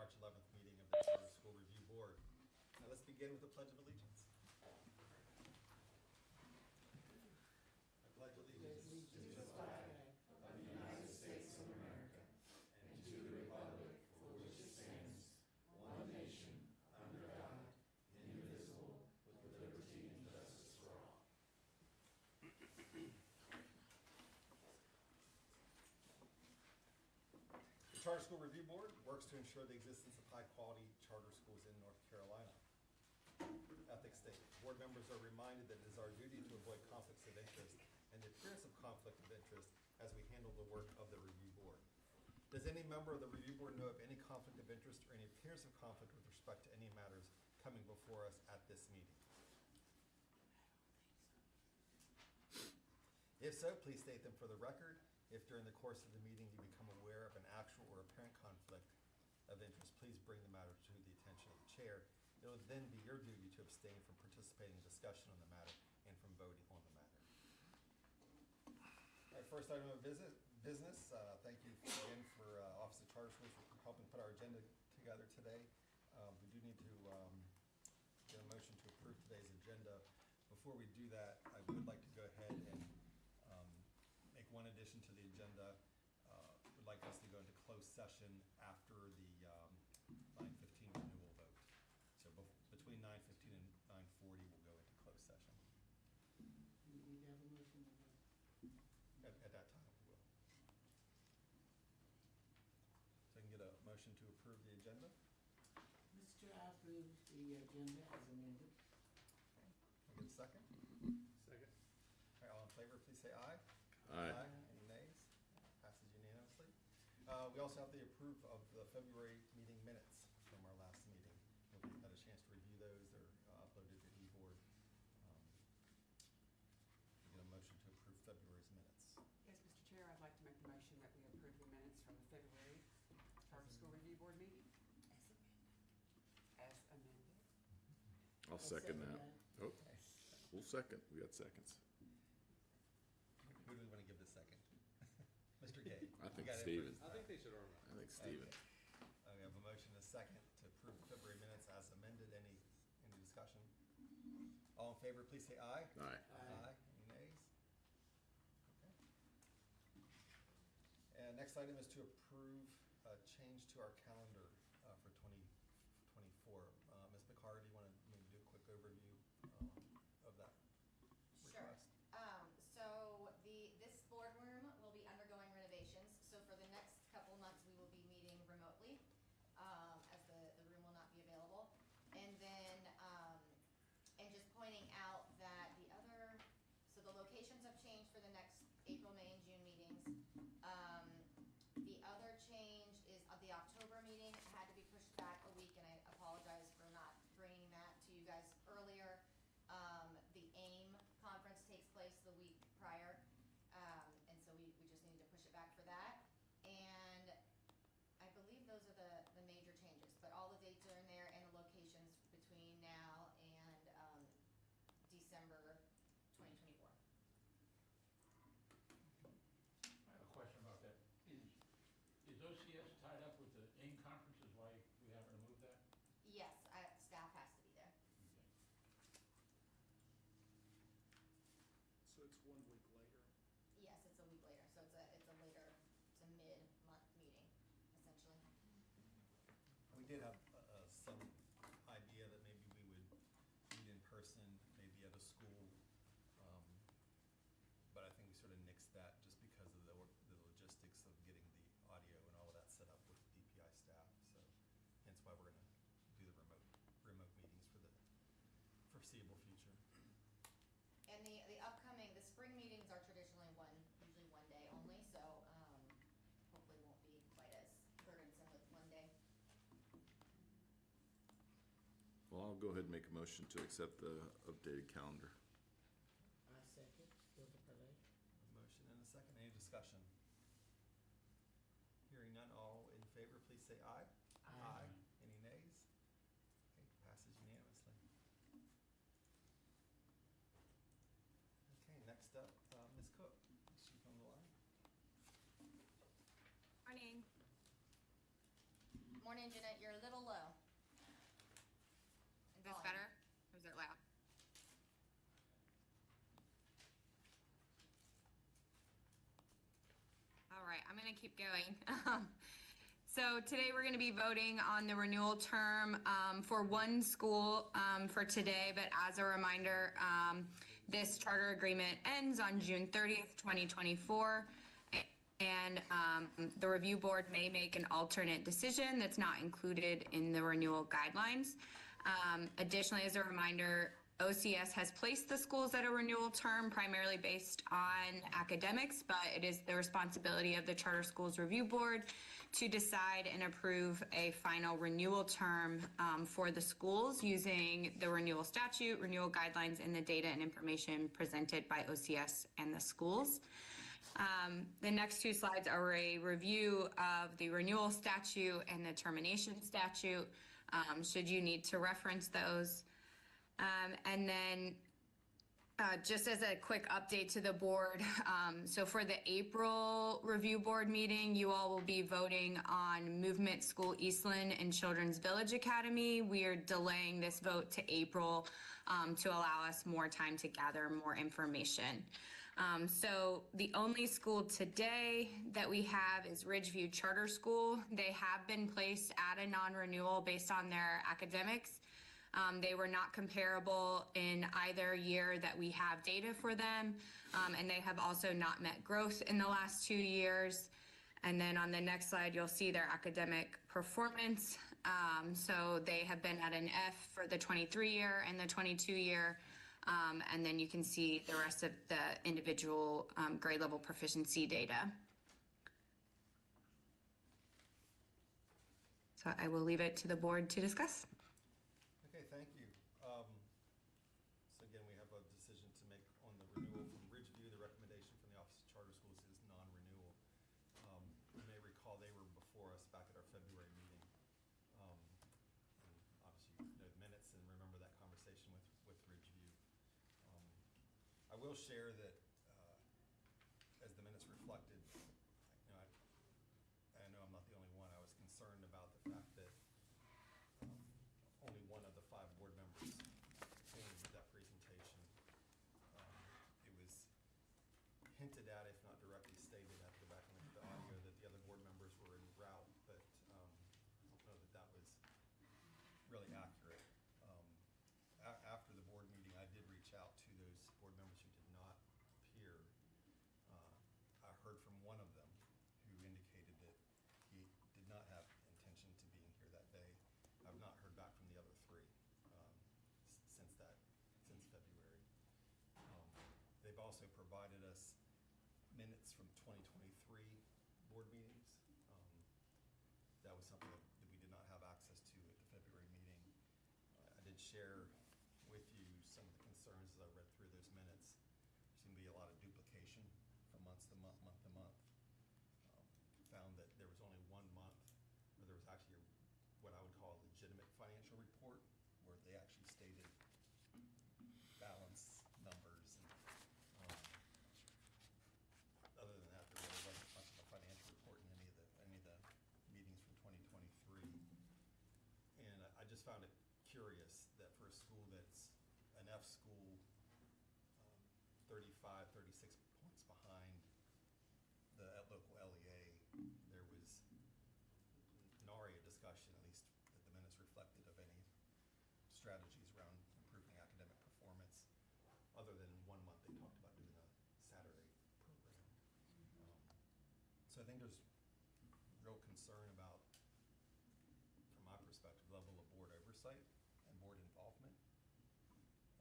March 11th meeting of the Charter School Review Board. Now let's begin with the Pledge of Allegiance. I pledge allegiance to the flag of the United States of America and to the republic for which it stands, one nation, under God, indivisible, with liberty and justice for all. The Charter School Review Board works to ensure the existence of high-quality charter schools in North Carolina. Ethics statement. Board members are reminded that it is our duty to avoid conflicts of interest and the appearance of conflict of interest as we handle the work of the Review Board. Does any member of the Review Board know of any conflict of interest or any appearance of conflict with respect to any matters coming before us at this meeting? If so, please state them for the record. If during the course of the meeting you become aware of an actual or apparent conflict of interest, please bring the matter to the attention of the chair. It will then be your duty to abstain from participating in discussion on the matter and from voting on the matter. All right, first item of business. Thank you again for Office of Charter Schools for helping put our agenda together today. We do need to get a motion to approve today's agenda. Before we do that, I would like to go ahead and make one addition to the agenda. Would like us to go into closed session after the 9:15 renewal vote. So between 9:15 and 9:40, we'll go into closed session. You need to have a motion on that. At that time, we will. So I can get a motion to approve the agenda. Mr. Chair, I approve the agenda as amended. Can I get a second? Second. All right, all in favor, please say aye. Aye. Any nays? Passes unanimously. We also have the approve of the February meeting minutes from our last meeting. If you've had a chance to review those, they're uploaded to eBoard. Get a motion to approve February's minutes. Yes, Mr. Chair, I'd like to make the motion that we approve the minutes from the February Charter School Review Board meeting as amended. I'll second that. Oh, we'll second. We got seconds. Who do we want to give the second? Mr. Gay. I think You got it Steven. first. I think they should earn I think Steven. Okay. We have a motion and a second to approve the February minutes as amended. Any discussion? All in favor, please say aye. Aye. Aye. Any nays? Okay. And next item is to approve a change to our calendar for 2024. Ms. McCarr, do you want to maybe do a quick overview of that request? So this boardroom will be undergoing renovations. So for the next couple of months, we will be meeting remotely, as the room will not be available. And then, and just pointing out that so the locations have changed for the next April, May, and June meetings. The other change is the October meeting had to be pushed back a week, and I apologize for not bringing that to you guys earlier. The AIM conference takes place the week prior, and so we just needed to push it back for that. And I believe those are the major changes, but all the dates are in there and the locations between now and December 2024. I have a question about that. Is OCS tied up with the AIM conference, is why we haven't removed that? Yes, staff has to be there. Okay. So it's 1 week later. Yes, it's a week later, so it's a mid-month meeting, essentially. We did have some idea that maybe we would meet in person, maybe at a school, but I think we sort of nixed that just because of the logistics of getting the audio and all of that set up with DPI staff. So hence why we're going to do the remote meetings for the foreseeable future. And the spring meetings are traditionally usually one day only, so hopefully won't be quite as burdensome with one day. Well, I'll go ahead and make a motion to accept the updated calendar. I second. Dr. Pillay. A motion and a second. Any discussion? Hearing none, all in favor, please say aye. Aye. Any nays? Okay, passes unanimously. Okay, next up, Ms. Cook. Is she on the line? Morning. Morning. morning, Jeanette, you're a little low. Is this better? Or is it loud? All right, I'm gonna keep going. So today we're gonna be voting on the renewal term for one school for today, but as a reminder, this charter agreement ends on June 30th, 2024. And the review board may make an alternate decision that's not included in the renewal guidelines. Additionally, as a reminder, OCS has placed the schools at a renewal term primarily based on academics, but it is the responsibility of the Charter Schools Review Board to decide and approve a final renewal term for the schools using the renewal statute, renewal guidelines, and the data and information presented by OCS and the schools. The next two slides are a review of the renewal statute and the termination statute, should you need to reference those. And then just as a quick update to the board, so for the April review board meeting, you all will be voting on Movement School Eastland and Children's Village Academy. We are delaying this vote to April to allow us more time to gather more information. So the only school today that we have is Ridgeview Charter School. They have been placed at a non-renewal based on their academics. They were not comparable in either year that we have data for them, and they have also not met growth in the last 2 years. And then on the next slide, you'll see their academic performance. So they have been at an F for the 23 year and the 22 year. And then you can see the rest of the individual grade level proficiency data. So I will leave it to the board to discuss. Okay, thank you. So again, we have a decision to make on the renewal from Ridgeview. The recommendation from the Office of Charter Schools is non-renewal. You may recall they were before us back at our February meeting. And obviously you know the minutes and remember that conversation with Ridgeview. I will share that as the minutes reflected, I know I'm not the only one. I was concerned about the fact that only one of the 5 board members came to that presentation. It was hinted at, if not directly stated, I have to go back and look at the audio, that the other board members were en route, but I don't know that that was really accurate. After the board meeting, I did reach out to those board members who did not appear. I heard from one of them who indicated that he did not have intention to being here that day. I've not heard back from the other 3 since February. They've also provided us minutes from 2023 board meetings. That was something that we did not have access to at the February meeting. I did share with you some of the concerns as I read through those minutes. There seemed to be a lot of duplication from month to month. Found that there was only 1 month where there was actually what I would call a legitimate financial report, where they actually stated balance numbers. And other than that, there really wasn't much of a financial report in any of the meetings from 2023. And I just found it curious that for a school that's an F school, 35, 36 points behind the local LEA, there was nary a discussion, at least that the minutes reflected, of any strategies around improving academic performance, other than 1 month they talked about doing a Saturday program. So I think there's real concern about, from my perspective, level of board oversight and board involvement.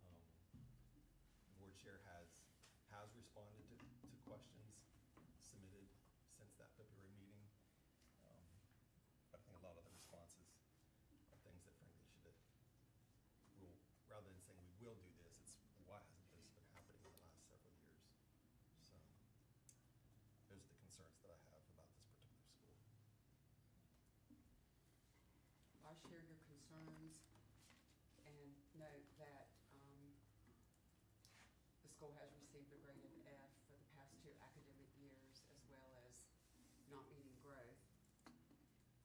The board chair has responded to questions submitted since that February meeting. But I think a lot of the responses are things that frankly rather than saying we will do this, it's why hasn't this been happening in the last several years? So those are the concerns that I have about this particular school. I share your concerns and note that the school has received a grade of F for the past 2 academic years, as well as not meeting growth.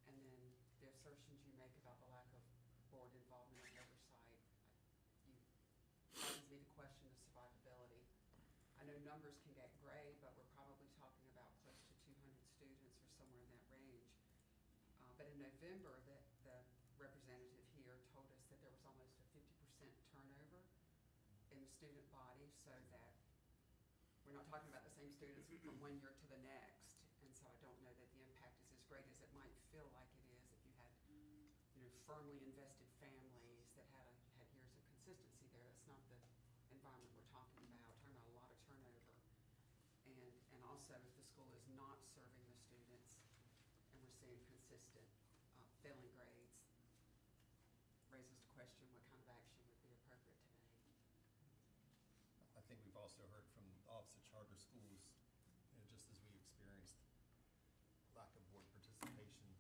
And then there's assertions you make about the lack of board involvement and oversight, causes me to question the survivability. I know numbers can get gray, but we're probably talking about close to 200 students or somewhere in that range. But in November, the representative here told us that there was almost a 50% turnover in the student body, so that we're not talking about the same students from one year to the next. And so I don't know that the impact is as great as it might feel like it is if you had, firmly invested families that had years of consistency there. That's not the environment we're talking about. We're talking about a lot of turnover. And also if the school is not serving the students and we're seeing consistent failing grades, raises the question what kind of action would be appropriate today. I think we've also heard from the Office of Charter Schools, just as we experienced lack of board participation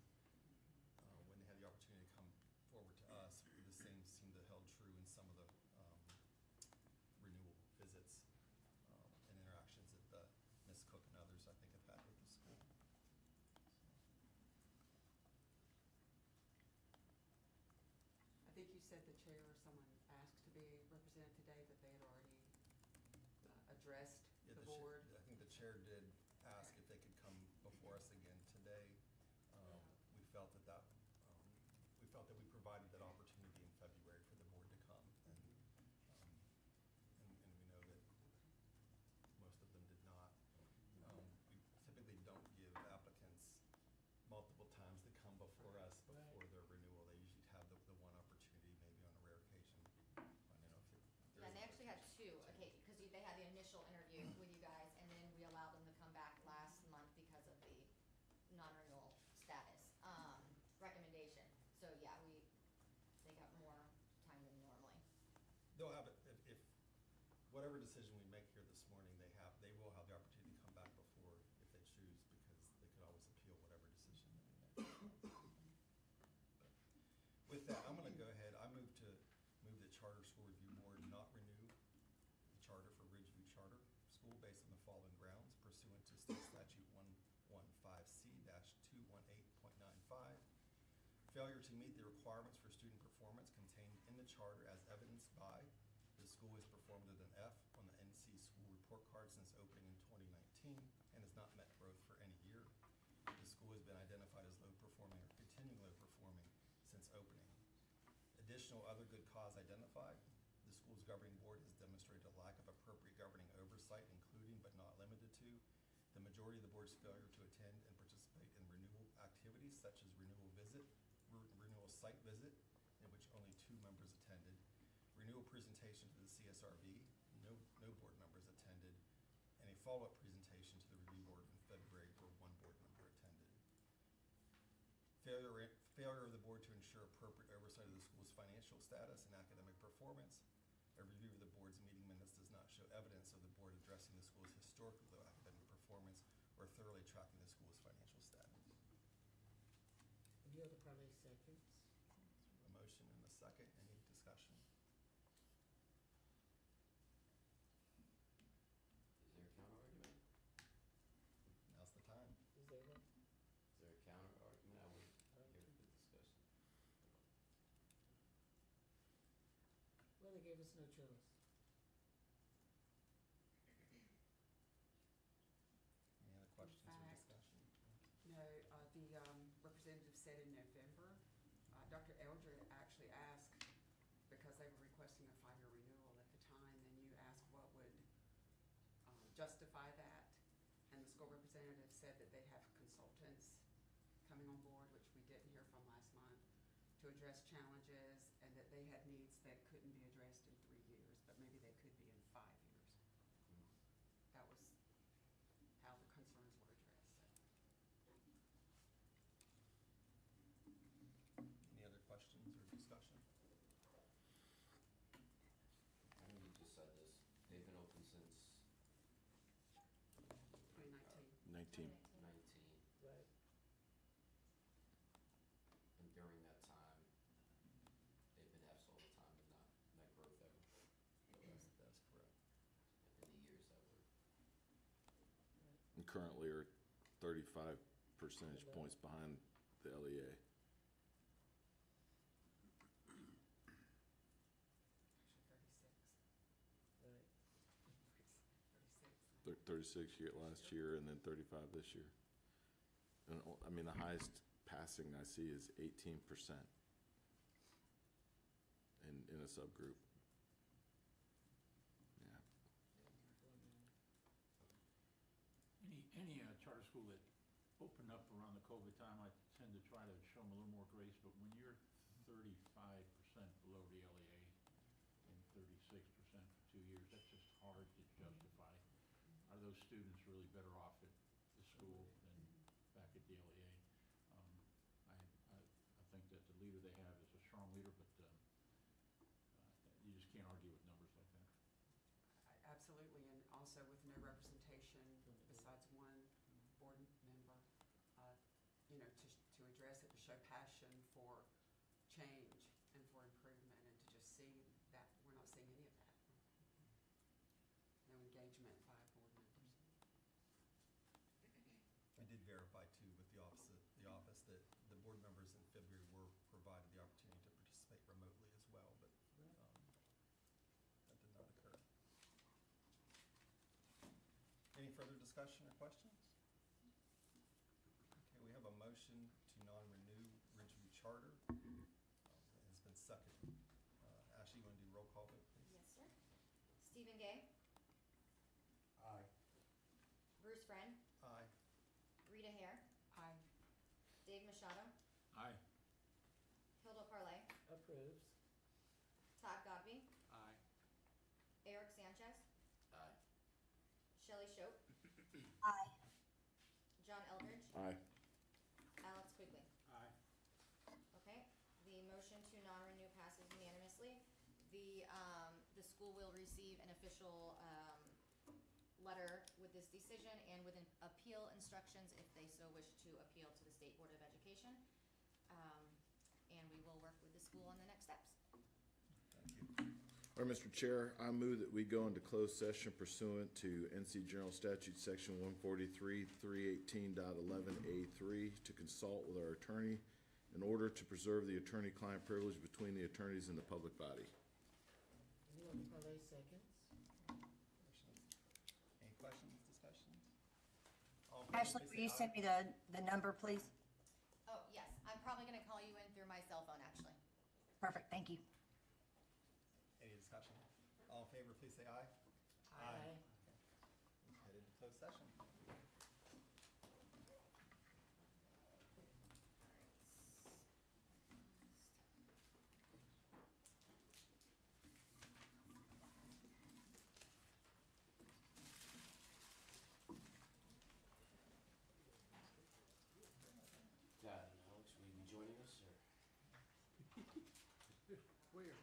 when they had the opportunity to come forward to us. The same seemed to held true in some of the renewal visits and interactions that Ms. Cook and others, I think, have had with the school. I think you said the chair or someone asked to be represented today, but they had already addressed Yeah, the chair- board. I think the chair did ask if they could come before us again today. We felt that we provided that opportunity in February for the board to come, and we know that most of them did not. We typically don't give applicants multiple times to come before us before their renewal. They usually have the one opportunity, maybe on a rare occasion. I don't know if Yeah, there and they is. actually had two, okay, because they had the initial interview with you guys, and then we allowed them to come back last month because of the non-renewal status recommendation. So yeah, they got more time than normally. They'll have it, if whatever decision we make here this morning, they will have the opportunity to come back before if they choose, because they could always appeal whatever decision that we make. With that, I'm gonna go ahead, I move the Charter School Review Board not renew the charter for Ridgeview Charter School based on the following grounds pursuant to State Statute 115C-218.95. Failure to meet the requirements for student performance contained in the charter as evidenced by the school has performed at an F on the NC school report card since opening in 2019 and has not met growth for any year. The school has been identified as low performing or continuing low performing since opening. Additional other good cause identified, the school's governing board has demonstrated a lack of appropriate governing oversight, including but not limited to the majority of the board's failure to attend and participate in renewal activities such as renewal site visit, in which only 2 members attended, renewal presentation to the CSRB, no board members attended, and a follow-up presentation to the review board in February where 1 board member attended. Failure of the board to ensure appropriate oversight of the school's financial status and academic performance. A review of the board's meeting minutes does not show evidence of the board addressing the school's historically low academic performance or thoroughly tracking the school's financial status. Any other probably seconds? A motion and a second. Any discussion? Is there a counter argument? Now's the time. Is there one? Is there a counter argument? I would hear the discussion. Well, they gave us no choice. Any other questions or fact, discussion? No, the representative said in November, Dr. Eldred actually asked, because they were requesting a 5-year renewal at the time, and you asked what would justify that. And the school representative said that they have consultants coming on board, which we didn't hear from last month, to address challenges, and that they had needs that couldn't be addressed in 3 years, but maybe they could be in 5 years. That was how the concerns were addressed. Any other questions or discussion? I know you just said this. They've been open since 2019. 19. 19, Right. and during that time, they've been Fs all the time and not met growth ever. That's correct. In the years that were. And currently are 35 percentage points behind the LEA. 36 last year, and then 35 this year. And I mean, the highest passing I see is 18% in a subgroup. Yeah. Any charter school that opened up around the COVID time, I tend to try to show them a little more grace, but when you're 35% below the LEA and 36% for 2 years, that's just hard to justify. Are those students really better off at the school than back at the LEA? I think that the leader they have is a strong leader, but you just can't argue with numbers like that. Absolutely, and also with no representation besides one board member, you know, to address it, to show passion for change and for improvement, and to just see that we're not seeing any of that. No engagement by board members. I did verify too with the office that the board members in February were provided the opportunity to participate remotely as well, but that did not occur. Any further discussion or questions? Okay, we have a motion to non-renew Ridgeview Charter. It has been seconded. Ashley, you want to do roll call vote, please? Yes, sir. Stephen Gay, Aye. Bruce Friend, Aye. Rita Hare, Aye. Dave Machado, Aye. Hilda Parlay, Approves. Todd Godby, Aye. Eric Sanchez, Aye. Shelley Shope, Aye. John Eldridge, Aye. Alex Quigley. Aye. Okay, the motion to non-renew passes unanimously. The school will receive an official, letter with this decision and with an appeal instructions if they so wish to appeal to the State Board of Education. And we will work with the school on the next steps. Thank you. All right, Mr. Chair, I move that we go into closed session pursuant to NC General Statute Section 143, 318.11A3 to consult with our attorney in order to preserve the attorney-client privilege between the attorneys and the public body. Hilda Parlay seconds. Any questions, discussions? All in favor, Ashley, please will you say send me the number, please? Oh, yes, I'm probably gonna call you in through my cell phone, actually. Perfect, thank you. Any discussion? All in favor, please say aye. Aye. Head into closed session. Dad and Alex, will you be joining us, or? Where?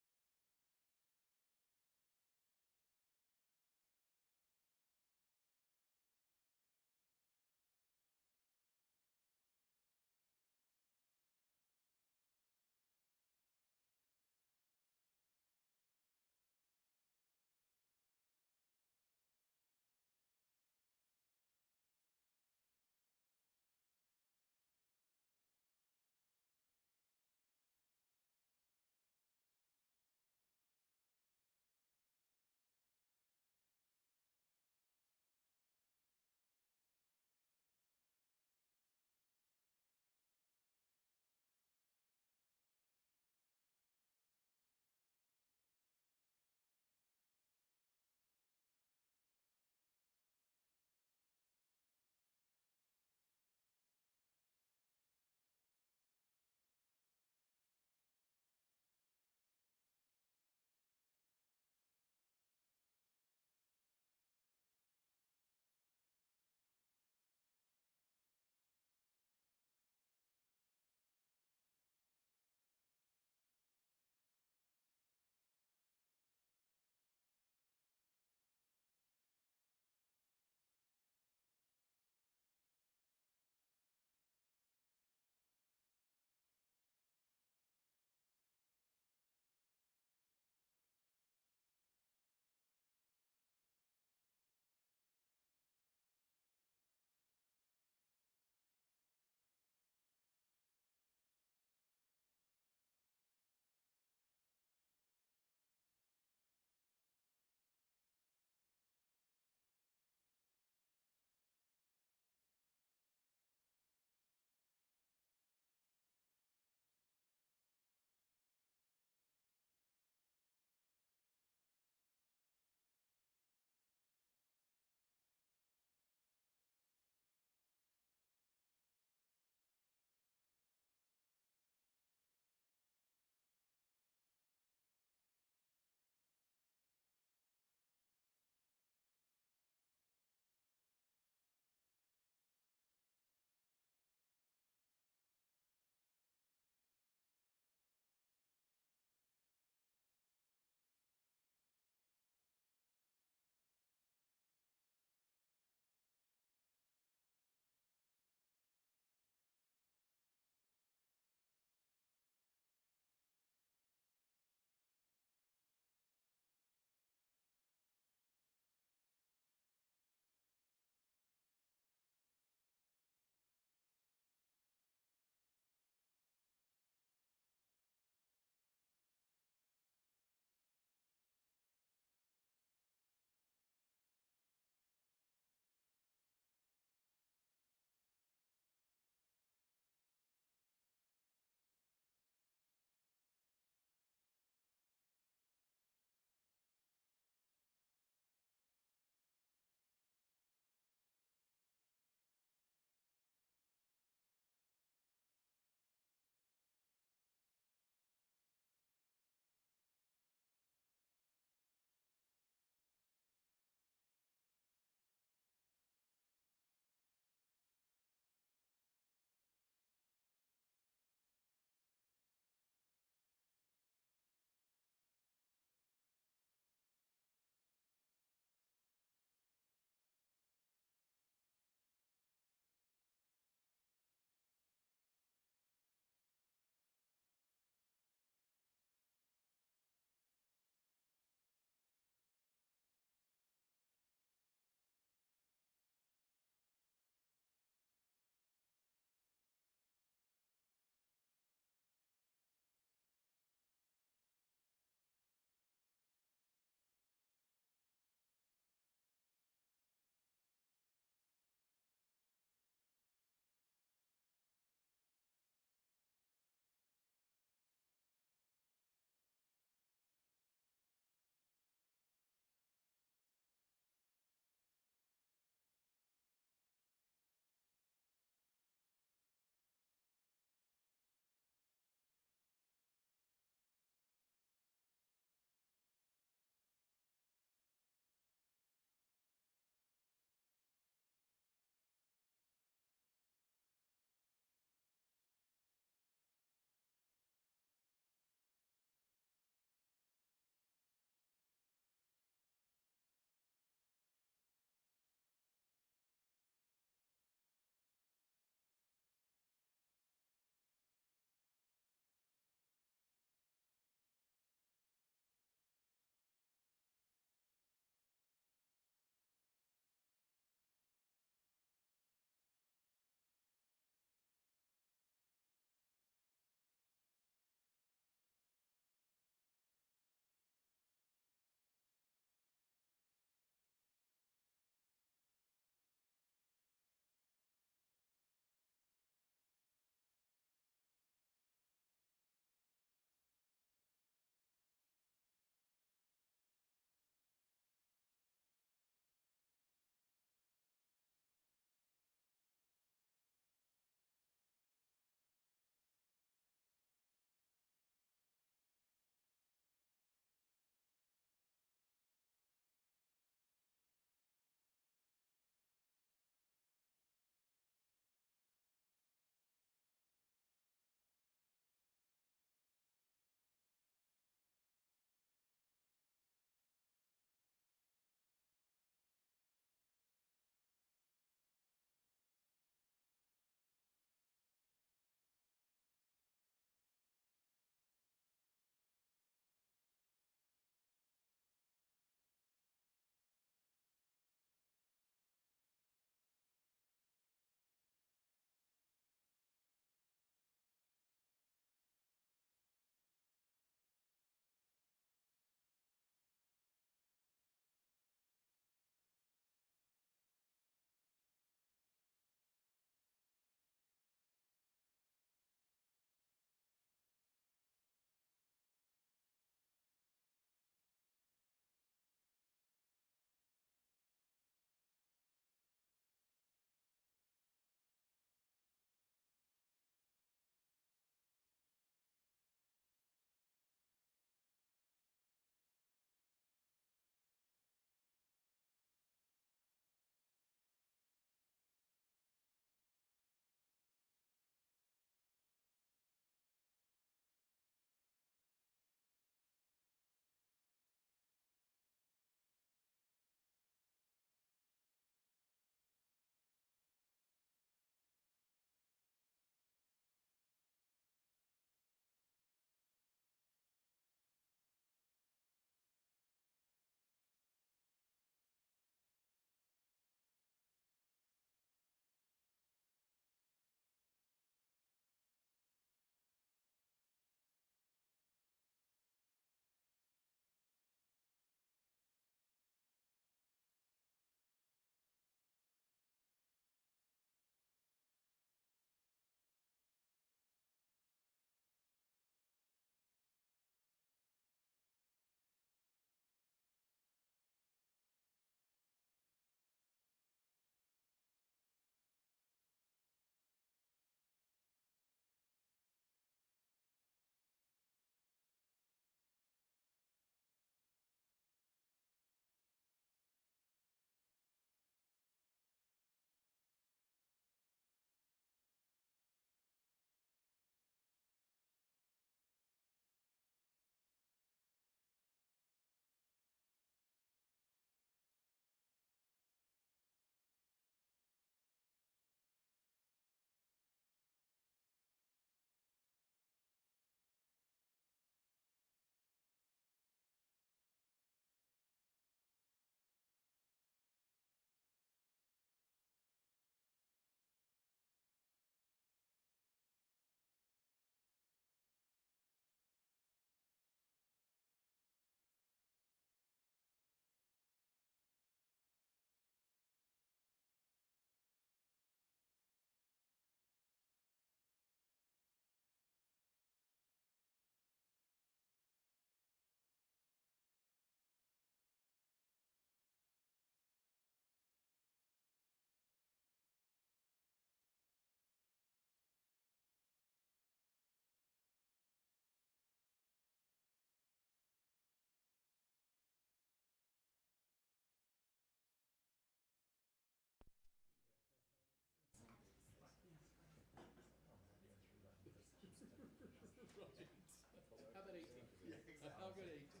I'll go to 18.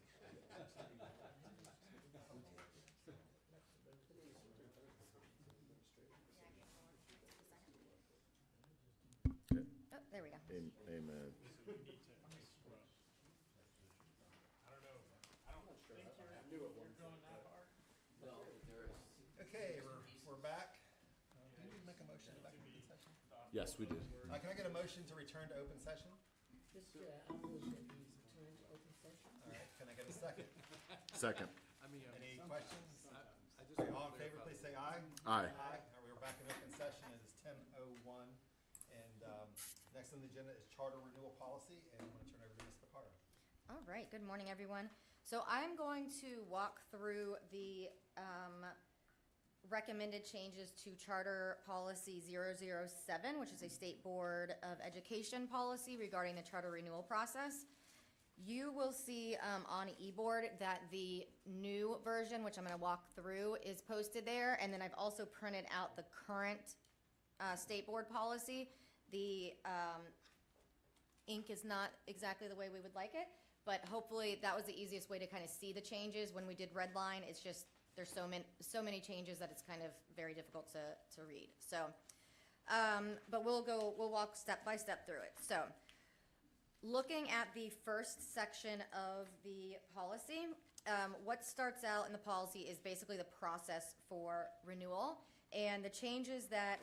Oh, there we go. Amen. Well, there's. Okay, we're back. Did we make a motion to back into open session? Yes, we did. Can I get a motion to return to open session? Mr. I'll move that we return to open session. All right, can I get a second? Second. Any questions? Okay, all in favor, please say aye. Aye. Aye. All right, we're back in open session. It is 10:01. And next on the agenda is charter renewal policy, and I'm going to turn over to Ms. Picaro. All right, good morning, everyone. So I'm going to walk through the recommended changes to Charter Policy 007, which is a State Board of Education policy regarding the charter renewal process. You will see on eBoard that the new version, which I'm going to walk through, is posted there. And then I've also printed out the current State Board policy. The ink is not exactly the way we would like it, but hopefully that was the easiest way to kind of see the changes. When we did redline, it's just, there's so many changes that it's kind of very difficult to read. So, but we'll walk step by step through it. So, looking at the first section of the policy, what starts out in the policy is basically the process for renewal, and the changes that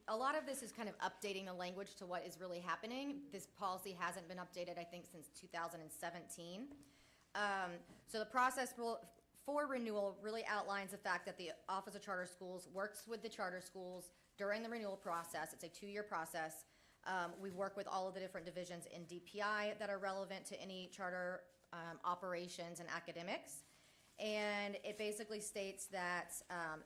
a lot of this is kind of updating the language to what is really happening. This policy hasn't been updated, I think, since 2017. So the process for renewal really outlines the fact that the Office of Charter Schools works with the charter schools during the renewal process. It's a 2-year process. We work with all of the different divisions in DPI that are relevant to any charter operations and academics. And it basically states that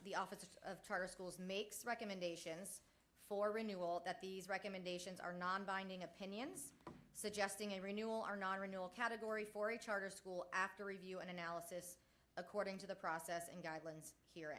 the Office of Charter Schools makes recommendations for renewal, that these recommendations are non-binding opinions, suggesting a renewal or non-renewal category for a charter school after review and analysis according to the process and guidelines herein.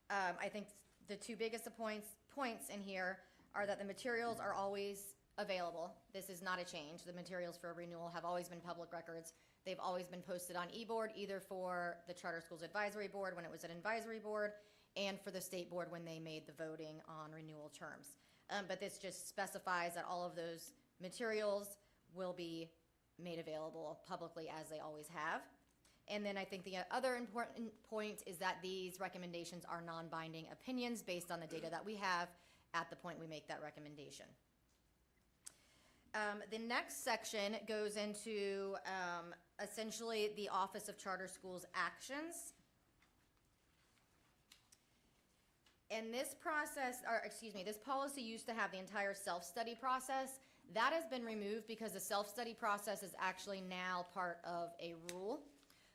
I think the two biggest points in here are that the materials are always available. This is not a change. The materials for a renewal have always been public records. They've always been posted on eBoard, either for the Charter Schools Advisory Board when it was an advisory board, and for the State Board when they made the voting on renewal terms. But this just specifies that all of those materials will be made available publicly as they always have. And then I think the other important point is that these recommendations are non-binding opinions based on the data that we have at the point we make that recommendation. The next section goes into essentially the Office of Charter Schools actions. And this this policy used to have the entire self-study process. That has been removed because the self-study process is actually now part of a rule.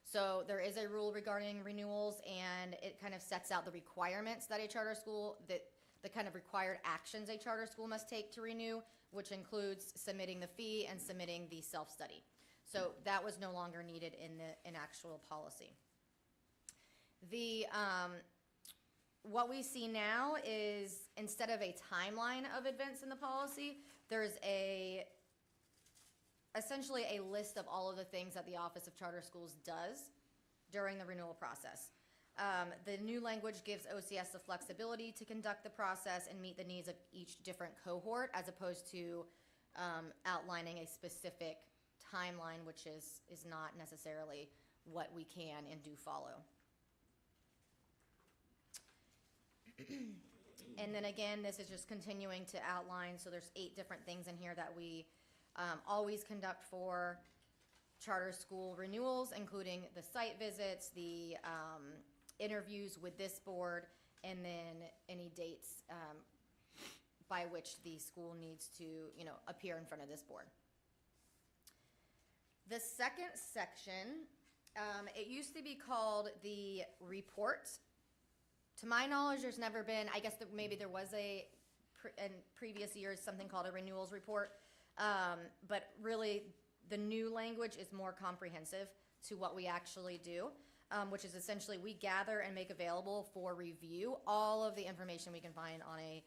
So there is a rule regarding renewals, and it kind of sets out the requirements that a charter school, the kind of required actions a charter school must take to renew, which includes submitting the fee and submitting the self-study. So that was no longer needed in actual policy. What we see now is, instead of a timeline of events in the policy, there's essentially a list of all of the things that the Office of Charter Schools does during the renewal process. The new language gives OCS the flexibility to conduct the process and meet the needs of each different cohort, as opposed to outlining a specific timeline, which is not necessarily what we can and do follow. And then again, this is just continuing to outline, so there's 8 different things in here that we always conduct for charter school renewals, including the site visits, the interviews with this board, and then any dates by which the school needs to, appear in front of this board. The second section, it used to be called the report. To my knowledge, there's never been, I guess maybe there was in previous years, something called a renewals report. But really, the new language is more comprehensive to what we actually do, which is essentially we gather and make available for review all of the information we can find on a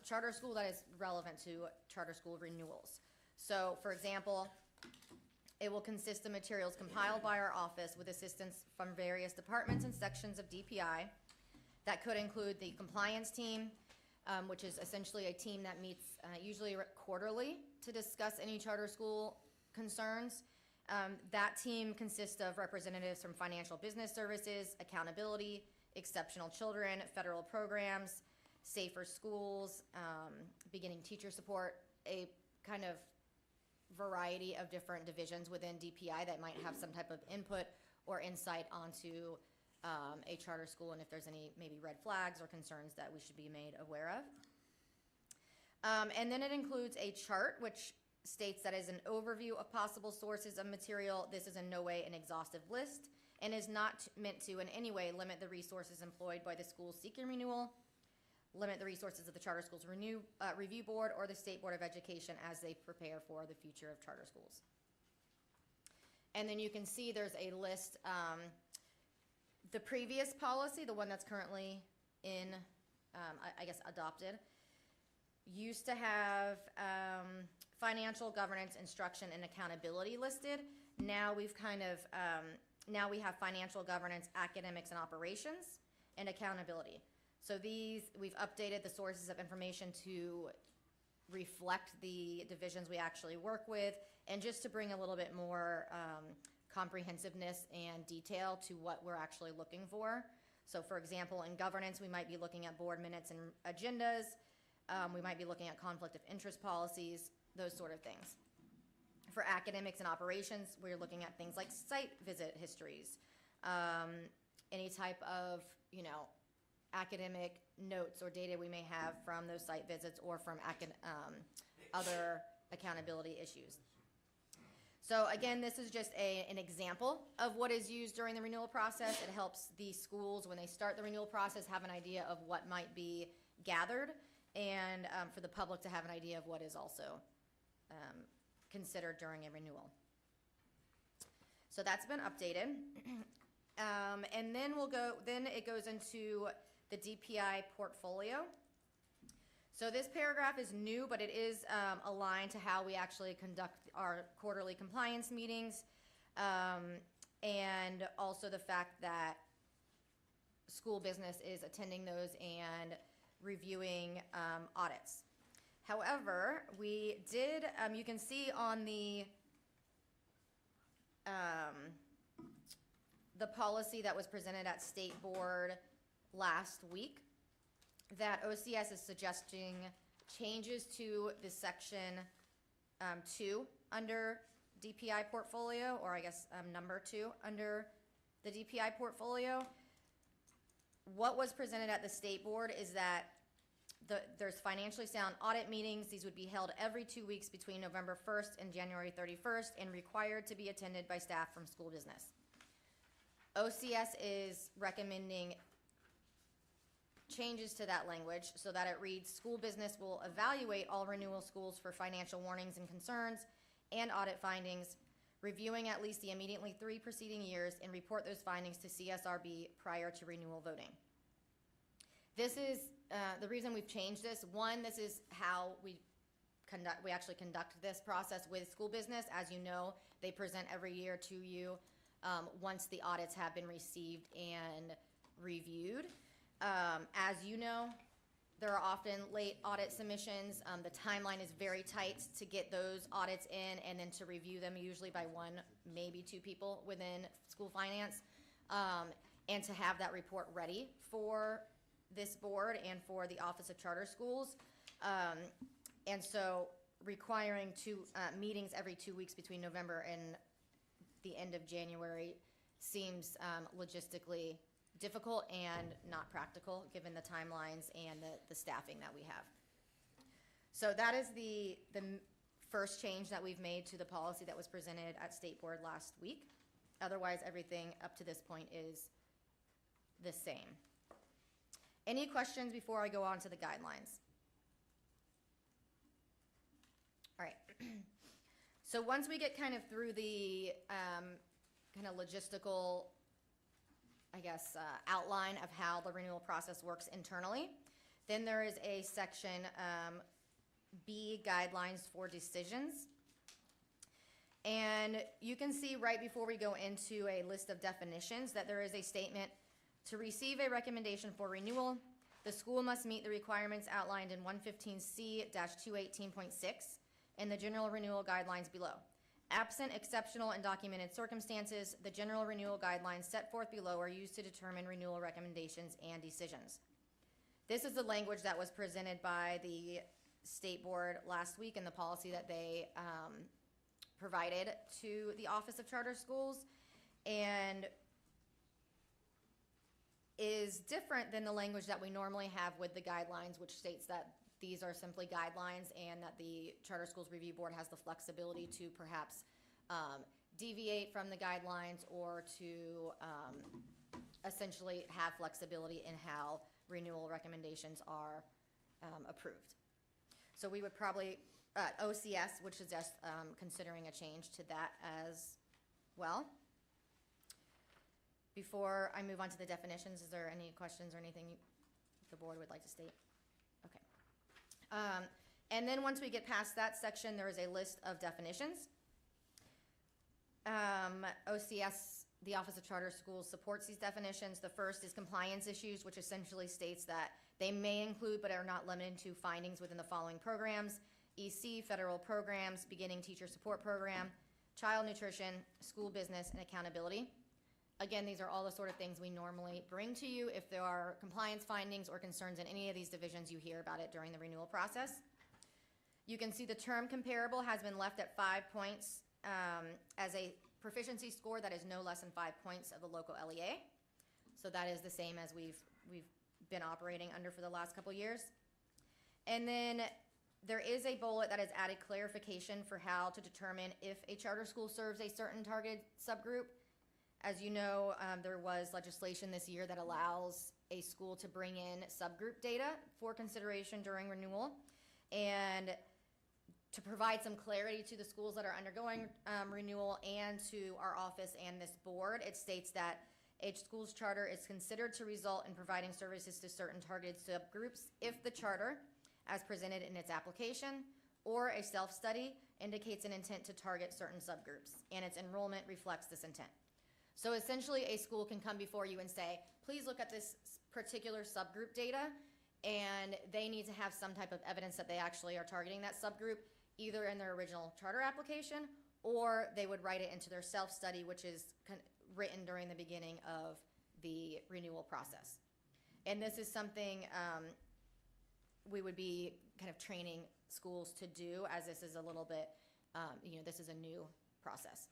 charter school that is relevant to charter school renewals. So, for example, It will consist of materials compiled by our office with assistance from various departments and sections of DPI. That could include the compliance team, which is essentially a team that meets usually quarterly to discuss any charter school concerns. That team consists of representatives from financial business services, accountability, exceptional children, federal programs, safer schools, beginning teacher support, a kind of variety of different divisions within DPI that might have some type of input or insight onto a charter school, and if there's any maybe red flags or concerns that we should be made aware of. And then it includes a chart which states that is an overview of possible sources of material. This is in no way an exhaustive list and is not meant to in any way limit the resources employed by the school seeking renewal, limit the resources of the Charter Schools Review Board or the State Board of Education as they prepare for the future of charter schools. And then you can see there's a list. The previous policy, the one that's currently in, I guess, adopted, used to have financial governance, instruction, and accountability listed. Now we've kind of, now we have financial governance, academics, and operations, and accountability. So these, we've updated the sources of information to reflect the divisions we actually work with, and just to bring a little bit more comprehensiveness and detail to what we're actually looking for. So for example, in governance, we might be looking at board minutes and agendas. We might be looking at conflict of interest policies, those sort of things. For academics and operations, we're looking at things like site visit histories, any type of, academic notes or data we may have from those site visits or from other accountability issues. So again, this is just an example of what is used during the renewal process. It helps the schools, when they start the renewal process, have an idea of what might be gathered, and for the public to have an idea of what is also considered during a renewal. So that's been updated. And then then it goes into the DPI portfolio. So this paragraph is new, but it is aligned to how we actually conduct our quarterly compliance meetings, and also the fact that school business is attending those and reviewing audits. However, we did, you can see on the policy that was presented at State Board last week, that OCS is suggesting changes to the section 2 under DPI portfolio, or I guess number 2 under the DPI portfolio. What was presented at the State Board is that there's financially sound audit meetings. These would be held every 2 weeks between November 1st and January 31st and required to be attended by staff from school business. OCS is recommending changes to that language so that it reads, school business will evaluate all renewal schools for financial warnings and concerns and audit findings, reviewing at least the immediately 3 preceding years, and report those findings to CSRB prior to renewal voting. This is the reason we've changed this. One, this is how we actually conduct this process with school business. As you know, they present every year to you once the audits have been received and reviewed. As you know, there are often late audit submissions. The timeline is very tight to get those audits in and then to review them, usually by 1, maybe 2 people within school finance, and to have that report ready for this board and for the Office of Charter Schools. And so requiring 2 meetings every 2 weeks between November and the end of January seems logistically difficult and not practical given the timelines and the staffing that we have. So that is the first change that we've made to the policy that was presented at State Board last week. Otherwise, everything up to this point is the same. Any questions before I go on to the guidelines? All right. So once we get kind of through the kind of logistical, I guess, outline of how the renewal process works internally, then there is a section B, guidelines for decisions. And you can see right before we go into a list of definitions that there is a statement, to receive a recommendation for renewal, the school must meet the requirements outlined in 115C-218.6 and the general renewal guidelines below. Absent exceptional and documented circumstances, the general renewal guidelines set forth below are used to determine renewal recommendations and decisions. This is the language that was presented by the state board last week in the policy that they provided to the Office of Charter Schools, and is different than the language that we normally have with the guidelines, which states that these are simply guidelines and that the Charter Schools Review Board has the flexibility to perhaps deviate from the guidelines or to essentially have flexibility in how renewal recommendations are approved. So we would probably, OCS would suggest considering a change to that as well. Before I move on to the definitions, is there any questions or anything the board would like to state? Okay. And then once we get past that section, there is a list of definitions. OCS, the Office of Charter Schools, supports these definitions. The first is compliance issues, which essentially states that they may include but are not limited to findings within the following programs: EC, federal programs, beginning teacher support program, child nutrition, school business, and accountability. Again, these are all the sort of things we normally bring to you. If there are compliance findings or concerns in any of these divisions, you hear about it during the renewal process. You can see the term comparable has been left at 5 points as a proficiency score that is no less than 5 points of the local LEA. So that is the same as we've been operating under for the last couple years. And then there is a bullet that has added clarification for how to determine if a charter school serves a certain targeted subgroup. As you know, there was legislation this year that allows a school to bring in subgroup data for consideration during renewal. And to provide some clarity to the schools that are undergoing renewal and to our office and this board, it states that a school's charter is considered to result in providing services to certain targeted subgroups if the charter, as presented in its application, or a self-study indicates an intent to target certain subgroups, and its enrollment reflects this intent. So essentially, a school can come before you and say, please look at this particular subgroup data, and they need to have some type of evidence that they actually are targeting that subgroup, either in their original charter application, or they would write it into their self-study, which is written during the beginning of the renewal process. And this is something we would be kind of training schools to do, as this is a little bit, this is a new process.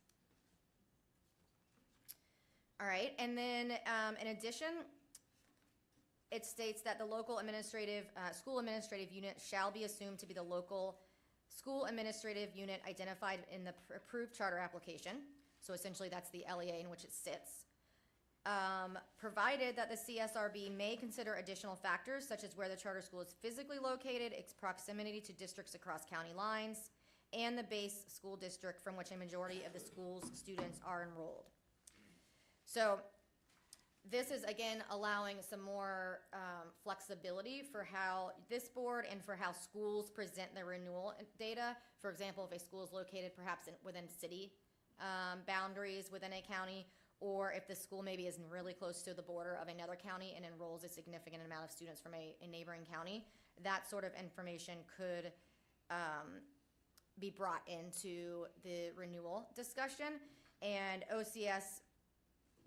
All right, and then in addition, it states that the local administrative, school administrative unit shall be assumed to be the local school administrative unit identified in the approved charter application. So essentially that's the LEA in which it sits. Provided that the CSRB may consider additional factors such as where the charter school is physically located, its proximity to districts across county lines, and the base school district from which a majority of the school's students are enrolled. So this is, again, allowing some more flexibility for how this board and for how schools present their renewal data. For example, if a school is located perhaps within city boundaries within a county, or if the school maybe is really close to the border of another county and enrolls a significant amount of students from a neighboring county, that sort of information could be brought into the renewal discussion. And OCS,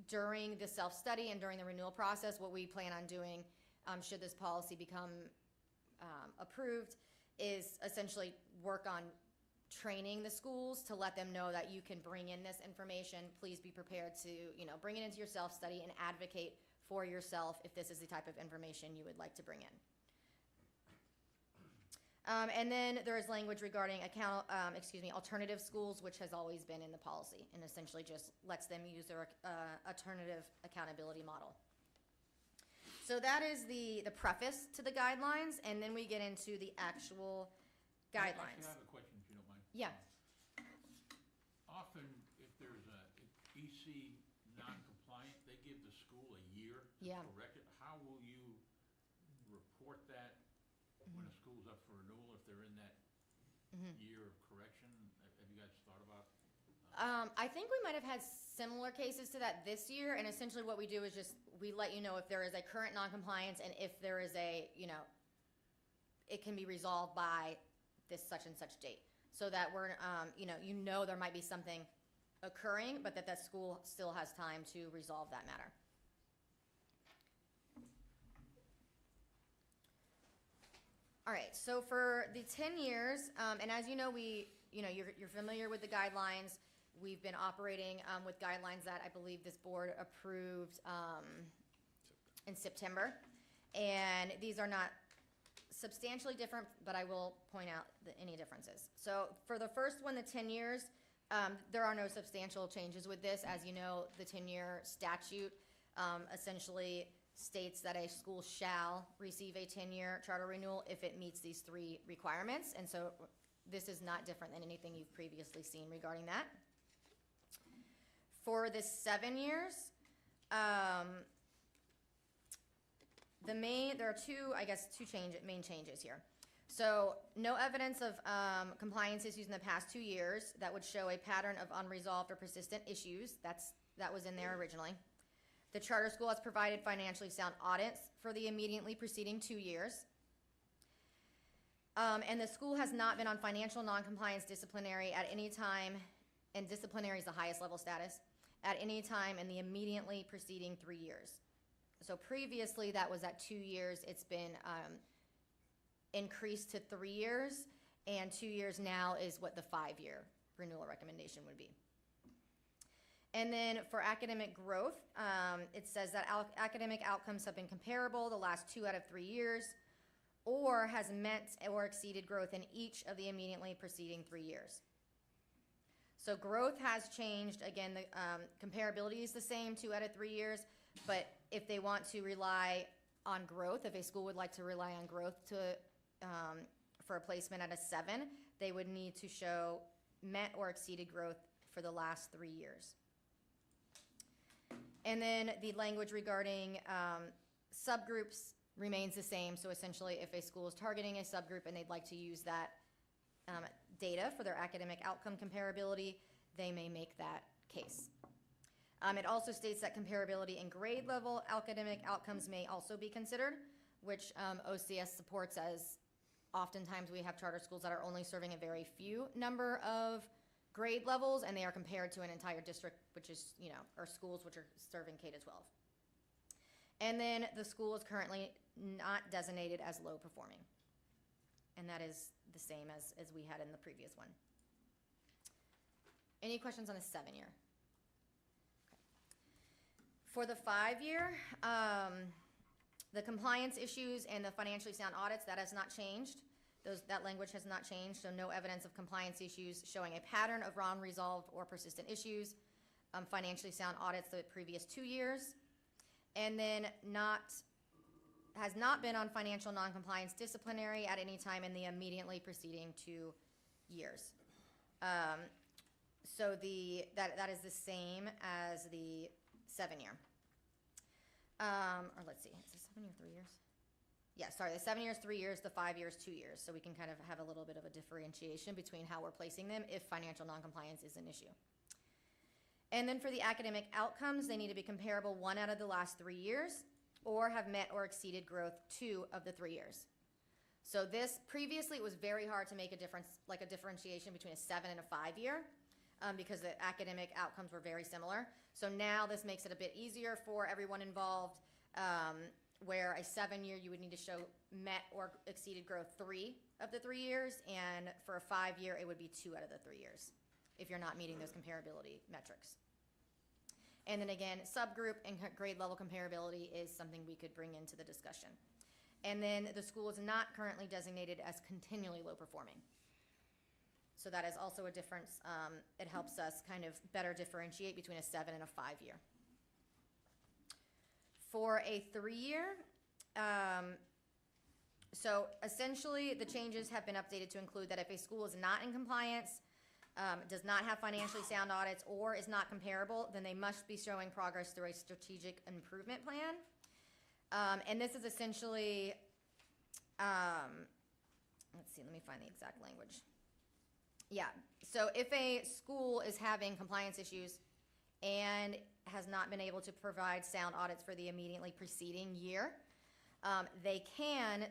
during the self-study and during the renewal process, what we plan on doing, should this policy become approved, is essentially work on training the schools to let them know that you can bring in this information. Please be prepared to, bring it into your self-study and advocate for yourself if this is the type of information you would like to bring in. And then there is language regarding alternative schools, which has always been in the policy, and essentially just lets them use their alternative accountability model. So that is the preface to the guidelines, and then we get into the actual guidelines. I have a question, if you don't mind. Yeah. Often, if there's a EC non-compliant, they give the school a year to Yeah. correct it. How will you report that when a school's up for renewal, if they're in that year of correction? Have you guys thought about I think we might have had similar cases to that this year, and essentially what we do is just, we let you know if there is a current noncompliance and if there is a, it can be resolved by this such and such date. So that we're, there might be something occurring, but that school still has time to resolve that matter. All right, so for the 10 years, and as you know, you're familiar with the guidelines. We've been operating with guidelines that I believe this board approved in September. And these are not substantially different, but I will point out any differences. So for the first one, the 10 years, there are no substantial changes with this. As you know, the 10-year statute essentially states that a school shall receive a 10-year charter renewal if it meets these 3 requirements. And so this is not different than anything you've previously seen regarding that. For the 7 years, there are two main changes here. So no evidence of compliance issues in the past 2 years that would show a pattern of unresolved or persistent issues. That was in there originally. The charter school has provided financially sound audits for the immediately preceding 2 years. And the school has not been on financial noncompliance disciplinary at any time, and disciplinary is the highest level status, at any time in the immediately preceding 3 years. So previously that was at 2 years. It's been increased to 3 years, and 2 years now is what the 5-year renewal recommendation would be. And then for academic growth, it says that academic outcomes have been comparable the last 2 out of 3 years, or has met or exceeded growth in each of the immediately preceding 3 years. So growth has changed. Again, the comparability is the same 2 out of 3 years, but if they want to rely on growth, if a school would like to rely on growth for a placement at a 7, they would need to show met or exceeded growth for the last 3 years. And then the language regarding subgroups remains the same. So essentially, if a school is targeting a subgroup and they'd like to use that data for their academic outcome comparability, they may make that case. It also states that comparability in grade level academic outcomes may also be considered, which OCS supports, as oftentimes we have charter schools that are only serving a very few number of grade levels, and they are compared to an entire district, which is, or schools which are serving K to 12. And then the school is currently not designated as low performing. And that is the same as we had in the previous one. Any questions on the 7-year? Okay. For the 5-year, the compliance issues and the financially sound audits, that has not changed. That language has not changed, so no evidence of compliance issues showing a pattern of unresolved or persistent issues. Financially sound audits the previous 2 years. And then has not been on financial noncompliance disciplinary at any time in the immediately preceding 2 years. So that is the same as the 7-year. Or let's see, is it 7 year 3 years? Yeah, sorry, the 7 years, 3 years, the 5 years, 2 years. So we can kind of have a little bit of a differentiation between how we're placing them if financial noncompliance is an issue. And then for the academic outcomes, they need to be comparable 1 out of the last 3 years, or have met or exceeded growth 2 of the 3 years. So this, previously it was very hard to make a difference, like a differentiation between a 7 and a 5-year, because the academic outcomes were very similar. So now this makes it a bit easier for everyone involved, where a 7-year you would need to show met or exceeded growth 3 of the 3 years, and for a 5-year it would be 2 out of the 3 years if you're not meeting those comparability metrics. And then again, subgroup and grade level comparability is something we could bring into the discussion. And then the school is not currently designated as continually low performing. So that is also a difference. It helps us kind of better differentiate between a 7 and a 5-year. For a 3-year, so essentially the changes have been updated to include that if a school is not in compliance, does not have financially sound audits, or is not comparable, then they must be showing progress through a strategic improvement plan. And this is essentially, let's see, let me find the exact language. Yeah, so if a school is having compliance issues and has not been able to provide sound audits for the immediately preceding year, they can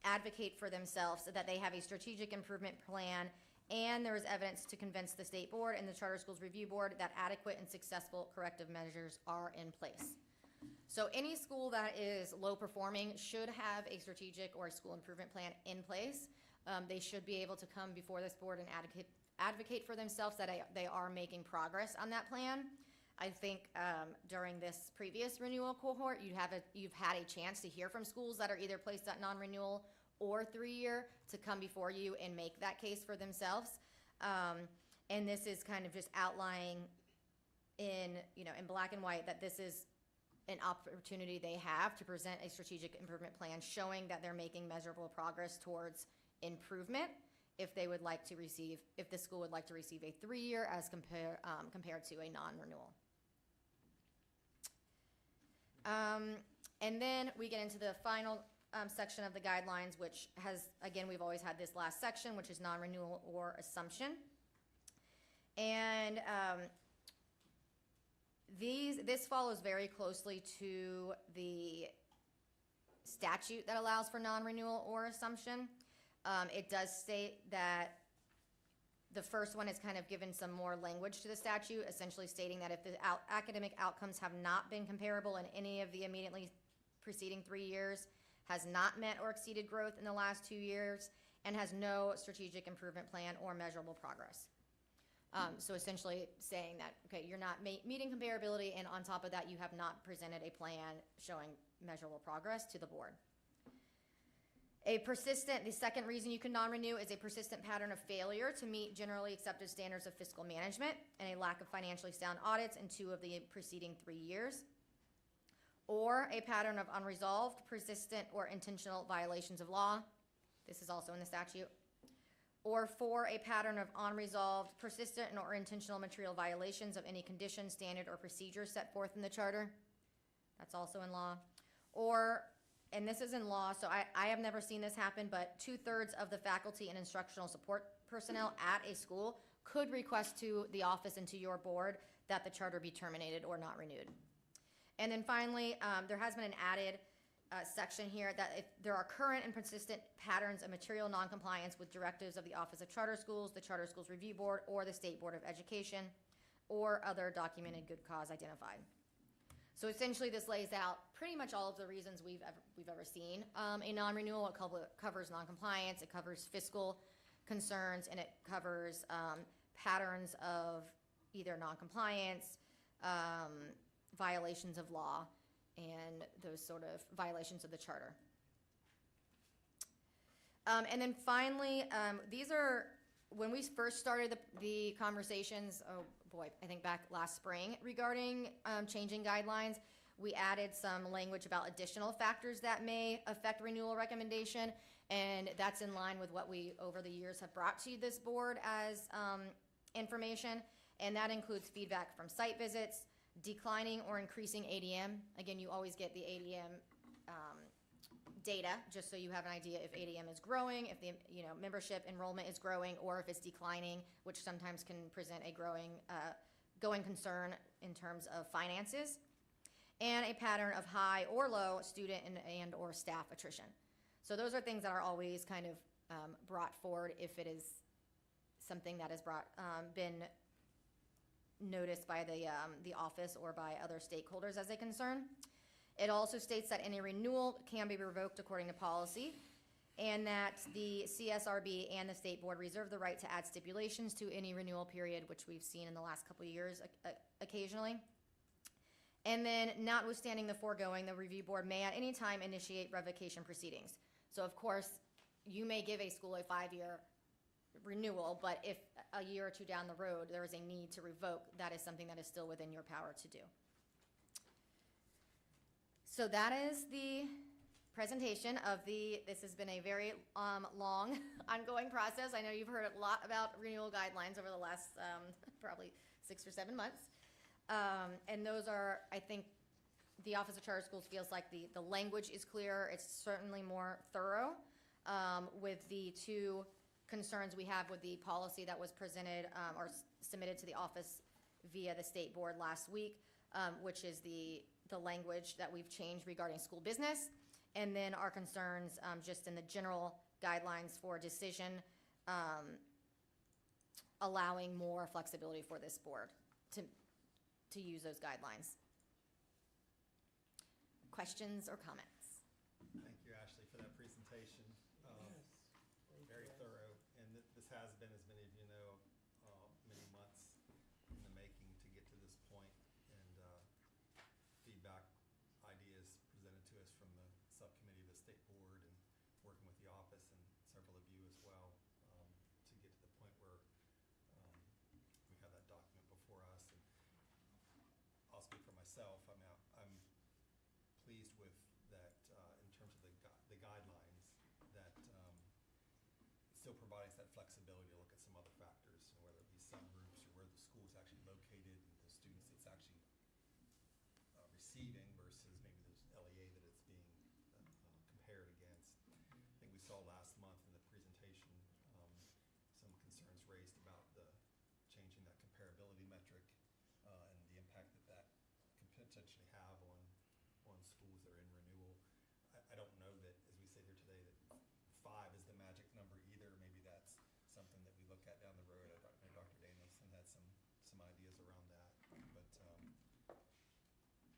advocate for themselves so that they have a strategic improvement plan, and there is evidence to convince the state board and the Charter Schools Review Board that adequate and successful corrective measures are in place. So any school that is low performing should have a strategic or a school improvement plan in place. They should be able to come before this board and advocate for themselves that they are making progress on that plan. I think during this previous renewal cohort, you've had a chance to hear from schools that are either placed at non-renewal or 3-year to come before you and make that case for themselves. And this is kind of just outlining in black and white that this is an opportunity they have to present a strategic improvement plan showing that they're making measurable progress towards improvement if the school would like to receive a 3-year as compared to a non-renewal. And then we get into the final section of the guidelines, which has, again, we've always had this last section, which is non-renewal or assumption. And this follows very closely to the statute that allows for non-renewal or assumption. It does state that the first one is kind of given some more language to the statute, essentially stating that if the academic outcomes have not been comparable in any of the immediately preceding 3 years, has not met or exceeded growth in the last 2 years, and has no strategic improvement plan or measurable progress. So essentially saying that, okay, you're not meeting comparability, and on top of that, you have not presented a plan showing measurable progress to the board. The second reason you can non-renew is a persistent pattern of failure to meet generally accepted standards of fiscal management and a lack of financially sound audits in 2 of the preceding 3 years. Or a pattern of unresolved, persistent, or intentional violations of law. This is also in the statute. Or 4, a pattern of unresolved, persistent, or intentional material violations of any condition, standard, or procedure set forth in the charter. That's also in law. Or, and this is in law, so I have never seen this happen, but 2/3 of the faculty and instructional support personnel at a school could request to the office and to your board that the charter be terminated or not renewed. And then finally, there has been an added section here that if there are current and persistent patterns of material noncompliance with directives of the Office of Charter Schools, the Charter Schools Review Board, or the State Board of Education, or other documented good cause identified. So essentially, this lays out pretty much all of the reasons we've ever seen a non-renewal. It covers noncompliance, it covers fiscal concerns, and it covers patterns of either noncompliance, violations of law, and those sort of violations of the charter. And then finally, these are, when we first started the conversations, oh boy, I think back last spring regarding changing guidelines, we added some language about additional factors that may affect renewal recommendation, and that's in line with what we over the years have brought to this board as information, and that includes feedback from site visits, declining or increasing ADM. Again, you always get the ADM data, just so you have an idea if ADM is growing, if the membership enrollment is growing, or if it's declining, which sometimes can present a going concern in terms of finances, and a pattern of high or low student and or staff attrition. So those are things that are always kind of brought forward if it is something that has been noticed by the office or by other stakeholders as a concern. It also states that any renewal can be revoked according to policy, and that the CSRB and the state board reserve the right to add stipulations to any renewal period, which we've seen in the last couple of years occasionally. And then, notwithstanding the foregoing, the review board may at any time initiate revocation proceedings. So of course, you may give a school a 5-year renewal, but if a year or 2 down the road there is a need to revoke, that is something that is still within your power to do. So that is the presentation of this has been a very long ongoing process. I know you've heard a lot about renewal guidelines over the last probably 6 or 7 months. And those are, I think, the Office of Charter Schools feels like the language is clear. It's certainly more thorough with the 2 concerns we have with the policy that was presented or submitted to the office via the state board last week, which is the language that we've changed regarding school business. And then our concerns just in the general guidelines for decision, allowing more flexibility for this board to use those guidelines. Questions or comments? Thank you, Ashley, for that presentation. Very thorough, and this has been, as many of you know, many months in the making to get to this point, and feedback, ideas presented to us from the subcommittee of the state board, and working with the office and several of you as well, to get to the point where we have that document before us. And I'll speak for myself. I mean, I'm pleased with that in terms of the guidelines, that still provides that flexibility to look at some other factors, whether it be subgroups or where the school is actually located and the students it's actually receiving versus maybe the LEA that it's being compared against. I think we saw last month in the presentation some concerns raised about changing that comparability metric and the impact that can potentially have on schools that are in renewal. I don't know that, as we sit here today, that 5 is the magic number either. Maybe that's something that we look at down the road. I know Dr. Danielson had some ideas around that, but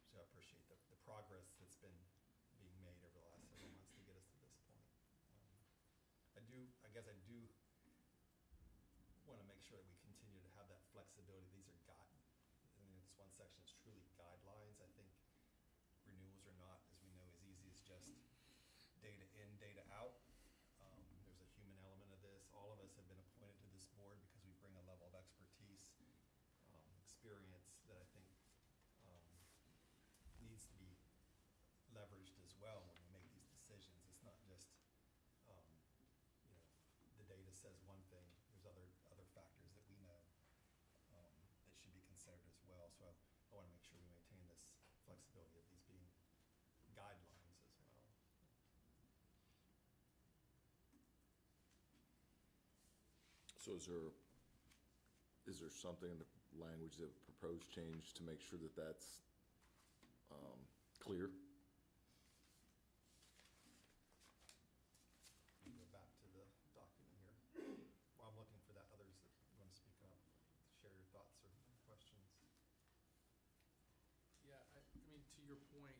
so I appreciate the progress that's been being made over the last several months to get us to this point. I guess I do want to make sure that we continue to have that flexibility. These are this one section is truly guidelines. I think renewals are not, as we know, as easy as just data in, data out. There's a human element of this. All of us have been appointed to this board because we bring a level of expertise, experience that I think needs to be leveraged as well when we make these decisions. It's not just, the data says one thing. There's other factors that we know that should be considered as well. So I want to make sure we maintain this flexibility of these being guidelines as well. So is there something in the language that proposed change to make sure that that's clear? Let me go back to the document here. While I'm looking for that, others that want to speak up, share your thoughts or questions. Yeah, I mean, to your point,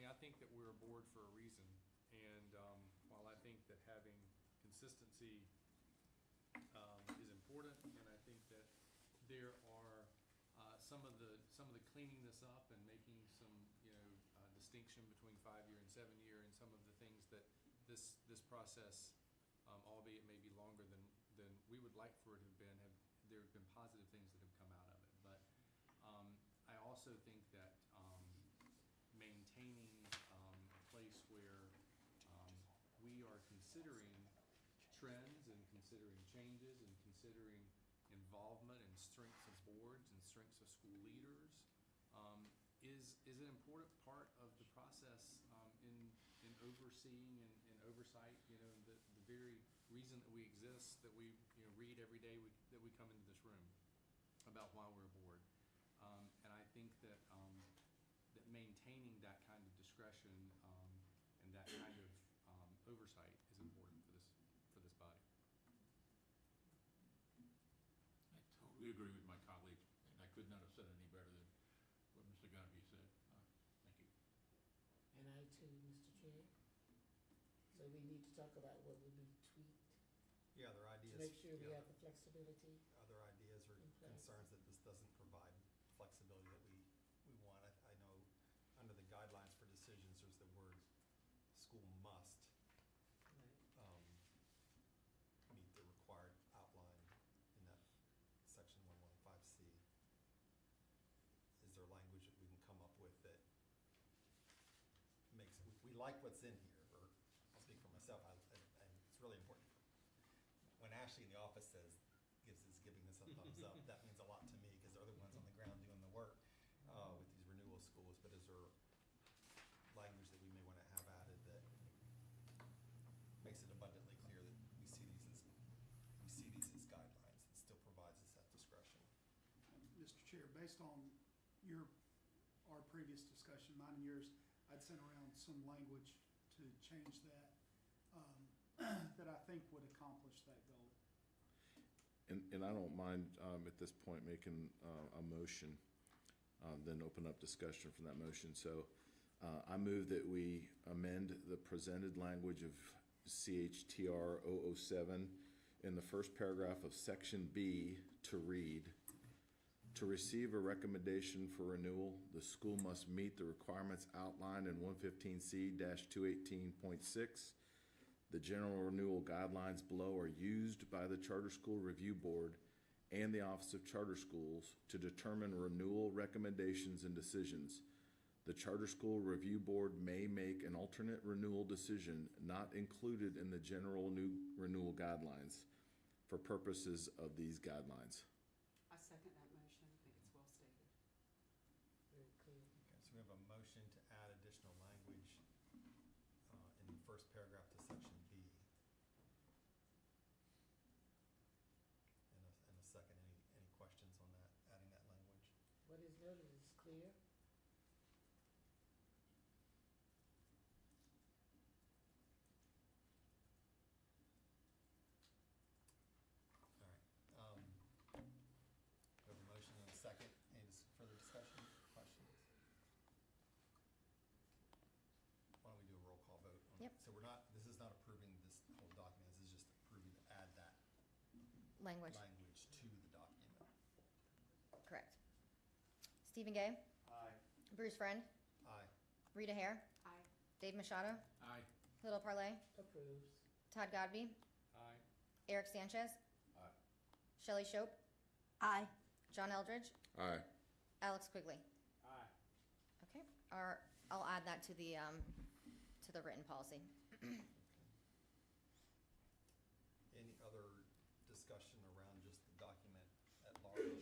I think that we're a board for a reason, and while I think that having consistency is important, and I think that there are some of the cleaning this up and making some distinction between 5-year and 7-year, and some of the things that this process, albeit maybe longer than we would like for it to have been, there have been positive things that have come out of it. But I also think that maintaining a place where we are considering trends and considering changes and considering involvement and strengths of boards and strengths of school leaders is an important part of the process in overseeing and oversight. The very reason that we exist, that we read every day that we come into this room about why we're a board. And I think that that maintaining that kind of discretion and that kind of oversight is important for this body. I totally agree with my colleague, and I could not have said any better than what Mr. Ganby said. Thank you. And I too, Mr. Chair. So we need to talk about what would be tweaked Yeah, other ideas. to make sure we yeah, have the flexibility. other ideas or in place. concerns that this doesn't provide flexibility that we want. I know under the guidelines for decisions, there's the word school must Right. meet the required outline in that section 115C. Is there language that we can come up with that makes, we like what's in here, or I'll speak for myself, and it's really important. When Ashley in the office is giving this a thumbs up, that means a lot to me, because they're the ones on the ground doing the work with these renewal schools. But is there language that we may want to have added that Chair, based on our previous discussion, mine and yours, I'd sent around some language to change that, that I think would accomplish that goal. And I don't mind, at this point, making, a motion, then open up discussion from that motion. So, I move that we amend the presented language of CHTR 007 in the first paragraph of section B to read, to receive a recommendation for renewal, the school must meet the requirements outlined in 115C-218.6. The general renewal guidelines below are used by the Charter School Review Board and the Office of Charter Schools to determine renewal recommendations and decisions. The Charter School Review Board may make an alternate renewal decision not included in the general new renewal guidelines for purposes of these guidelines. I second that motion. I think it's well stated. Very clear. Okay, so we have a motion to add additional language in the first paragraph to section B. And a second. Any questions on that, adding that language? What is noted is clear. All right. We have a motion and a second. Any further discussion, questions? Why don't we do a roll call vote on Yep. that? So this is not approving this whole document, this is just approving to add that Language, language to the document. correct. Stephen Gay, Aye. Bruce Friend, Aye. Rita Hare, Aye. Dave Machado, Aye. Little Parlay, Approves. Todd Godby, Aye. Eric Sanchez, Aye. Shelley Shope, Aye. John Eldridge, Aye. Alex Quigley. Aye. Okay, I'll add that to the written policy. Any other discussion around just the document at large?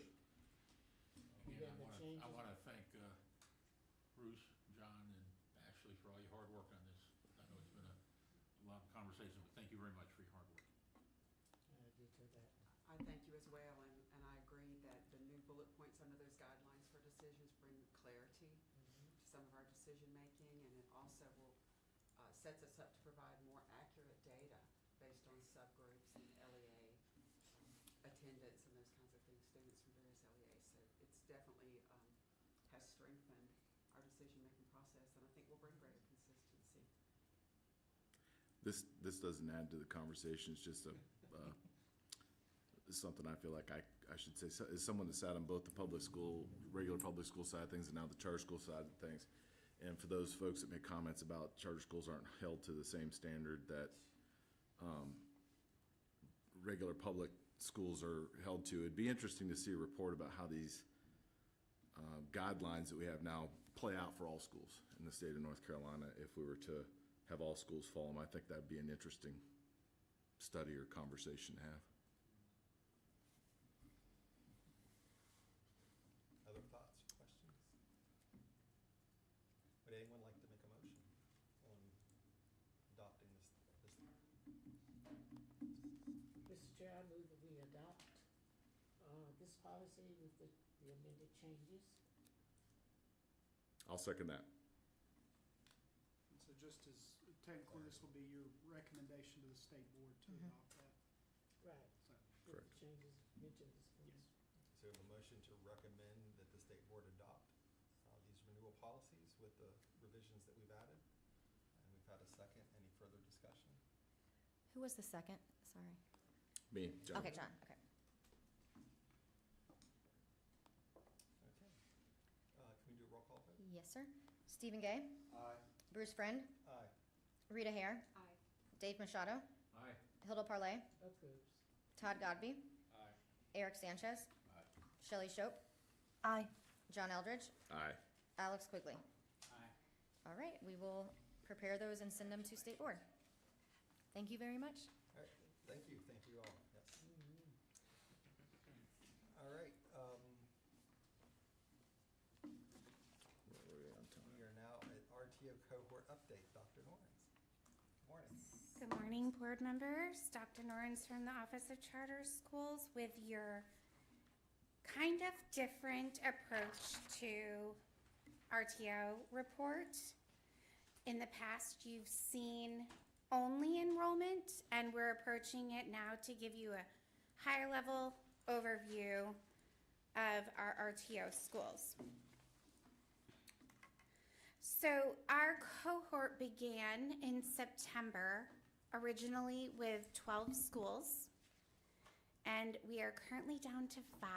Again, Yeah, the I changes. wanna thank, Bruce, John, and Ashley for all your hard work on this. I know it's been a lot of conversation, but thank you very much for your hard work. I agree to that. I thank you as well, and I agree that the new bullet points under those guidelines for decisions bring clarity to some of our decision-making, and it also will, sets us up to provide more accurate data based on subgroups and LEA attendance and those kinds of things, students from various LEAs. So it's definitely, has strengthened our decision-making process, and I think will bring greater consistency. This doesn't add to the conversation, it's just something I feel like I should say, as someone that sat on both the regular public school side of things and now the charter school side of things. And for those folks that make comments about charter schools aren't held to the same standard that regular public schools are held to, it'd be interesting to see a report about how these guidelines that we have now play out for all schools in the state of North Carolina if we were to have all schools follow them. I think that'd be an interesting study or conversation to have. Other thoughts, questions? Would anyone like to make a motion on adopting this? Mr. Chair, I move that we adopt, this policy with the amended changes. I'll second that. And so just as technically, this will be your recommendation to the state board to adopt that. Right. So, With Correct. the changes mentioned this morning. So we have a motion to recommend that the state board adopt these renewal policies with the revisions that we've added. And we've had a second. Any further discussion? Who was the second? Sorry. Me, John. Okay, John, okay. Okay. Can we do a roll call vote? Yes, sir. Stephen Gay, Aye. Bruce Friend, Aye. Rita Hare, Aye. Dave Machado, Aye. Hilda Parlay, Approves. Todd Godby, Aye. Eric Sanchez, Aye. Shelley Shope, Aye. John Eldridge, Aye. Alex Quigley. Aye. All right, we will prepare those and send them to state board. Thank you very much. All right. Thank you. Thank you all. Yes. Mhm. All right. Where were we on time? We are now at RTO cohort update. Dr. Norris. Morning. Good morning, board members. Dr. Norris from the Office of Charter Schools with your kind of different approach to RTO report. In the past, you've seen only enrollment, and we're approaching it now to give you a higher level overview of our RTO schools. So our cohort began in September, originally with 12 schools, and we are currently down to 5.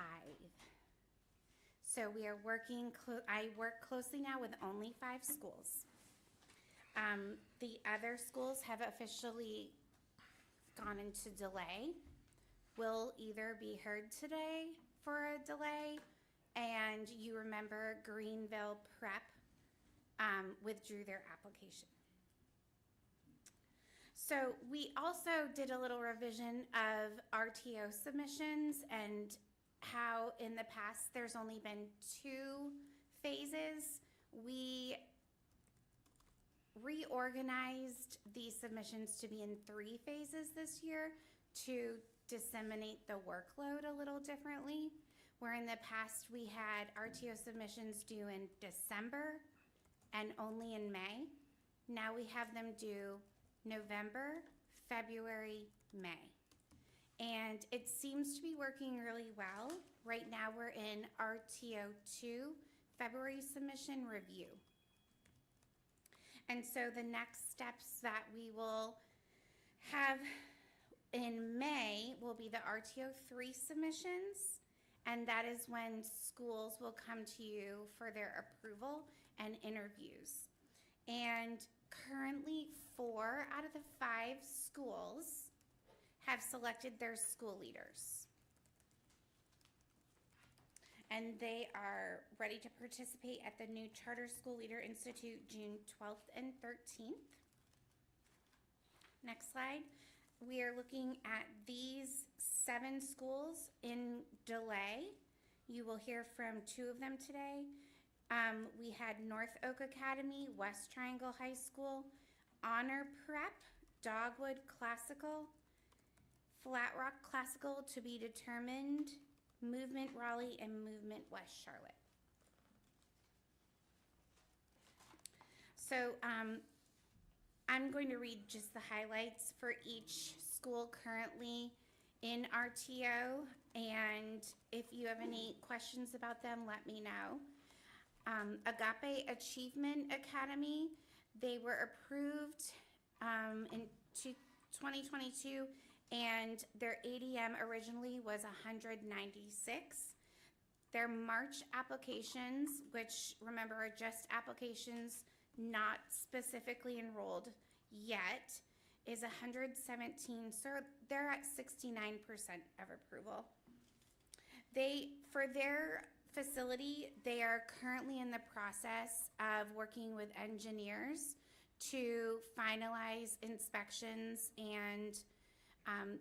So we are working, I work closely now with only 5 schools. The other schools have officially gone into delay. Will either be heard today for a delay, and you remember Greenville Prep withdrew their application. So we also did a little revision of RTO submissions and how in the past there's only been 2 phases. We reorganized these submissions to be in 3 phases this year to disseminate the workload a little differently. Where in the past we had RTO submissions due in December and only in May. Now we have them due November, February, May. And it seems to be working really well. Right now we're in RTO 2, February submission review. And so the next steps that we will have in May will be the RTO 3 submissions, and that is when schools will come to you for their approval and interviews. And currently 4 out of the 5 schools have selected their school leaders. And they are ready to participate at the new Charter School Leader Institute June 12th and 13th. Next slide. We are looking at these 7 schools in delay. You will hear from 2 of them today. We had North Oak Academy, West Triangle High School, Honor Prep, Dogwood Classical, Flat Rock Classical to be determined, Movement Raleigh, and Movement West Charlotte. So I'm going to read just the highlights for each school currently in RTO, and if you have any questions about them, let me know. Agape Achievement Academy, they were approved in 2022, and their ADM originally was 196. Their March applications, which remember are just applications not specifically enrolled yet, is 117, so they're at 69% of approval. For their facility, they are currently in the process of working with engineers to finalize inspections and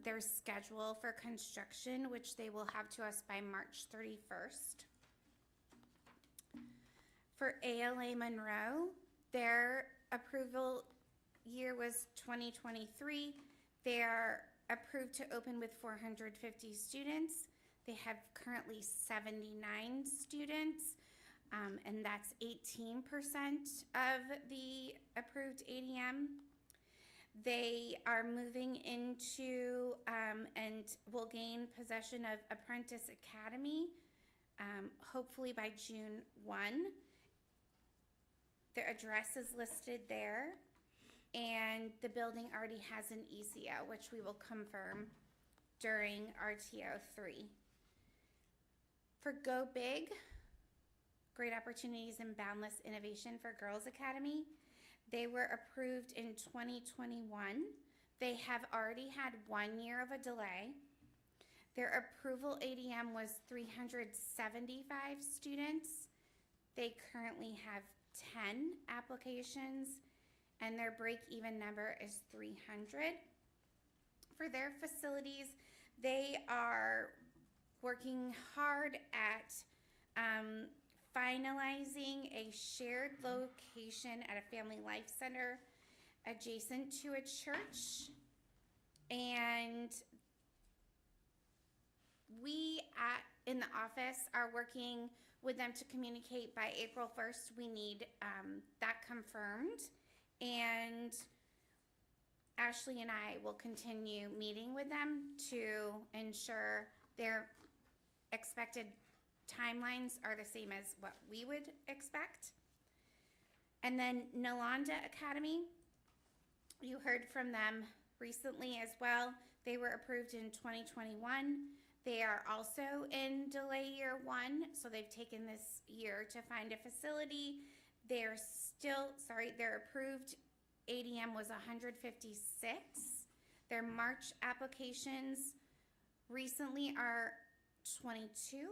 their schedule for construction, which they will have to us by March 31st. For ALA Monroe, their approval year was 2023. They are approved to open with 450 students. They have currently 79 students, and that's 18% of the approved ADM. They are moving into and will gain possession of Apprentice Academy, hopefully by June 1. Their address is listed there, and the building already has an ECO, which we will confirm during RTO 3. For Go Big, Great Opportunities and Boundless Innovation for Girls Academy, they were approved in 2021. They have already had 1 year of a delay. Their approval ADM was 375 students. They currently have 10 applications, and their break-even number is 300. For their facilities, they are working hard at finalizing a shared location at a family life center adjacent to a church. And we at in the office are working with them to communicate by April 1st. We need that confirmed. And Ashley and I will continue meeting with them to ensure their expected timelines are the same as what we would expect. And then Nalanda Academy, you heard from them recently as well. They were approved in 2021. They are also in delay year 1, so they've taken this year to find a facility. Their approved ADM was 156. Their March applications recently are 22.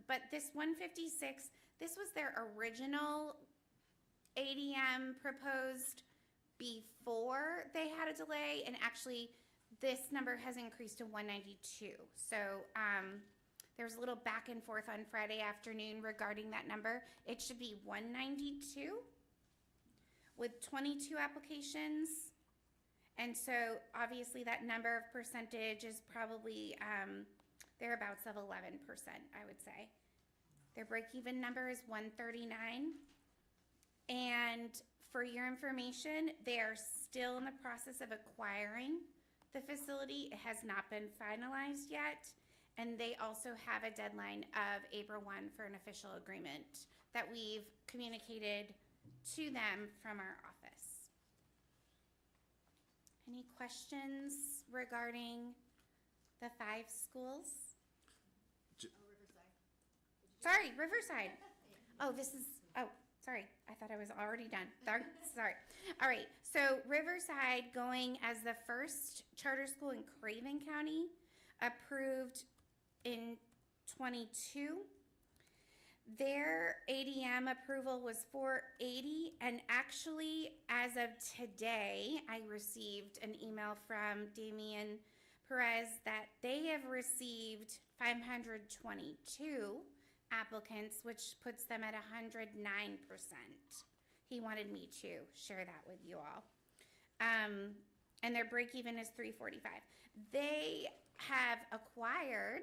But this 156, this was their original ADM proposed before they had a delay, and actually this number has increased to 192. So there's a little back and forth on Friday afternoon regarding that number. It should be 192 with 22 applications. And so obviously that number of percentage is probably thereabouts of 11%, I would say. Their break-even number is 139. And for your information, they are still in the process of acquiring the facility. It has not been finalized yet. And they also have a deadline of April 1 for an official agreement that we've communicated to them from our office. Any questions regarding the 5 schools? Sorry, Riverside. Oh, sorry. I thought I was already done. Sorry. All right. So Riverside going as the first charter school in Craven County, approved in 22. Their ADM approval was 480, and actually, as of today, I received an email from Damian Perez that they have received 522 applicants, which puts them at 109%. He wanted me to share that with you all. And their break even is 345. They have acquired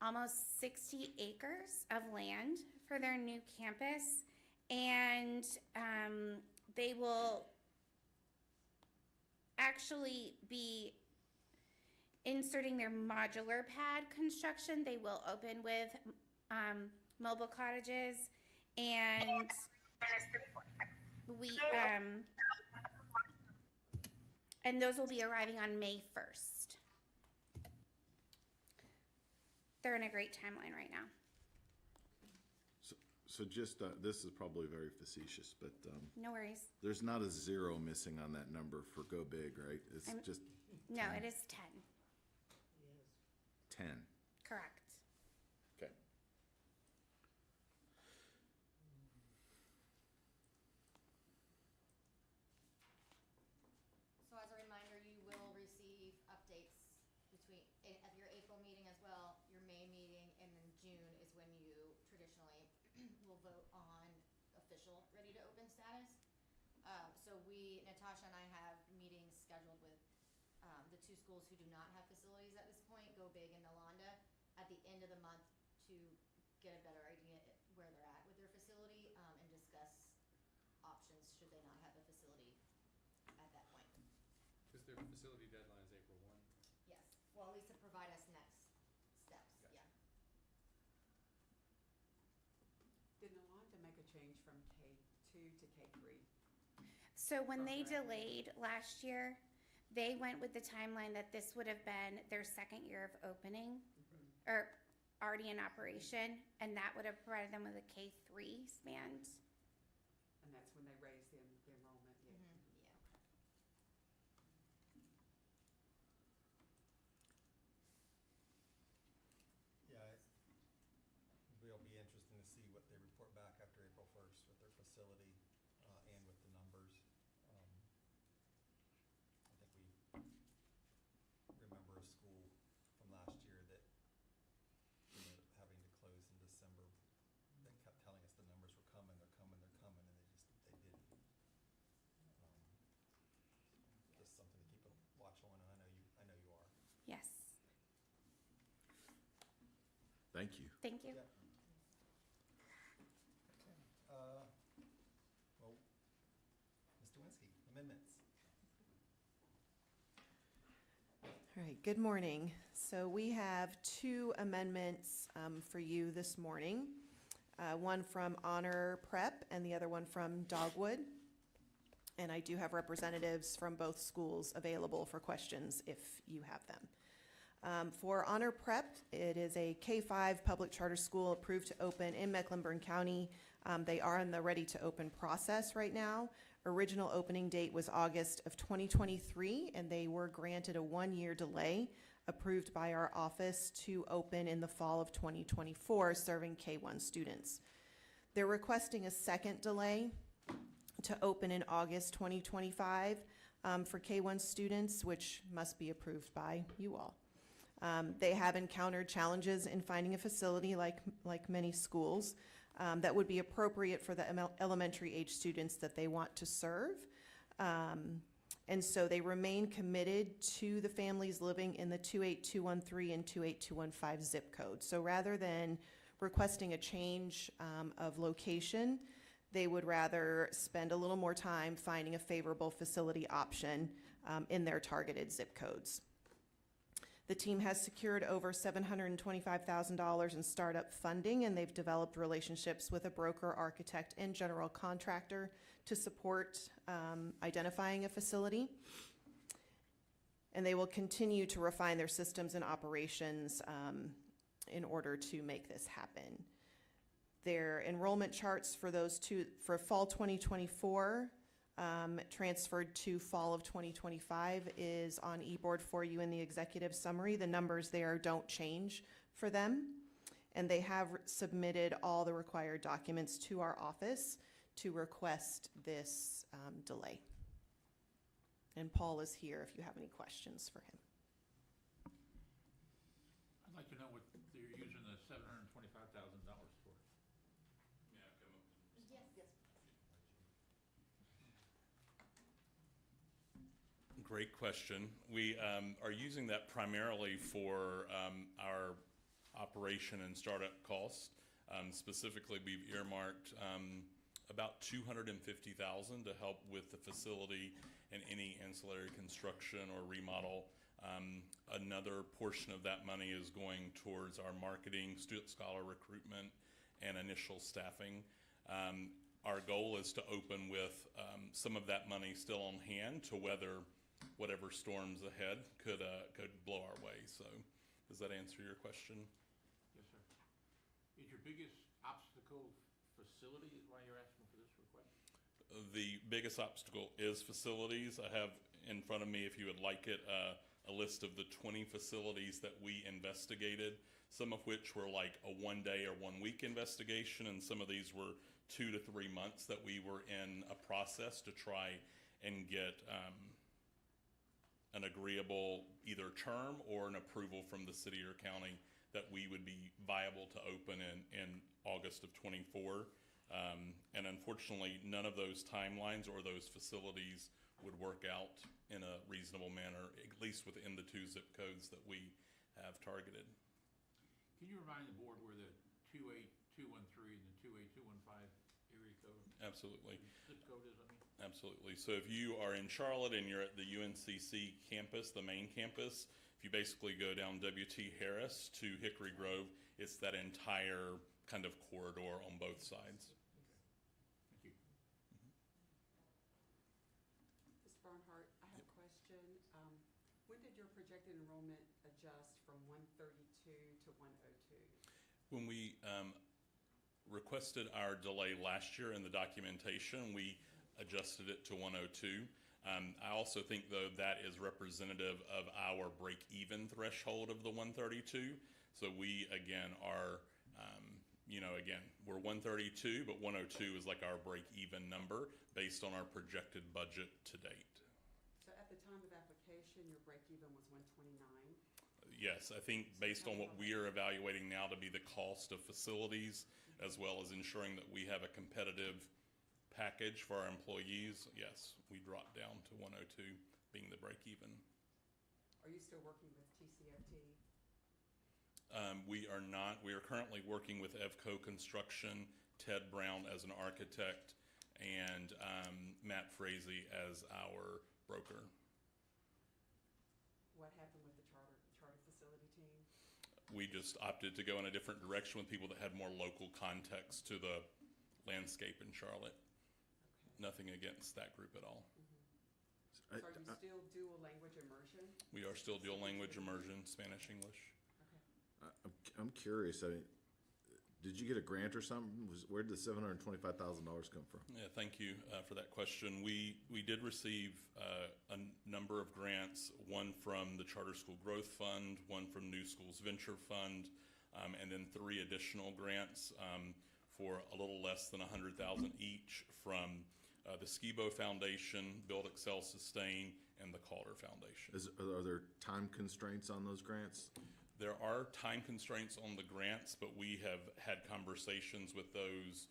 almost 60 acres of land for their new campus, and they will actually be inserting their modular pad construction. They will open with mobile cottages, and and those will be arriving on May 1st. They're in a great timeline right now. So just, this is probably very facetious, but No worries. there's not a 0 missing on that number for Go Big, right? It's just No, it is 10. 10. Correct. Okay. So as a reminder, you will receive updates at your April meeting as well, your May meeting, and then June is when you traditionally will vote on official ready to open status. So Natasha and I have meetings scheduled with the 2 schools who do not have facilities at this point, Go Big and Nalanda, at the end of the month to get a better idea where they're at with their facility and discuss options should they not have a facility at that point. Because their facility deadline is April 1. Yes, well, at least to provide us next steps, Gotcha. yeah. Did Nalanda make a change from K2 to K3? So when they delayed last year, they went with the timeline that this would have been their second year of opening, or already in operation, and that would have provided them with a K3 span. And that's when they raised the enrollment, yeah. Yeah. Yeah, it'll be interesting to see what they report back after April 1st with their facility and with the numbers. I think we remember a school from last year that ended up having to close in December. They kept telling us the numbers were coming, they're coming, they're coming, and they didn't. Just something to keep a watch on, and I know you are. Yes. Thank you. Thank you. Yeah. Well, Ms. Dewinski, amendments. All right, good morning. So we have two amendments for you this morning. One from Honor Prep and the other one from Dogwood. And I do have representatives from both schools available for questions if you have them. For Honor Prep, it is a K-5 public charter school approved to open in Mecklenburg County. They are in the ready to open process right now. Original opening date was August of 2023, and they were granted a 1-year delay approved by our office to open in the fall of 2024, serving K-1 students. They're requesting a second delay to open in August 2025 for K-1 students, which must be approved by you all. They have encountered challenges in finding a facility like many schools that would be appropriate for the elementary age students that they want to serve. And so they remain committed to the families living in the 28213 and 28215 zip code. So rather than requesting a change of location, they would rather spend a little more time finding a favorable facility option in their targeted zip codes. The team has secured over $725,000 in startup funding, and they've developed relationships with a broker, architect, and general contractor to support identifying a facility. And they will continue to refine their systems and operations in order to make this happen. Their enrollment charts for those two, for fall 2024, transferred to fall of 2025 is on eBoard for you in the executive summary. The numbers there don't change for them. And they have submitted all the required documents to our office to request this delay. And Paul is here if you have any questions for him. I'd like to know what they're using the $725,000 for. Great question. We are using that primarily for our operation and startup costs. Specifically, we've earmarked about $250,000 to help with the facility and any ancillary construction or remodel. Another portion of that money is going towards our marketing, student scholar recruitment, and initial staffing. Our goal is to open with some of that money still on hand to weather whatever storms ahead could blow our way. So does that answer your question? Yes, sir. Is your biggest obstacle facility is why you're asking for this request? The biggest obstacle is facilities. I have in front of me, if you would like it, a list of the 20 facilities that we investigated, some of which were like a 1-day or 1-week investigation, and some of these were 2 to 3 months that we were in a process to try and get an agreeable either term or an approval from the city or county that we would be viable to open in August of 24. And unfortunately, none of those timelines or those facilities would work out in a reasonable manner, at least within the 2 zip codes that we have targeted. Can you remind the board where the 28213 and the 28215 area code? Absolutely. Zip code is, I mean? Absolutely. So if you are in Charlotte and you're at the UNCC campus, the main campus, if you basically go down W.T. Harris to Hickory Grove, it's that entire kind of corridor on both sides. Thank you. Mr. Barnhart, I have a question. When did your projected enrollment adjust from 132 to 102? When we requested our delay last year in the documentation, we adjusted it to 102. I also think, though, that is representative of our break-even threshold of the 132. So we, again, are, we're 132, but 102 is like our break-even number based on our projected budget to date. So at the time of application, your break-even was 129? Yes, I think based on what we are evaluating now to be the cost of facilities, as well as ensuring that we have a competitive package for our employees, yes, we dropped down to 102 being the break even. Are you still working with TCFT? We are not. We are currently working with Evco Construction, Ted Brown as an architect, and Matt Frazee as our broker. What happened with the charter facility team? We just opted to go in a different direction with people that had more local context to the landscape in Charlotte. Okay. Nothing against that group at all. So are you still dual language immersion? We are still dual language immersion, Spanish, English. Okay. I'm curious, I mean, did you get a grant or something? Where did the $725,000 come from? Yeah, thank you for that question. We did receive a number of grants, one from the Charter School Growth Fund, one from New Schools Venture Fund, and then 3 additional grants for a little less than $100,000 each from the Skibo Foundation, Build, Excel, Sustain, and the Calder Foundation. Are there time constraints on those grants? There are time constraints on the grants, but we have had conversations with those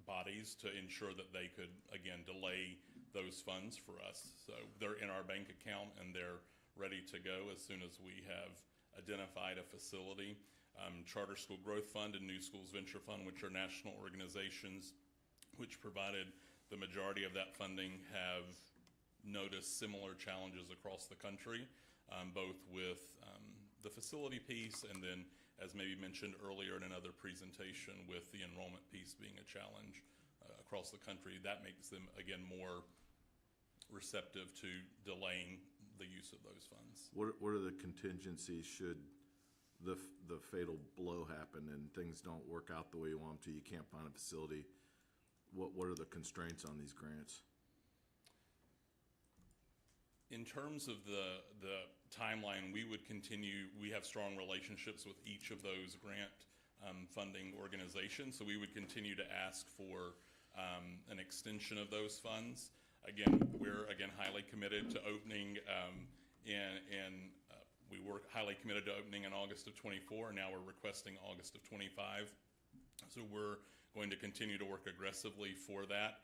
bodies to ensure that they could, again, delay those funds for us. So they're in our bank account and they're ready to go as soon as we have identified a facility. Charter School Growth Fund and New Schools Venture Fund, which are national organizations which provided the majority of that funding, have noticed similar challenges across the country, both with the facility piece and then, as maybe mentioned earlier in another presentation, with the enrollment piece being a challenge across the country. That makes them, again, more receptive to delaying the use of those funds. What are the contingencies should the fatal blow happen and things don't work out the way you want them to, you can't find a facility? What are the constraints on these grants? In terms of the timeline, we would continue, we have strong relationships with each of those grant funding organizations, so we would continue to ask for an extension of those funds. Again, we're highly committed to opening we were highly committed to opening in August of '24, and now we're requesting August of '25. So we're going to continue to work aggressively for that.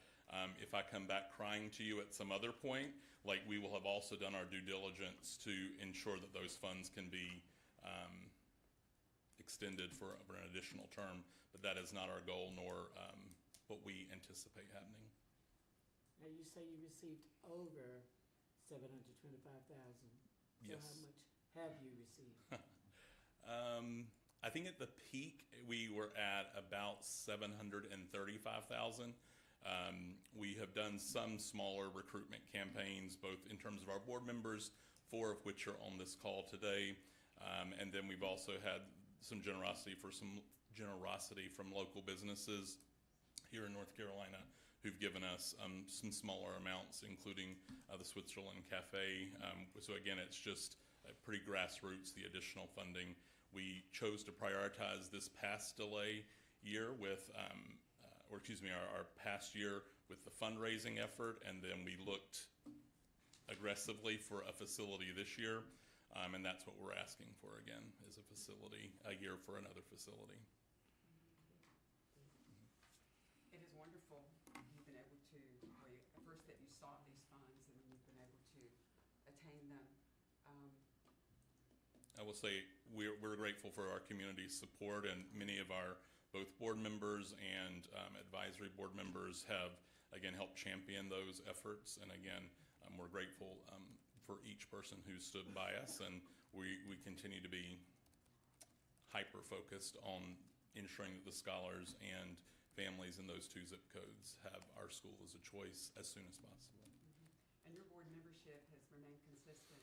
If I come back crying to you at some other point, like, we will have also done our due diligence to ensure that those funds can be extended for an additional term, but that is not our goal nor what we anticipate happening. Now, you say you received over $725,000. Yes. So how much have you received? I think at the peak, we were at about $735,000. We have done some smaller recruitment campaigns, both in terms of our board members, 4 of which are on this call today, and then we've also had some generosity from local businesses here in North Carolina who've given us some smaller amounts, including the Switzerland Cafe. So again, it's just pretty grassroots, the additional funding. We chose to prioritize this past delay year with, our past year with the fundraising effort, and then we looked aggressively for a facility this year, and that's what we're asking for again, is a facility, a year for another facility. It is wonderful you've been able to, first that you sought these funds and then you've been able to attain them. I will say we're grateful for our community's support, and many of our both board members and advisory board members have, again, helped champion those efforts. And again, we're grateful for each person who stood by us, and we continue to be hyper-focused on ensuring that the scholars and families in those 2 zip codes have our school as a choice as soon as possible. And your board membership has remained consistent?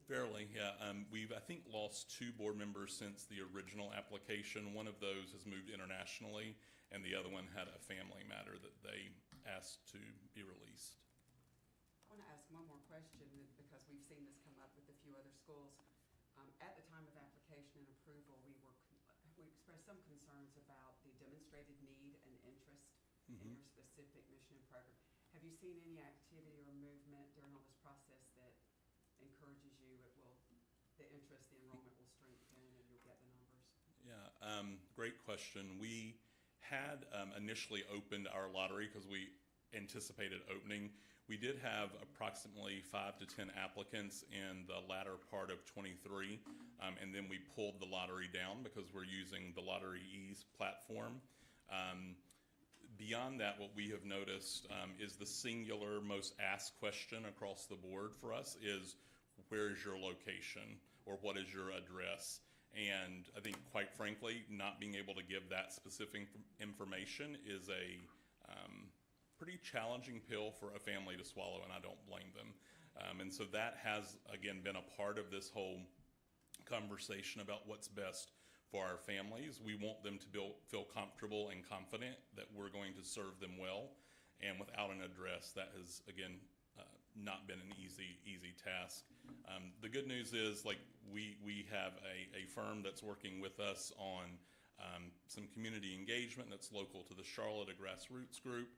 Fairly, yeah. We've, I think, lost 2 board members since the original application. One of those has moved internationally, and the other one had a family matter that they asked to be released. I want to ask one more question, because we've seen this come up with a few other schools. At the time of application and approval, we expressed some concerns about the demonstrated need and interest in your specific mission and program. Have you seen any activity or movement during all this process that encourages you, the interest, the enrollment will strengthen and you'll get the numbers? Yeah, great question. We had initially opened our lottery because we anticipated opening. We did have approximately 5 to 10 applicants in the latter part of '23, and then we pulled the lottery down because we're using the Lottery Ease platform. Beyond that, what we have noticed is the singular most asked question across the board for us is, where is your location, or what is your address? And I think, quite frankly, not being able to give that specific information is a pretty challenging pill for a family to swallow, and I don't blame them. And so that has, again, been a part of this whole conversation about what's best for our families. We want them to feel comfortable and confident that we're going to serve them well. And without an address, that has, again, not been an easy task. The good news is, like, we have a firm that's working with us on some community engagement that's local to the Charlotte, a grassroots group.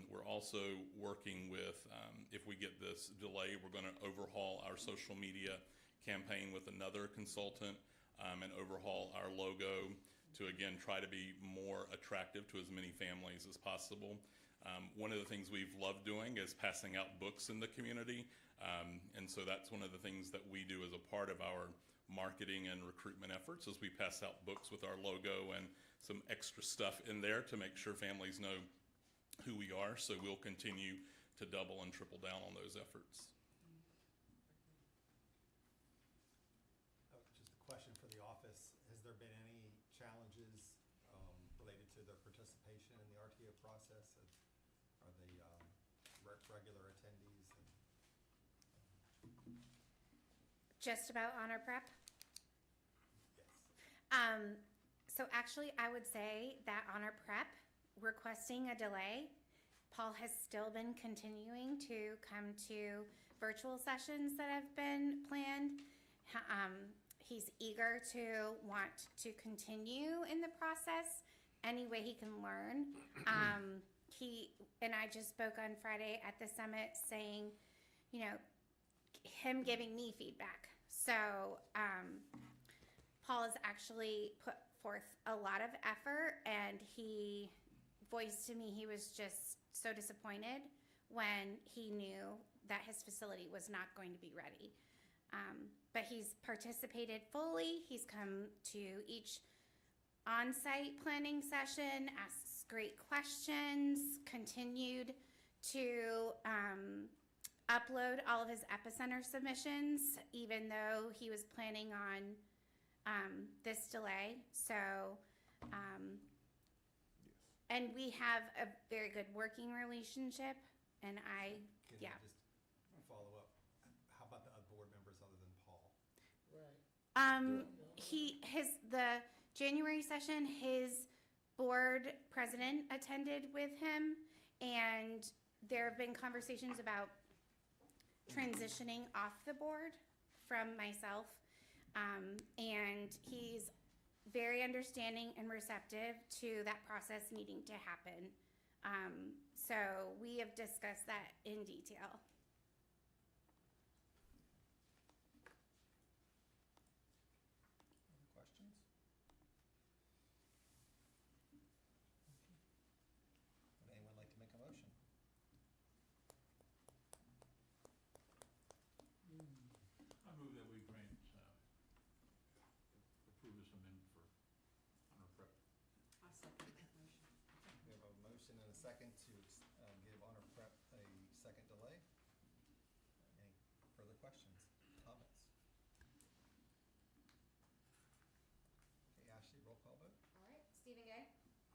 We're also working with, if we get this delay, we're going to overhaul our social media campaign with another consultant and overhaul our logo to, again, try to be more attractive to as many families as possible. One of the things we've loved doing is passing out books in the community. And so that's one of the things that we do as a part of our marketing and recruitment efforts, is we pass out books with our logo and some extra stuff in there to make sure families know who we are. So we'll continue to double and triple down on those efforts. Just a question for the office. Has there been any challenges related to their participation in the RTO process? Are they regular attendees? Just about honor prep? Yes. So actually, I would say that honor prep, requesting a delay, Paul has still been continuing to come to virtual sessions that have been planned. He's eager to want to continue in the process any way he can learn. He and I just spoke on Friday at the summit saying, you know, him giving me feedback. So Paul has actually put forth a lot of effort, and he voiced to me he was just so disappointed when he knew that his facility was not going to be ready. But he's participated fully. He's come to each on-site planning session, asks great questions, continued to upload all of his epicenter submissions, even though he was planning on this delay. So, and we have a very good working relationship, and Can I just follow up? How about the other board members other than Paul? Right. The January session, his board president attended with him, and there have been conversations about transitioning off the board from myself, and he's very understanding and receptive to that process needing to happen. So we have discussed that in detail. Other questions? Would anyone like to make a motion? I move that we grant, approve this amendment for honor prep. I second that motion. We have a motion and a second to give honor prep a second delay. Any further questions, comments? Okay, Ashley, roll call vote. All right, Stephen Gay,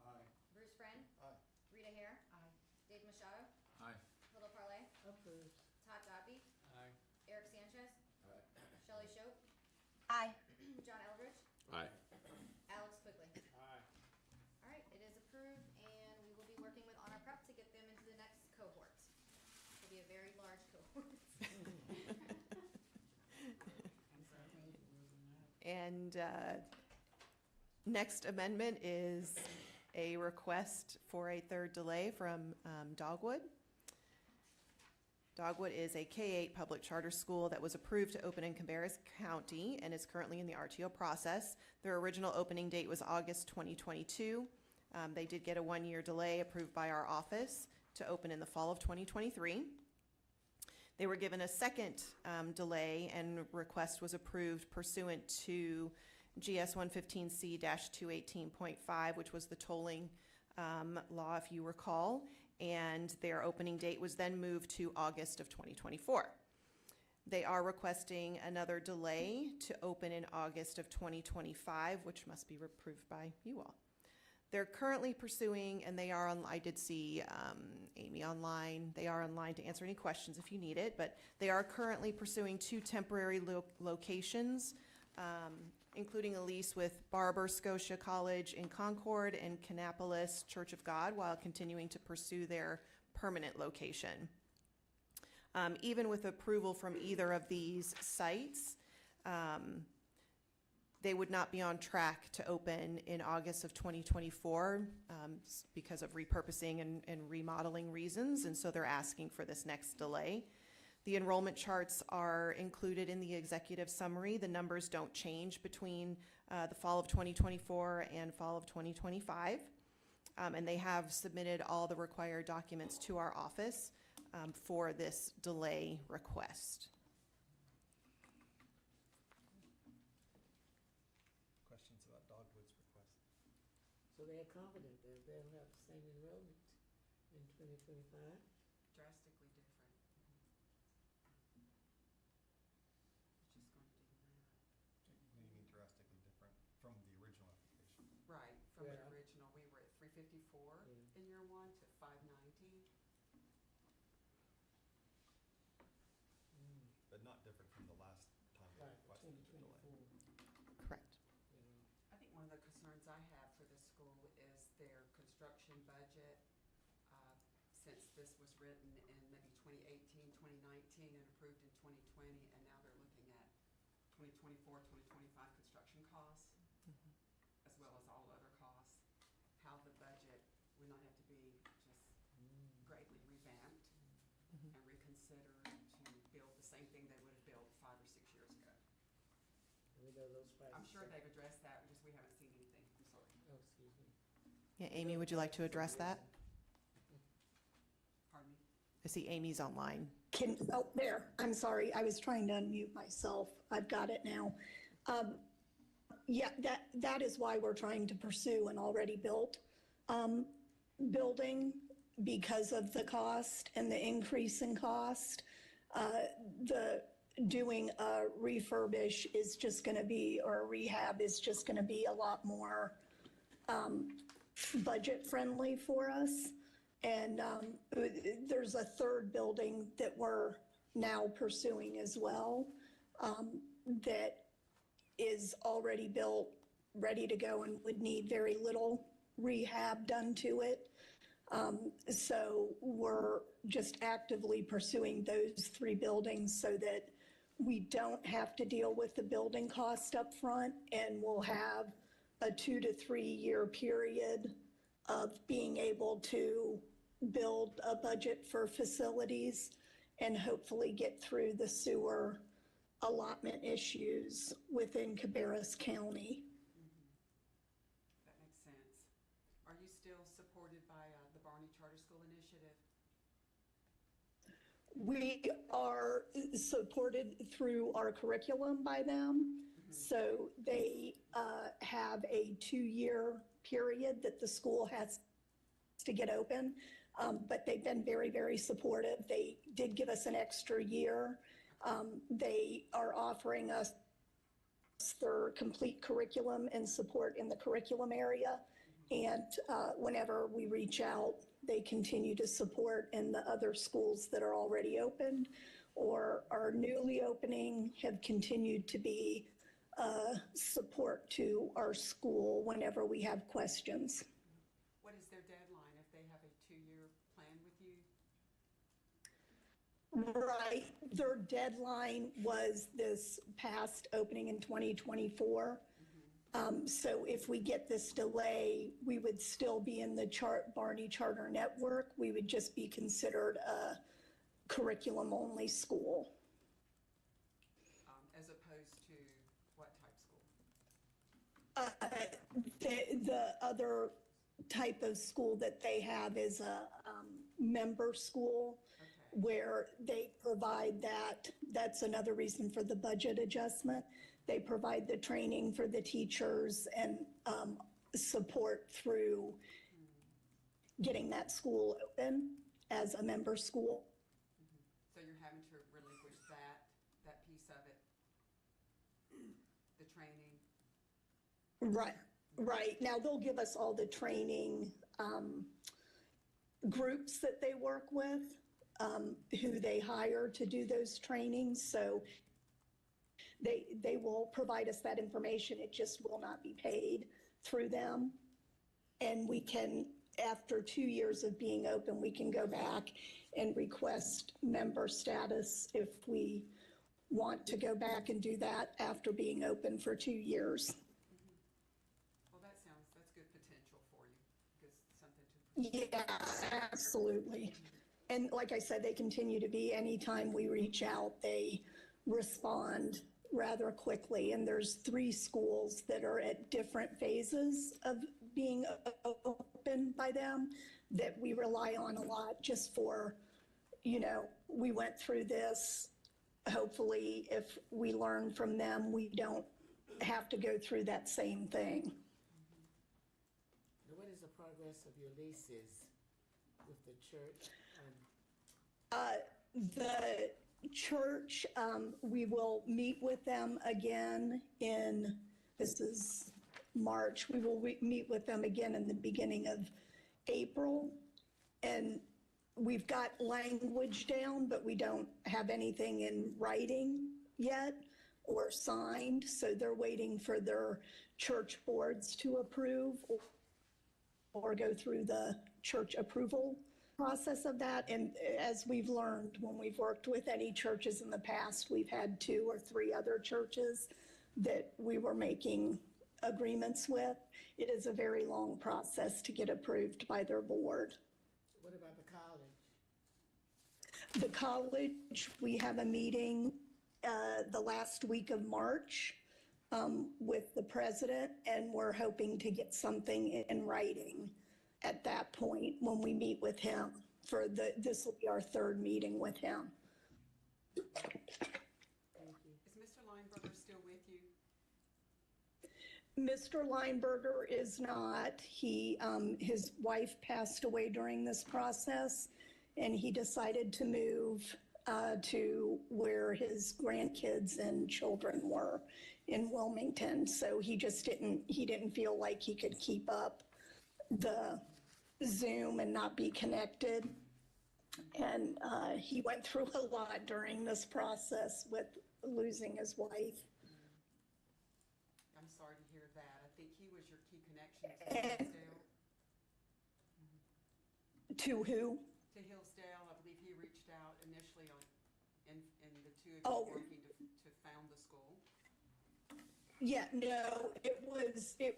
Aye. Bruce Friend, Aye. Rita Hare, Aye. Dave Machado, Aye. Little Parlay, Approved. Todd Godby, Aye. Eric Sanchez, Aye. Shelley Shope, Aye. John Eldridge, Aye. Alex Quigley. Aye. All right, it is approved, and we will be working with Honor Prep to get them into the next cohort. It'll be a very large cohort. And next amendment is a request for a third delay from Dogwood. Dogwood is a K-8 public charter school that was approved to open in Cabarrus County and is currently in the RTO process. Their original opening date was August 2022. They did get a one-year delay approved by our office to open in the fall of 2023. They were given a second delay, and request was approved pursuant to GS 115C-218.5, which was the tolling law, if you recall, and their opening date was then moved to August of 2024. They are requesting another delay to open in August of 2025, which must be approved by you all. They're currently pursuing, and they are on, I did see Amy online. They are online to answer any questions if you need it, but they are currently pursuing 2 temporary locations, including a lease with Barber Scotia College in Concord and Kannapolis Church of God, while continuing to pursue their permanent location. Even with approval from either of these sites, they would not be on track to open in August of 2024 because of repurposing and remodeling reasons, and so they're asking for this next delay. The enrollment charts are included in the executive summary. The numbers don't change between the fall of 2024 and fall of 2025, and they have submitted all the required documents to our office for this delay request. Questions about Dogwood's request? So they're confident that they'll have the same enrollment in 2025? Drastically different. It's just going to do that. What do you mean drastically different from the original application? Right, from the Yeah. original, we were at 354 Yeah. in year 1 to 590. But not different from the last time they Right, requested the delay. 2024, Correct. you know. I think one of the concerns I have for this school is their construction budget. Since this was written in maybe 2018, 2019, and approved in 2020, and now they're looking at 2024, 2025 construction costs, as well as all other costs, how the budget would not have to be just greatly revamped and reconsidered to build the same thing they would have built 5 or 6 years ago. We know those prices. I'm sure they've addressed that, just we haven't seen anything. I'm sorry. Oh, excuse me. Yeah, Amy, would you like to address that? Pardon me? I see Amy's online. Oh, there, I'm sorry, I was trying to unmute myself. I've got it now. Yeah, that is why we're trying to pursue an already built building, because of the cost and the increase in cost. Doing a refurbish is just going to be, or a rehab is just going to be a lot more budget friendly for us. And there's a third building that we're now pursuing as well, that is already built, ready to go, and would need very little rehab done to it. So we're just actively pursuing those 3 buildings so that we don't have to deal with the building cost up front, and we'll have a 2 to 3 year period of being able to build a budget for facilities and hopefully get through the sewer allotment issues within Cabarrus County. That makes sense. Are you still supported by the Barney Charter School Initiative? We are supported through our curriculum by them. So they have a 2-year period that the school has to get open. But they've been very, very supportive. They did give us an extra year. They are offering us their complete curriculum and support in the curriculum area. And whenever we reach out, they continue to support in the other schools that are already opened or are newly opening, have continued to be support to our school whenever we have questions. What is their deadline if they have a 2-year plan with you? Right. Their deadline was this past opening in 2024. So if we get this delay, we would still be in the Barney Charter Network. We would just be considered a curriculum-only school. As opposed to what type school? The other type of school that they have is a member school where they provide that. That's another reason for the budget adjustment. They provide the training for the teachers and support through getting that school open as a member school. So you're having to relinquish that piece of it, the training? Right. Now, they'll give us all the training groups that they work with, who they hire to do those trainings. So they will provide us that information. It just will not be paid through them. And we can, after 2 years of being open, we can go back and request member status if we want to go back and do that after being open for 2 years. Well, that's good potential for you, because something to. Yeah, absolutely. And like I said, they continue to be, anytime we reach out, they respond rather quickly. And there's 3 schools that are at different phases of being open by them that we rely on a lot just for, we went through this. Hopefully, if we learn from them, we don't have to go through that same thing. What is the progress of your leases with the church? The church, we will meet with them again this is March. We will meet with them again in the beginning of April. And we've got language down, but we don't have anything in writing yet or signed. So they're waiting for their church boards to approve or go through the church approval process of that. And as we've learned, when we've worked with any churches in the past, we've had 2 or 3 other churches that we were making agreements with. It is a very long process to get approved by their board. What about the college? The college, we have a meeting the last week of March with the president, and we're hoping to get something in writing at that point when we meet with him. This will be our 3rd meeting with him. Is Mr. Lineberger still with you? Mr. Lineberger is not. His wife passed away during this process, and he decided to move to where his grandkids and children were in Wilmington. So he didn't feel like he could keep up the Zoom and not be connected. And he went through a lot during this process with losing his wife. I'm sorry to hear that. I think he was your key connection to Hillsdale. To who? To Hillsdale. I believe he reached out initially in the 2 of you working to found the school. Yeah, no, it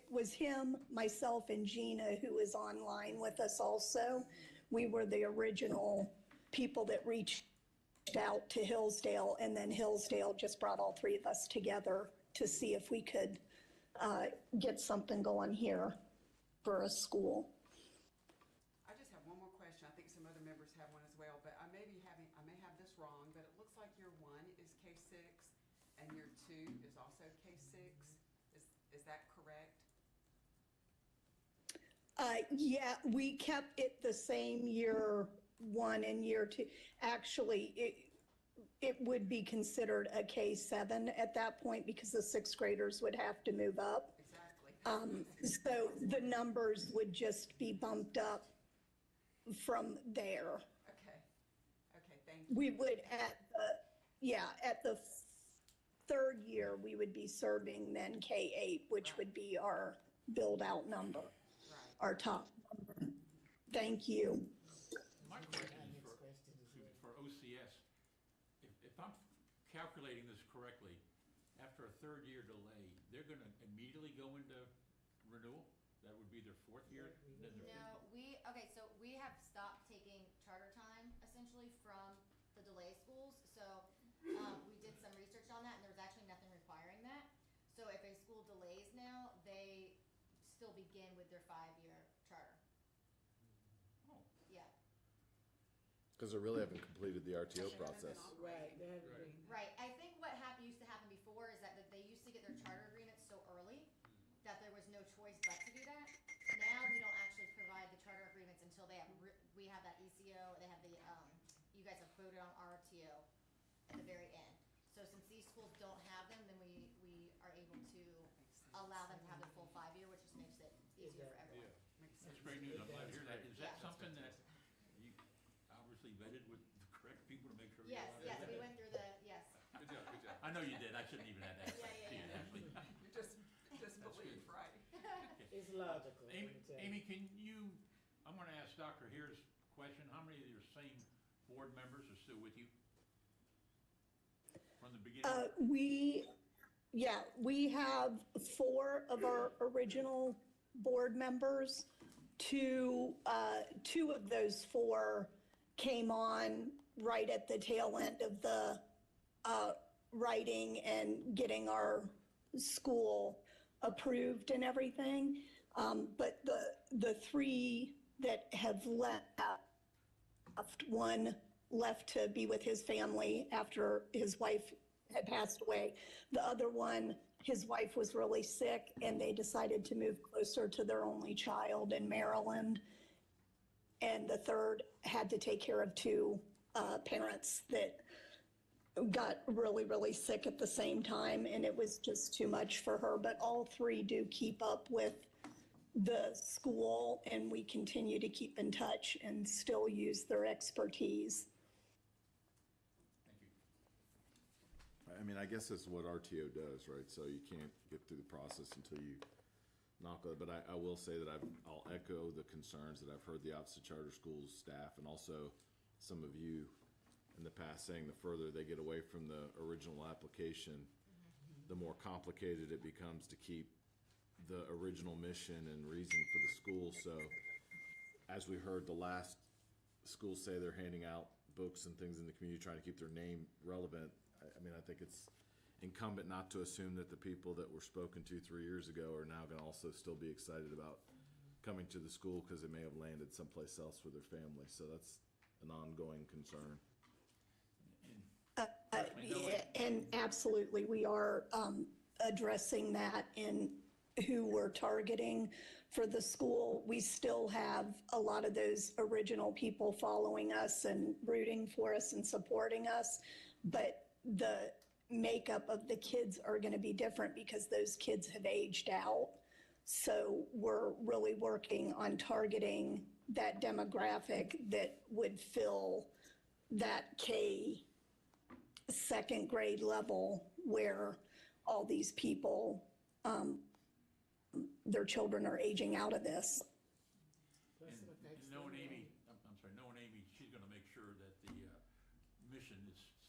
was him, myself, and Gina, who is online with us also. We were the original people that reached out to Hillsdale, and then Hillsdale just brought all 3 of us together to see if we could get something going here for a school. I just have one more question. I think some other members have one as well, but I may have this wrong, but it looks like year 1 is K-6 and year 2 is also K-6. Is that correct? Yeah, we kept it the same year 1 and year 2. Actually, it would be considered a K-7 at that point because the 6th graders would have to move up. Exactly. So the numbers would just be bumped up from there. Okay, thank you. We would at the 3rd year, we would be serving then K-8, which would be our build-out number, our top number. Thank you. My question is for OCS. If I'm calculating this correctly, after a 3rd year delay, they're going to immediately go into renewal? That would be their 4th year? No, so we have stopped taking charter time essentially from the delay schools. So we did some research on that, and there's actually nothing requiring that. So if a school delays now, they still begin with their 5-year charter. Oh. Yeah. Because they really haven't completed the RTO They haven't been process. Right, they haven't Right. been. Right, I think what used to happen before is that they used to get their charter agreements so early that there was no choice but to do that. Now we don't actually provide the charter agreements until they have, we have that ECO, they have the, you guys have voted on RTO at the very end. So since these schools don't have them, then we are able to allow them to have their full 5-year, which just makes it easier for everyone. Makes That's sense. great news, I'm glad to hear that. Is that Yeah. something that you obviously vetted with the correct people to make sure? Yes, yes, we went through the, yes. Good job, good job. I know you did, I shouldn't even have asked Yeah, that yeah, to you, yeah. Ashley. You just believe, right? It's logical. let Amy, me tell you. Amy, can you, I'm gonna ask Dr. Here's question, how many of your same board members are still with you? From the beginning? We have 4 of our original board members. Two of those 4 came on right at the tail end of the writing and getting our school approved and everything. But the 3 that have left, one left to be with his family after his wife had passed away. The other one, his wife was really sick and they decided to move closer to their only child in Maryland. And the third had to take care of 2 parents that got really, really sick at the same time, and it was just too much for her. But all 3 do keep up with the school, and we continue to keep in touch and still use their expertise. Thank you. I mean, I guess that's what RTO does, right? So you can't get through the process until you knock on it. But I will say that I'll echo the concerns that I've heard the Office of Charter Schools staff and also some of you in the past saying the further they get away from the original application, the more complicated it becomes to keep the original mission and reason for the school. So as we heard the last school say they're handing out books and things in the community, trying to keep their name relevant. I mean, I think it's incumbent not to assume that the people that were spoken to 3 years ago are now going to also still be excited about coming to the school because they may have landed someplace else with their family. So that's an ongoing concern. And absolutely, we are addressing that in who we're targeting for the school. We still have a lot of those original people following us and rooting for us and supporting us, but the makeup of the kids are going to be different because those kids have aged out. So we're really working on targeting that demographic that would fill that K second grade level where all these people, their children are aging out of this. And knowing Amy, I'm sorry, knowing Amy, she's gonna make sure that the mission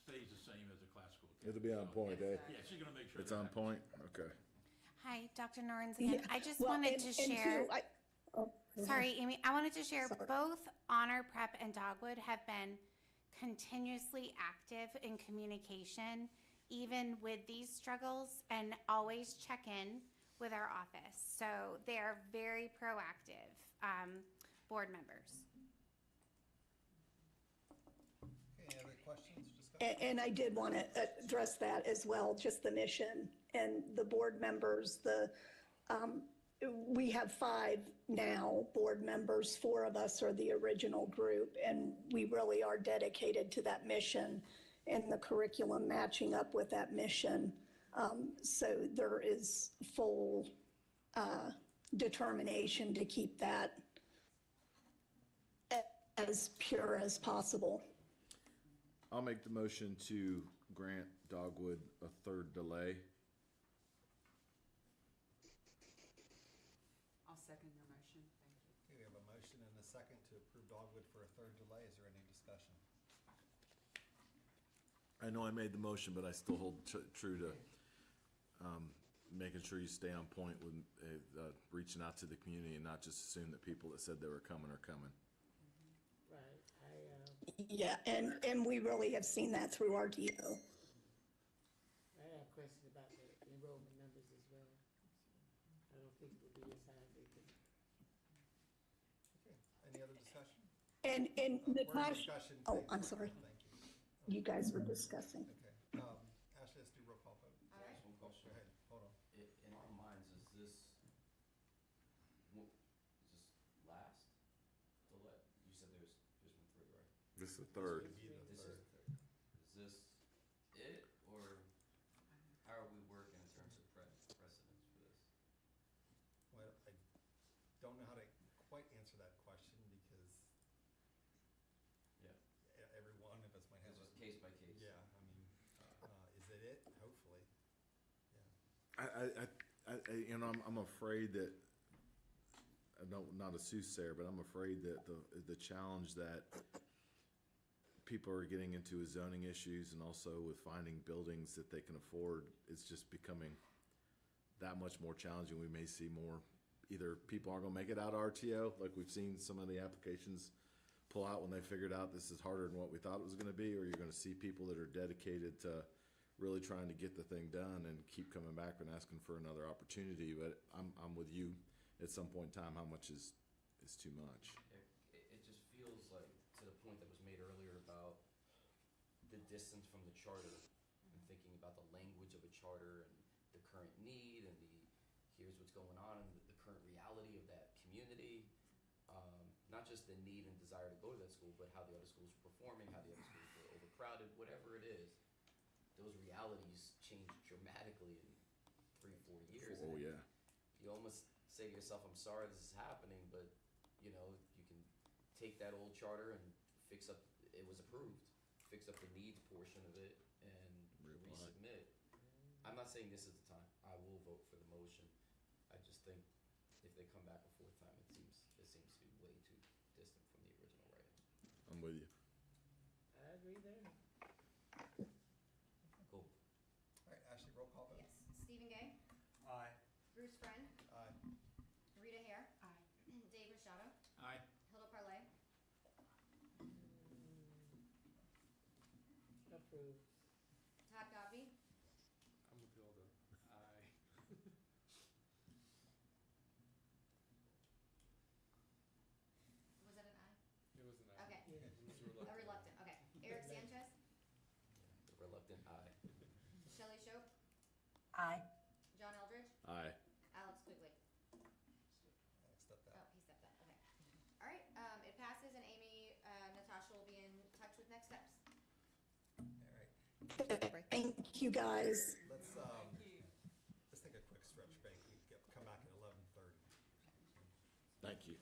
stays the same as the classical. It'll be on point, eh? Yeah, she's gonna make sure. It's on point? Okay. Hi, Dr. Norns again. I just Well, wanted to and share. too, Sorry, Amy, I wanted to share Sorry. both Honor Prep and Dogwood have been continuously active in communication, even with these struggles, and always check in with our office. So they are very proactive board members. Okay, any other questions, discussion? And I did want to address that as well, just the mission and the board members. We have 5 now board members. 4 of us are the original group, and we really are dedicated to that mission and the curriculum matching up with that mission. So there is full determination to keep that as pure as possible. I'll make the motion to grant Dogwood a 3rd delay. I'll second your motion, thank you. Okay, we have a motion and a second to approve Dogwood for a 3rd delay. Is there any discussion? I know I made the motion, but I still hold true to making sure you stay on point with reaching out to the community and not just assume that people that said they were coming are coming. Right, Yeah, and we really have seen that through RTO. I have a question about the enrollment numbers as well. I don't think it would be as high as they could. Okay, any other discussion? And We're in Natasha, discussion. oh, Thank I'm you. sorry. Thank you. You guys were discussing. Okay, Ashley, let's do roll call vote. All right. Just one Go question. ahead, hold on. In our minds, is this, last? The you said there's one three, right? This is the third. This would be the This third. is this it, or how are we working in terms of precedence for this? Well, I don't know how to quite answer that question because Yeah, every one of us might have it's a. just case by case. Yeah, I mean, is it it? Hopefully, yeah. I'm afraid that, not a soothsayer, but I'm afraid that the challenge that people are getting into is zoning issues and also with finding buildings that they can afford is just becoming that much more challenging. We may see more, either people aren't gonna make it out of RTO, like we've seen some of the applications pull out when they figured out this is harder than what we thought it was gonna be, or you're gonna see people that are dedicated to really trying to get the thing done and keep coming back and asking for another opportunity. But I'm with you at some point in time, how much is too much? It just feels like, to the point that was made earlier about the distance from the charter, and thinking about the language of a charter and the current need and here's what's going on and the current reality of that community. Not just the need and desire to go to that school, but how the other schools are performing, how the other schools are overcrowded, whatever it is. Those realities change dramatically in 3-4 years. Oh, and yeah. You almost say to yourself, I'm sorry this is happening, but you know, you can take that old charter and fix up, it was approved, fix up the needs portion of it and Reapply. resubmit. I'm not saying this is the time. I will vote for the motion. I just think if they come back a fourth time, it seems to be way too distant from the original writing. I'm with you. I agree there. Cool. All right, Ashley, roll call vote. Yes. Stephen Gay, Aye. Bruce Friend, Aye. Rita Hare. Dave Machado, Aye. Hilda Parlay, Approved. Todd Godby, I'm with Hilda. Aye. was that an aye? It was an aye. Okay. It was A reluctant. reluctant, okay. Eric Sanchez, The reluctant aye. Shelley Shope, Aye. John Eldridge, Aye. Alex Quigley. Accept that. Oh, he stepped up, okay. All right, it passes and Amy, Natasha will be in touch with next steps. All right, Thank you, guys. let's take a quick stretch break. We come back at 11:30. Thank you.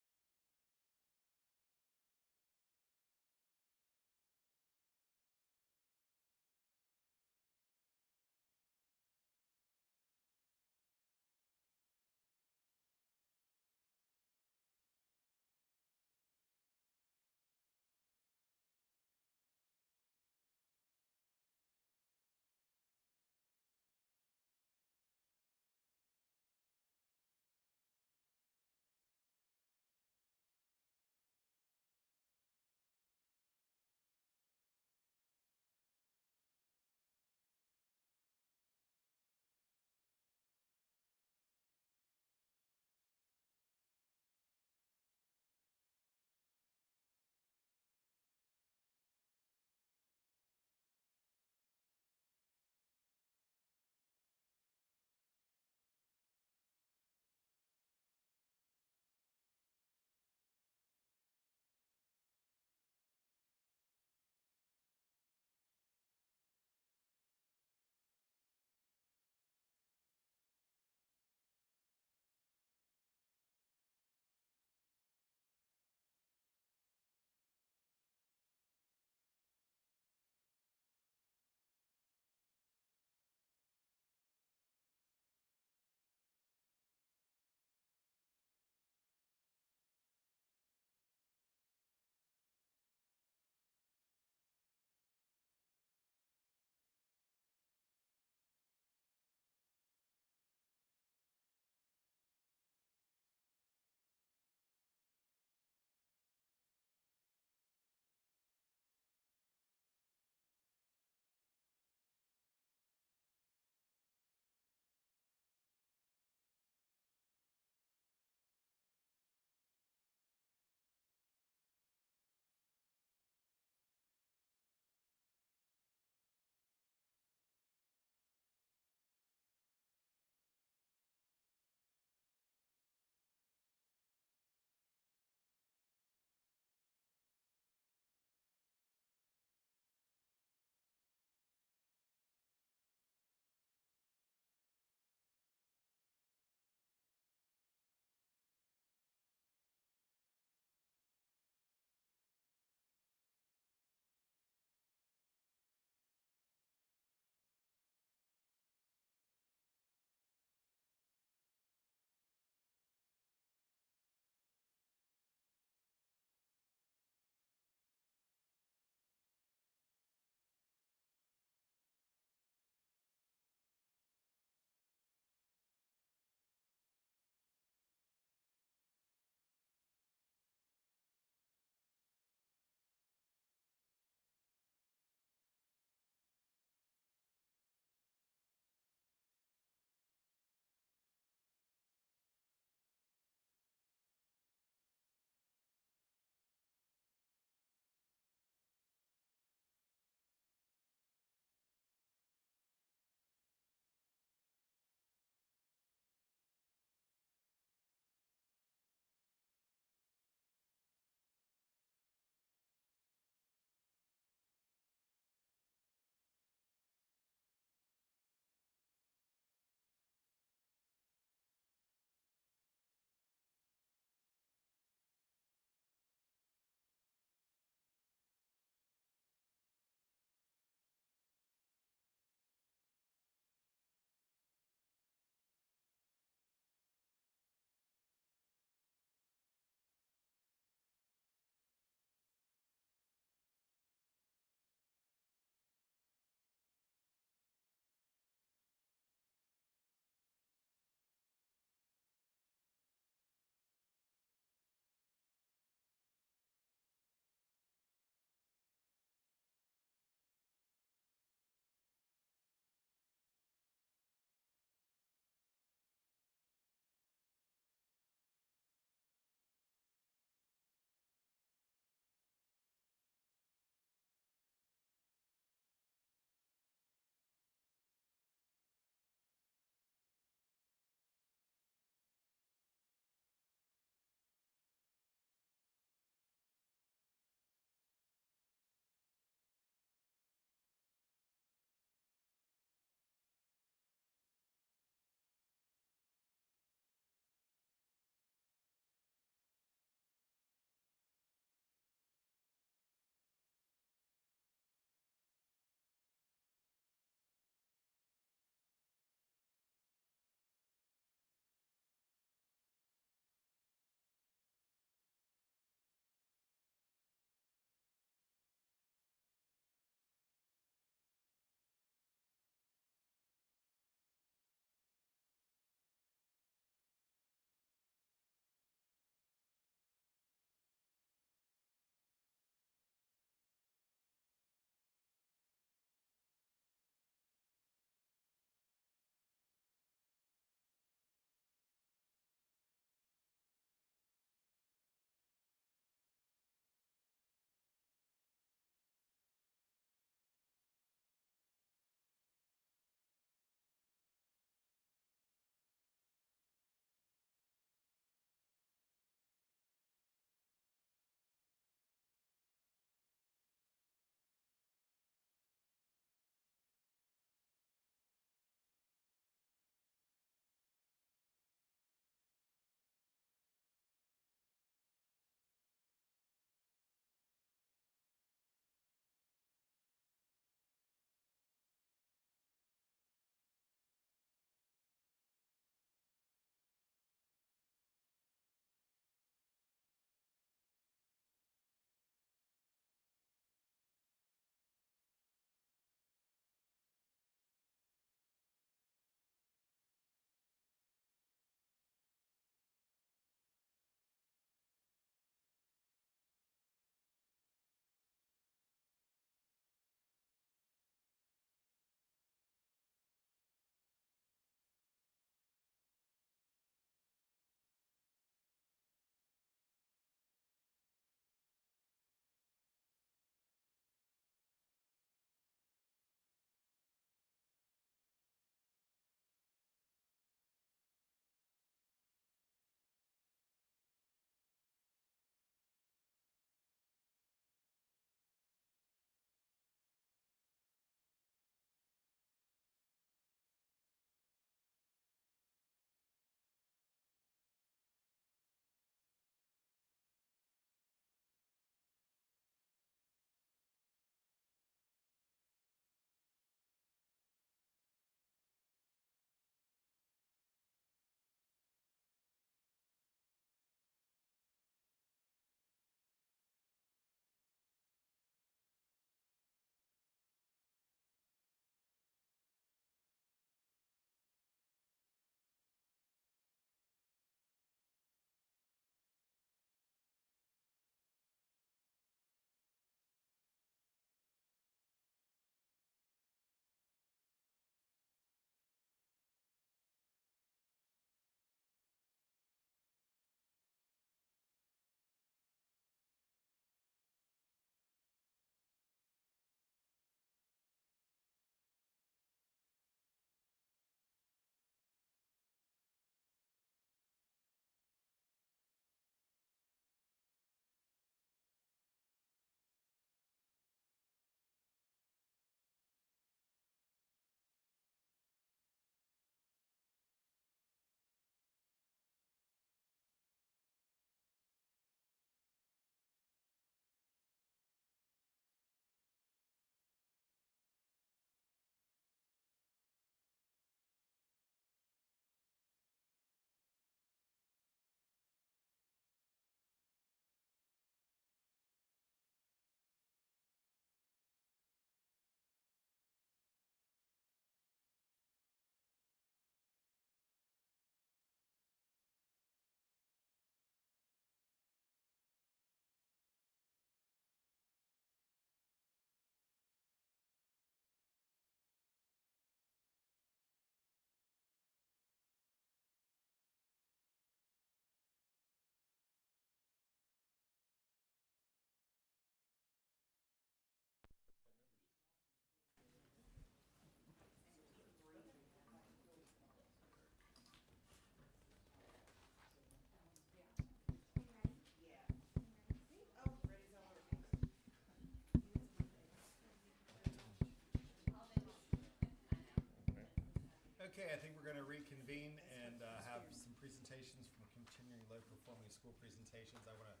Okay, I think we're going to reconvene and have some presentations from continuing low-performing school presentations. I want to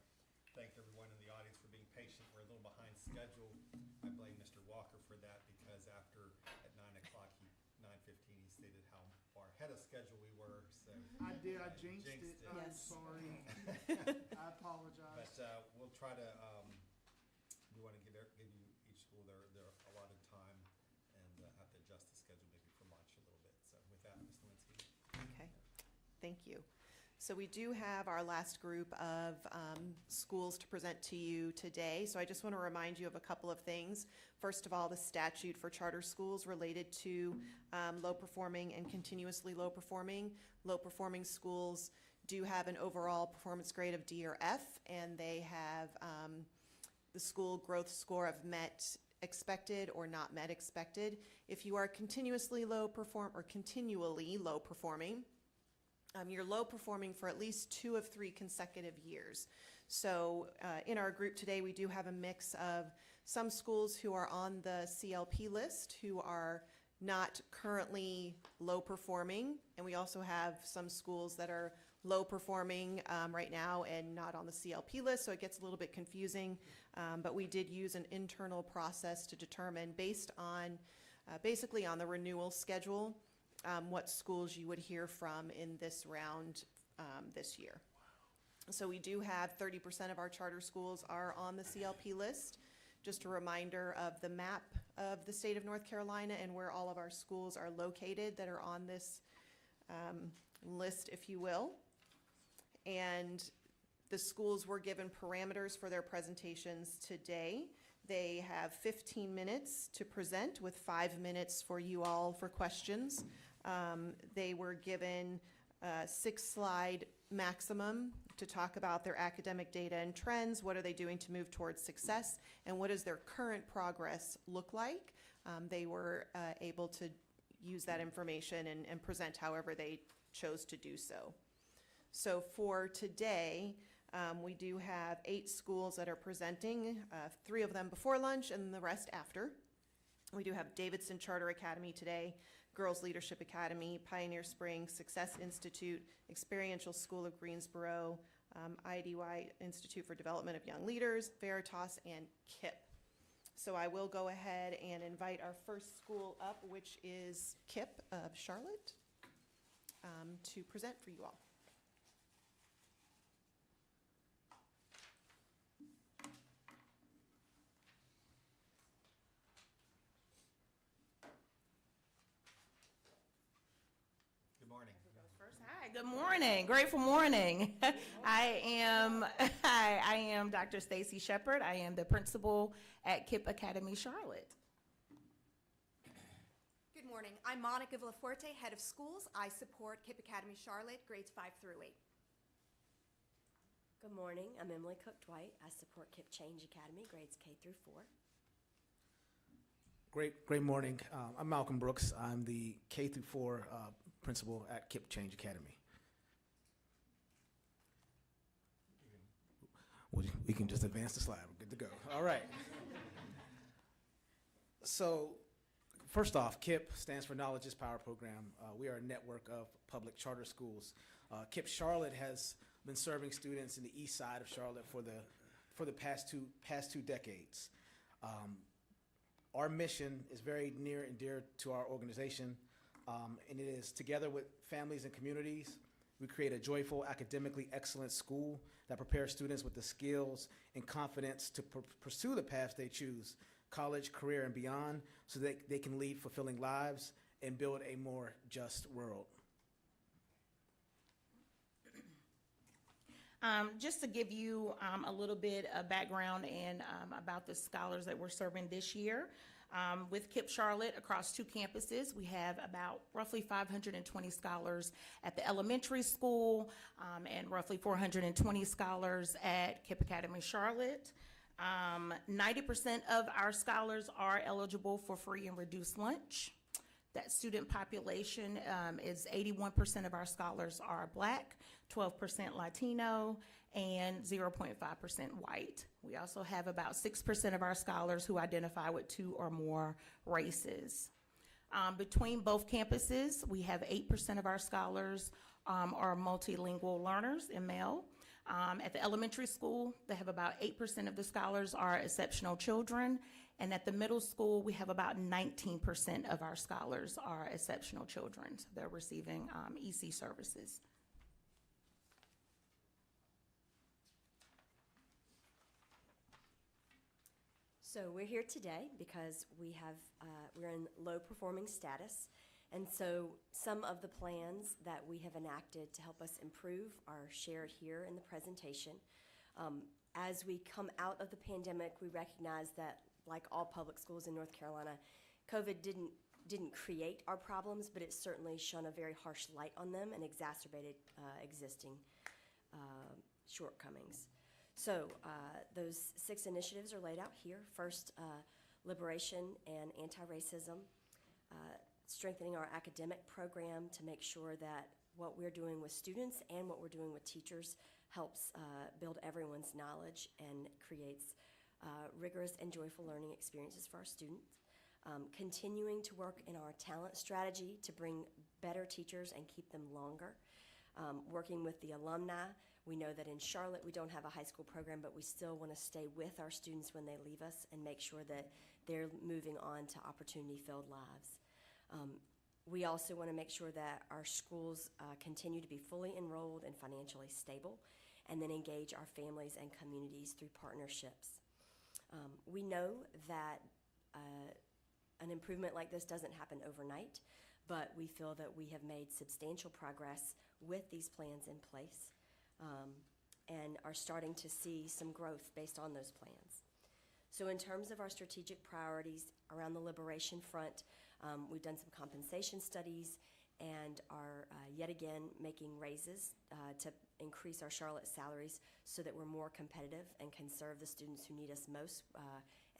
thank everyone in the audience for being patient. We're a little behind schedule. I blame Mr. Walker for that because after, at 9 o'clock, 9:15, he stated how far ahead of schedule we were, so. I did, I jinxed it. I'm Yes. sorry. I apologize. But we'll try to, we want to give you each school their allotted time and have to adjust the schedule maybe for lunch a little bit. So with that, Ms. Lewinsky. Okay, thank you. So we do have our last group of schools to present to you today. So I just want to remind you of a couple of things. First of all, the statute for charter schools related to low-performing and continuously low-performing. Low-performing schools do have an overall performance grade of D or F, and they have the school growth score of met expected or not met expected. If you are continuously continually low performing, you're low performing for at least 2 of 3 consecutive years. So in our group today, we do have a mix of some schools who are on the CLP list who are not currently low performing, and we also have some schools that are low performing right now and not on the CLP list, so it gets a little bit confusing. But we did use an internal process to determine, based on basically on the renewal schedule, what schools you would hear from in this round this year. So we do have 30% of our charter schools are on the CLP list. Just a reminder of the map of the state of North Carolina and where all of our schools are located that are on this list, if you will. And the schools were given parameters for their presentations today. They have 15 minutes to present with 5 minutes for you all for questions. They were given a 6-slide maximum to talk about their academic data and trends. What are they doing to move towards success? And what does their current progress look like? They were able to use that information and present however they chose to do so. So for today, we do have 8 schools that are presenting, 3 of them before lunch and the rest after. We do have Davidson Charter Academy today, Girls Leadership Academy, Pioneer Springs, Success Institute, Experiential School of Greensboro, IDY Institute for Development of Young Leaders, Veritas, and KIPP. So I will go ahead and invite our first school up, which is KIPP of Charlotte, to present for you all. Hi, good morning. Grateful morning. I am Dr. Stacy Shepard. I am the principal at KIPP Academy Charlotte. Good morning. I'm Monica Villafuerte, head of schools. I support KIPP Academy Charlotte, grades 5 through 8. Good morning. I'm Emily Cook-Dwight. I support KIPP Change Academy, grades K through 4. Great morning. I'm Malcolm Brooks. I'm the K through 4 principal at KIPP Change Academy. We can just advance the slide. We're good to go. All right. So first off, KIPP stands for Knowledge is Power program. We are a network of public charter schools. KIPP Charlotte has been serving students in the east side of Charlotte for the past two decades. Our mission is very near and dear to our organization, and it is, together with families and communities, we create a joyful, academically excellent school that prepares students with the skills and confidence to pursue the paths they choose, college, career, and beyond, so that they can lead fulfilling lives and build a more just world. Just to give you a little bit of background and about the scholars that we're serving this year. With KIPP Charlotte across 2 campuses, we have about roughly 520 scholars at the elementary school and roughly 420 scholars at KIPP Academy Charlotte. 90% of our scholars are eligible for free and reduced lunch. That student population is 81% of our scholars are Black, 12% Latino, and 0.5% white. We also have about 6% of our scholars who identify with 2 or more races. Between both campuses, we have 8% of our scholars are multilingual learners in male. At the elementary school, they have about 8% of the scholars are exceptional children. And at the middle school, we have about 19% of our scholars are exceptional children. So they're receiving EC services. So we're here today because we're in low performing status. And so some of the plans that we have enacted to help us improve are shared here in the presentation. As we come out of the pandemic, we recognize that, like all public schools in North Carolina, COVID didn't create our problems, but it certainly shone a very harsh light on them and exacerbated existing shortcomings. So those 6 initiatives are laid out here. First, liberation and anti-racism, strengthening our academic program to make sure that what we're doing with students and what we're doing with teachers helps build everyone's knowledge and creates rigorous and joyful learning experiences for our students. Continuing to work in our talent strategy to bring better teachers and keep them longer. Working with the alumni. We know that in Charlotte we don't have a high school program, but we still want to stay with our students when they leave us and make sure that they're moving on to opportunity-filled lives. We also want to make sure that our schools continue to be fully enrolled and financially stable, and then engage our families and communities through partnerships. We know that an improvement like this doesn't happen overnight, but we feel that we have made substantial progress with these plans in place and are starting to see some growth based on those plans. So in terms of our strategic priorities around the liberation front, we've done some compensation studies and are yet again making raises to increase our Charlotte salaries so that we're more competitive and can serve the students who need us most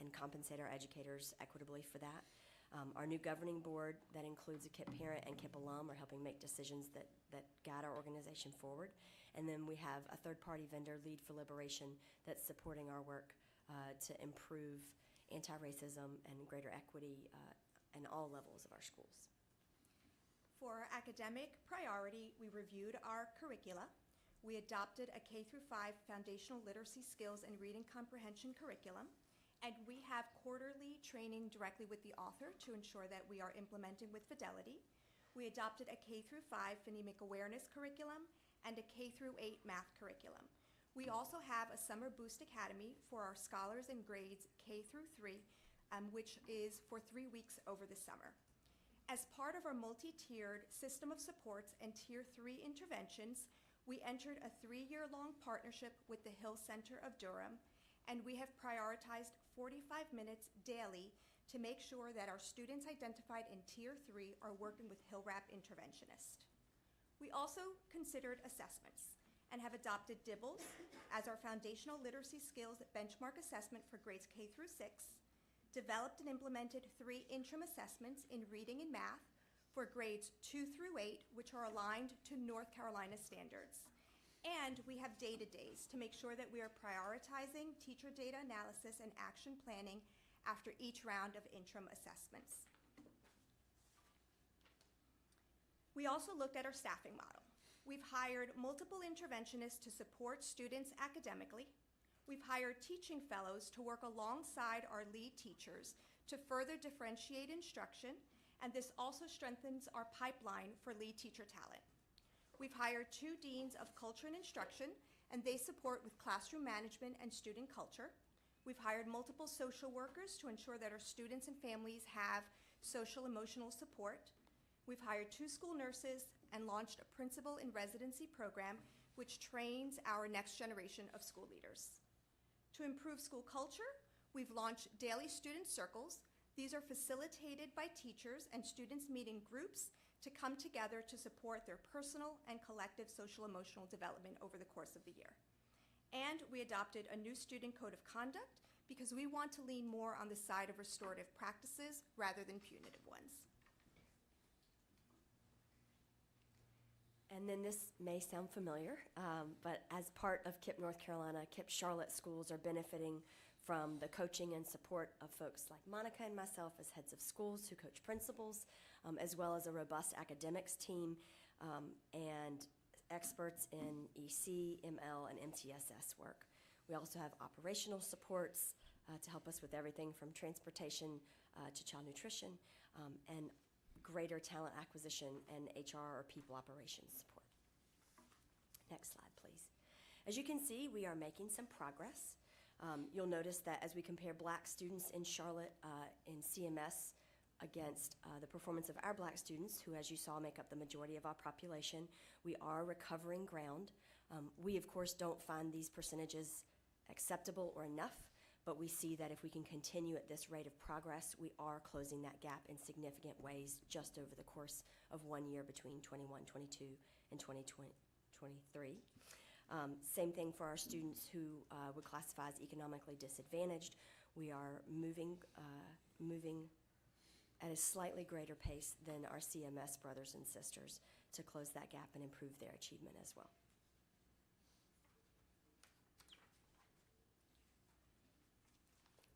and compensate our educators equitably for that. Our new governing board that includes a KIPP parent and KIPP alum are helping make decisions that guide our organization forward. And then we have a third-party vendor, Lead for Liberation, that's supporting our work to improve anti-racism and greater equity in all levels of our schools. For academic priority, we reviewed our curricula. We adopted a K-5 foundational literacy skills and reading comprehension curriculum. And we have quarterly training directly with the author to ensure that we are implementing with fidelity. We adopted a K-5 phonemic awareness curriculum and a K-8 math curriculum. We also have a Summer Boost Academy for our scholars in grades K-3, which is for 3 weeks over the summer. As part of our multi-tiered system of supports and Tier 3 interventions, we entered a 3-year-long partnership with the Hill Center of Durham, and we have prioritized 45 minutes daily to make sure that our students identified in Tier 3 are working with HillRAP interventionists. We also considered assessments and have adopted DIBELS as our foundational literacy skills benchmark assessment for grades K-6, developed and implemented 3 interim assessments in reading and math for grades 2-8, which are aligned to North Carolina standards. And we have data days to make sure that we are prioritizing teacher data analysis and action planning after each round of interim assessments. We also looked at our staffing model. We've hired multiple interventionists to support students academically. We've hired teaching fellows to work alongside our lead teachers to further differentiate instruction, and this also strengthens our pipeline for lead teacher talent. We've hired 2 deans of culture and instruction, and they support with classroom management and student culture. We've hired multiple social workers to ensure that our students and families have social emotional support. We've hired 2 school nurses and launched a principal in residency program which trains our next generation of school leaders. To improve school culture, we've launched daily student circles. These are facilitated by teachers and students meeting groups to come together to support their personal and collective social emotional development over the course of the year. And we adopted a new student code of conduct because we want to lean more on the side of restorative practices rather than punitive ones. And then this may sound familiar, but as part of KIPP North Carolina, KIPP Charlotte schools are benefiting from the coaching and support of folks like Monica and myself as heads of schools who coach principals, as well as a robust academics team and experts in EC, ML, and MTSS work. We also have operational supports to help us with everything from transportation to child nutrition and greater talent acquisition and HR or people operations support. Next slide, please. As you can see, we are making some progress. You'll notice that as we compare Black students in Charlotte in CMS against the performance of our Black students, who, as you saw, make up the majority of our population, we are recovering ground. We, of course, don't find these percentages acceptable or enough, but we see that if we can continue at this rate of progress, we are closing that gap in significant ways just over the course of 1 year between 21-22 and 20-23. Same thing for our students who would classify as economically disadvantaged. We are moving at a slightly greater pace than our CMS brothers and sisters to close that gap and improve their achievement as well.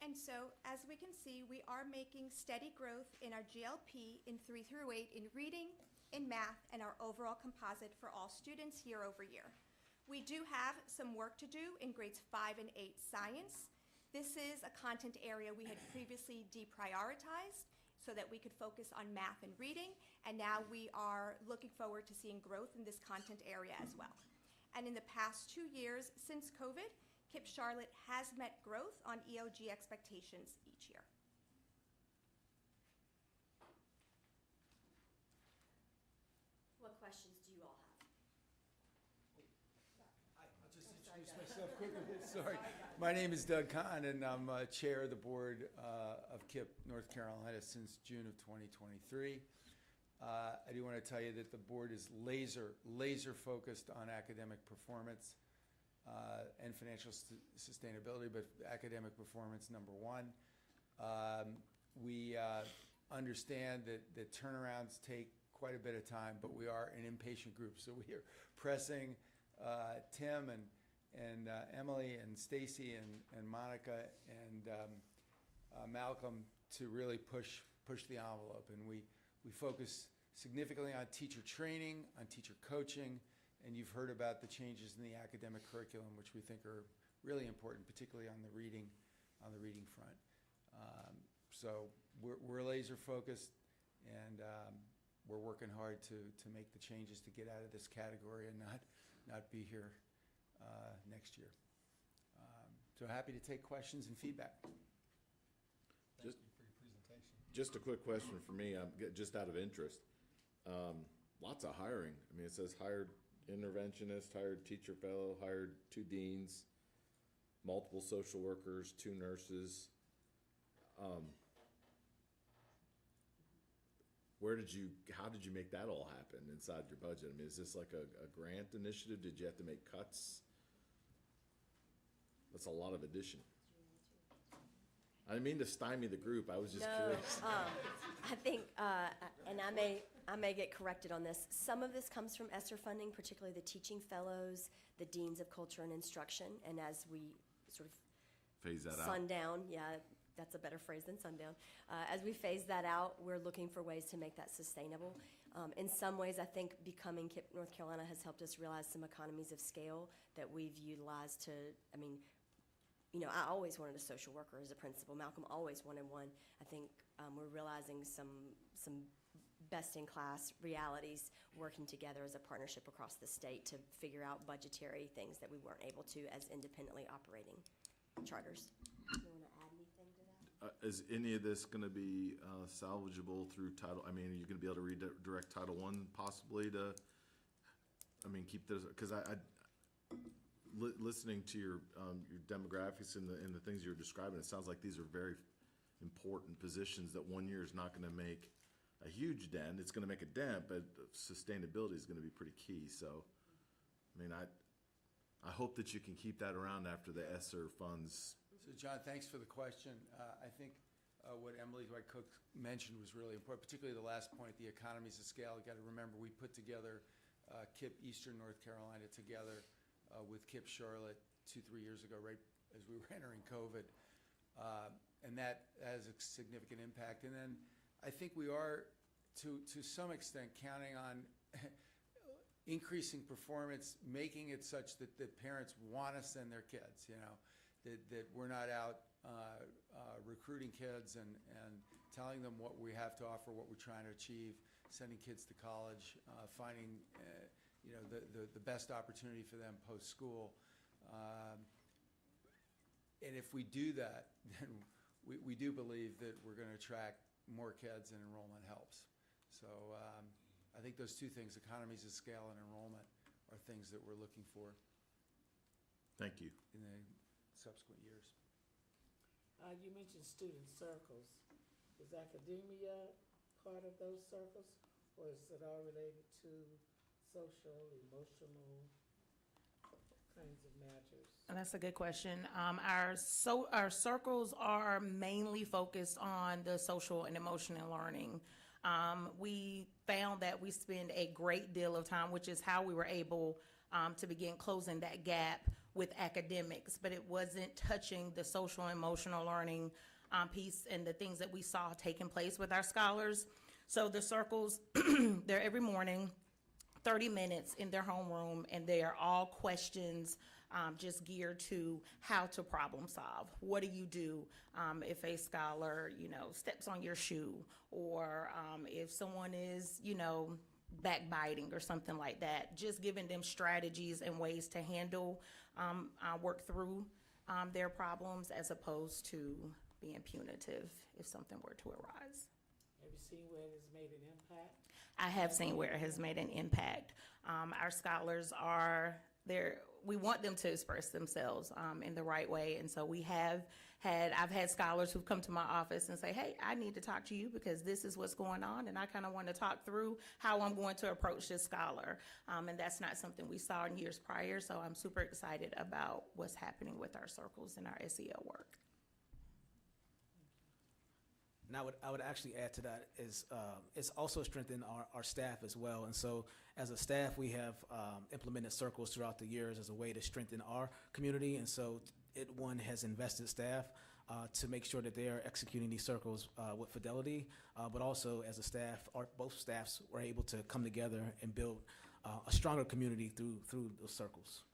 And so, as we can see, we are making steady growth in our GLP in 3 through 8 in reading, in math, and our overall composite for all students year over year. We do have some work to do in grades 5 and 8 science. This is a content area we had previously deprioritized so that we could focus on math and reading, and now we are looking forward to seeing growth in this content area as well. And in the past 2 years since COVID, KIPP Charlotte has met growth on EOG expectations each year. What questions do you all have? I'll just introduce myself quickly. Sorry. My name is Doug Kahn, and I'm chair of the board of KIPP North Carolina since June of 2023. I do want to tell you that the board is laser focused on academic performance and financial sustainability, but academic performance #1. We understand that turnarounds take quite a bit of time, but we are an impatient group, so we are pressing Tim and Emily and Stacy and Monica and Malcolm to really push the envelope, and we focus significantly on teacher training, on teacher coaching, and you've heard about the changes in the academic curriculum, which we think are really important, particularly on the reading front. So we're laser focused, and we're working hard to make the changes to get out of this category and not be here next year. So happy to take questions and feedback. Thank you for your presentation. Just a quick question for me, just out of interest. Lots of hiring. I mean, it says hired interventionist, hired teacher fellow, hired 2 deans, multiple social workers, 2 nurses. How did you make that all happen inside your budget? I mean, is this like a grant initiative? Did you have to make cuts? That's a lot of addition. I didn't mean to stymie the group. I was just curious. I think, and I may get corrected on this. Some of this comes from ESSER funding, particularly the teaching fellows, the deans of culture and instruction, and as we sort of phase that out. Sundown, yeah, that's a better phrase than sundown. As we phase that out, we're looking for ways to make that sustainable. In some ways, I think becoming KIPP North Carolina has helped us realize some economies of scale that we've utilized to, I mean, you know, I always wanted a social worker as a principal. Malcolm always wanted one. I think we're realizing some best-in-class realities working together as a partnership across the state to figure out budgetary things that we weren't able to as independently operating charters. You want to add anything to that? Is any of this going to be salvageable through Title? I mean, are you going to be able to redirect Title I possibly to? I mean, keep those, because listening to your demographics and the things you're describing, it sounds like these are very important positions that 1 year is not going to make a huge dent. It's going to make a dent, but sustainability is going to be pretty key. So, I mean, I hope that you can keep that around after the ESSER funds. So, John, thanks for the question. I think what Emily Dwight Cook mentioned was really important, particularly the last point, the economies of scale. You got to remember, we put together KIPP Eastern North Carolina together with KIPP Charlotte 2-3 years ago, right as we were entering COVID. And that has a significant impact. And then I think we are, to some extent, counting on increasing performance, making it such that the parents want to send their kids, that we're not out recruiting kids and telling them what we have to offer, what we're trying to achieve, sending kids to college, finding the best opportunity for them post-school. And if we do that, then we do believe that we're going to attract more kids and enrollment helps. So I think those two things, economies of scale and enrollment, are things that we're looking for. Thank you. In the subsequent years. You mentioned student circles. Is academia part of those circles, or is it all related to social, emotional kinds of matters? And that's a good question. Our circles are mainly focused on the social and emotional learning. We found that we spend a great deal of time, which is how we were able to begin closing that gap with academics, but it wasn't touching the social and emotional learning piece and the things that we saw taking place with our scholars. So the circles, they're every morning, 30 minutes in their homeroom, and they are all questions just geared to how to problem solve. What do you do if a scholar, steps on your shoe, or if someone is, backbiting or something like that? Just giving them strategies and ways to handle, work through their problems, as opposed to being punitive if something were to arise. Have you seen where it has made an impact? I have seen where it has made an impact. Our scholars are there. We want them to express themselves in the right way. And so I've had scholars who've come to my office and say, hey, I need to talk to you because this is what's going on. And I kind of want to talk through how I'm going to approach this scholar. And that's not something we saw in years prior. So I'm super excited about what's happening with our circles and our SEL work. And I would actually add to that is it's also strengthened our staff as well. And so as a staff, we have implemented circles throughout the years as a way to strengthen our community. And so one has invested staff to make sure that they are executing these circles with fidelity, but also as a staff, both staffs were able to come together and build a stronger community through those circles.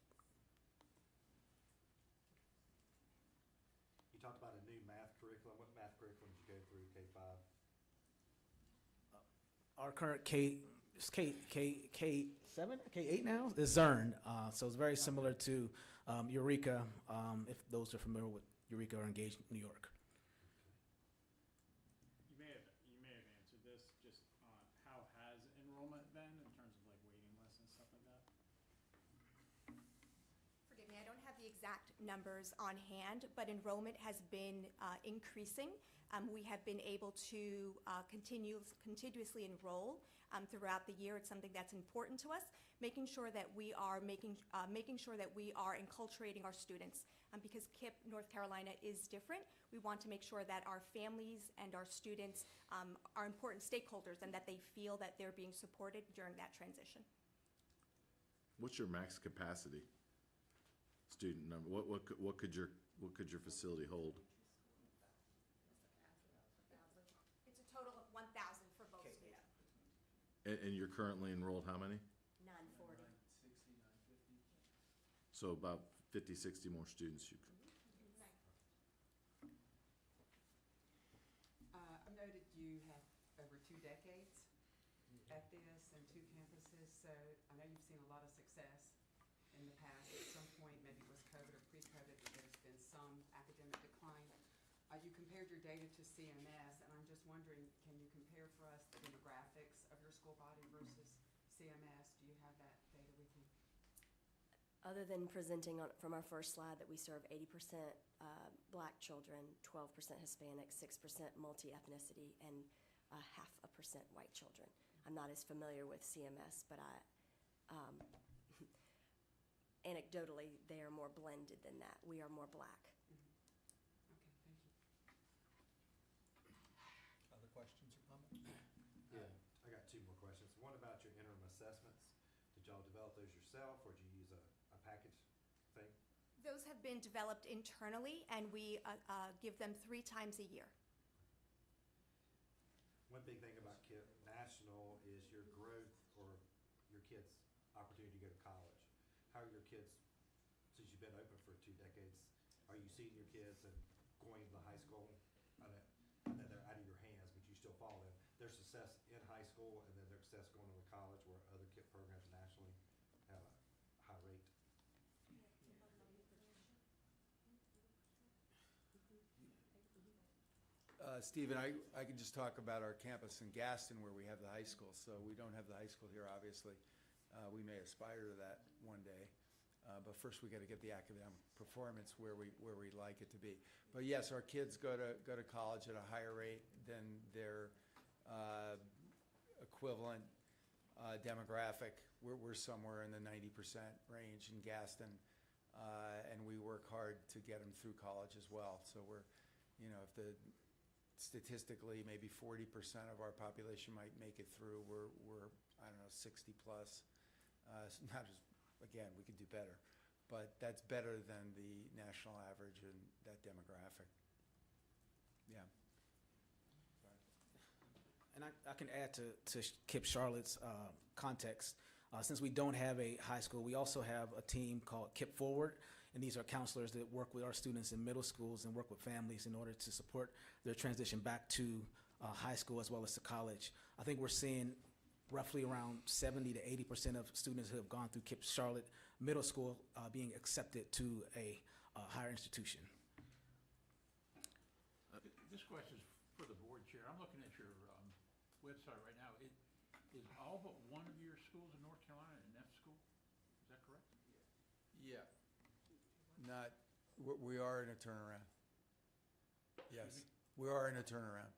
You talked about a new math curriculum. What math curriculum did you go through K-5? Our current K7, K8 now is Zern. So it's very similar to Eureka, if those are familiar with Eureka or Engage New York. You may have answered this. Just how has enrollment been in terms of like waiting lists and stuff like that? Forgive me, I don't have the exact numbers on hand, but enrollment has been increasing. We have been able to continuously enroll throughout the year. It's something that's important to us, making sure that we are enculturating our students. Because KIPP North Carolina is different, we want to make sure that our families and our students are important stakeholders and that they feel that they're being supported during that transition. What's your max capacity student number? What could your facility hold? It's a total of 1,000 for both students. And you're currently enrolled how many? 940. 950. So about 50, 60 more students. I've noted you have over 2 decades at this and 2 campuses, so I know you've seen a lot of success in the past. At some point, maybe it was COVID or pre-COVID, that there's been some academic decline. You compared your data to CMS, and I'm just wondering, can you compare for us the demographics of your school body versus CMS? Do you have that data with you? Other than presenting from our first slide that we serve 80% Black children, 12% Hispanic, 6% multi-ethnicity, and 0.5% white children. I'm not as familiar with CMS, but anecdotally, they are more blended than that. We are more Black. Other questions or comments? Yeah, I got 2 more questions. One about your interim assessments. Did y'all develop those yourself, or did you use a package thing? Those have been developed internally, and we give them 3 times a year. One big thing about KIPP National is your growth or your kids' opportunity to go to college. How are your kids, since you've been open for 2 decades, are you seeing your kids and going to the high school? I know they're out of your hands, but you still follow them. Their success in high school and then their success going to the college where other KIPP programs nationally have a high rate. Stephen, I can just talk about our campus in Gaston where we have the high school. So we don't have the high school here, obviously. We may aspire to that one day. But first, we got to get the academic performance where we'd like it to be. But yes, our kids go to college at a higher rate than their equivalent demographic. We're somewhere in the 90% range in Gaston, and we work hard to get them through college as well. So we're, if the statistically maybe 40% of our population might make it through, we're I don't know, 60 plus. Not as, again, we could do better, but that's better than the national average in that demographic. Yeah. And I can add to KIPP Charlotte's context. Since we don't have a high school, we also have a team called KIPP Forward, and these are counselors that work with our students in middle schools and work with families in order to support their transition back to high school as well as to college. I think we're seeing roughly around 70 to 80% of students who have gone through KIPP Charlotte Middle School being accepted to a higher institution. This question is for the board chair. I'm looking at your website right now. Is all but one of your schools in North Carolina an F school? Is that correct? Yeah. We are in a turnaround. Yes, we are in a turnaround.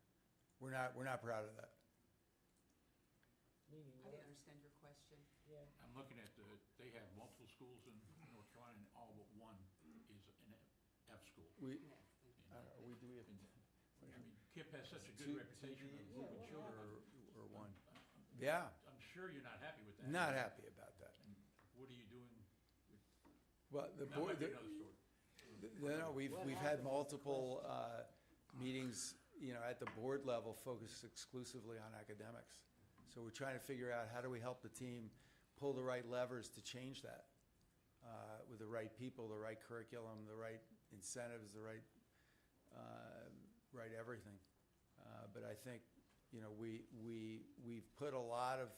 We're not proud of that. Meaning I what? didn't understand your question. Yeah. I'm looking at they have multiple schools in North Carolina, and all but one is an F school. We, Yes, thank you. do we have I mean, KIPP has such a good reputation of moving children. or one? Yeah, I'm sure you're not happy with that. not happy about that. And what are you doing with, Well, the that board. might be another story. No, we've had multiple meetings, at the board level focused exclusively on academics. So we're trying to figure out how do we help the team pull the right levers to change that with the right people, the right curriculum, the right incentives, the right everything. But I think, we've put a lot of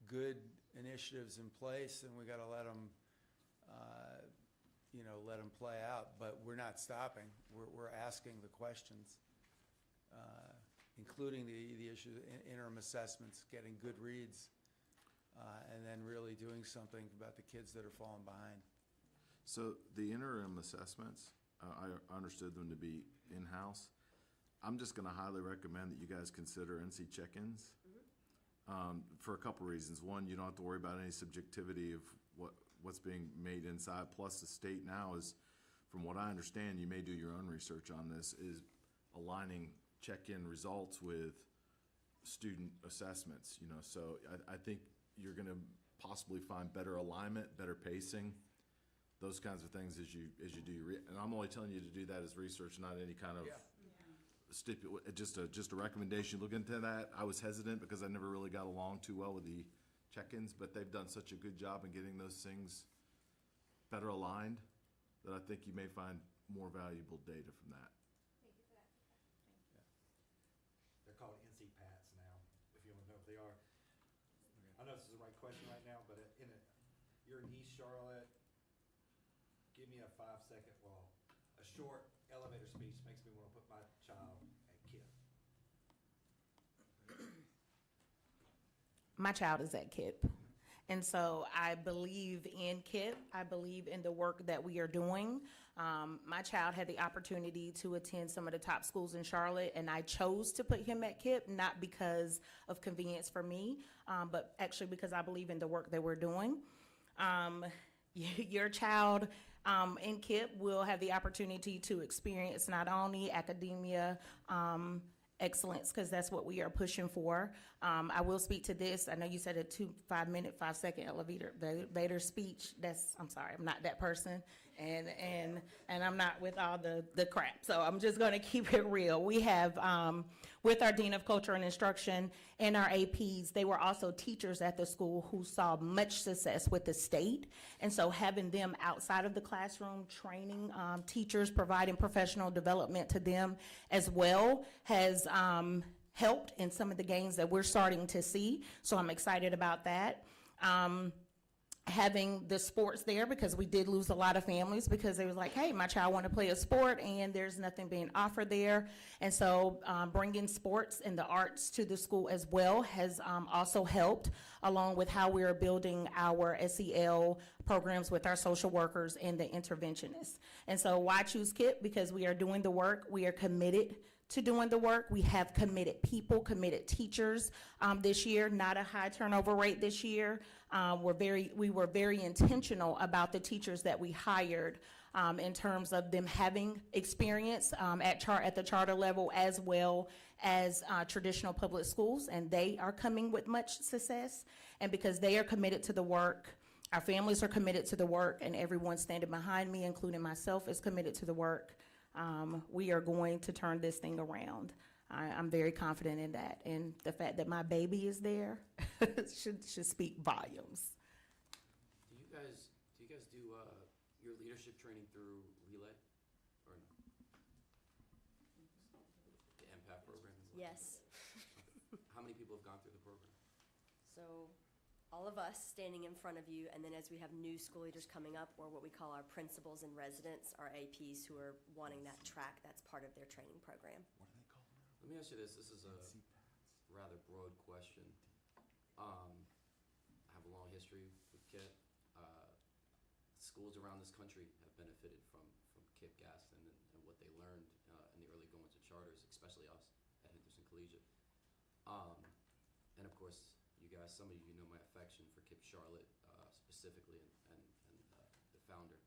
good initiatives in place, and we got to let them play out. But we're not stopping. We're asking the questions, including the issue of interim assessments, getting good reads, and then really doing something about the kids that are falling behind. So the interim assessments, I understood them to be in-house. I'm just going to highly recommend that you guys consider NC check-ins for a couple reasons. One, you don't have to worry about any subjectivity of what's being made inside. Plus, the state now is, from what I understand, you may do your own research on this, is aligning check-in results with student assessments. So I think you're going to possibly find better alignment, better pacing, those kinds of things as you do your and I'm only telling you to do that as research, not any kind of just a recommendation. Look into that. I was hesitant because I never really got along too well with the check-ins, but they've done such a good job in getting those things better aligned that I think you may find more valuable data from that. Thank you for that. They're called NC Pats now, if you want to know if they are. I know this is the right question right now, but you're in East Charlotte. Give me a 5-second, a short elevator speech makes me want to put my child at KIPP. My child is at KIPP. And so I believe in KIPP. I believe in the work that we are doing. My child had the opportunity to attend some of the top schools in Charlotte, and I chose to put him at KIPP, not because of convenience for me, but actually because I believe in the work that we're doing. Your child in KIPP will have the opportunity to experience not only academia, excellence, because that's what we are pushing for. I will speak to this. I know you said a 5-minute, 5-second elevator speech. I'm sorry, I'm not that person. and I'm not with all the crap. So I'm just going to keep it real. We have, with our Dean of Culture and Instruction and our APs, they were also teachers at the school who saw much success with the state. And so having them outside of the classroom, training teachers, providing professional development to them as well has helped in some of the gains that we're starting to see. So I'm excited about that. Having the sports there, because we did lose a lot of families because they was like, hey, my child want to play a sport and there's nothing being offered there. And so bringing sports and the arts to the school as well has also helped, along with how we are building our SEL programs with our social workers and the interventionists. And so why choose KIPP? Because we are doing the work. We are committed to doing the work. We have committed people, committed teachers this year, not a high turnover rate this year. We were very intentional about the teachers that we hired in terms of them having experience at the charter level as well as traditional public schools, and they are coming with much success. And because they are committed to the work, our families are committed to the work, and everyone standing behind me, including myself, is committed to the work. We are going to turn this thing around. I'm very confident in that. And the fact that my baby is there should speak volumes. Do you guys do your leadership training through Relay or no? The MPAP program? Yes. How many people have gone through the program? So all of us standing in front of you, and then as we have new school leaders coming up, or what we call our principals and residents, our APs who are wanting that track, that's part of their training program. Let me ask you this. This is a rather broad question. I have a long history with KIPP. Schools around this country have benefited from KIPP Gaston and what they learned in the early goings of charters, especially us at Henderson Collegiate. And of course, you guys, some of you know my affection for KIPP Charlotte specifically and the founder.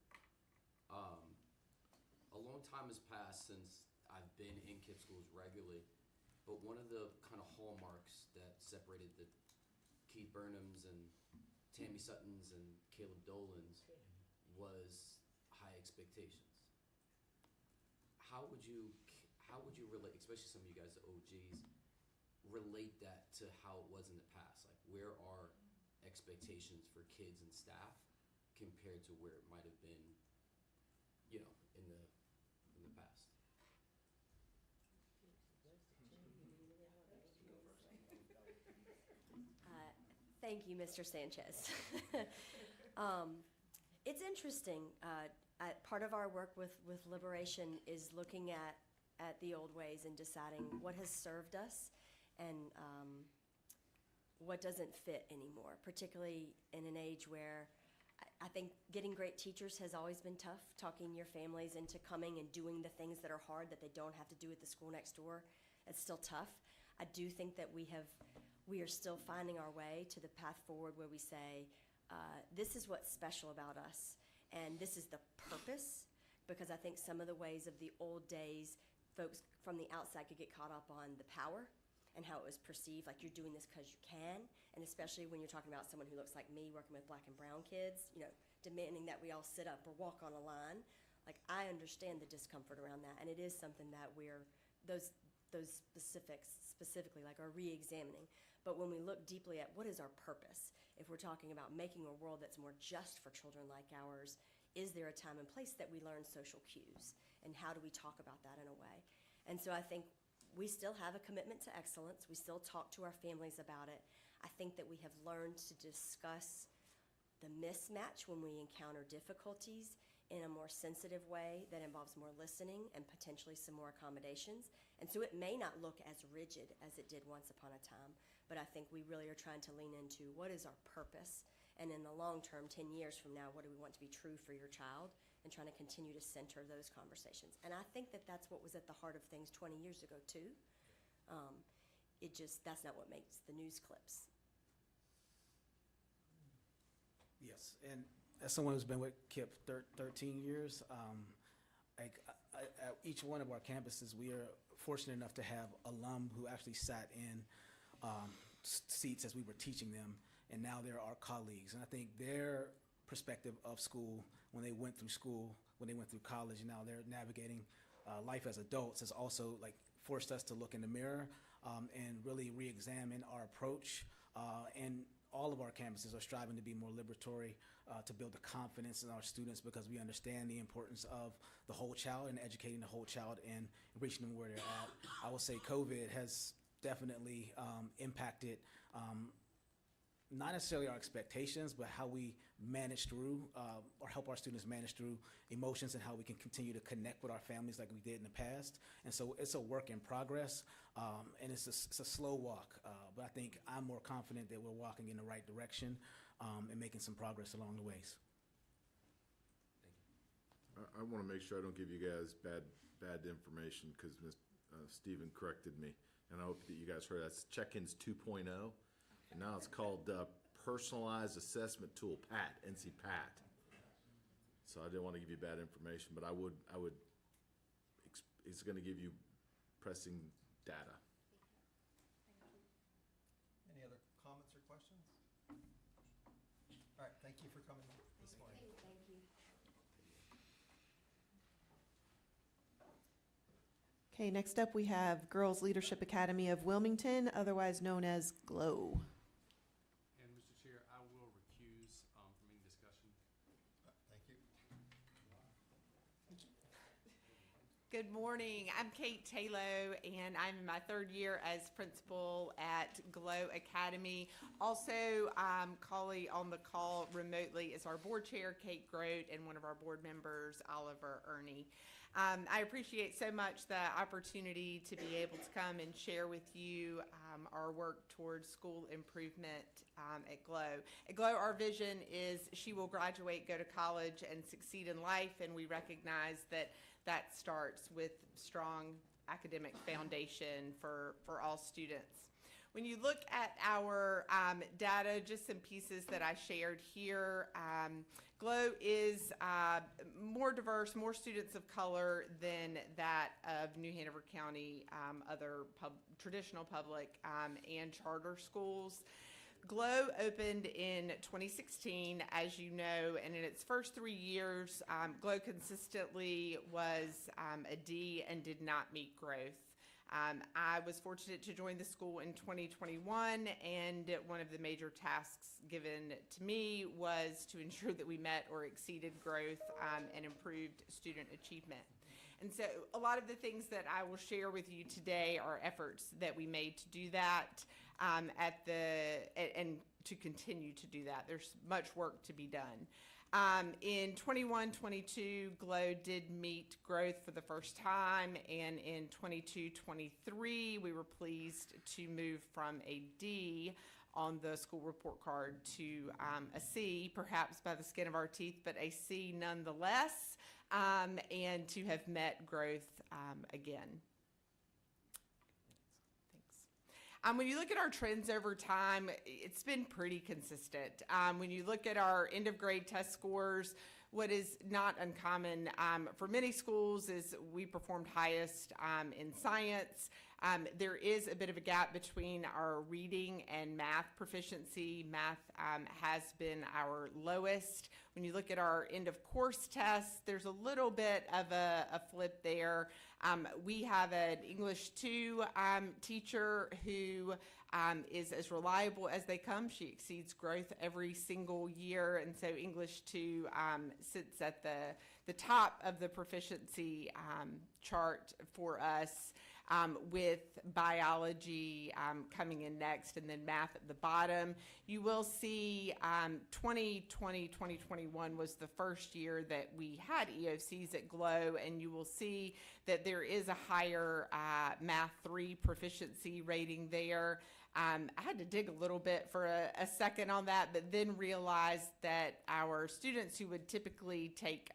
A long time has passed since I've been in KIPP schools regularly, but one of the kind of hallmarks that separated the Keith Burnhams and Tammy Suttons and Caleb Dolans was high expectations. How would you relate, especially some of you guys, the OGs, relate that to how it was in the past? Like, where are expectations for kids and staff compared to where it might have been, in the past? Thank you, Mr. Sanchez. It's interesting. Part of our work with Liberation is looking at the old ways and deciding what has served us and what doesn't fit anymore, particularly in an age where I think getting great teachers has always been tough. Talking your families into coming and doing the things that are hard that they don't have to do at the school next door, it's still tough. I do think that we are still finding our way to the path forward where we say, this is what's special about us, and this is the purpose, because I think some of the ways of the old days, folks from the outside could get caught up on the power and how it was perceived, like you're doing this because you can, and especially when you're talking about someone who looks like me working with black and brown kids, demanding that we all sit up or walk on a line. Like, I understand the discomfort around that, and it is something that those specifics specifically, like, are re-examining. But when we look deeply at what is our purpose, if we're talking about making a world that's more just for children like ours, is there a time and place that we learn social cues? And how do we talk about that in a way? And so I think we still have a commitment to excellence. We still talk to our families about it. I think that we have learned to discuss the mismatch when we encounter difficulties in a more sensitive way that involves more listening and potentially some more accommodations. And so it may not look as rigid as it did once upon a time, but I think we really are trying to lean into what is our purpose, and in the long term, 10 years from now, what do we want to be true for your child, and trying to continue to center those conversations. And I think that that's what was at the heart of things 20 years ago too. That's not what makes the news clips. Yes, and as someone who's been with KIPP 13 years, at each one of our campuses, we are fortunate enough to have alum who actually sat in seats as we were teaching them, and now they're our colleagues. And I think their perspective of school when they went through school, when they went through college, and now they're navigating life as adults, has also like forced us to look in the mirror and really re-examine our approach. And all of our campuses are striving to be more liberatory, to build the confidence in our students, because we understand the importance of the whole child and educating the whole child and reaching them where they're at. I will say COVID has definitely impacted not necessarily our expectations, but how we manage through or help our students manage through emotions, and how we can continue to connect with our families like we did in the past. And so it's a work in progress, and it's a slow walk, but I think I'm more confident that we're walking in the right direction and making some progress along the ways. I want to make sure I don't give you guys bad information, because Stephen corrected me, and I hope that you guys heard that's Check-ins 2.0, and now it's called Personalized Assessment Tool, PAT, NC PAT. So I didn't want to give you bad information, but I would. It's going to give you pressing data. Any other comments or questions? All right, thank you for coming this morning. Thank you. Okay, next up we have Girls Leadership Academy of Wilmington, otherwise known as GLOW. And Mr. Chair, I will recuse from any discussion. Thank you. Good morning. I'm Kate Talo, and I'm in my third year as principal at GLOW Academy. Also, calling on the call remotely is our board chair, Kate Grote, and one of our board members, Oliver Ernie. I appreciate so much the opportunity to be able to come and share with you our work towards school improvement at GLOW. At GLOW, our vision is she will graduate, go to college, and succeed in life, and we recognize that that starts with strong academic foundation for all students. When you look at our data, just some pieces that I shared here, GLOW is more diverse, more students of color than that of New Hanover County, other traditional public and charter schools. GLOW opened in 2016, as you know, and in its first 3 years, GLOW consistently was a D and did not meet growth. I was fortunate to join the school in 2021, and one of the major tasks given to me was to ensure that we met or exceeded growth and improved student achievement. And so a lot of the things that I will share with you today are efforts that we made to do that and to continue to do that. There's much work to be done. In 21-22, GLOW did meet growth for the first time, and in 22-23, we were pleased to move from a D on the school report card to a C, perhaps by the skin of our teeth, but a C nonetheless, and to have met growth again. When you look at our trends over time, it's been pretty consistent. When you look at our end of grade test scores, what is not uncommon for many schools is we performed highest in science. There is a bit of a gap between our reading and math proficiency. Math has been our lowest. When you look at our end of course tests, there's a little bit of a flip there. We have an English 2 teacher who is as reliable as they come. She exceeds growth every single year, and so English 2 sits at the top of the proficiency chart for us, with biology coming in next, and then math at the bottom. You will see 2020-2021 was the first year that we had EOCs at GLOW, and you will see that there is a higher Math 3 proficiency rating there. I had to dig a little bit for a second on that, but then realized that our students who would typically take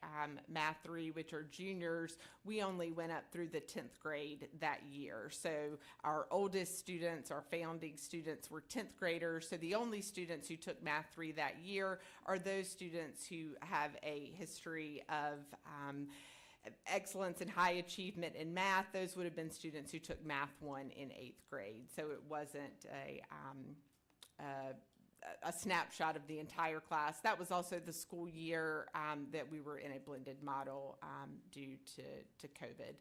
Math 3, which are juniors, we only went up through the 10th grade that year. So our oldest students, our founding students, were 10th graders. So the only students who took Math 3 that year are those students who have a history of excellence and high achievement in math. Those would have been students who took Math 1 in 8th grade. So it wasn't a snapshot of the entire class. That was also the school year that we were in a blended model due to COVID.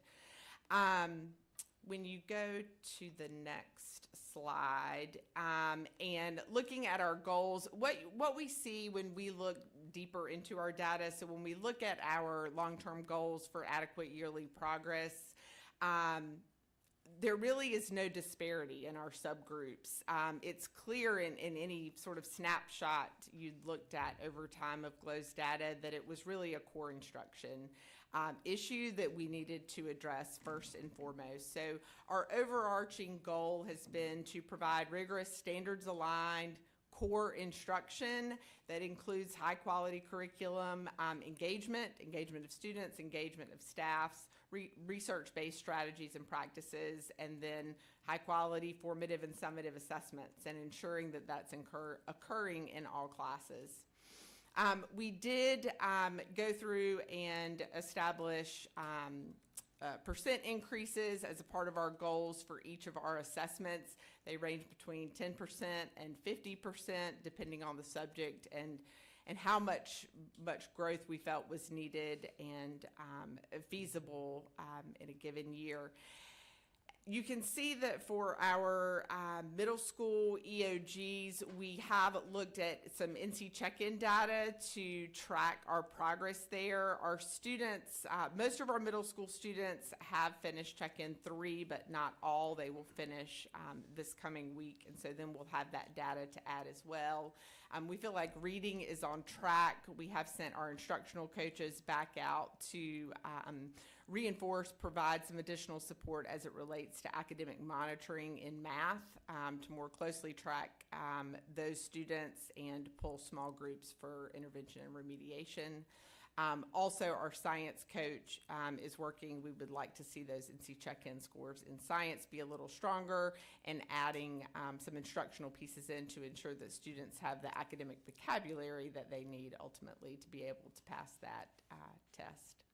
When you go to the next slide, and looking at our goals, what we see when we look deeper into our data, so when we look at our long-term goals for adequate yearly progress, there really is no disparity in our subgroups. It's clear in any sort of snapshot you looked at over time of GLOW's data that it was really a core instruction issue that we needed to address first and foremost. So our overarching goal has been to provide rigorous, standards-aligned core instruction that includes high-quality curriculum, engagement of students, engagement of staffs, research-based strategies and practices, and then high-quality formative and summative assessments, and ensuring that that's occurring in all classes. We did go through and establish percent increases as a part of our goals for each of our assessments. They range between 10% and 50%, depending on the subject and how much growth we felt was needed and feasible in a given year. You can see that for our middle school EOGs, we have looked at some NC check-in data to track our progress there. Our students, most of our middle school students have finished check-in 3, but not all. They will finish this coming week, and so then we'll have that data to add as well. We feel like reading is on track. We have sent our instructional coaches back out to reinforce, provide some additional support as it relates to academic monitoring in math to more closely track those students and pull small groups for intervention and remediation. Also, our science coach is working. We would like to see those NC check-in scores in science be a little stronger and adding some instructional pieces in to ensure that students have the academic vocabulary that they need ultimately to be able to pass that test.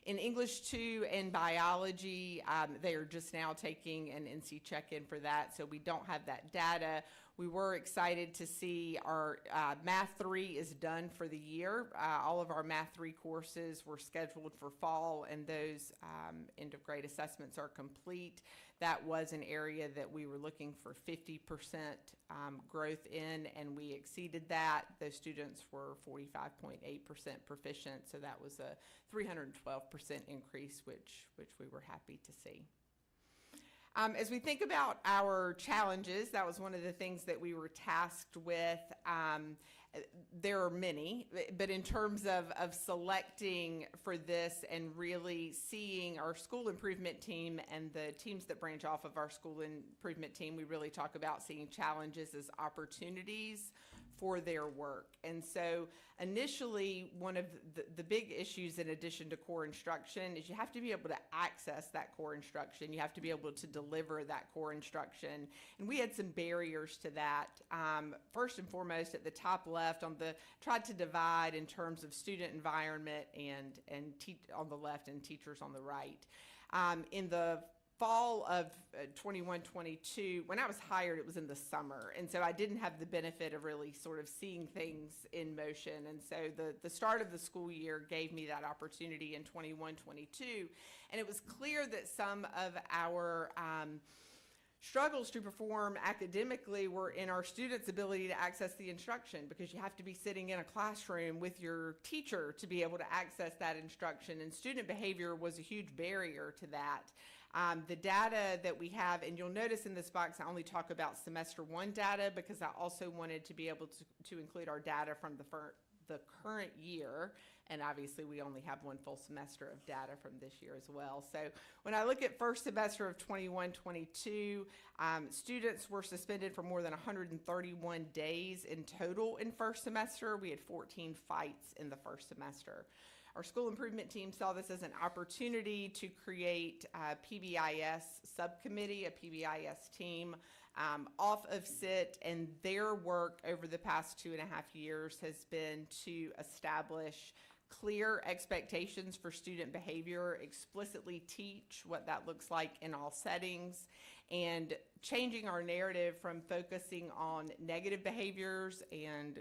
In English 2 and biology, they are just now taking an NC check-in for that, so we don't have that data. We were excited to see our Math 3 is done for the year. All of our Math 3 courses were scheduled for fall, and those end of grade assessments are complete. That was an area that we were looking for 50% growth in, and we exceeded that. Those students were 45.8% proficient, so that was a 312% increase, which we were happy to see. As we think about our challenges, that was one of the things that we were tasked with. There are many, but in terms of selecting for this and really seeing our school improvement team and the teams that branch off of our school improvement team, we really talk about seeing challenges as opportunities for their work. And so initially, one of the big issues in addition to core instruction is you have to be able to access that core instruction. You have to be able to deliver that core instruction. And we had some barriers to that. First and foremost, at the top left, tried to divide in terms of student environment and on the left and teachers on the right. In the fall of 21-22, when I was hired, it was in the summer, and so I didn't have the benefit of really sort of seeing things in motion, and so the start of the school year gave me that opportunity in 21-22, and it was clear that some of our struggles to perform academically were in our students' ability to access the instruction, because you have to be sitting in a classroom with your teacher to be able to access that instruction, and student behavior was a huge barrier to that. The data that we have, and you'll notice in this box, I only talk about semester 1 data because I also wanted to be able to include our data from the current year, and obviously we only have one full semester of data from this year as well. So when I look at first semester of 21-22, students were suspended for more than 131 days in total in first semester. We had 14 fights in the first semester. Our school improvement team saw this as an opportunity to create a PBIS subcommittee, a PBIS team off of SIT, and their work over the past 2.5 years has been to establish clear expectations for student behavior, explicitly teach what that looks like in all settings, and changing our narrative from focusing on negative behaviors and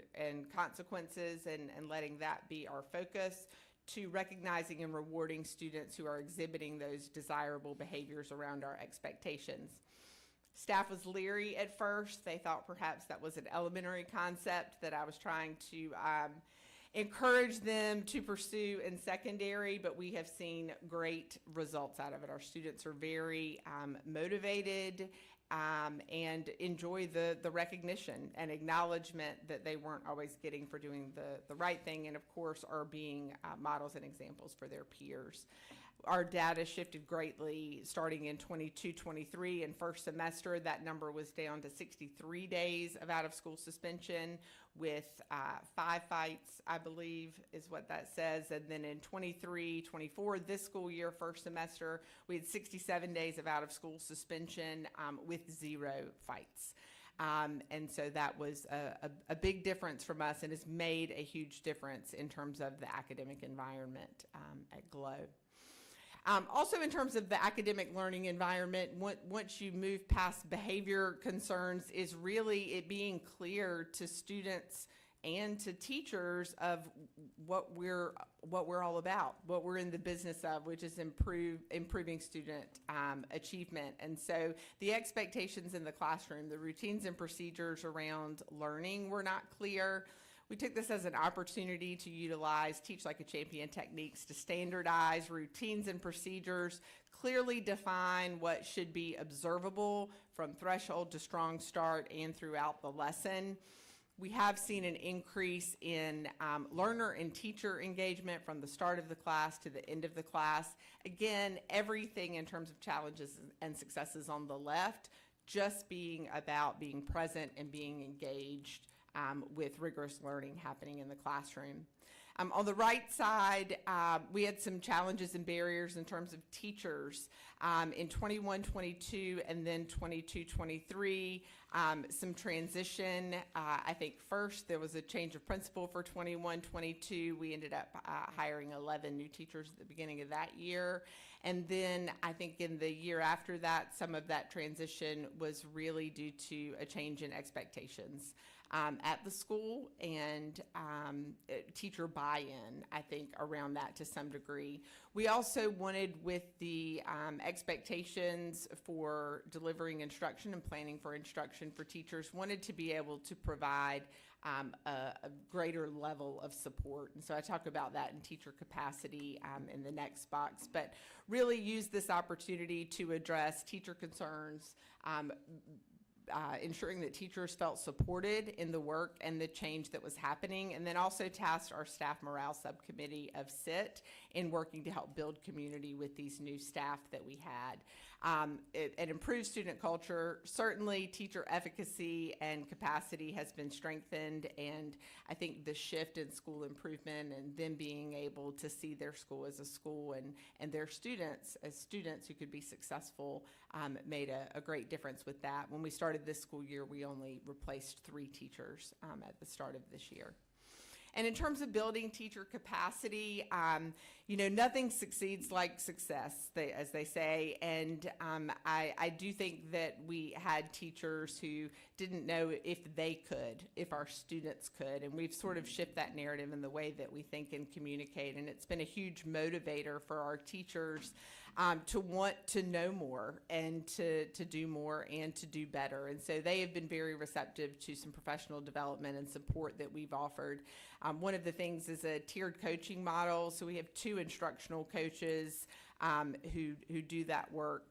consequences and letting that be our focus to recognizing and rewarding students who are exhibiting those desirable behaviors around our expectations. Staff was leery at first. They thought perhaps that was an elementary concept that I was trying to encourage them to pursue in secondary, but we have seen great results out of it. Our students are very motivated and enjoy the recognition and acknowledgement that they weren't always getting for doing the right thing, and of course are being models and examples for their peers. Our data shifted greatly starting in 22-23. In first semester, that number was down to 63 days of out-of-school suspension with 5 fights, I believe is what that says. And then in 23-24, this school year, first semester, we had 67 days of out-of-school suspension with 0 fights. And so that was a big difference from us and has made a huge difference in terms of the academic environment at GLOW. Also in terms of the academic learning environment, once you move past behavior concerns, is really it being clear to students and to teachers of what we're all about, what we're in the business of, which is improving student achievement. And so the expectations in the classroom, the routines and procedures around learning were not clear. We took this as an opportunity to utilize Teach Like a Champion techniques to standardize routines and procedures, clearly define what should be observable from threshold to strong start and throughout the lesson. We have seen an increase in learner and teacher engagement from the start of the class to the end of the class. Again, everything in terms of challenges and successes on the left, just being about being present and being engaged with rigorous learning happening in the classroom. On the right side, we had some challenges and barriers in terms of teachers. In 21-22 and then 22-23, some transition. I think first there was a change of principal for 21-22. We ended up hiring 11 new teachers at the beginning of that year. And then I think in the year after that, some of that transition was really due to a change in expectations at the school and teacher buy-in, I think, around that to some degree. We also wanted, with the expectations for delivering instruction and planning for instruction for teachers, wanted to be able to provide a greater level of support. And so I talk about that in teacher capacity in the next box, but really use this opportunity to address teacher concerns, ensuring that teachers felt supported in the work and the change that was happening, and then also tasked our staff morale subcommittee of SIT in working to help build community with these new staff that we had. It improved student culture. Certainly teacher efficacy and capacity has been strengthened, and I think the shift in school improvement and them being able to see their school as a school and their students as students who could be successful made a great difference with that. When we started this school year, we only replaced 3 teachers at the start of this year. And in terms of building teacher capacity, nothing succeeds like success, as they say. And I do think that we had teachers who didn't know if they could, if our students could. And we've sort of shifted that narrative in the way that we think and communicate. And it's been a huge motivator for our teachers to want to know more and to do more and to do better. And so they have been very receptive to some professional development and support that we've offered. One of the things is a tiered coaching model. So we have 2 instructional coaches who do that work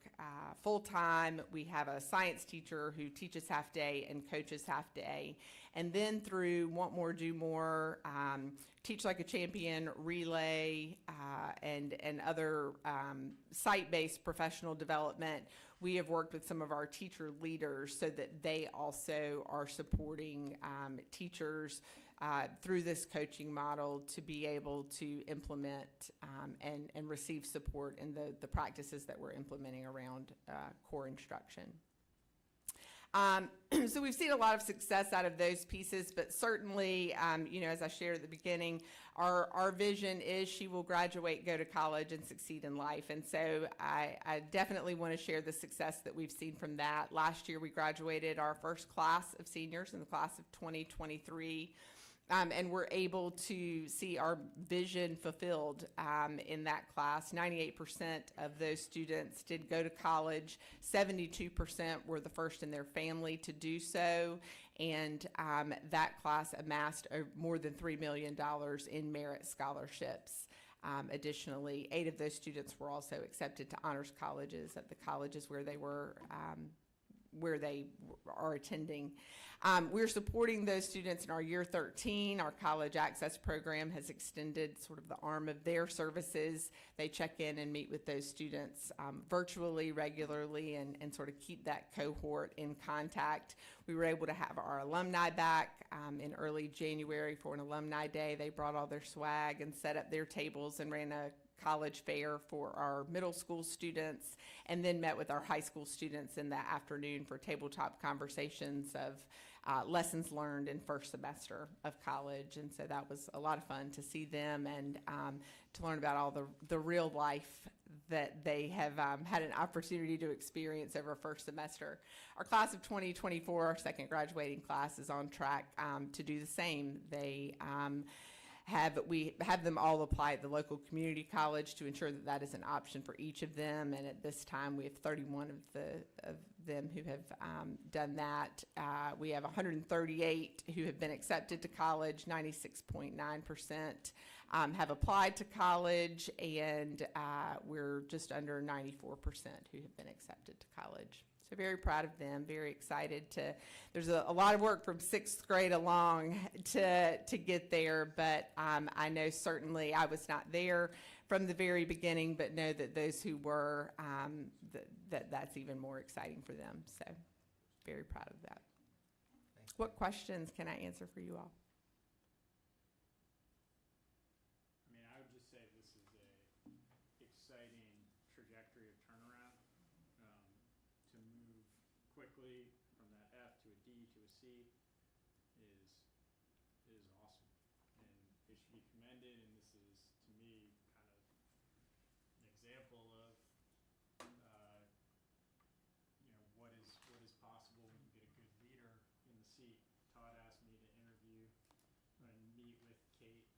full-time. We have a science teacher who teaches half day and coaches half day. And then through Want More, Do More, Teach Like a Champion, Relay, and other site-based professional development, we have worked with some of our teacher leaders so that they also are supporting teachers through this coaching model to be able to implement and receive support in the practices that we're implementing around core instruction. So we've seen a lot of success out of those pieces, but certainly, you know, as I shared at the beginning, our vision is she will graduate, go to college, and succeed in life. And so I definitely want to share the success that we've seen from that. Last year, we graduated our first class of seniors in the class of 2023. And we're able to see our vision fulfilled in that class. 98% of those students did go to college. 72% were the first in their family to do so. And that class amassed more than $3 million in merit scholarships. Additionally, 8 of those students were also accepted to honors colleges at the colleges where they are attending. We're supporting those students in our year 13. Our college access program has extended sort of the arm of their services. They check in and meet with those students virtually, regularly, and sort of keep that cohort in contact. We were able to have our alumni back in early January for an alumni day. They brought all their swag and set up their tables and ran a college fair for our middle school students, and then met with our high school students in the afternoon for tabletop conversations of lessons learned in first semester of college. And so that was a lot of fun to see them and to learn about all the real life that they have had an opportunity to experience over first semester. Our class of 2024, our second graduating class, is on track to do the same. We have them all apply at the local community college to ensure that that is an option for each of them. And at this time, we have 31 of them who have done that. We have 138 who have been accepted to college. 96.9% have applied to college, and we're just under 94% who have been accepted to college. So very proud of them, very excited there's a lot of work from 6th grade along to get there, but I know certainly I was not there from the very beginning, but know that those who were, that's even more exciting for them. So very proud of that. What questions can I answer for you all? I mean, I would just say this is a exciting trajectory of turnaround. To move quickly from that F to a D to a C is awesome, and they should be commended. And this is, to me, kind of an example of you know, what is possible when you get a good leader in the seat. Todd asked me to interview and meet with Kate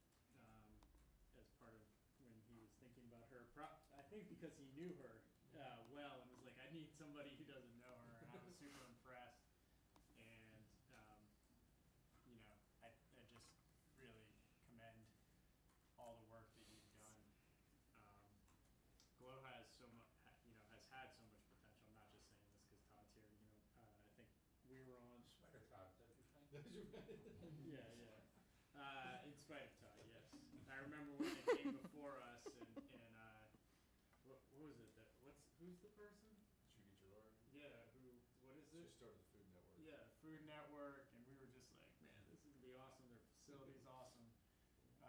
as part of when he was thinking about her. I think because he knew her well, and was like, I need somebody who doesn't know her, and I was super impressed. And you know, I just really commend all the work that you've done. Glow has so much, you know, has had so much potential. I'm not just saying this because Todd's here. You know, I think we were on. Spider Todd, don't you think? Yeah. In spite of Todd, yes. I remember when they came before us, and what was it? Who's the person? Judy Gerard. Yeah, what is She it? started the Food Network. Yeah, Food Network, and we were just like, man, this is gonna be awesome. Their facility's awesome. So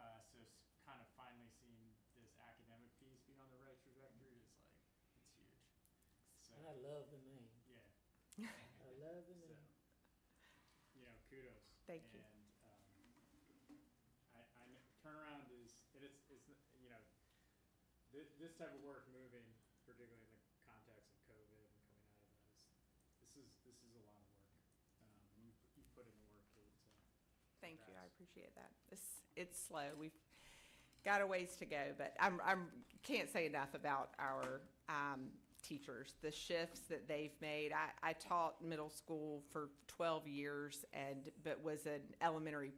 kind of finally seeing this academic piece be on the right trajectory is like, it's huge. So, I love the name. yeah. I love the So, name. you know, kudos. Thank you. And I know turnaround is you know, this type of work moving, particularly in the context of COVID and coming out of that, this is a lot of work. You put in the work, Kate. So Thank you, I congrats. appreciate that. It's slow. We've got a ways to go, but can't say enough about our teachers, the shifts that they've made. I taught middle school for 12 years, but was an elementary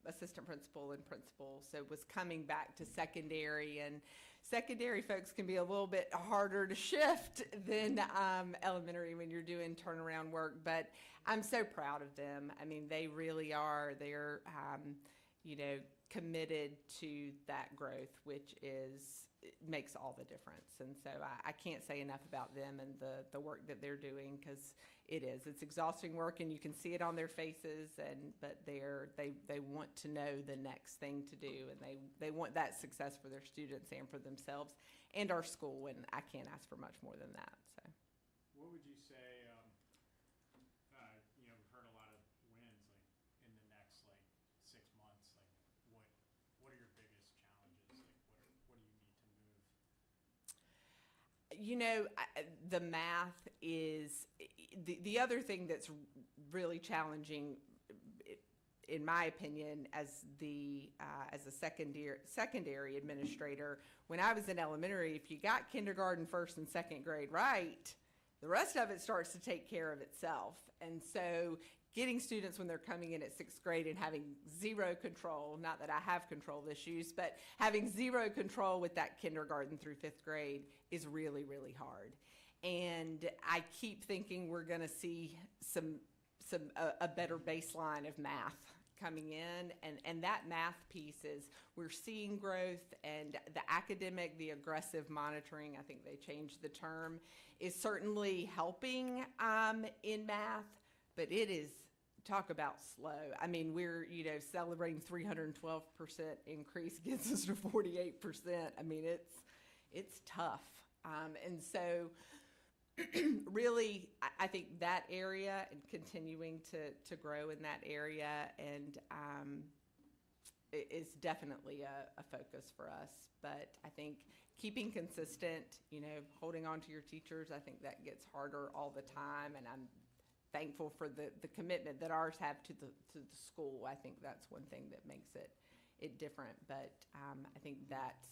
assistant principal and principal, so was coming back to secondary, and secondary folks can be a little bit harder to shift than elementary when you're doing turnaround work, but I'm so proud of them. I mean, they really are. They're, you know, committed to that growth, which makes all the difference. And so I can't say enough about them and the work that they're doing, because it's exhausting work, and you can see it on their faces, but they want to know the next thing to do, and they want that success for their students and for themselves and our school, and I can't ask for much more than that. So What would you say, You know, the math is, the other thing that's really challenging, in my opinion, as a secondary administrator, when I was in elementary, if you got kindergarten, first and second grade right, the rest of it starts to take care of itself. And so getting students when they're coming in at sixth grade and having zero control, not that I have control issues, but having zero control with that kindergarten through fifth grade is really, really hard. And I keep thinking we're going to see a better baseline of math coming in, and that math piece is, we're seeing growth, and the aggressive monitoring, I think they changed the term, is certainly helping in math, but it is, talk about slow. I mean, we're, celebrating 312% increase gets us to 48%. I mean, it's tough. And so really, I think that area and continuing to grow in that area and is definitely a focus for us. But I think keeping consistent, holding on to your teachers, I think that gets harder all the time. And I'm thankful for the commitment that ours have to the school. I think that's one thing that makes it different. But I think that's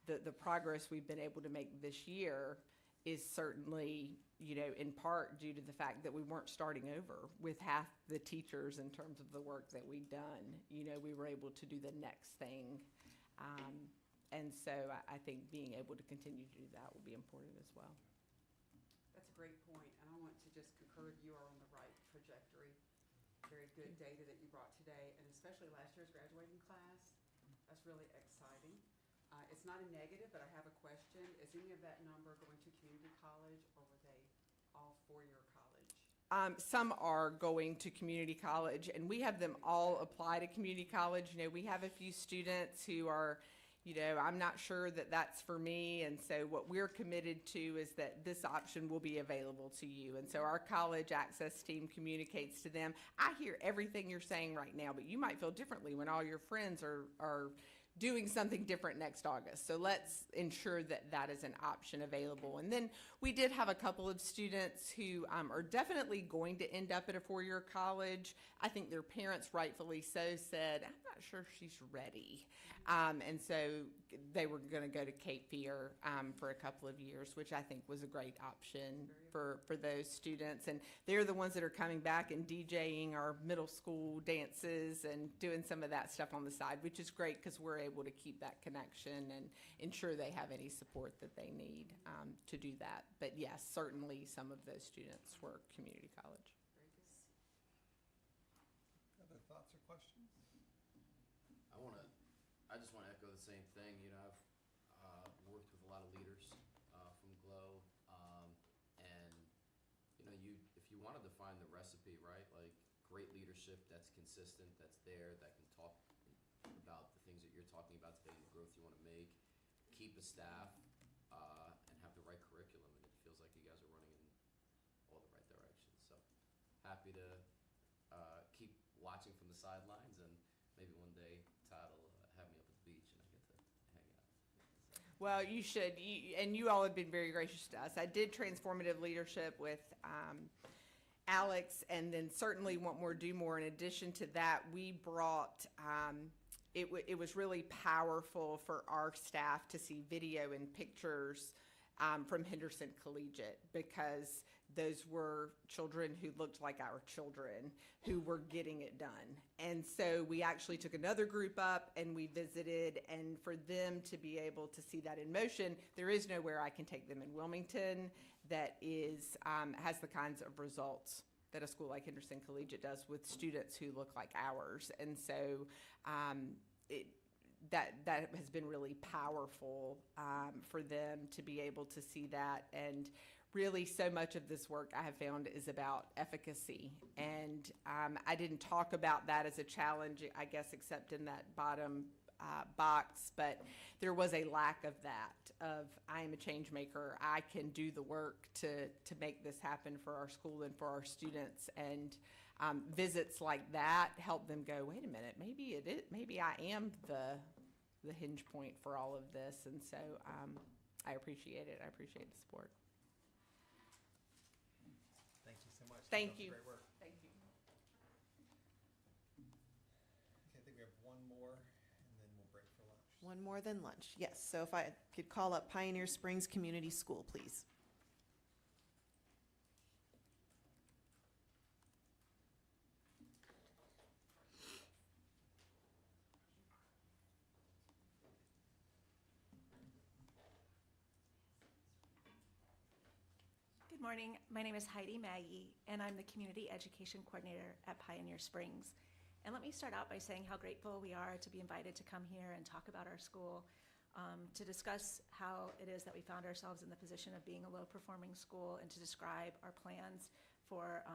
the progress we've been able to make this year is certainly, in part due to the fact that we weren't starting over with half the teachers in terms of the work that we'd done. We were able to do the next thing. And so I think being able to continue to do that will be important as well. That's a great point, and I want to just concur, you are on the right trajectory. Very good data that you brought today, and especially last year's graduating class. That's really exciting. It's not a negative, but I have a question. Is any of that number going to community college, or were they all four-year college? Some are going to community college, and we have them all apply to community college. We have a few students who are, I'm not sure that that's for me, and so what we're committed to is that this option will be available to you. And so our college access team communicates to them. I hear everything you're saying right now, but you might feel differently when all your friends are doing something different next August. So let's ensure that that is an option available. And then we did have a couple of students who are definitely going to end up at a four-year college. I think their parents, rightfully so, said, I'm not sure she's ready. And so they were going to go to Cape Fear for a couple of years, which I think was a great option for those students. And they're the ones that are coming back and DJing our middle school dances and doing some of that stuff on the side, which is great because we're able to keep that connection and ensure they have any support that they need to do that. But yes, certainly some of those students were community college. Other thoughts or questions? I just want to echo the same thing. I've worked with a lot of leaders from GLOW, and if you wanted to find the recipe, right? Like great leadership that's consistent, that's there, that can talk about the things that you're talking about today, the growth you want to make, keep a staff, and have the right curriculum. And it feels like you guys are running in all the right directions. So happy to keep watching from the sidelines, and maybe one day Todd will have me up at the beach and I get to hang out. Well, you should, and you all have been very gracious to us. I did transformative leadership with Alex, and then certainly Want More, Do More. In addition to that, we brought, it was really powerful for our staff to see video and pictures from Henderson Collegiate, because those were children who looked like our children who were getting it done. And so we actually took another group up and we visited, and for them to be able to see that in motion, there is nowhere I can take them in Wilmington that is has the kinds of results that a school like Henderson Collegiate does with students who look like ours. And so that has been really powerful for them to be able to see that. And really, so much of this work I have found is about efficacy. And I didn't talk about that as a challenge, I guess, except in that bottom box, but there was a lack of that, of I am a change maker. I can do the work to make this happen for our school and for our students. And visits like that help them go, wait a minute, maybe I am the hinge point for all of this. And so I appreciate it. I appreciate the support. Thank you so much. Thank Keep you. up the great work. Thank you. Okay, I think we have one more, and then we'll break for lunch. One more than lunch, yes. So if I could call up Pioneer Springs Community School, please. Good morning. My name is Heidi Maggie, and I'm the Community Education Coordinator at Pioneer Springs. And let me start out by saying how grateful we are to be invited to come here and talk about our school, to discuss how it is that we found ourselves in the position of being a low-performing school, and to describe our plans for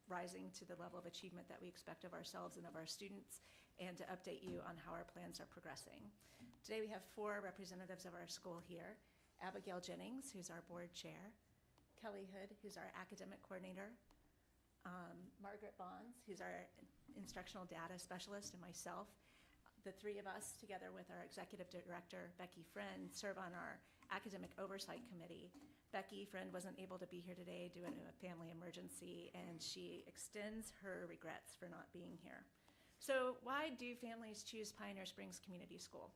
rising to the level of achievement that we expect of ourselves and of our students, and to update you on how our plans are progressing. Today we have 4 representatives of our school here: Abigail Jennings, who's our board chair; Kelly Hood, who's our academic coordinator; Margaret Bonds, who's our instructional data specialist, and myself. The 3 of us, together with our executive director, Becky Friend, serve on our academic oversight committee. Becky Friend wasn't able to be here today due to a family emergency, and she extends her regrets for not being here. So why do families choose Pioneer Springs Community School?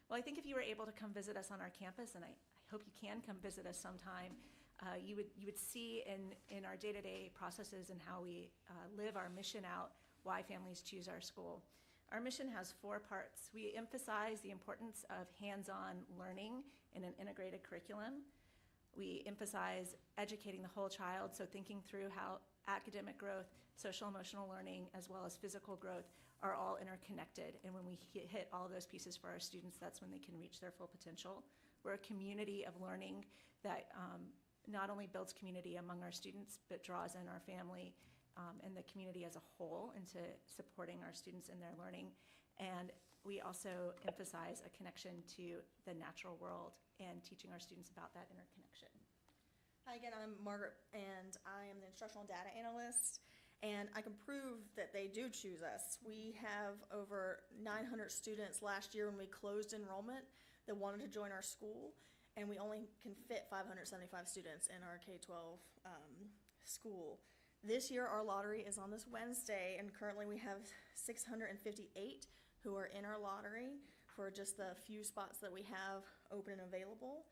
Well, I think if you were able to come visit us on our campus, and I hope you can come visit us sometime, you would see in our day-to-day processes and how we live our mission out why families choose our school. Our mission has 4 parts. We emphasize the importance of hands-on learning in an integrated curriculum. We emphasize educating the whole child, so thinking through how academic growth, social-emotional learning, as well as physical growth are all interconnected. And when we hit all of those pieces for our students, that's when they can reach their full potential. We're a community of learning that not only builds community among our students, but draws in our family and the community as a whole into supporting our students in their learning. And we also emphasize a connection to the natural world and teaching our students about that interconnection. Hi again, I'm Margaret, and I am the instructional data analyst, and I can prove that they do choose us. We have over 900 students last year when we closed enrollment that wanted to join our school, and we only can fit 575 students in our K-12 school. This year, our lottery is on this Wednesday, and currently we have 658 who are in our lottery for just the few spots that we have open and available.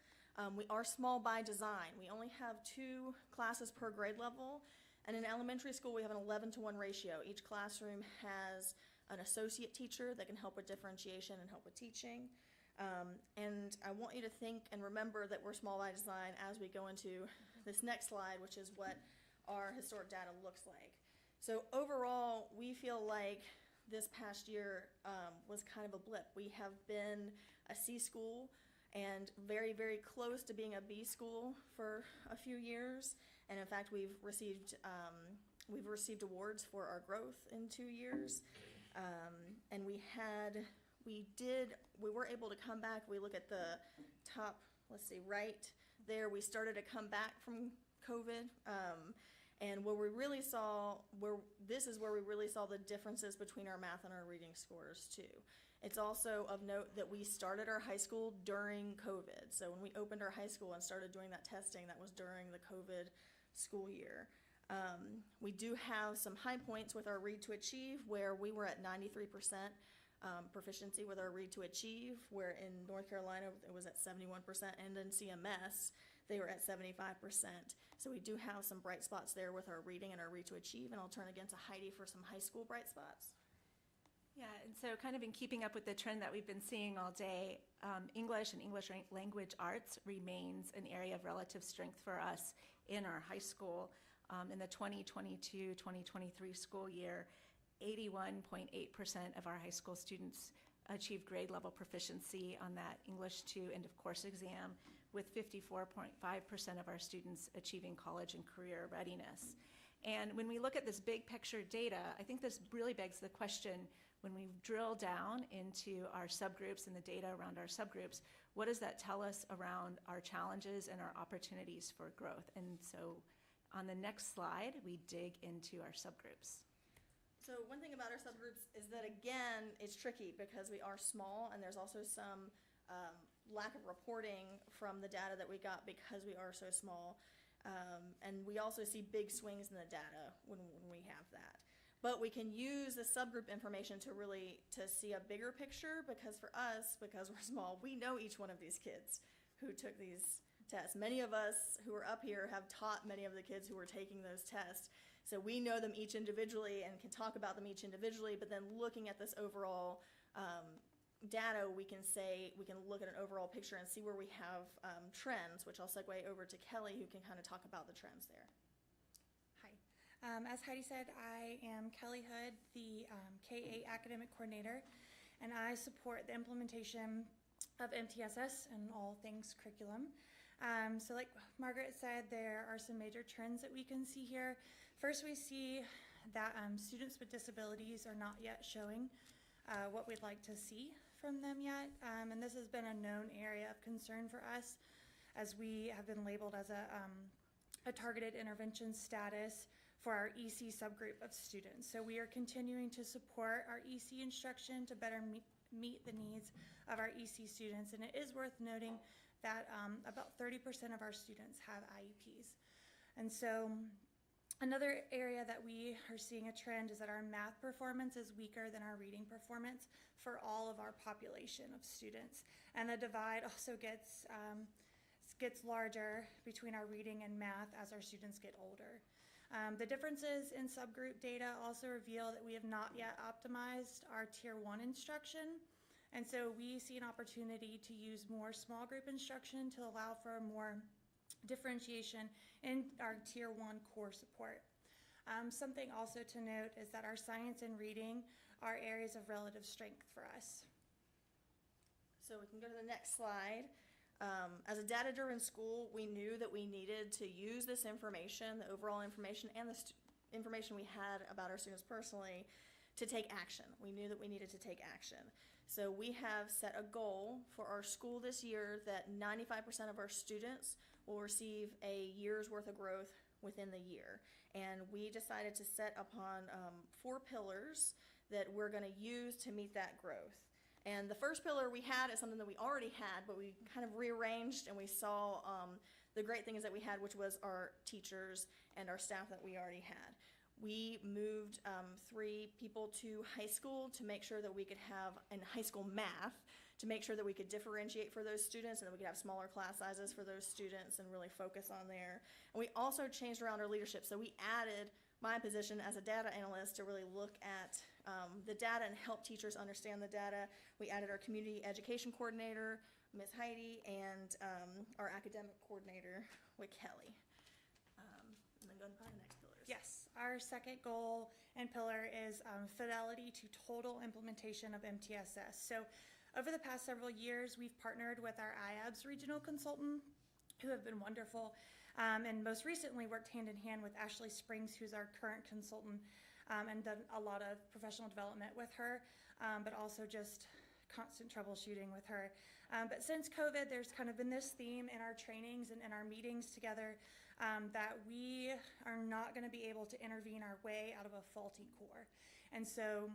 We are small by design. We only have 2 classes per grade level, and in elementary school, we have an 11-to-1 ratio. Each classroom has an associate teacher that can help with differentiation and help with teaching. And I want you to think and remember that we're small by design as we go into this next slide, which is what our historic data looks like. So overall, we feel like this past year was kind of a blip. We have been a C school and very, very close to being a B school for a few years. And in fact, we've received awards for our growth in 2 years. And we were able to come back. We look at the top, let's see, right there, we started to come back from COVID. And where we really saw, this is where we really saw the differences between our math and our reading scores too. It's also of note that we started our high school during COVID. So when we opened our high school and started doing that testing, that was during the COVID school year. We do have some high points with our Read to Achieve, where we were at 93% proficiency with our Read to Achieve, where in North Carolina it was at 71%, and in CMS they were at 75%. So we do have some bright spots there with our reading and our Read to Achieve, and I'll turn again to Heidi for some high school bright spots. Yeah, and so kind of in keeping up with the trend that we've been seeing all day, English and English language arts remains an area of relative strength for us in our high school. In the 2022-2023 school year, 81.8% of our high school students achieved grade level proficiency on that English 2 end of course exam, with 54.5% of our students achieving college and career readiness. And when we look at this big picture data, I think this really begs the question, when we drill down into our subgroups and the data around our subgroups, what does that tell us around our challenges and our opportunities for growth? And so on the next slide, we dig into our subgroups. So one thing about our subgroups is that, again, it's tricky because we are small, and there's also some lack of reporting from the data that we got because we are so small. And we also see big swings in the data when we have that. But we can use the subgroup information to really, to see a bigger picture, because for us, because we're small, we know each one of these kids who took these tests. Many of us who are up here have taught many of the kids who were taking those tests. So we know them each individually and can talk about them each individually, but then looking at this overall data, we can look at an overall picture and see where we have trends, which I'll segue over to Kelly, who can kind of talk about the trends there. Hi. As Heidi said, I am Kelly Hood, the K-8 academic coordinator, and I support the implementation of MTSS and all things curriculum. So like Margaret said, there are some major trends that we can see here. First, we see that students with disabilities are not yet showing what we'd like to see from them yet. And this has been a known area of concern for us, as we have been labeled as a targeted intervention status for our EC subgroup of students. So we are continuing to support our EC instruction to better meet the needs of our EC students. And it is worth noting that about 30% of our students have IEPs. And so another area that we are seeing a trend is that our math performance is weaker than our reading performance for all of our population of students. And the divide also gets larger between our reading and math as our students get older. The differences in subgroup data also reveal that we have not yet optimized our Tier 1 instruction. And so we see an opportunity to use more small group instruction to allow for more differentiation in our Tier 1 core support. Something also to note is that our science and reading are areas of relative strength for us. So we can go to the next slide. As a data-driven school, we knew that we needed to use this information, the overall information, and the information we had about our students personally, to take action. We knew that we needed to take action. So we have set a goal for our school this year that 95% of our students will receive a year's worth of growth within the year. And we decided to set upon 4 pillars that we're going to use to meet that growth. And the first pillar we had is something that we already had, but we kind of rearranged, and we saw the great things that we had, which was our teachers and our staff that we already had. We moved 3 people to high school to make sure that we could have, in high school math, to make sure that we could differentiate for those students and that we could have smaller class sizes for those students and really focus on there. And we also changed around our leadership. So we added my position as a data analyst to really look at the data and help teachers understand the data. We added our community education coordinator, Ms. Heidi, and our academic coordinator with Kelly. And then go to the next pillars. Yes, our second goal and pillar is fidelity to total implementation of MTSS. So over the past several years, we've partnered with our IABS regional consultant, who have been wonderful, and most recently worked hand in hand with Ashley Springs, who's our current consultant, and done a lot of professional development with her, but also just constant troubleshooting with her. But since COVID, there's kind of been this theme in our trainings and in our meetings together that we are not going to be able to intervene our way out of a faulty core. And so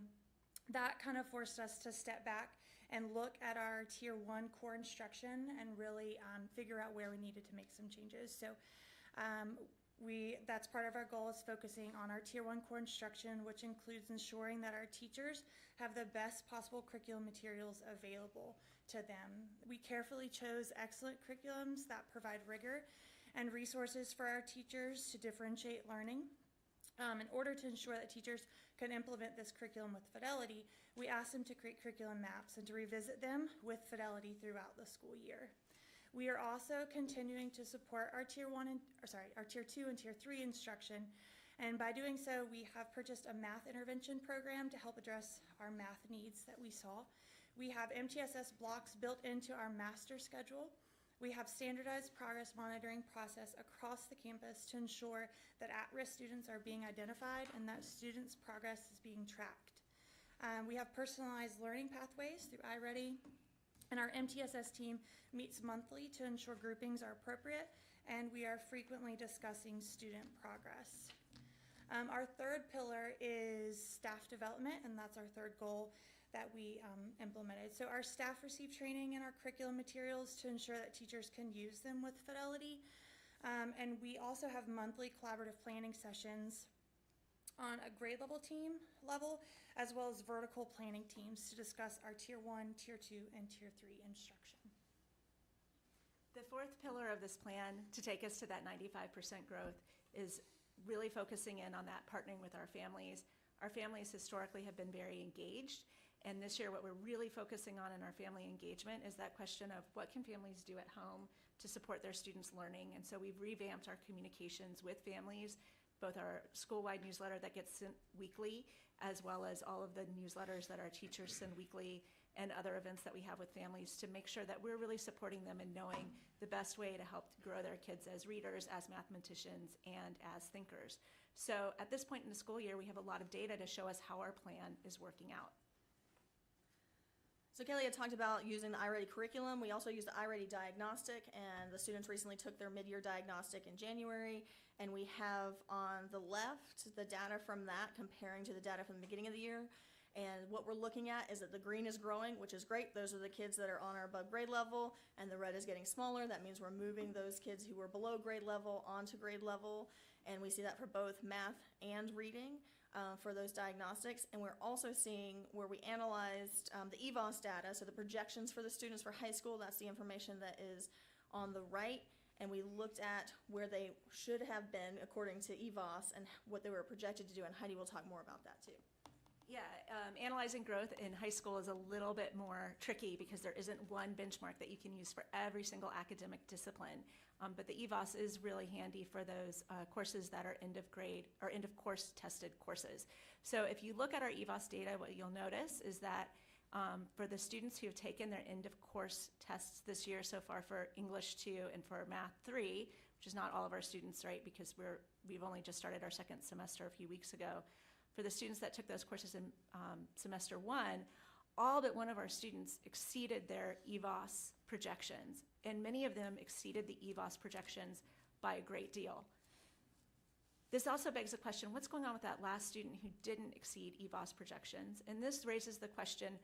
that kind of forced us to step back and look at our Tier 1 core instruction and really figure out where we needed to make some changes. So that's part of our goal, is focusing on our Tier 1 core instruction, which includes ensuring that our teachers have the best possible curriculum materials available to them. We carefully chose excellent curriculums that provide rigor and resources for our teachers to differentiate learning. In order to ensure that teachers can implement this curriculum with fidelity, we asked them to create curriculum maps and to revisit them with fidelity throughout the school year. We are also continuing to support our Tier 2 and Tier 3 instruction, and by doing so, we have purchased a math intervention program to help address our math needs that we saw. We have MTSS blocks built into our master schedule. We have standardized progress monitoring process across the campus to ensure that at-risk students are being identified and that students' progress is being tracked. We have personalized learning pathways through iReady, and our MTSS team meets monthly to ensure groupings are appropriate, and we are frequently discussing student progress. Our third pillar is staff development, and that's our third goal. that we implemented. So our staff receive training in our curriculum materials to ensure that teachers can use them with fidelity. And we also have monthly collaborative planning sessions on a grade level team level, as well as vertical planning teams to discuss our Tier 1, Tier 2, and Tier 3 instruction. The fourth pillar of this plan to take us to that 95% growth is really focusing in on that partnering with our families. Our families historically have been very engaged, and this year what we're really focusing on in our family engagement is that question of what can families do at home to support their students' learning. And so we've revamped our communications with families, both our school-wide newsletter that gets sent weekly, as well as all of the newsletters that our teachers send weekly, and other events that we have with families to make sure that we're really supporting them in knowing the best way to help grow their kids as readers, as mathematicians, and as thinkers. So at this point in the school year, we have a lot of data to show us how our plan is working out. So Kelly had talked about using the iReady curriculum. We also use the iReady diagnostic, and the students recently took their mid-year diagnostic in January, and we have on the left the data from that comparing to the data from the beginning of the year. And what we're looking at is that the green is growing, which is great. Those are the kids that are on or above grade level, and the red is getting smaller. That means we're moving those kids who were below grade level onto grade level, and we see that for both math and reading for those diagnostics. And we're also seeing where we analyzed the EVOS data, so the projections for the students for high school. That's the information that is on the right. And we looked at where they should have been according to EVOS and what they were projected to do, and Heidi will talk more about that too. Yeah, analyzing growth in high school is a little bit more tricky because there isn't one benchmark that you can use for every single academic discipline. But the EVOS is really handy for those courses that are end of grade or end of course tested courses. So if you look at our EVOS data, what you'll notice is that for the students who have taken their end of course tests this year so far for English 2 and for Math 3, which is not all of our students, right, because we've only just started our second semester a few weeks ago. For the students that took those courses in semester 1, all but one of our students exceeded their EVOS projections, and many of them exceeded the EVOS projections by a great deal. This also begs the question, what's going on with that last student who didn't exceed EVOS projections? And this raises the question,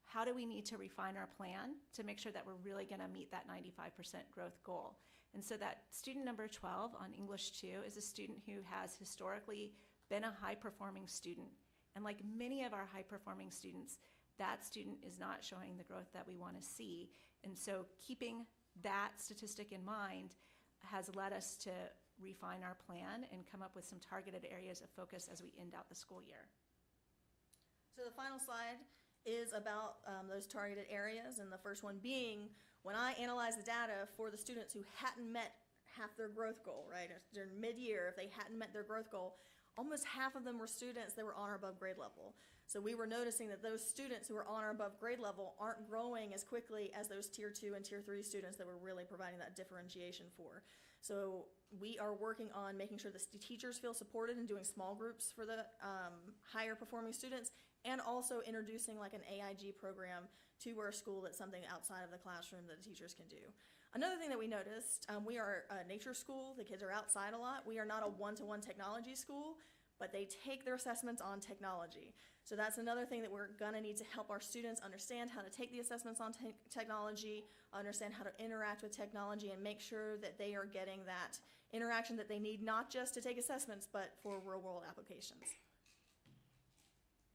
how do we need to refine our plan to make sure that we're really going to meet that 95% growth goal? And so that student number 12 on English 2 is a student who has historically been a high-performing student. And like many of our high-performing students, that student is not showing the growth that we want to see. And so keeping that statistic in mind has led us to refine our plan and come up with some targeted areas of focus as we end out the school year. So the final slide is about those targeted areas, and the first one being when I analyzed the data for the students who hadn't met half their growth goal, right? During mid-year, if they hadn't met their growth goal, almost half of them were students that were on or above grade level. So we were noticing that those students who are on or above grade level aren't growing as quickly as those Tier 2 and Tier 3 students that we're really providing that differentiation for. So we are working on making sure the teachers feel supported and doing small groups for the higher performing students, and also introducing like an AIG program to our school that's something outside of the classroom that the teachers can do. Another thing that we noticed, we are a nature school. The kids are outside a lot. We are not a one-to-one technology school, but they take their assessments on technology. So that's another thing that we're gonna need to help our students understand how to take the assessments on technology, understand how to interact with technology, and make sure that they are getting that interaction that they need, not just to take assessments, but for real-world applications.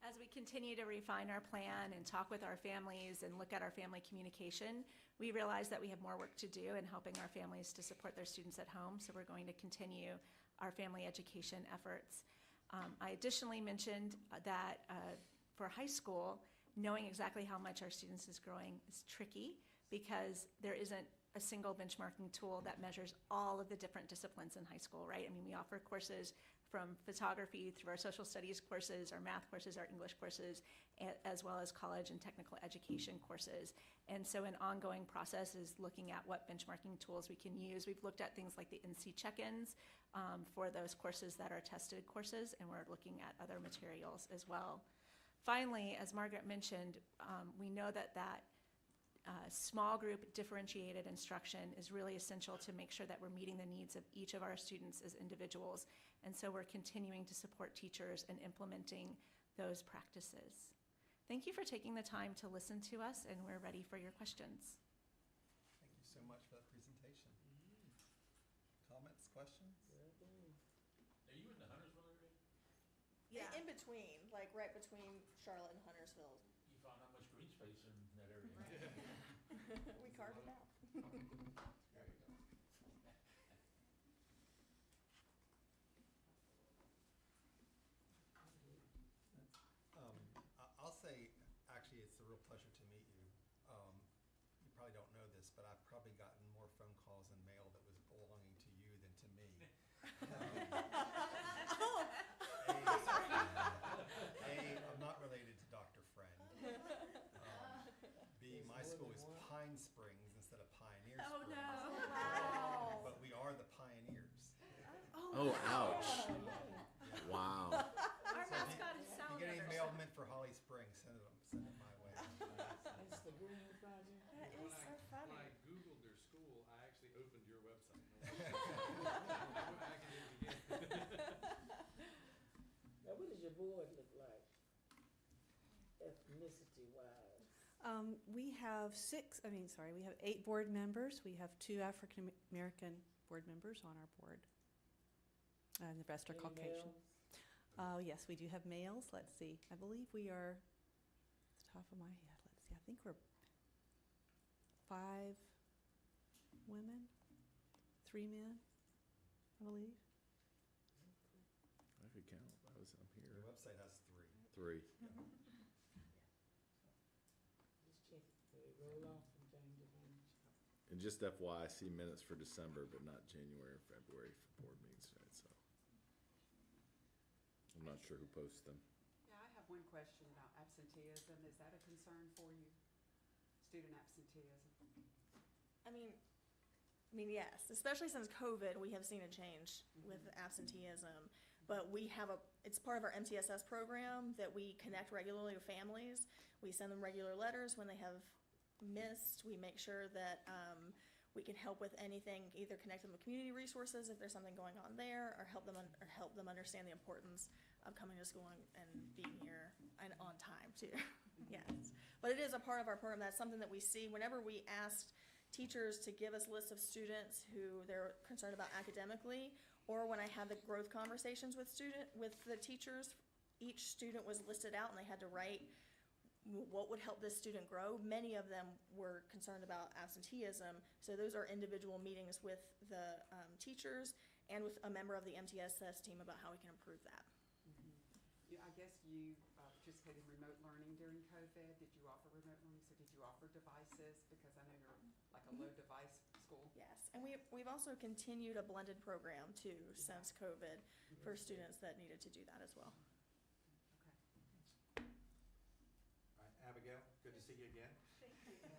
As we continue to refine our plan and talk with our families and look at our family communication, we realize that we have more work to do in helping our families to support their students at home, so we're going to continue our family education efforts. I additionally mentioned that for high school, knowing exactly how much our students is growing is tricky because there isn't a single benchmarking tool that measures all of the different disciplines in high school, right? I mean, we offer courses from photography through our social studies courses, our math courses, our English courses, as well as college and technical education courses. And so an ongoing process is looking at what benchmarking tools we can use. We've looked at things like the NC check-ins for those courses that are tested courses, and we're looking at other materials as well. Finally, as Margaret mentioned, we know that small group differentiated instruction is really essential to make sure that we're meeting the needs of each of our students as individuals. And so we're continuing to support teachers in implementing those practices. Thank you for taking the time to listen to us, and we're ready for your questions. Thank you so much for that presentation. Comments, questions? Are you in the Huntersville area? Yeah. In between, like right between Charlotte and Huntersville. You found how much green space in that area? We carved it out. There you go. I'll say, actually, it's a real pleasure to meet you. You probably don't know this, but I've probably gotten more phone calls and mail that was belonging to you than to me. I'm not related to Dr. Friend. B, my school is Pine Springs instead of Pioneer Springs. Wow. But we are the pioneers. Oh, ouch. Wow. Our So if mascot is If you get any Salamander. mail meant for Holly Springs, send it my way. It's the Green Project. That is so When funny. I Googled their school, I actually opened your website. I went back and did it again. Now, what does your board look like, ethnicity-wise? We have we have 8 board members. We have 2 African American board members on our board. And the rest are Any Caucasian. males? Yes, we do have males. Let's see. I believe we are, off the top of my head, let's see. I think we're 5 women, 3 men, I believe. I could count. I'm Your here. website has 3. 3. Just check it. They roll off from time to time. And just FYI, I see minutes for December, but not January or February for board meetings tonight, so. I'm not sure who posts them. Yeah, I have one question about absenteeism. Is that a concern for you? Student absenteeism? I mean, yes, especially since COVID, we have seen a change with absenteeism. But we have it's part of our MTSS program that we connect regularly with families. We send them regular letters when they have missed. We make sure that we can help with anything, either connect them with community resources if there's something going on there, or help them understand the importance of coming to school and being here and on time too. Yes, but it is a part of our program. That's something that we see whenever we asked teachers to give us lists of students who they're concerned about academically, or when I had the growth conversations with the teachers, each student was listed out and they had to write what would help this student grow. Many of them were concerned about absenteeism, so those are individual meetings with the teachers and with a member of the MTSS team about how we can improve that. Yeah, I guess you participated in remote learning during COVID. Did you offer remote learning? So did you offer devices? Because I know you're like a low device school. Yes, and we've also continued a blended program too since COVID for students that needed to do that as well. All right, Abigail, good to see you again. Thank you. I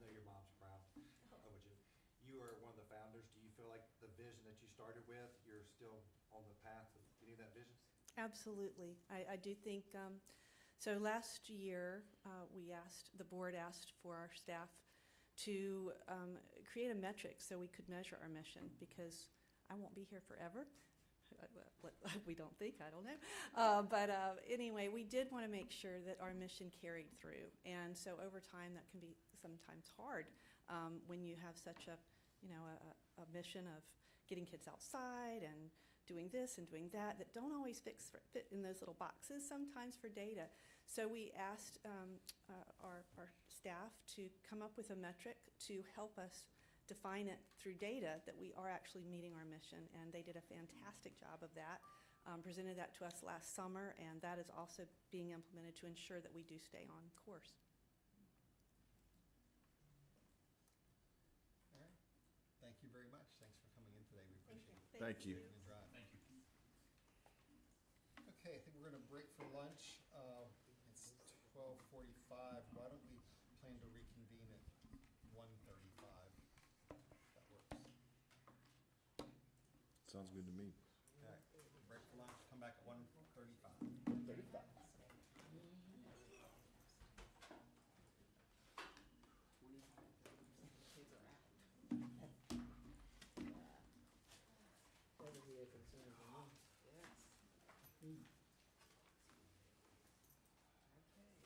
know your mom's proud of you. You are one of the founders. Do you feel like the vision that you started with, you're still on the path of getting that vision? Absolutely. I do think, so last year, the board asked for our staff to create a metric so we could measure our mission, because I won't be here forever. We don't think, I don't know. But anyway, we did want to make sure that our mission carried through. And so over time, that can be sometimes hard when you have such a mission of getting kids outside and doing this and doing that don't always fit in those little boxes sometimes for data. So we asked our staff to come up with a metric to help us define it through data that we are actually meeting our mission, and they did a fantastic job of that. Presented that to us last summer, and that is also being implemented to ensure that we do stay on course. All right. Thank you very much. Thanks for coming in today. We appreciate it. Thank you. Taking the drive. Thank you. Okay, I think we're going to break for lunch. It's 12:45. Why don't we plan to reconvene at 1:35? That works. Sounds good to me. All right, break for lunch. Come back at 1:35. Kids are out. That would be a concern for me. Yes. Mm. Okay.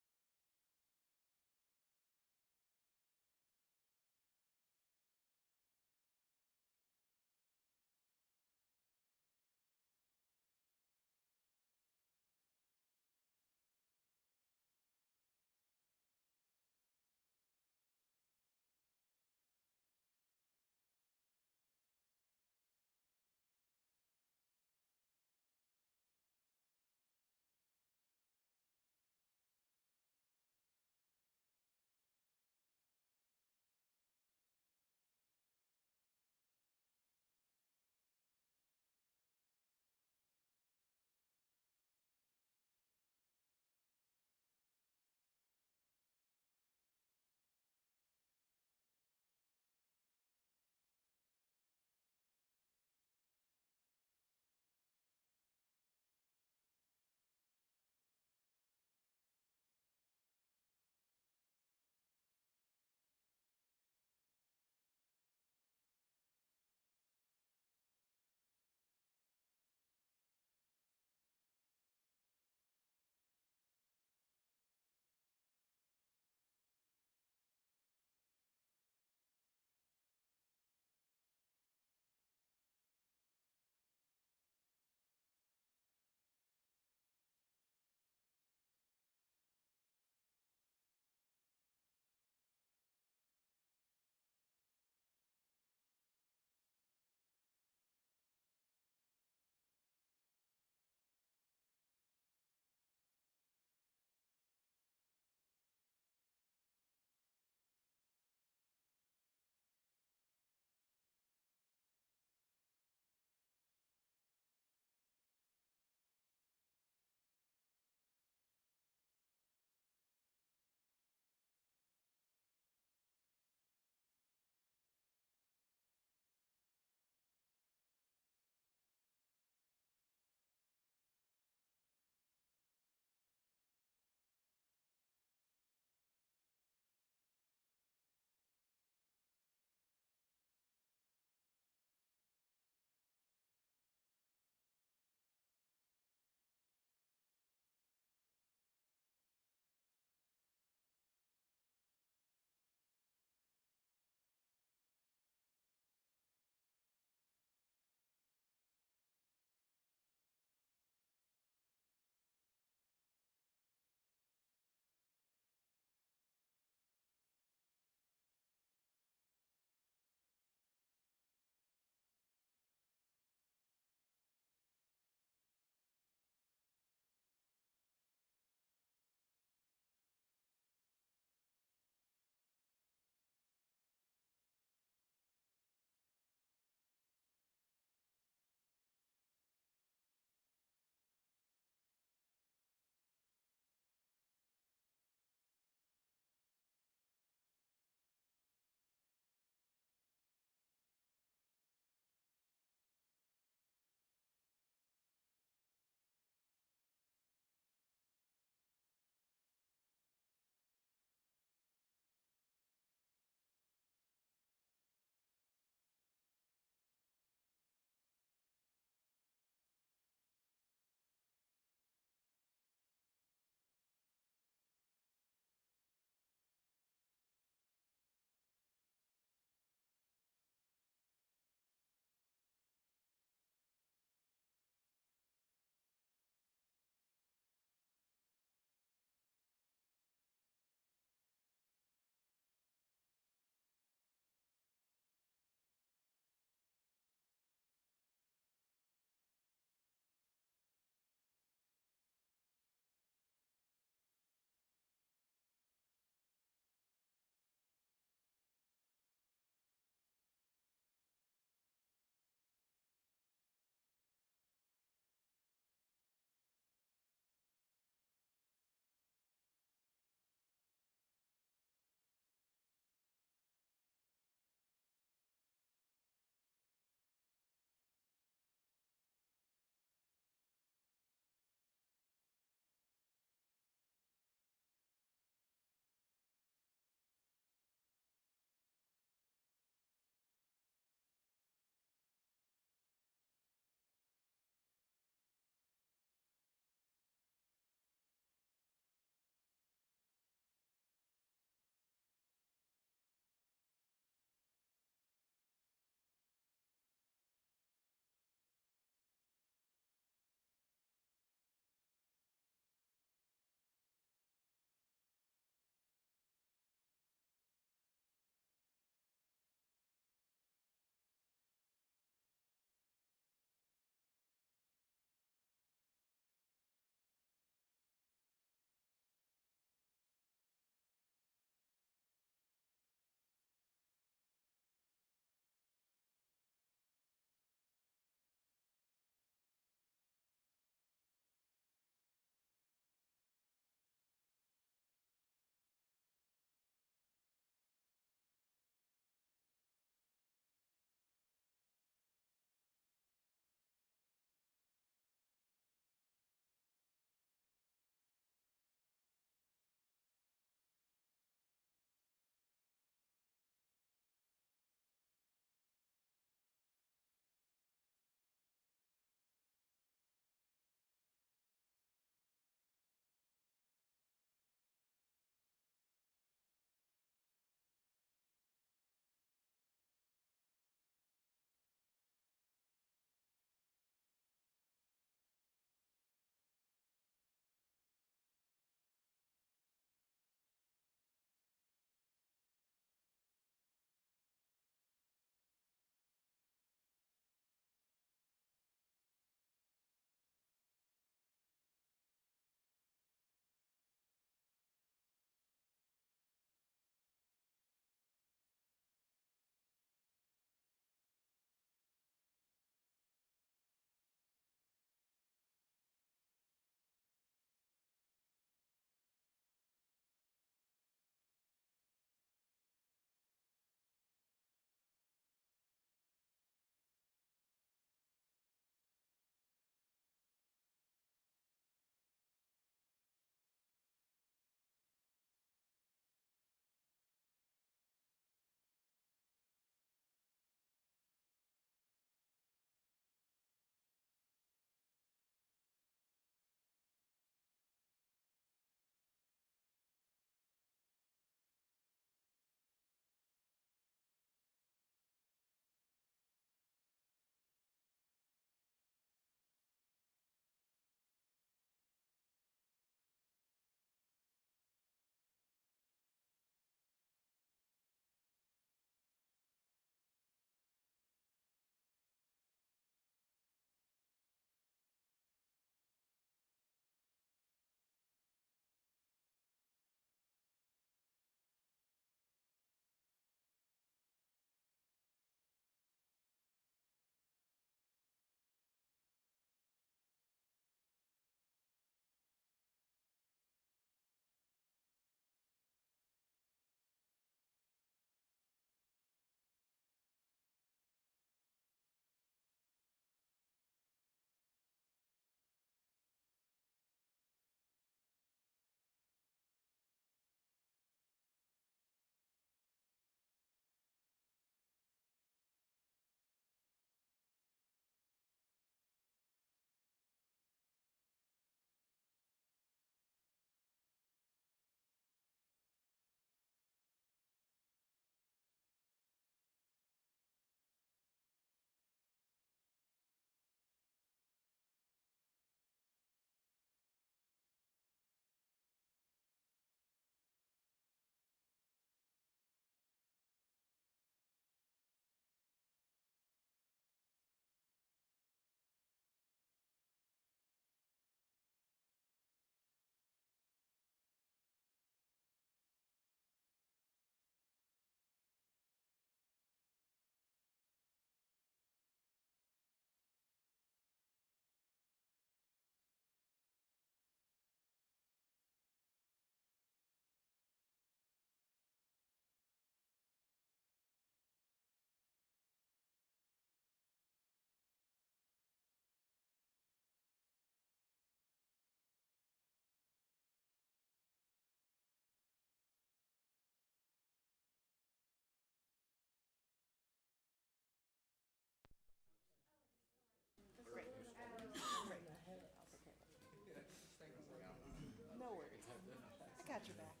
your back.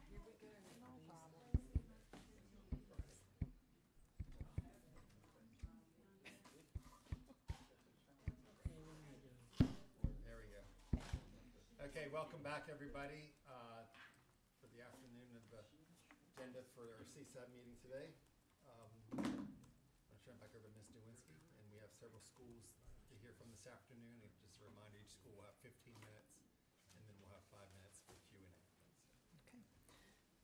Here we go. No problem. There we go. Okay, welcome back, everybody, for the afternoon of the agenda for our CSAT meeting today. I'm going to turn it back over to Ms. Nowinski, and we have several schools to hear from this afternoon. And just a reminder, each school will have 15 minutes, and then we'll have 5 minutes for Q&A.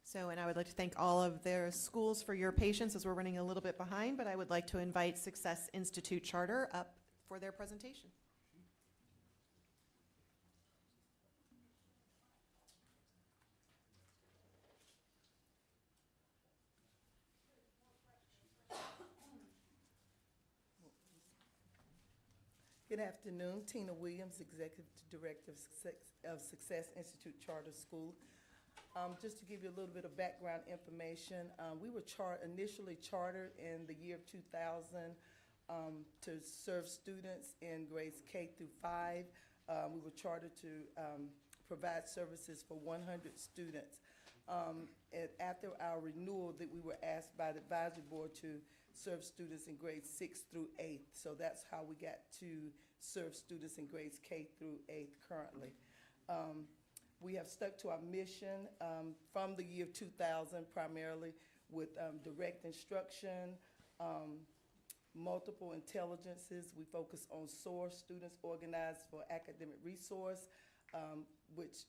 So, and I would like to thank all of their schools for your patience as we're running a little bit behind, but I would like to invite Success Institute Charter up for their presentation. Good afternoon, Tina Williams, Executive Director of Success Institute Charter School. Just to give you a little bit of background information, we were initially chartered in the year of 2000 to serve students in grades K through 5. We were chartered to provide services for 100 students. And after our renewal, that we were asked by the advisory board to serve students in grades 6 through 8. So that's how we got to serve students in grades K through 8 currently. We have stuck to our mission from the year 2000 primarily with direct instruction, multiple intelligences. We focus on SOAR, Students Organized for Academic Resource, which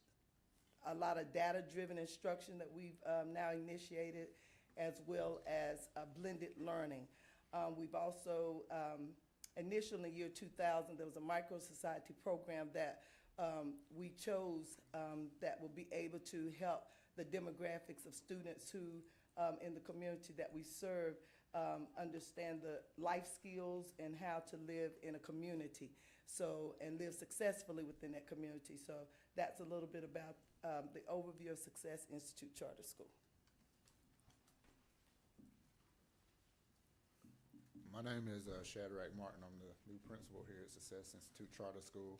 a lot of data-driven instruction that we've now initiated, as well as blended learning. We've also, initially in the year 2000, there was a micro-society program that we chose that will be able to help the demographics of students who, in the community that we serve, understand the life skills and how to live in a community, so, and live successfully within that community. So that's a little bit about the overview of Success Institute Charter School. My name is Shadrach Martin. I'm the new principal here at Success Institute Charter School.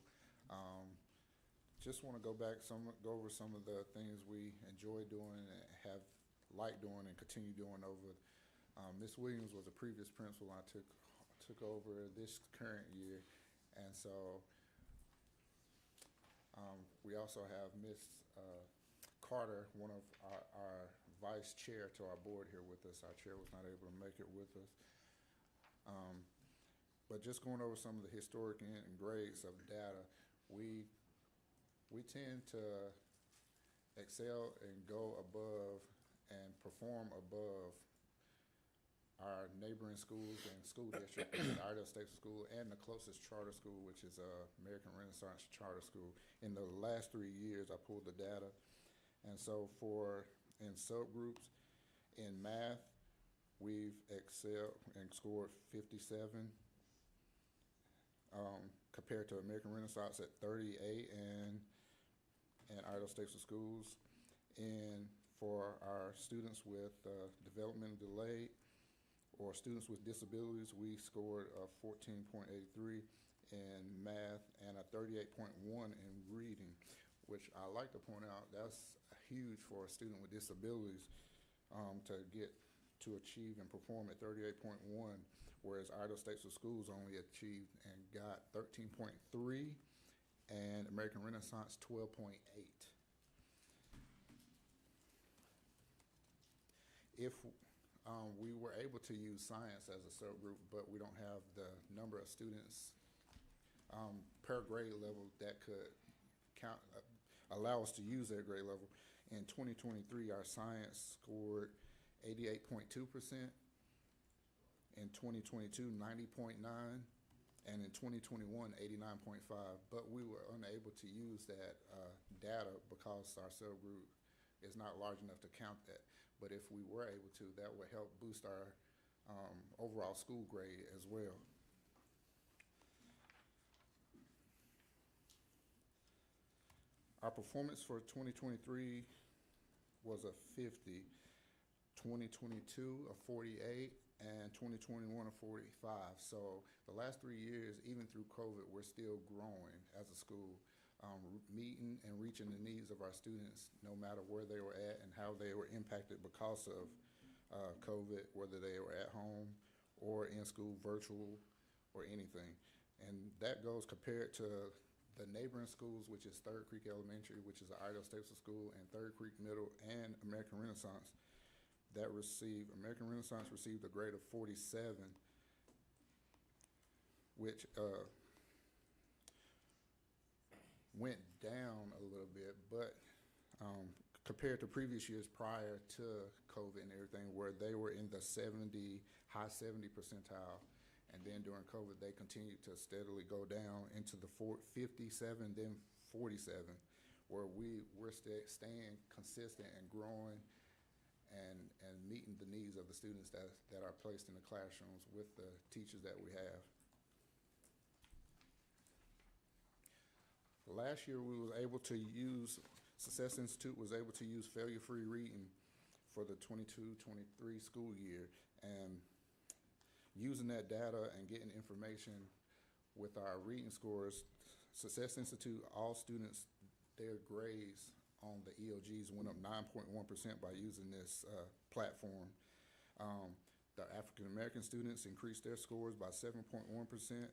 Just want to go over some of the things we enjoy doing and have liked doing and continue doing over. Ms. Williams was a previous principal I took over this current year, and so we also have Ms. Carter, one of our vice chair to our board here with us. Our chair was not able to make it with us. But just going over some of the historic and grades of data, we tend to excel and go above and perform above our neighboring schools and school districts, Iredell State School and the closest charter school, which is American Renaissance Charter School. In the last 3 years, I pulled the data. And so in subgroups, in math, we've excelled and scored 57, compared to American Renaissance at 38 and Iredell State Schools. And for our students with developmental delay or students with disabilities, we scored a 14.83 in math and a 38.1 in reading, which I like to point out, that's huge for a student with disabilities to achieve and perform at 38.1, whereas Iredell State Schools only achieved and got 13.3 and American Renaissance 12.8. If we were able to use science as a subgroup, but we don't have the number of students per grade level that could allow us to use that grade level. In 2023, our science scored 88.2%. In 2022, 90.9, and in 2021, 89.5. But we were unable to use that data because our subgroup is not large enough to count that. But if we were able to, that would help boost our overall school grade as well. Our performance for 2023 was a 50, 2022 a 48, and 2021 a 45. So the last 3 years, even through COVID, we're still growing as a school. meeting and reaching the needs of our students, no matter where they were at and how they were impacted because of COVID, whether they were at home or in school, virtual, or anything. And that goes compared to the neighboring schools, which is Third Creek Elementary, which is an Idaho State School, and Third Creek Middle and American Renaissance. American Renaissance received a grade of 47, which went down a little bit, but compared to previous years prior to COVID and everything, where they were in the high 70 percentile, and then during COVID, they continued to steadily go down into the 57, then 47, where we're staying consistent and growing and meeting the needs of the students that are placed in the classrooms with the teachers that we have. Last year, Success Institute was able to use failure-free reading for the 22-23 school year, and using that data and getting information with our reading scores, Success Institute, all students, their grades on the ELGs went up 9.1% by using this platform. The African American students increased their scores by 7.1%.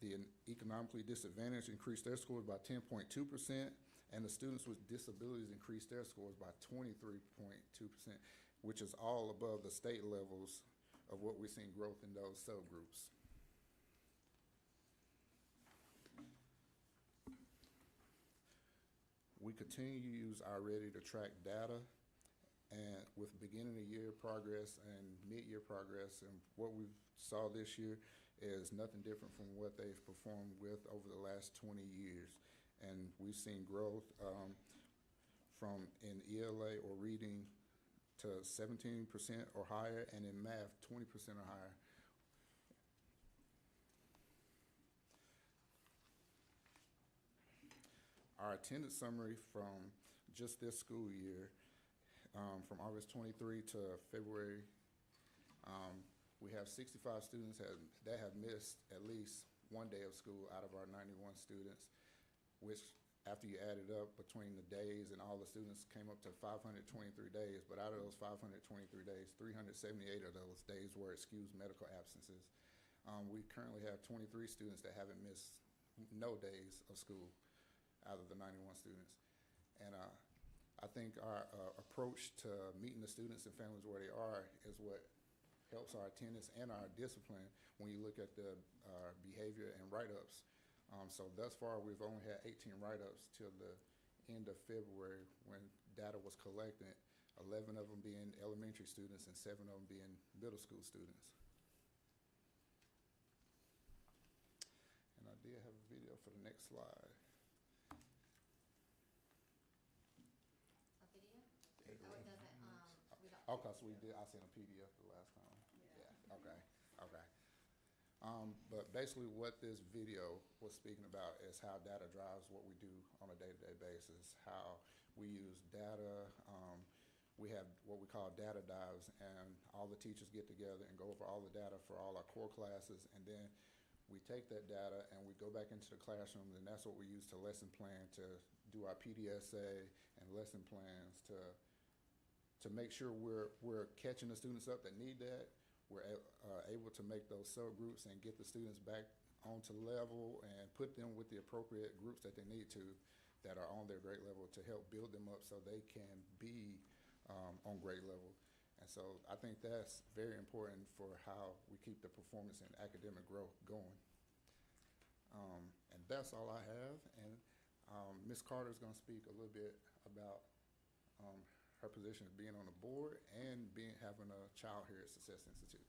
The economically disadvantaged increased their scores by 10.2%, and the students with disabilities increased their scores by 23.2%, which is all above the state levels of what we're seeing growth in those subgroups. We continue to use iReady to track data, and with beginning of year progress and mid-year progress, and what we saw this year is nothing different from what they've performed with over the last 20 years. And we've seen growth from in ELA or reading to 17% or higher, and in math, 20% or higher. Our attendance summary from just this school year, from August 23 to February, we have 65 students that have missed at least one day of school out of our 91 students, which after you add it up between the days and all the students came up to 523 days. But out of those 523 days, 378 of those days were excused medical absences. We currently have 23 students that haven't missed no days of school out of the 91 students. And I think our approach to meeting the students and families where they are is what helps our attendance and our discipline when you look at the behavior and write-ups. So thus far, we've only had 18 write-ups till the end of February when data was collected, 11 of them being elementary students and 7 of them being middle school students. And I did have a video for the next slide. A video? Oh, it doesn't, we don't. Okay, so we did, I sent a PDF the last time. Yeah, okay. But basically what this video was speaking about is how data drives what we do on a day-to-day basis, how we use data. We have what we call data dives, and all the teachers get together and go over all the data for all our core classes, and then we take that data and we go back into the classroom, and that's what we use to lesson plan, to do our PDSA and lesson plans to make sure we're catching the students up that need that. We're able to make those subgroups and get the students back onto level and put them with the appropriate groups that they need to, that are on their grade level, to help build them up so they can be on grade level. And so I think that's very important for how we keep the performance and academic growth going. And that's all I have. And Ms. Carter is going to speak a little bit about her position as being on the board and having a child here at Success Institute.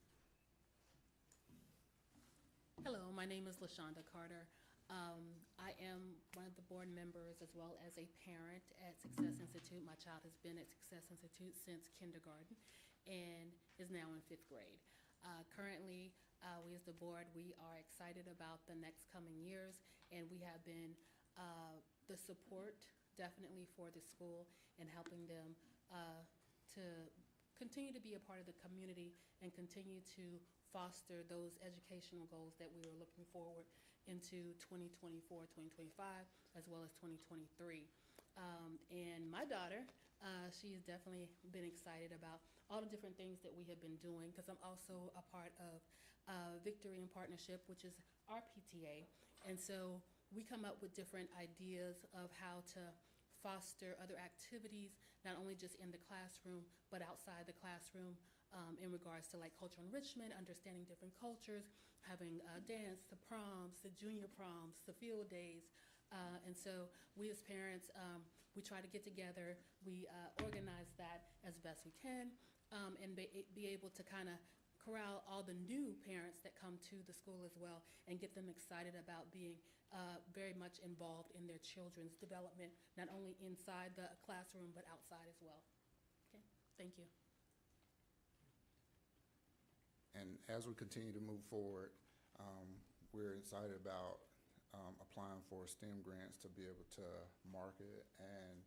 Hello, my name is LaShonda Carter. I am one of the board members as well as a parent at Success Institute. My child has been at Success Institute since kindergarten and is now in 5th grade. Currently, we as the board, we are excited about the next coming years, and we have been the support definitely for the school and helping them to continue to be a part of the community and continue to foster those educational goals that we were looking forward into 2024, 2025, as well as 2023. And my daughter, she has definitely been excited about all the different things that we have been doing, because I'm also a part of Victory in Partnership, which is our PTA. And so we come up with different ideas of how to foster other activities, not only just in the classroom, but outside the classroom, in regards to like cultural enrichment, understanding different cultures, having dance, the proms, the junior proms, the field days. And so we as parents, we try to get together, we organize that as best we can, and be able to kind of corral all the new parents that come to the school as well, and get them excited about being very much involved in their children's development, not only inside the classroom, but outside as well. Okay, thank you. And as we continue to move forward, we're excited about applying for STEM grants to be able to market and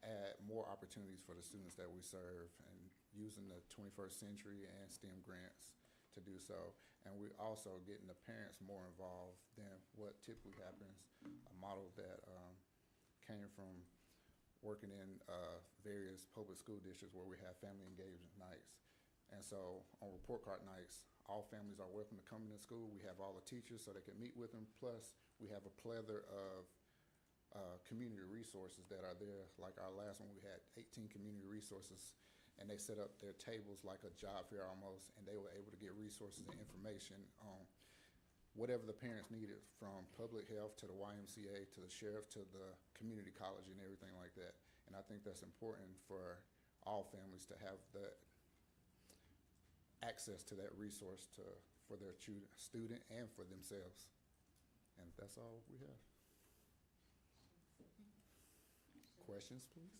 add more opportunities for the students that we serve, and using the 21st century and STEM grants to do so. And we're also getting the parents more involved than what typically happens, a model that came from working in various public school districts where we have family engagement nights. And so on report card nights, all families are welcome to come into school. We have all the teachers so they can meet with them. Plus, we have a plethora of community resources that are there. Like our last one, we had 18 community resources, and they set up their tables like a job fair almost, and they were able to get resources and information on whatever the parents needed, from public health to the YMCA to the sheriff to the community college and everything like that. And I think that's important for all families to have that access to that resource for their student and for themselves. And that's all we have. Questions, please?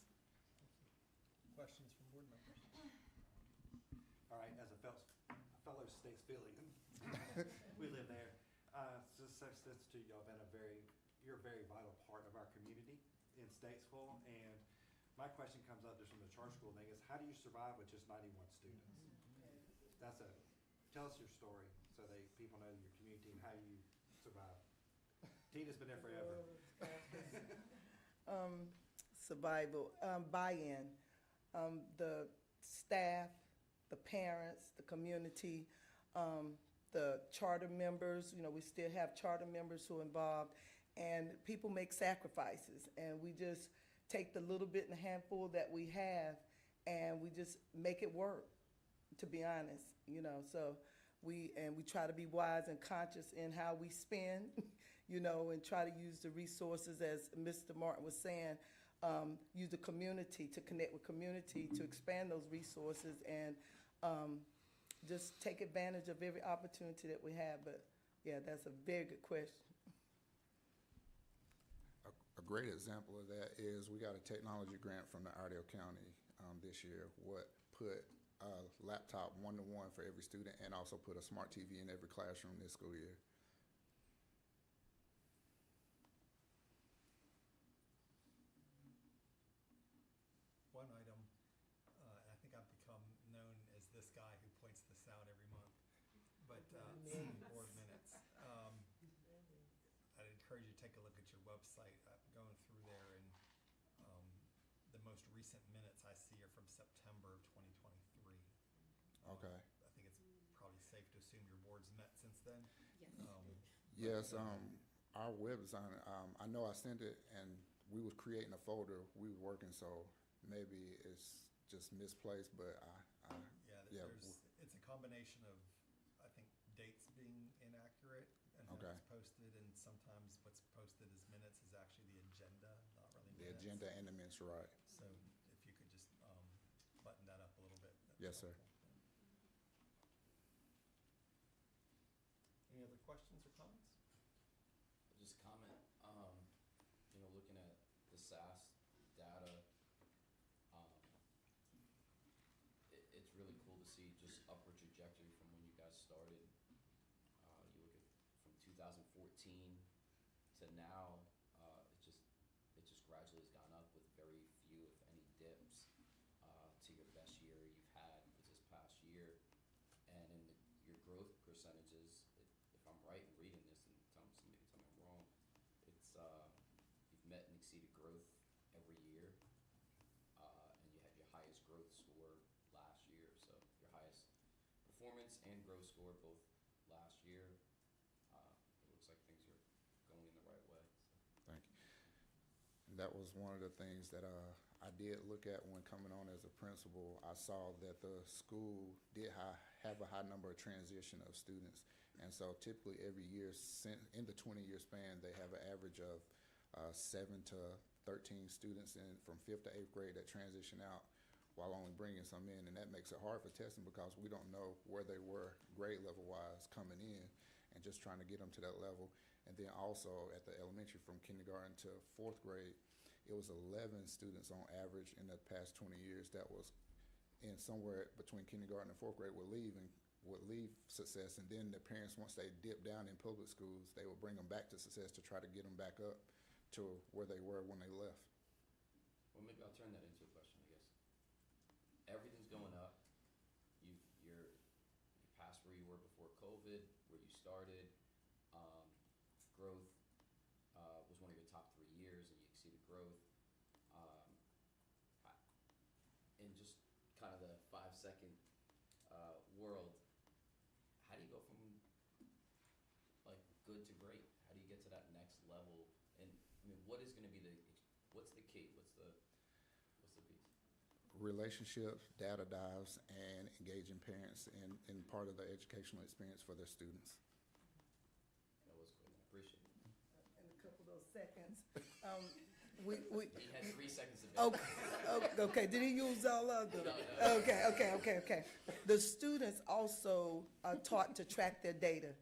Questions from board members? All right, as a fellow Statesvillian, we live there. Success Institute, y'all been you're a very vital part of our community in Statesville. And my question comes up just from the charter school thing is, how do you survive with just 91 students? Tell us your story so people know your community and how you survive. Tina's been there forever. Survival, buy-in, the staff, the parents, the community, the charter members. You know, we still have charter members who are involved, and people make sacrifices, and we just take the little bit and the handful that we have, and we just make it work, to be honest, you know. So we try to be wise and conscious in how we spend, you know, and try to use the resources, as Mr. Martin was saying, use the community to connect with community, to expand those resources, and just take advantage of every opportunity that we have. But yeah, that's a very good question. A great example of that is we got a technology grant from the Iredell County this year, what put a laptop one-to-one for every student, and also put a smart TV in every classroom this school year. One item, I think I've become known as this guy who points this out every month, but board minutes. I'd encourage you to take a look at your website. I'm going through there, and the most recent minutes I see are from September of 2023. Okay. I think it's probably safe to assume your board's met since then. Yes, our web design, I know I sent it, and we was creating a folder, we was working, so maybe it's just misplaced, but it's a combination of, I think, dates being inaccurate and how it's posted, and sometimes what's posted as minutes is actually the agenda, not really minutes. The agenda and the minutes, right. So if you could just button that up a little bit. Yes, sir. Any other questions or comments? I'll just comment, you know, looking at the SAS data, it's really cool to see just upward trajectory from when you guys started. You look at from 2014 to now, it just gradually has gone up with very few, if any, dips to your best year you've had this past year. And in your growth percentages, if I'm right in reading this, and somebody can tell experience and growth score both last year. It looks like things are going in the right way. So. Thank you. And that was one of the things that I did look at when coming on as a principal. I saw that the school did have a high number of transition of students. And so typically every year in the 20-year span, they have an average of 7 to 13 students from 5th to 8th grade that transition out while only bringing some in. And that makes it hard for testing because we don't know where they were grade level wise coming in and just trying to get them to that level. And then also at the elementary from kindergarten to 4th grade, it was 11 students on average in the past 20 years that was in somewhere between kindergarten and 4th grade would leave success, and then the parents, once they dip down in public schools, they would bring them back to success to try to get them back up to where they were when they left. Well, maybe I'll turn that into a question, I guess. Everything's going up. You're past where you were before COVID, where you started. Growth was one of your top 3 years, and you exceeded growth. In just kind of the 5-second world, how do you go from like good to great? How do you get to that next level? And I mean, what is going to be what's the key? What's the piece? Relationships, data dives, and engaging parents in part of the educational experience for their students. That was good. I appreciate it. In a couple of those seconds, He had 3 seconds to go. Okay, did he use all of them? No. Okay. The students also are taught to track their data.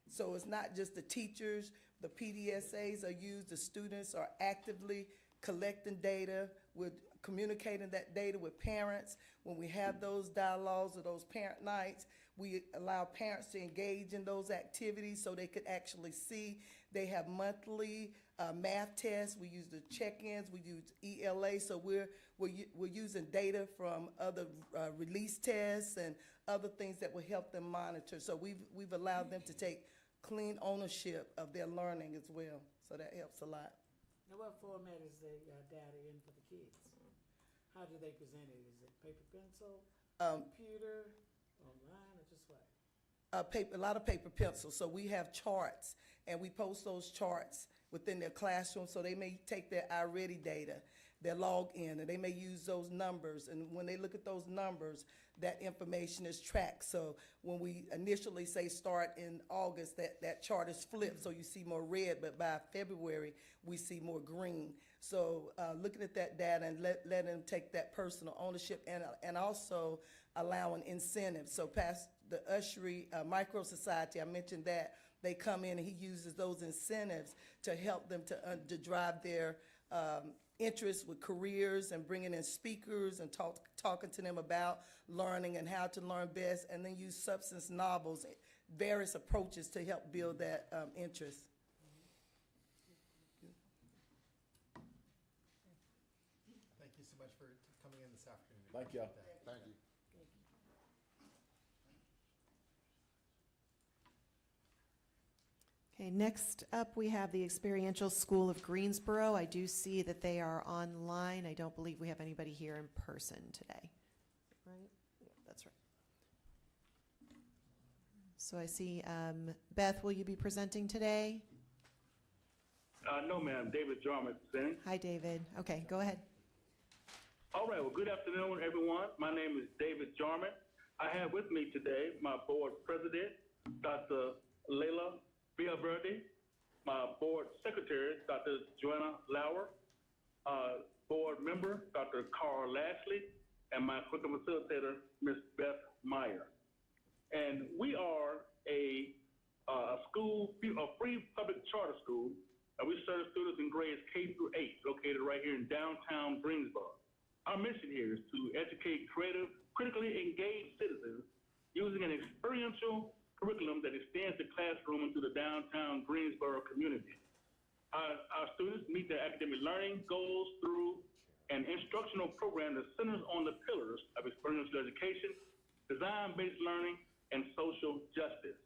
So it's not just the teachers, the PDSAs are used, the students are actively collecting data, we're communicating that data with parents. When we have those dialogues or those parent nights, we allow parents to engage in those activities so they could actually see. They have monthly math tests. We use the check-ins. We use ELA. So we're using data from other release tests and other things that will help them monitor. So we've allowed them to take clean ownership of their learning as well. So that helps a lot. Now, what format is the data in for the kids? How do they present it? Is it paper, pencil, computer, online, or just what? A lot of paper pencil. So we have charts, and we post those charts within their classroom. So they may take their iReady data, their login, and they may use those numbers. And when they look at those numbers, that information is tracked. So when we initially say start in August, that chart is flipped, so you see more red, but by February, we see more green. So looking at that data and letting them take that personal ownership and also allowing incentives. So past the Ushery Micro Society, I mentioned that, they come in and he uses those incentives to help them to drive their interest with careers and bringing in speakers and talking to them about learning and how to learn best, and then use substance novels, various approaches to help build that interest. Thank you so much for coming in this afternoon. Thank y'all. Thank you. Okay, next up, we have the Experiential School of Greensboro. I do see that they are online. I don't believe we have anybody here in person today. Right? Yeah, that's right. So I see, Beth, will you be presenting today? No, ma'am. David Jarman presenting. Hi, David. Okay, go ahead. All right. Well, good afternoon, everyone. My name is David Jarman. I have with me today my board president, Dr. Layla Villaverde, my board secretary, Dr. Joanna Lauer, board member, Dr. Carl Lashley, and my curriculum facilitator, Ms. Beth Meyer. And we are a school, a free public charter school. We serve students in grades K through 8, located right here in downtown Greensboro. Our mission here is to educate creative, critically engaged citizens using an experiential curriculum that extends the classroom into the downtown Greensboro community. Our students meet their academic learning goals through an instructional program that centers on the pillars of experiential education, design-based learning, and social justice.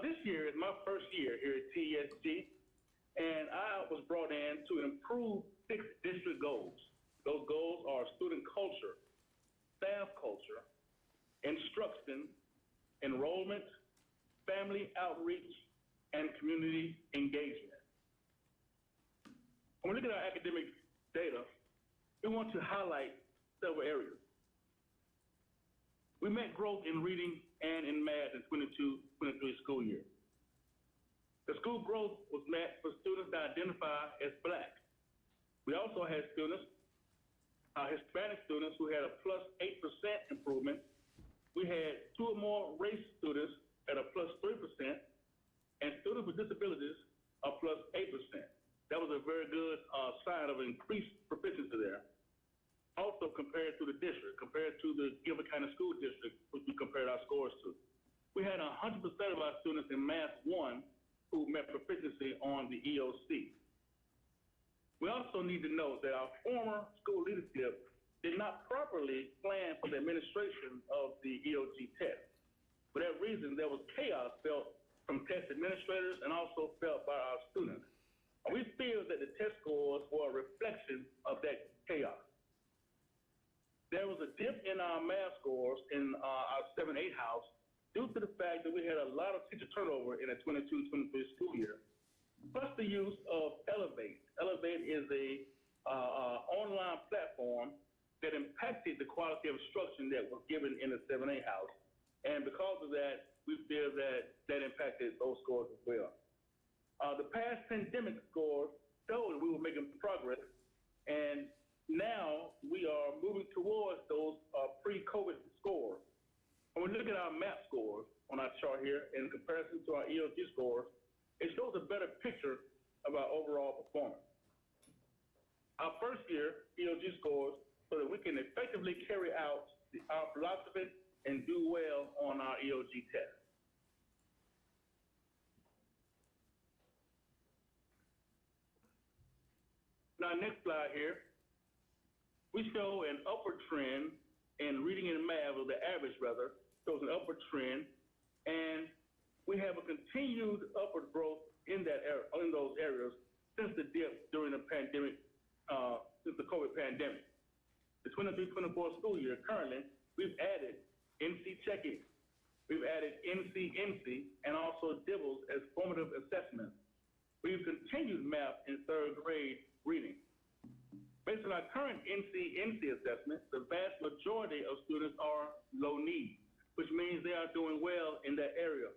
This year is my first year here at TESG, and I was brought in to improve 6 district goals. Those goals are student culture, staff culture, instruction, enrollment, family outreach, and community engagement. When we look at our academic data, we want to highlight several areas. We met growth in reading and in math in 22-23 school year. The school growth was met for students that identify as Black. We also had students, Hispanic students, who had a +8% improvement. We had 2 or more race students at a +3%, and students with disabilities a +8%. That was a very good sign of increased proficiency there. Also compared to the district, compared to the Gilbert County School District, which we compared our scores to. We had 100% of our students in Math 1 who met proficiency on the EOC. We also need to note that our former school leadership did not properly plan for the administration of the EOG test. For that reason, there was chaos felt from test administrators and also felt by our students. We feel that the test scores were a reflection of that chaos. There was a dip in our math scores in our 7-8 house due to the fact that we had a lot of teacher turnover in the 22-23 school year, plus the use of Elevate. Elevate is a online platform that impacted the quality of instruction that was given in the 7-8 house. And because of that, we feel that that impacted those scores as well. The past pandemic scores showed that we were making progress, and now we are moving towards those pre-COVID scores. When we look at our MAP scores on our chart here in comparison to our EOG scores, it shows a better picture of our overall performance. Our first year EOG scores so that we can effectively carry out our philosophy and do well on our EOG test. Now, next slide here, we show an upward trend in reading and math, or the average rather, shows an upward trend, and we have a continued upward growth in those areas since the dip during the pandemic, since the COVID pandemic. The 23-24 school year, currently, we've added NC check-in, we've added NC-NC, and also DIBELS as formative assessments. We've continued math in 3rd grade reading. Based on our current NC-NC assessment, the vast majority of students are low need, which means they are doing well in that area.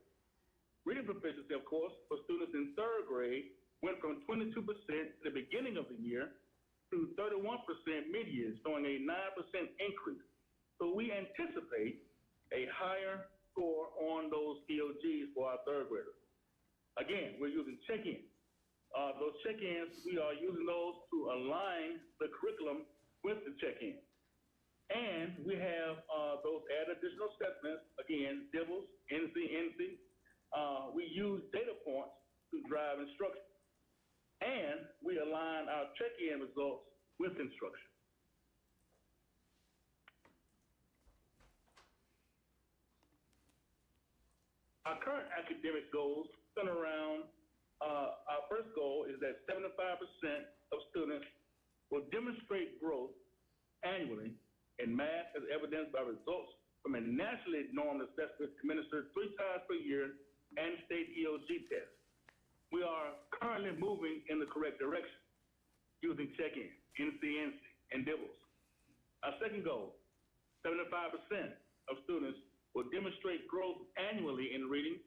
Reading proficiency, of course, for students in 3rd grade went from 22% at the beginning of the year to 31% mid-year, showing a 9% increase. So we anticipate a higher score on those EOGs for our 3rd graders. Again, we're using check-in. Those check-ins, we are using those to align the curriculum with the check-in. And we have those add additional assessments, again, DIBELS, NC-NC. We use data points to drive instruction. And we align our check-in results with instruction. Our current academic goals center around our first goal is that 75% of students will demonstrate growth annually in math as evidenced by results from a nationally normed assessment administered 3 times per year and state EOG tests. We are currently moving in the correct direction using check-in, NC-NC, and DIBELS. Our second goal, 75% of students will demonstrate growth annually in reading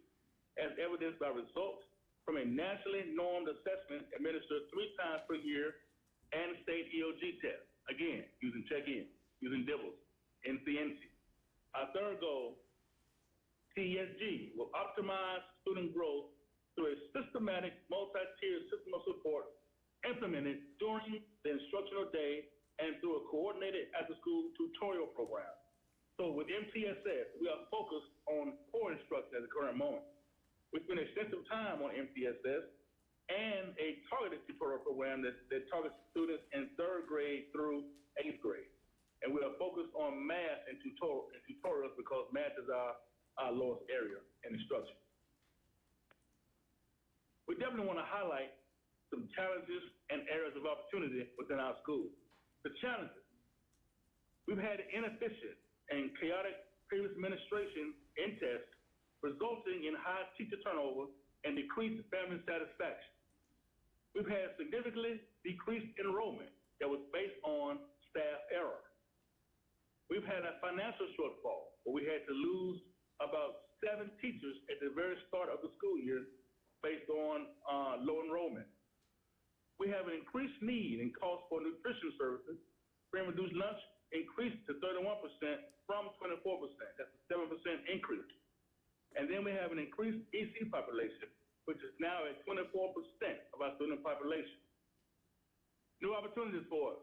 as evidenced by results from a nationally normed assessment administered 3 times per year and state EOG test. Again, using check-in, using DIBELS, NC-NC. Our third goal, TESG, will optimize student growth through a systematic multi-tiered system of support implemented during the instructional day and through a coordinated after-school tutorial program. So with MTSS, we are focused on core instruction at the current moment. We spend extensive time on MTSS and a targeted tutorial program that targets students in 3rd grade through 8th grade. And we are focused on math and tutorials because math is our lowest area in instruction. We definitely want to highlight some challenges and areas of opportunity within our schools. The challenges, we've had inefficient and chaotic previous administration in tests resulting in high teacher turnover and decreased family satisfaction. We've had significantly decreased enrollment that was based on staff error. We've had a financial shortfall where we had to lose about 7 teachers at the very start of the school year based on low enrollment. We have an increased need and cost for nutrition services. Free and reduced lunch increased to 31% from 24%. That's a 7% increase. And then we have an increased EC population, which is now at 24% of our student population. New opportunities for us.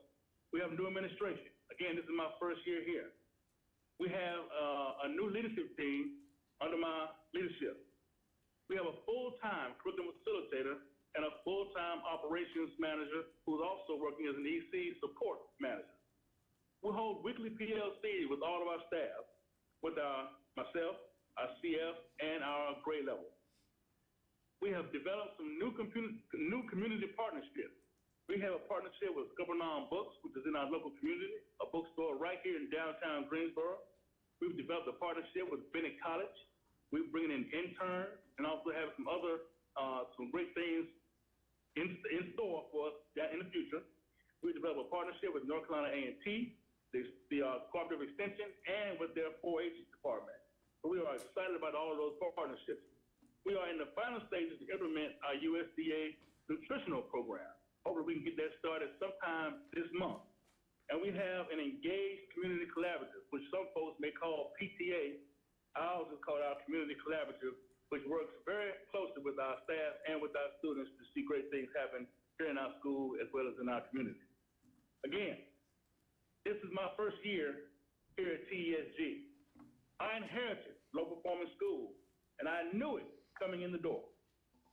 We have a new administration. Again, this is my first year here. We have a new leadership team under my leadership. We have a full-time curriculum facilitator and a full-time operations manager who's also working as an EC support manager. We hold weekly PLC with all of our staff, with myself, our CF, and our grade level. We have developed some new community partnerships. We have a partnership with Scuppernong Books, which is in our local community, a bookstore right here in downtown Greensboro. We've developed a partnership with Bennett College. We're bringing in interns and also have some other, some great things in store for us in the future. We developed a partnership with North Carolina A&T, the Cooperative Extension, and with their 4-H department. So we are excited about all of those partnerships. We are in the final stages to implement our USDA nutritional program. Hopefully we can get that started sometime this month. And we have an engaged community collaborative, which some folks may call PTA. Ours is called our community collaborative, which works very closely with our staff and with our students to see great things happen here in our school as well as in our community. Again, this is my first year here at TESG. I inherited low performing school, and I knew it coming in the door.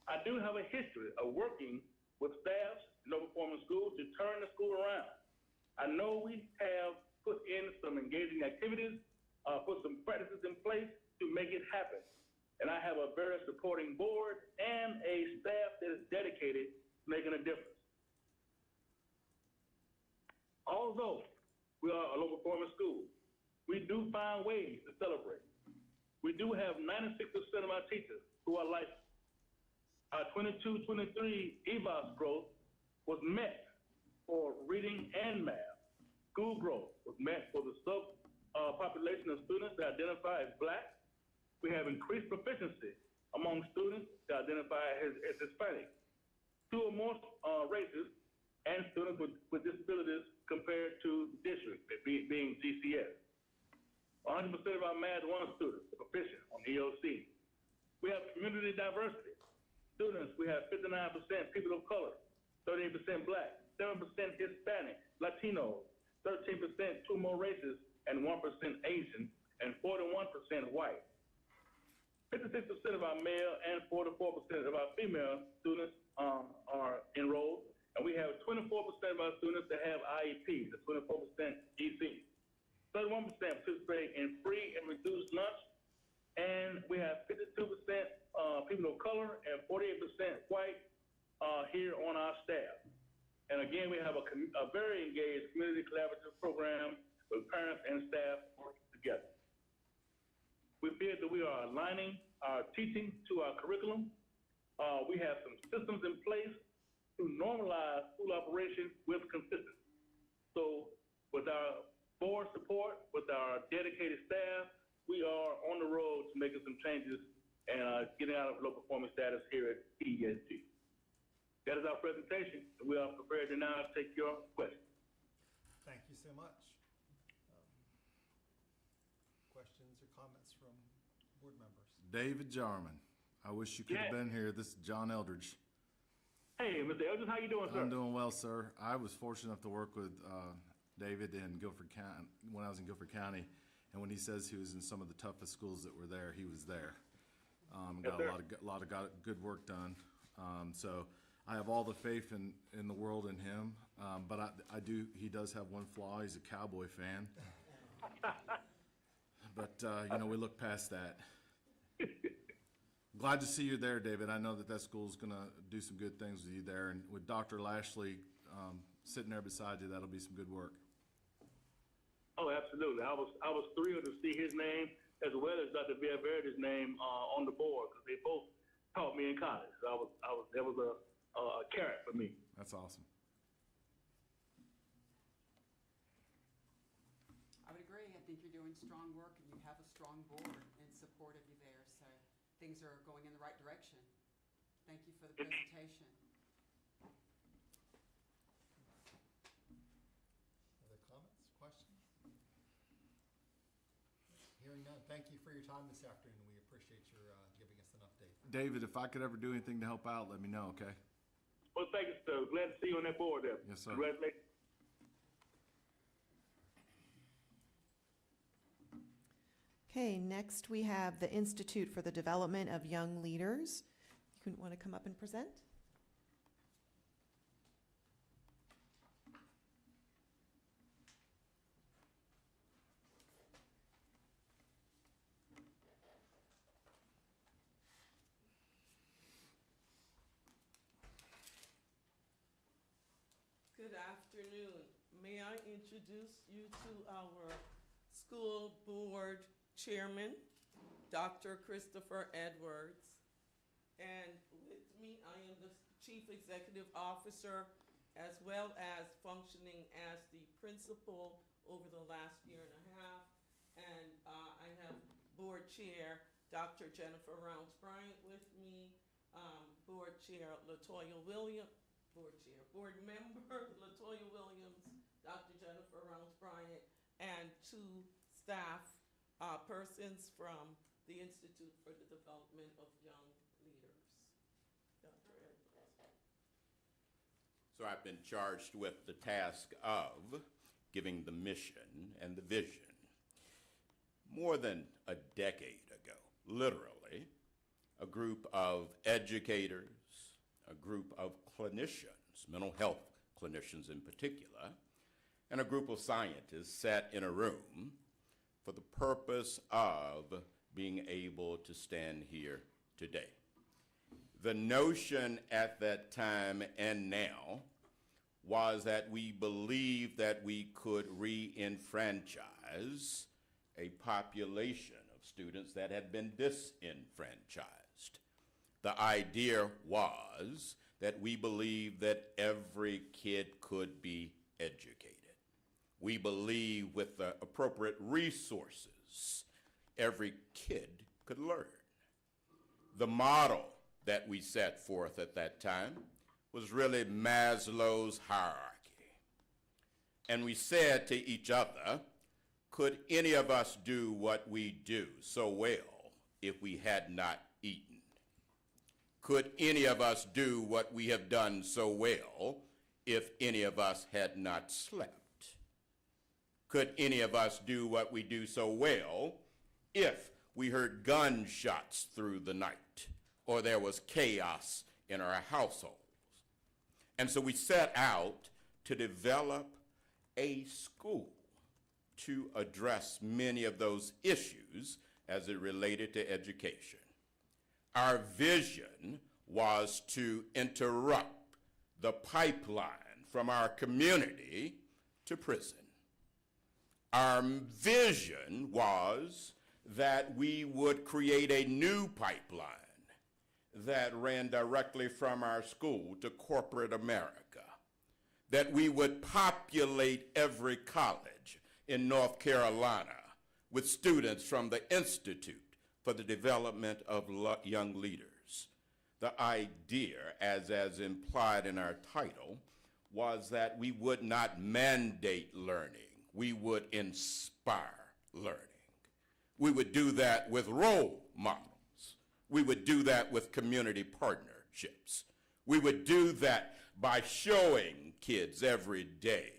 I do have a history of working with staffs in low performing schools to turn the school around. I know we have put in some engaging activities, put some practices in place to make it happen. And I have a very supporting board and a staff that is dedicated to making a difference. Although we are a low performing school, we do find ways to celebrate. We do have 96% of our teachers who are licensed. Our 22-23 EVOS growth was met for reading and math. School growth was met for the population of students that identify as Black. We have increased proficiency among students that identify as Hispanic. 2 or more races and students with disabilities compared to the district, being GCS. 100% of our Math 1 students are proficient on EOC. We have community diversity. Students, we have 59% people of color, 38% Black, 7% Hispanic, Latino, 13% 2 more races, and 1% Asian, and 41% white. 56% of our male and 44% of our female students are enrolled, and we have 24% of our students that have IEPs, that's 24% EC. 31% participate in free and reduced lunch, and we have 52% people of color and 48% white here on our staff. And again, we have a very engaged community collaborative program with parents and staff working together. We feel that we are aligning our teaching to our curriculum. We have some systems in place to normalize school operation with consistency. So with our board support, with our dedicated staff, we are on the road to making some changes and getting out of low performance status here at TESG. That is our presentation, and we are prepared to now take your questions. Thank you so much. Questions or comments from board members? David Jarman. I wish you could have been here. This is John Eldridge. Hey, Mr. Eldridge, how you doing, sir? I'm doing well, sir. I was fortunate enough to work with David in Guilford County when I was in Guilford County, and when he says he was in some of the toughest schools that were there, he was there. Got a lot of good work done. So I have all the faith in the world in him, but he does have one flaw. He's a Cowboy fan. But, we look past that. Glad to see you there, David. I know that school's going to do some good things with you there. And with Dr. Lashley sitting there beside you, that'll be some good work. Oh, absolutely. I was thrilled to see his name as well as Dr. Villaverde's name on the board, because they both taught me in college. So that was a carrot for me. That's awesome. I would agree. I think you're doing strong work and you have a strong board in support of you there. So things are going in the right direction. Thank you for the presentation. Other comments, questions? Hearing none, thank you for your time this afternoon. We appreciate your giving us an update. David, if I could ever do anything to help out, let me know, okay? Well, thank you, sir. Glad to see you on that board there. Yes, sir. Congratulations. Okay, next we have the Institute for the Development of Young Leaders. You want to come up and present? Good afternoon. May I introduce you to our school board chairman, Dr. Christopher Edwards. And with me, I am the chief executive officer as well as functioning as the principal over the last year and a half. And I have board chair, Dr. Jennifer Rounds Bryant with me, board chair Latoya Williams, board member Latoya Williams, Dr. Jennifer Rounds Bryant, and two staff persons from the Institute for the Development of Young Leaders. Dr. Edwards. So I've been charged with the task of giving the mission and the vision. More than a decade ago, literally, a group of educators, a group of clinicians, mental health clinicians in particular, and a group of scientists sat in a room for the purpose of being able to stand here today. The notion at that time and now was that we believed that we could re-enfranchise a population of students that had been disenfranchised. The idea was that we believed that every kid could be educated. We believe with the appropriate resources, every kid could learn. The model that we set forth at that time was really Maslow's hierarchy. And we said to each other, could any of us do what we do so well if we had not eaten? Could any of us do what we have done so well if any of us had not slept? Could any of us do what we do so well if we heard gunshots through the night or there was chaos in our households? And so we set out to develop a school to address many of those issues as it related to education. Our vision was to interrupt the pipeline from our community to prison. Our vision was that we would create a new pipeline that ran directly from our school to corporate America, that we would populate every college in North Carolina with students from the Institute for the Development of Young Leaders. The idea, as implied in our title, was that we would not mandate learning, we would inspire learning. We would do that with role models. We would do that with community partnerships. We would do that by showing kids every day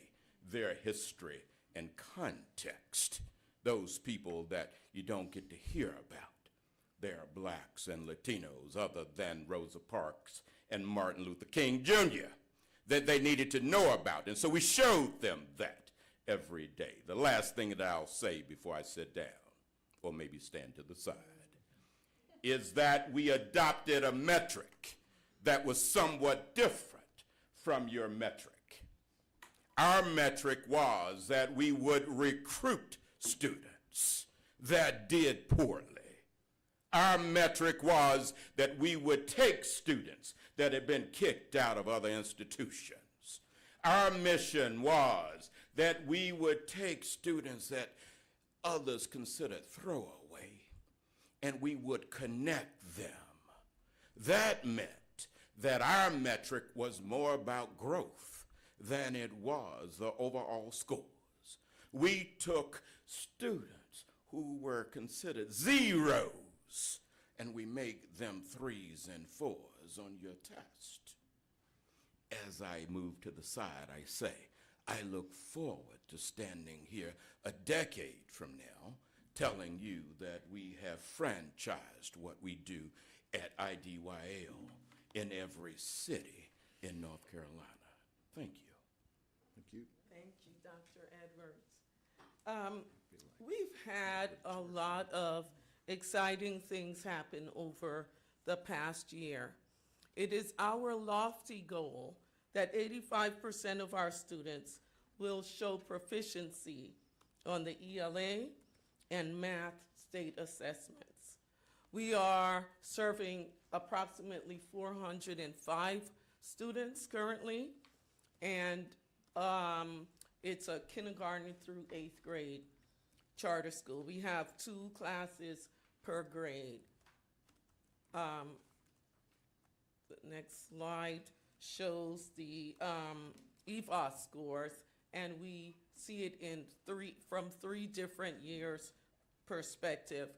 their history and context, those people that you don't get to hear about. They are blacks and Latinos other than Rosa Parks and Martin Luther King Jr. that they needed to know about. And so we showed them that every day. The last thing that I'll say before I sit down, or maybe stand to the side, is that we adopted a metric that was somewhat different from your metric. Our metric was that we would recruit students that did poorly. Our metric was that we would take students that had been kicked out of other institutions. Our mission was that we would take students that others considered throwaway, and we would connect them. That meant that our metric was more about growth than it was the overall scores. We took students who were considered zeros, and we made them 3s and 4s on your test. As I move to the side, I say, I look forward to standing here a decade from now telling you that we have franchised what we do at IDYL in every city in North Carolina. Thank you. Thank you. Thank you, Dr. Edwards. We've had a lot of exciting things happen over the past year. It is our lofty goal that 85% of our students will show proficiency on the ELA and math state assessments. We are serving approximately 405 students currently, and it's a kindergarten through 8th grade charter school. We have 2 classes per grade. The next slide shows the EVOS scores, and we see it in from 3 different years perspective.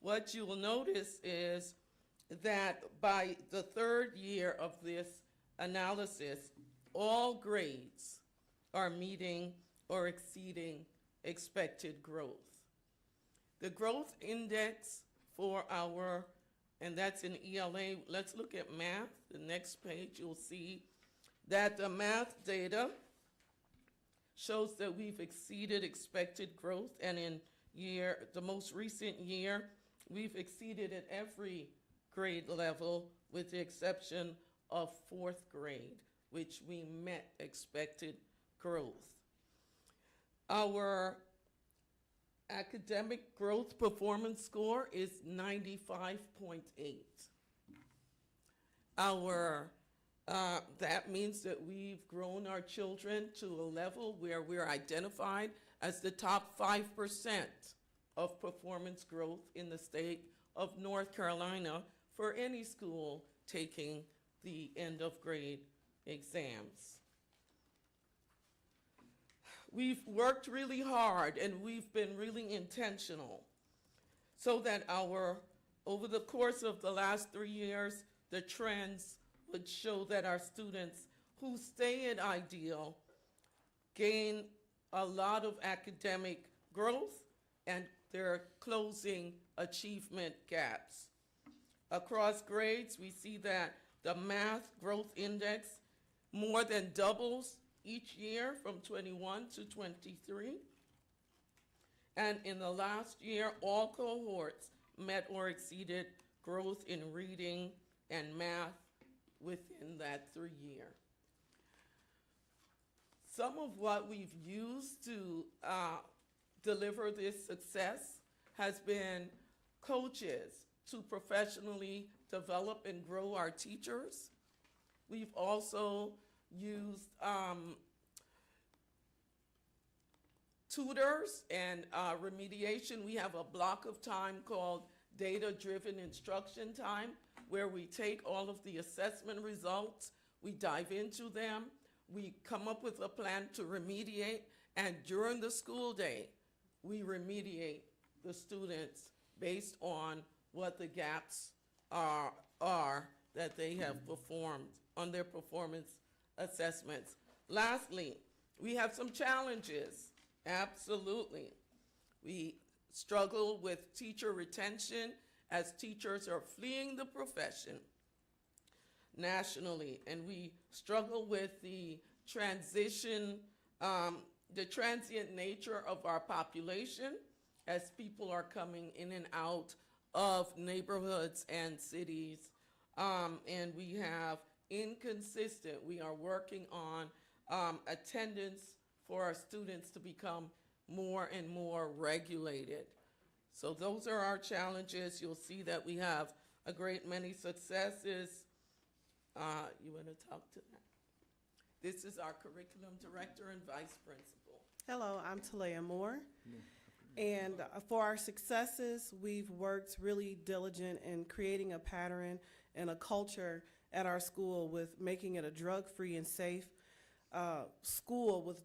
What you will notice is that by the 3rd year of this analysis, all grades are meeting or exceeding expected growth. The growth index for our, and that's in ELA, let's look at math. The next page, you'll see that the math data shows that we've exceeded expected growth, and in the most recent year, we've exceeded at every grade level with the exception of 4th grade, which we met expected growth. Our academic growth performance score is 95.8. That means that we've grown our children to a level where we're identified as the top 5% of performance growth in the state of North Carolina for any school taking the end of grade exams. We've worked really hard and we've been really intentional so that over the course of the last 3 years, the trends would show that our students who stay at Ideal gain a lot of academic growth and they're closing achievement gaps. Across grades, we see that the math growth index more than doubles each year from 21 to 23. And in the last year, all cohorts met or exceeded growth in reading and math within that 3-year. Some of what we've used to deliver this success has been coaches to professionally develop and grow our teachers. We've also used tutors and remediation. We have a block of time called data-driven instruction time, where we take all of the assessment results, we dive into them, we come up with a plan to remediate, and during the school day, we remediate the students based on what the gaps are that they have performed on their performance assessments. Lastly, we have some challenges, absolutely. We struggle with teacher retention as teachers are fleeing the profession nationally, and we struggle with the transient nature of our population as people are coming in and out of neighborhoods and cities, and we have we are working on attendance for our students to become more and more regulated. So those are our challenges. You'll see that we have a great many successes. You want to talk to that? This is our curriculum director and vice principal. Hello, I'm Talea Moore. And for our successes, we've worked really diligent in creating a pattern and a culture at our school with making it a drug-free and safe school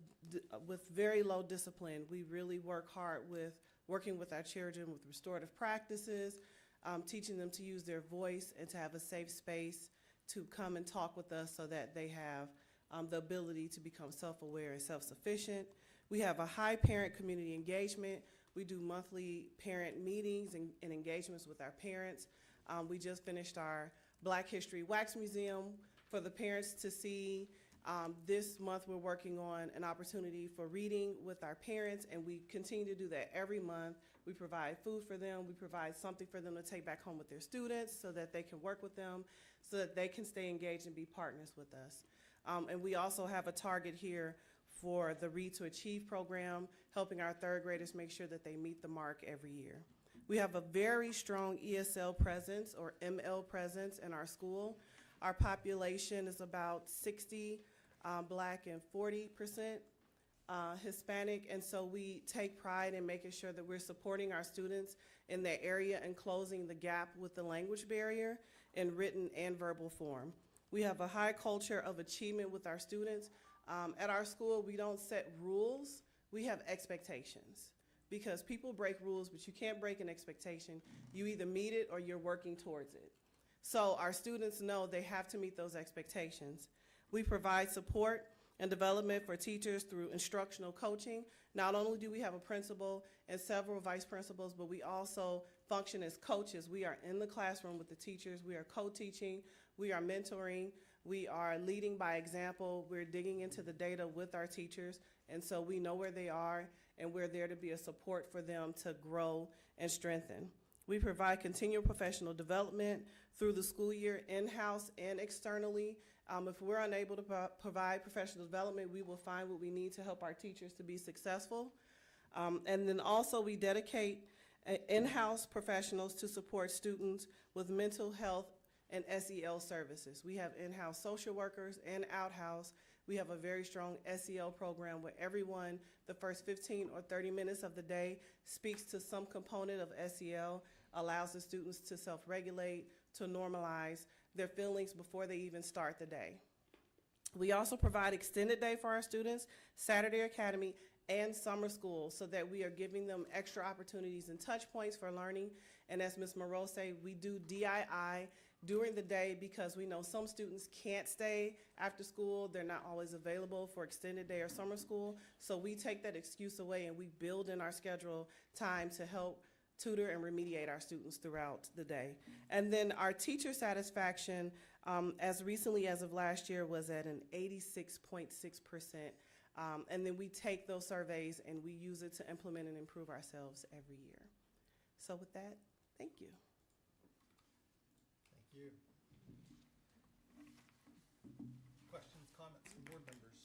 with very low discipline. We really work hard with working with our children with restorative practices, teaching them to use their voice and to have a safe space to come and talk with us so that they have the ability to become self-aware and self-sufficient. We have a high parent community engagement. We do monthly parent meetings and engagements with our parents. We just finished our Black History Wax Museum for the parents to see. This month we're working on an opportunity for reading with our parents, and we continue to do that every month. We provide food for them. We provide something for them to take back home with their students so that they can work with them, so that they can stay engaged and be partners with us. And we also have a target here for the Read to Achieve program, helping our third graders make sure that they meet the mark every year. We have a very strong ESL presence or ML presence in our school. Our population is about 60 Black and 40% Hispanic, and so we take pride in making sure that we're supporting our students in that area and closing the gap with the language barrier in written and verbal form. We have a high culture of achievement with our students. At our school, we don't set rules, we have expectations. Because people break rules, but you can't break an expectation. You either meet it or you're working towards it. So our students know they have to meet those expectations. We provide support and development for teachers through instructional coaching. Not only do we have a principal and several vice principals, but we also function as coaches. We are in the classroom with the teachers. We are co-teaching. We are mentoring. We are leading by example. We're digging into the data with our teachers, and so we know where they are, and we're there to be a support for them to grow and strengthen. We provide continual professional development through the school year, in-house and externally. If we're unable to provide professional development, we will find what we need to help our teachers to be successful. And then also we dedicate in-house professionals to support students with mental health and SEL services. We have in-house social workers and out-house. We have a very strong SEL program where everyone, the first 15 or 30 minutes of the day, speaks to some component of SEL, allows the students to self-regulate, to normalize their feelings before they even start the day. We also provide extended day for our students, Saturday Academy, and summer school, so that we are giving them extra opportunities and touch points for learning. And as Ms. Moreau said, we do DII during the day because we know some students can't stay after school. They're not always available for extended day or summer school. So we take that excuse away and we build in our schedule time to help tutor and remediate our students throughout the day. And then our teacher satisfaction, as recently as of last year, was at an 86.6%. And then we take those surveys and we use it to implement and improve ourselves every year. So with that, thank you. Thank you. Questions, comments from board members?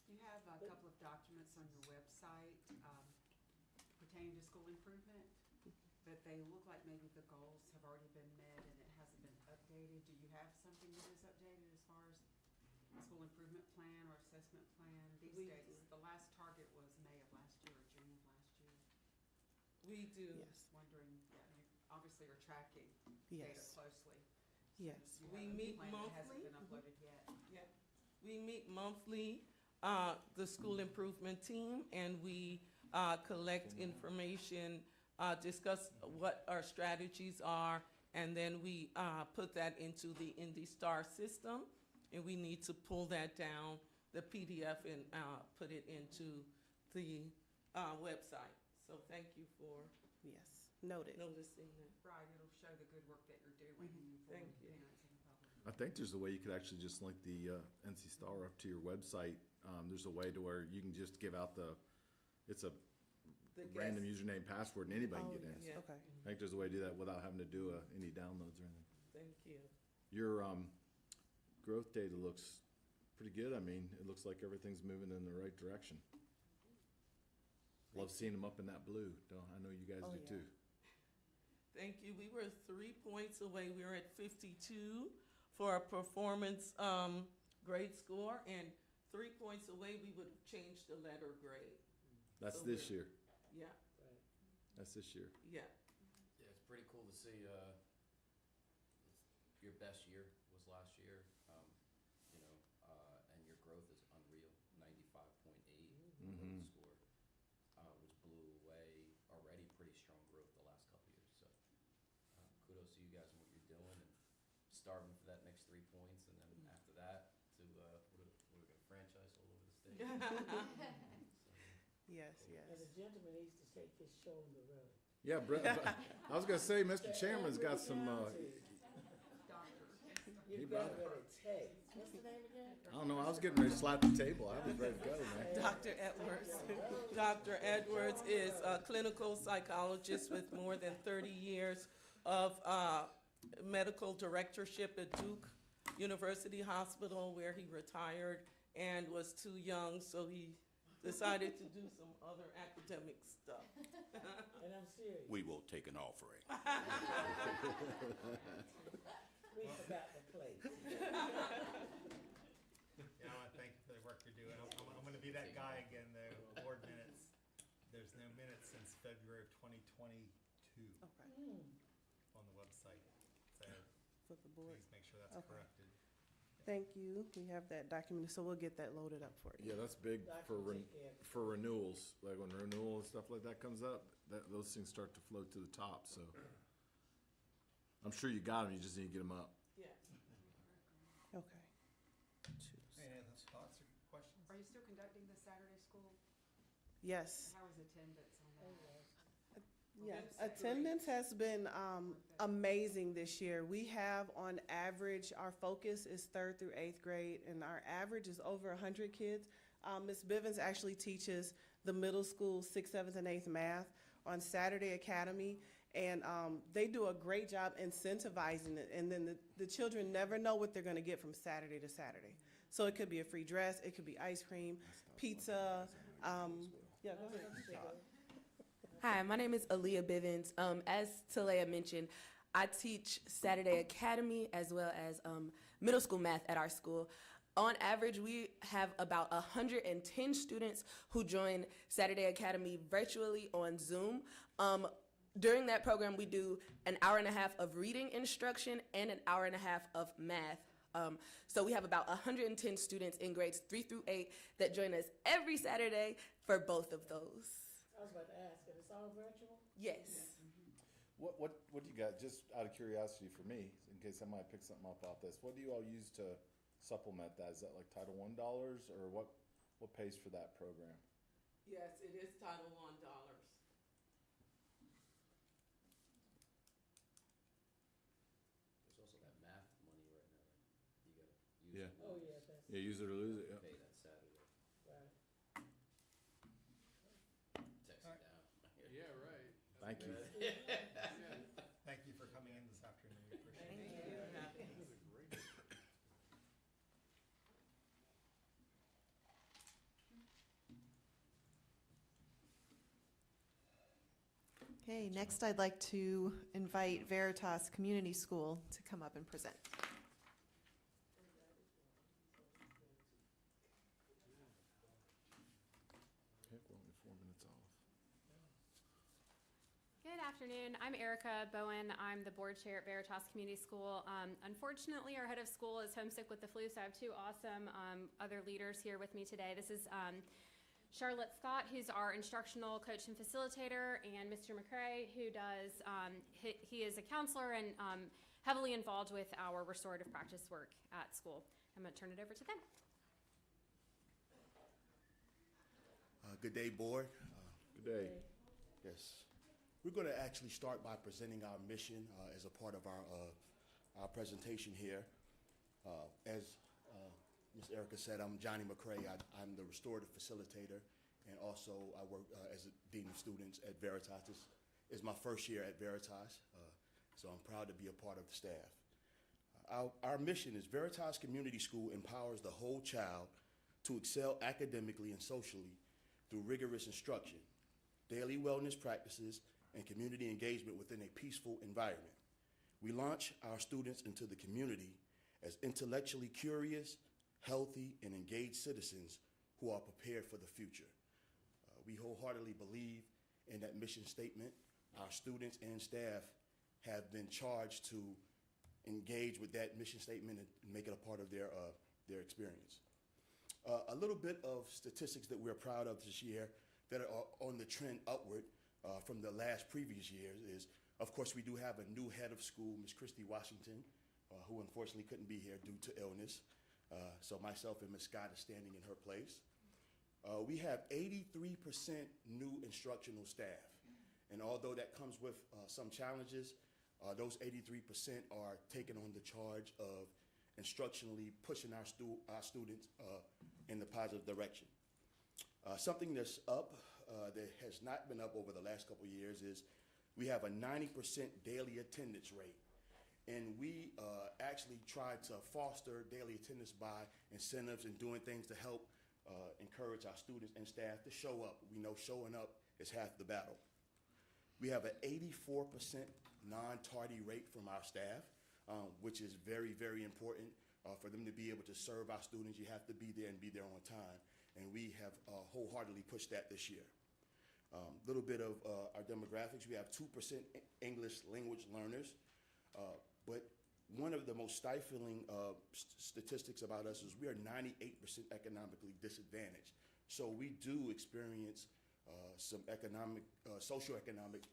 You have a couple of documents on your website pertaining to school improvement, but they look like maybe the goals have already been met and it hasn't been updated. Do you have something that is updated as far as school improvement plan or assessment plan? These dates, the last target was May of last year or June of last year. We do. Yes. Wondering, yeah, you obviously are tracking data Yes. closely. Yes. You We have a meet plan that hasn't monthly. been uploaded yet. Yeah. We meet monthly, the school improvement team, and we collect information, discuss what our strategies are, and then we put that into the Indy Star system, and we need to pull that down, the PDF, and put it into the website. So thank you for noted. noticing that. Right, it'll show the good work that you're doing for Thank you. parents and the public. I think there's a way you could actually just link the NC Star up to your website. There's a way to where you can just give out it's a random username, password, and anybody can get in. Yeah. Okay. I think there's a way to do that without having to do any downloads or anything. Thank you. Your growth data looks pretty good. I mean, it looks like everything's moving in the right direction. Love seeing them up in that blue. Don't I know you guys Oh, do yeah. too. Thank you. We were 3 points away. We were at 52 for a performance grade score, and 3 points away, we would have changed the letter grade. That's So this we're- year. Yeah, That's this year. yeah. Yeah, it's pretty cool to see, your best year was last year, you know, and your growth is unreal, 95.8 Mhm. score, which blew away already pretty strong growth the last couple years, so, kudos to you guys and what you're doing, and starving for that next 3 points, and then after that, to, we're gonna franchise all over the state. Yes, yes. And the gentleman needs to take his show on the road. Yeah, I was gonna say, Mr. Chairman's got some. You've got what it takes. What's the name again? I don't know. I was getting ready to slap the table. I was ready to go, man. Dr. Edwards. Dr. Edwards is a clinical psychologist with more than 30 years of medical directorship at Duke University Hospital, where he retired and was too young, so he decided to do some other academic stuff. And I'm serious. We will take an offering. We forgot the plate. Yeah, I want to thank you for the work you're doing. I'm going to be that guy again, though. Board minutes. There's no minutes since February of 2022 Okay. on the website. So For the board. please make sure that's Okay. corrected. Thank you. We have that documented, so we'll get that loaded up for you. Yeah, that's big for Doctor, take care. for renewals. Like when renewal and stuff like that comes up, those things start to float to the top. So I'm sure you got them. You just need to get them up. Yes. Okay. Any other thoughts or questions? Are you still conducting the Saturday school? Yes. How is attendance on that? Yeah, attendance has been amazing this year. We have, on average, our focus is 3rd through 8th grade, and our average is over 100 kids. Ms. Bivens actually teaches the middle school 6th, 7th, and 8th math on Saturday Academy, and they do a great job incentivizing it. And then the children never know what they're going to get from Saturday to Saturday. So it could be a free dress, it could be ice cream, pizza. Yeah, go ahead. Hi, my name is Aaliyah Bivens. As Talea mentioned, I teach Saturday Academy as well as middle school math at our school. On average, we have about 110 students who join Saturday Academy virtually on Zoom. During that program, we do an hour and a half of reading instruction and an hour and a half of math. So we have about 110 students in grades 3 through 8 that join us every Saturday for both of those. I was about to ask, and it's all virtual? Yes. What do you got? Just out of curiosity for me, in case I might pick something up off this. What do you all use to supplement that? Is that like Title I dollars, or what pays for that program? Yes, it is Title I dollars. There's also that math money right now, you gotta use Yeah. it. Oh, yeah, that's. Yeah, use it or lose it. Yeah. Pay that Saturday. Right. Text it down. Yeah, right. Thank you. Thank you for coming in this afternoon. We appreciate it. Okay, next I'd like to invite Veritas Community School to come up and present. Okay, we're only 4 minutes off. Good afternoon. I'm Erica Bowen. I'm the board chair at Veritas Community School. Unfortunately, our head of school is homesick with the flu, so I have two awesome other leaders here with me today. This is Charlotte Scott, who's our instructional coach and facilitator, and Mr. McCrae, who does, he is a counselor and heavily involved with our restorative practice work at school. I'm going to turn it over to them. Good day, board. Good day. Yes. We're going to actually start by presenting our mission as a part of our presentation here. As Ms. Erica said, I'm Johnny McCrae. I'm the restorative facilitator, and also I work as a dean of students at Veritas. This is my first year at Veritas, so I'm proud to be a part of the staff. Our mission is Veritas Community School empowers the whole child to excel academically and socially through rigorous instruction, daily wellness practices, and community engagement within a peaceful environment. We launch our students into the community as intellectually curious, healthy, and engaged citizens who are prepared for the future. We wholeheartedly believe in that mission statement. Our students and staff have been charged to engage with that mission statement and make it a part of their experience. A little bit of statistics that we're proud of this year that are on the trend upward from the previous years is, of course, we do have a new head of school, Ms. Christy Washington, who unfortunately couldn't be here due to illness. So myself and Ms. Scott are standing in her place. We have 83% new instructional staff. And although that comes with some challenges, those 83% are taking on the charge of instructionally pushing our students in the positive direction. Something that's up that has not been up over the last couple of years is we have a 90% daily attendance rate. And we actually try to foster daily attendance by incentives and doing things to help encourage our students and staff to show up. We know showing up is half the battle. We have an 84% non-tardy rate from our staff, which is very, very important. For them to be able to serve our students, you have to be there and be there on time. And we have wholeheartedly pushed that this year. Little bit of our demographics. We have 2% English language learners. But one of the most stifling statistics about us is we are 98% economically disadvantaged. So we do experience some socioeconomic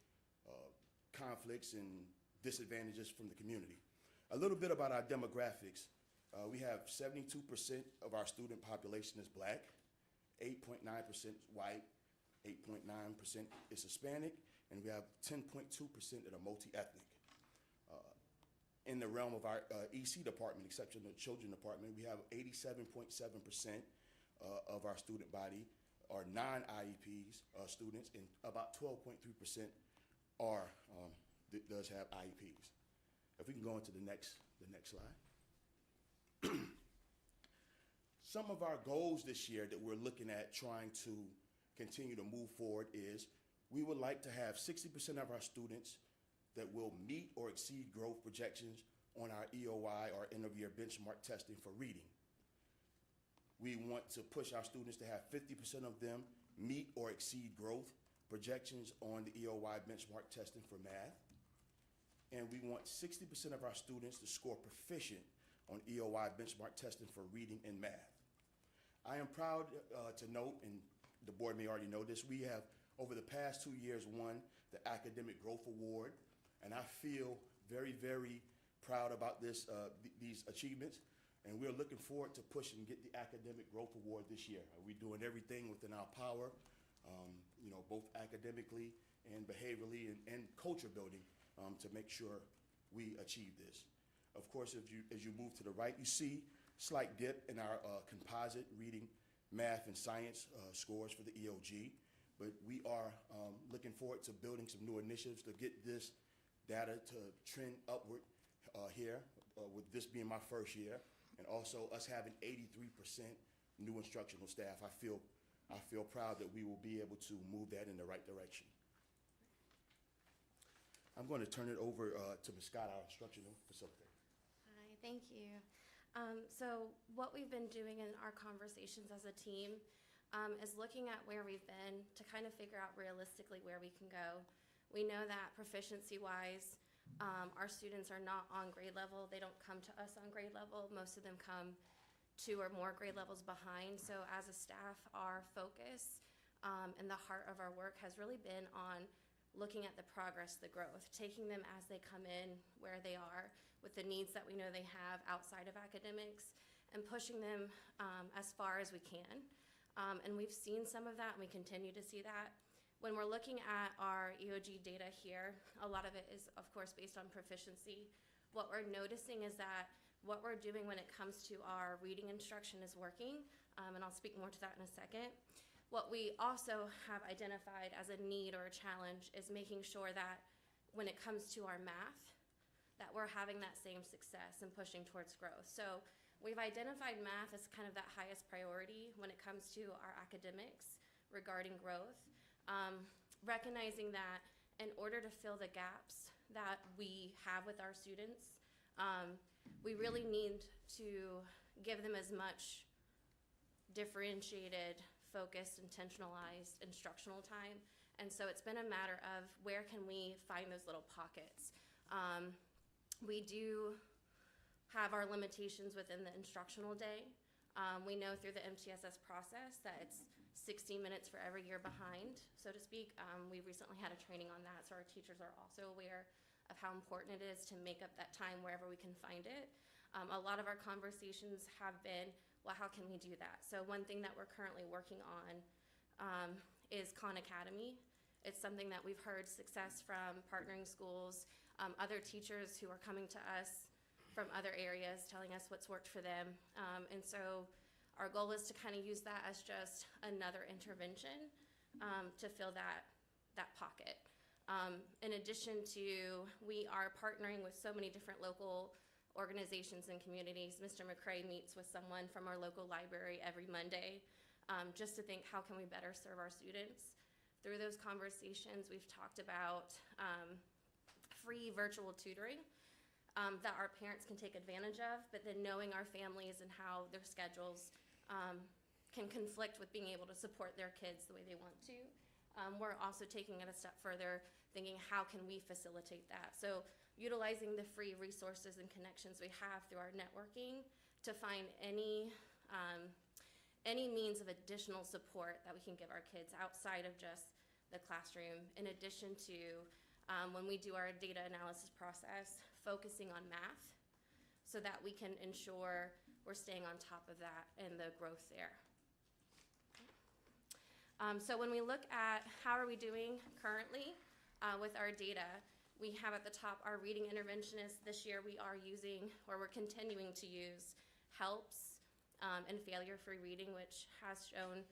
conflicts and disadvantages from the community. A little bit about our demographics. We have 72% of our student population is Black, 8.9% white, 8.9% is Hispanic, and we have 10.2% that are multi-ethnic. In the realm of our EC department, exception of the children department, we have 87.7% of our student body are non-IEPs students, and about 12.3% are does have IEPs. If we can go into the next slide. Some of our goals this year that we're looking at trying to continue to move forward is we would like to have 60% of our students that will meet or exceed growth projections on our EOI or end of year benchmark testing for reading. We want to push our students to have 50% of them meet or exceed growth projections on the EOI benchmark testing for math. And we want 60% of our students to score proficient on EOI benchmark testing for reading and math. I am proud to note, and the board may already know this, we have over the past 2 years won the Academic Growth Award, and I feel very, very proud about these achievements, and we're looking forward to push and get the Academic Growth Award this year. We're doing everything within our power, both academically and behaviorally and culture building to make sure we achieve this. Of course, as you move to the right, you see slight dip in our composite reading, math, and science scores for the EOG, but we are looking forward to building some new initiatives to get this data to trend upward here, with this being my first year, and also us having 83% new instructional staff. I feel proud that we will be able to move that in the right direction. I'm going to turn it over to Ms. Scott, our instructional facilitator. Hi, thank you. So what we've been doing in our conversations as a team is looking at where we've been to kind of figure out realistically where we can go. We know that proficiency-wise, our students are not on grade level. They don't come to us on grade level. Most of them come 2 or more grade levels behind. So as a staff, our focus and the heart of our work has really been on looking at the progress, the growth, taking them as they come in where they are with the needs that we know they have outside of academics and pushing them as far as we can. And we've seen some of that, and we continue to see that. When we're looking at our EOG data here, a lot of it is, of course, based on proficiency. What we're noticing is that what we're doing when it comes to our reading instruction is working, and I'll speak more to that in a second. What we also have identified as a need or a challenge is making sure that when it comes to our math, that we're having that same success and pushing towards growth. So we've identified math as kind of that highest priority when it comes to our academics regarding growth. recognizing that in order to fill the gaps that we have with our students, we really need to give them as much differentiated, focused, intentionalized instructional time. And so it's been a matter of where can we find those little pockets. We do have our limitations within the instructional day. We know through the MTSS process that it's 60 minutes for every year behind, so to speak. We recently had a training on that, so our teachers are also aware of how important it is to make up that time wherever we can find it. A lot of our conversations have been, well, how can we do that? So one thing that we're currently working on is Khan Academy. It's something that we've heard success from partnering schools, other teachers who are coming to us from other areas telling us what's worked for them. And so our goal is to kind of use that as just another intervention to fill that pocket. In addition to, we are partnering with so many different local organizations and communities. Mr. McCray meets with someone from our local library every Monday just to think, how can we better serve our students? Through those conversations, we've talked about free virtual tutoring that our parents can take advantage of, but then knowing our families and how their schedules can conflict with being able to support their kids the way they want to. We're also taking it a step further, thinking how can we facilitate that? So utilizing the free resources and connections we have through our networking to find any means of additional support that we can give our kids outside of just the classroom, in addition to when we do our data analysis process, focusing on math so that we can ensure we're staying on top of that and the growth there. So when we look at how are we doing currently with our data, we have at the top our reading interventionists. This year we are using, or we're continuing to use, HELPS and failure-free reading, which has shown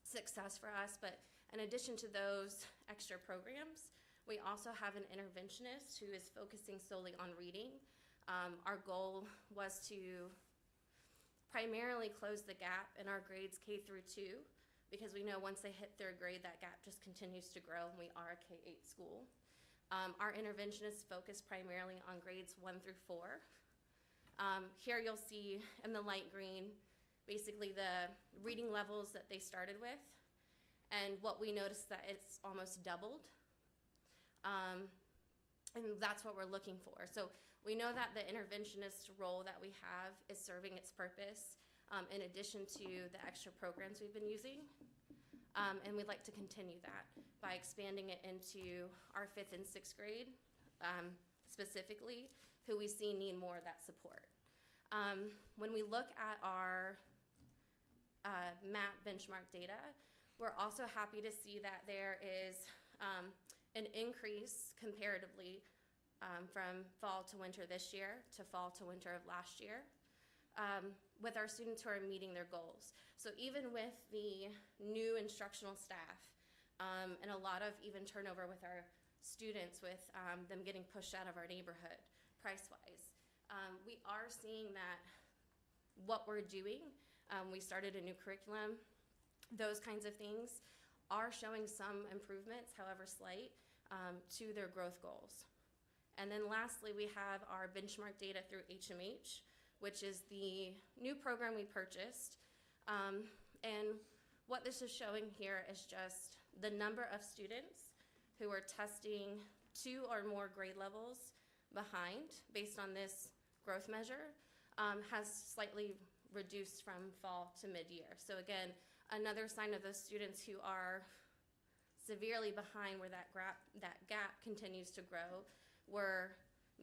success for us. But in addition to those extra programs, we also have an interventionist who is focusing solely on reading. Our goal was to primarily close the gap in our grades K through 2, because we know once they hit 3rd grade, that gap just continues to grow, and we are a K-8 school. Our interventionists focus primarily on grades 1 through 4. Here you'll see in the light green, basically the reading levels that they started with, and what we noticed that it's almost doubled. And that's what we're looking for. So we know that the interventionist role that we have is serving its purpose, in addition to the extra programs we've been using. And we'd like to continue that by expanding it into our 5th and 6th grade, specifically, who we see need more of that support. When we look at our MAP benchmark data, we're also happy to see that there is an increase comparatively from fall to winter this year to fall to winter of last year, with our students who are meeting their goals. So even with the new instructional staff and a lot of even turnover with our students, with them getting pushed out of our neighborhood price-wise, we are seeing that what we're doing, we started a new curriculum, those kinds of things are showing some improvements, however slight, to their growth goals. And then lastly, we have our benchmark data through HMH, which is the new program we purchased. And what this is showing here is just the number of students who are testing 2 or more grade levels behind based on this growth measure has slightly reduced from fall to mid-year. So again, another sign of those students who are severely behind where that gap continues to grow, we're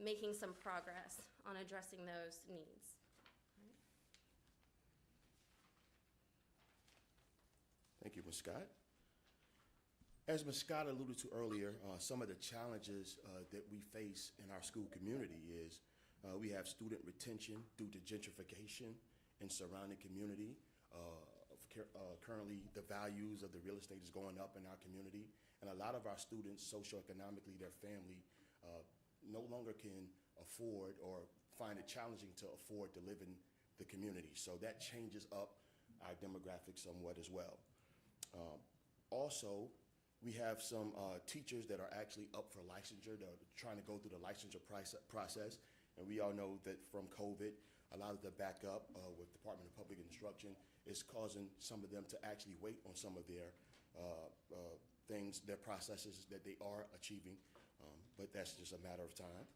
making some progress on addressing those needs. Thank you, Ms. Scott. As Ms. Scott alluded to earlier, some of the challenges that we face in our school community is we have student retention due to gentrification in surrounding community. Currently, the values of the real estate is going up in our community, and a lot of our students, socioeconomically, their family no longer can afford or find it challenging to afford to live in the community. So that changes up our demographics somewhat as well. Also, We have some teachers that are actually up for licensure, that are trying to go through the licensure process. And we all know that from COVID, a lot of the backup with Department of Public Instruction is causing some of them to actually wait on some of their things, their processes that they are achieving, but that's just a matter of time.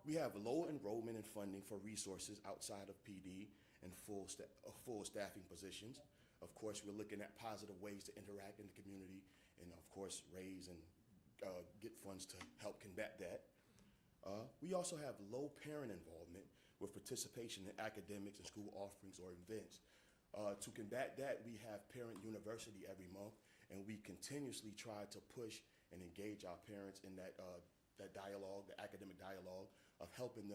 We have low enrollment and funding for resources outside of PD and full staffing positions. Of course, we're looking at positive ways to interact in the community and, of course, raise and get funds to help combat that. We also have low parent involvement with participation in academics and school offerings or events. To combat that, we have Parent University every month, and we continuously try to push and engage our parents in that dialogue, the academic dialogue of helping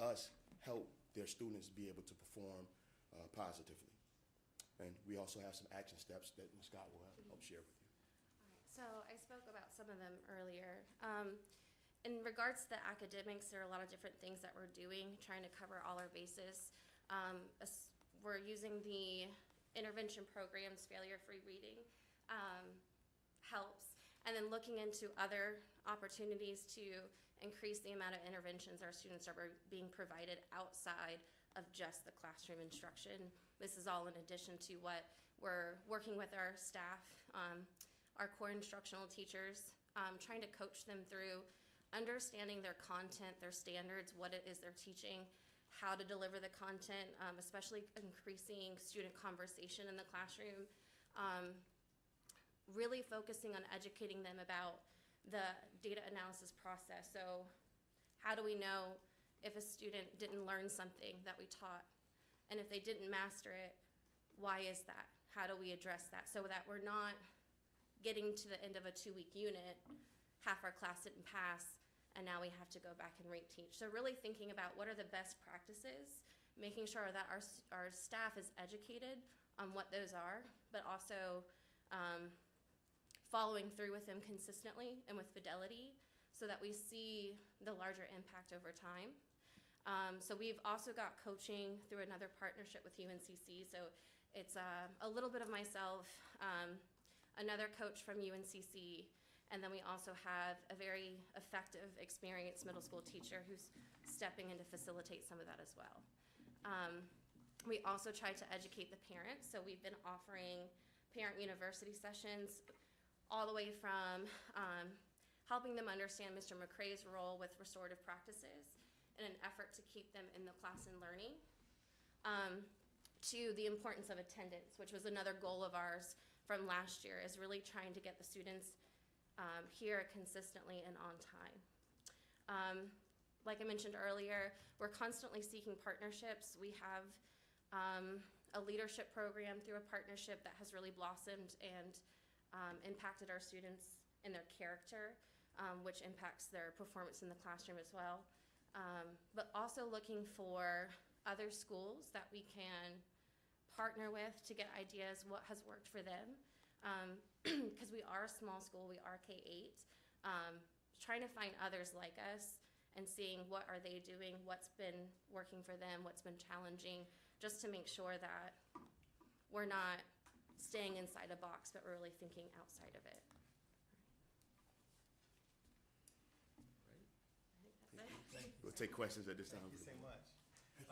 us help their students be able to perform positively. And we also have some action steps that Ms. Scott will help share with you. So I spoke about some of them earlier. In regards to the academics, there are a lot of different things that we're doing, trying to cover all our bases. We're using the intervention programs, failure-free reading helps, and then looking into other opportunities to increase the amount of interventions our students are being provided outside of just the classroom instruction. This is all in addition to what we're working with our staff, our core instructional teachers, trying to coach them through understanding their content, their standards, what it is they're teaching, how to deliver the content, especially increasing student conversation in the classroom, really focusing on educating them about the data analysis process. So how do we know if a student didn't learn something that we taught? And if they didn't master it, why is that? How do we address that so that we're not getting to the end of a 2-week unit, half our class didn't pass, and now we have to go back and reteach. So really thinking about what are the best practices, making sure that our staff is educated on what those are, but also following through with them consistently and with fidelity so that we see the larger impact over time. So we've also got coaching through another partnership with UNCC. So it's a little bit of myself, another coach from UNCC, and then we also have a very effective, experienced middle school teacher who's stepping in to facilitate some of that as well. We also try to educate the parents. So we've been offering parent university sessions all the way from helping them understand Mr. McCrae's role with restorative practices in an effort to keep them in the class and learning, to the importance of attendance, which was another goal of ours from last year, is really trying to get the students here consistently and on time. Like I mentioned earlier, we're constantly seeking partnerships. We have a leadership program through a partnership that has really blossomed and impacted our students in their character, which impacts their performance in the classroom as well. But also looking for other schools that we can partner with to get ideas what has worked for them. Because we are a small school, we are K-8, trying to find others like us and seeing what are they doing, what's been working for them, what's been challenging, just to make sure that we're not staying inside a box, but we're really thinking outside of it. We'll take questions at this time. Thank you so much.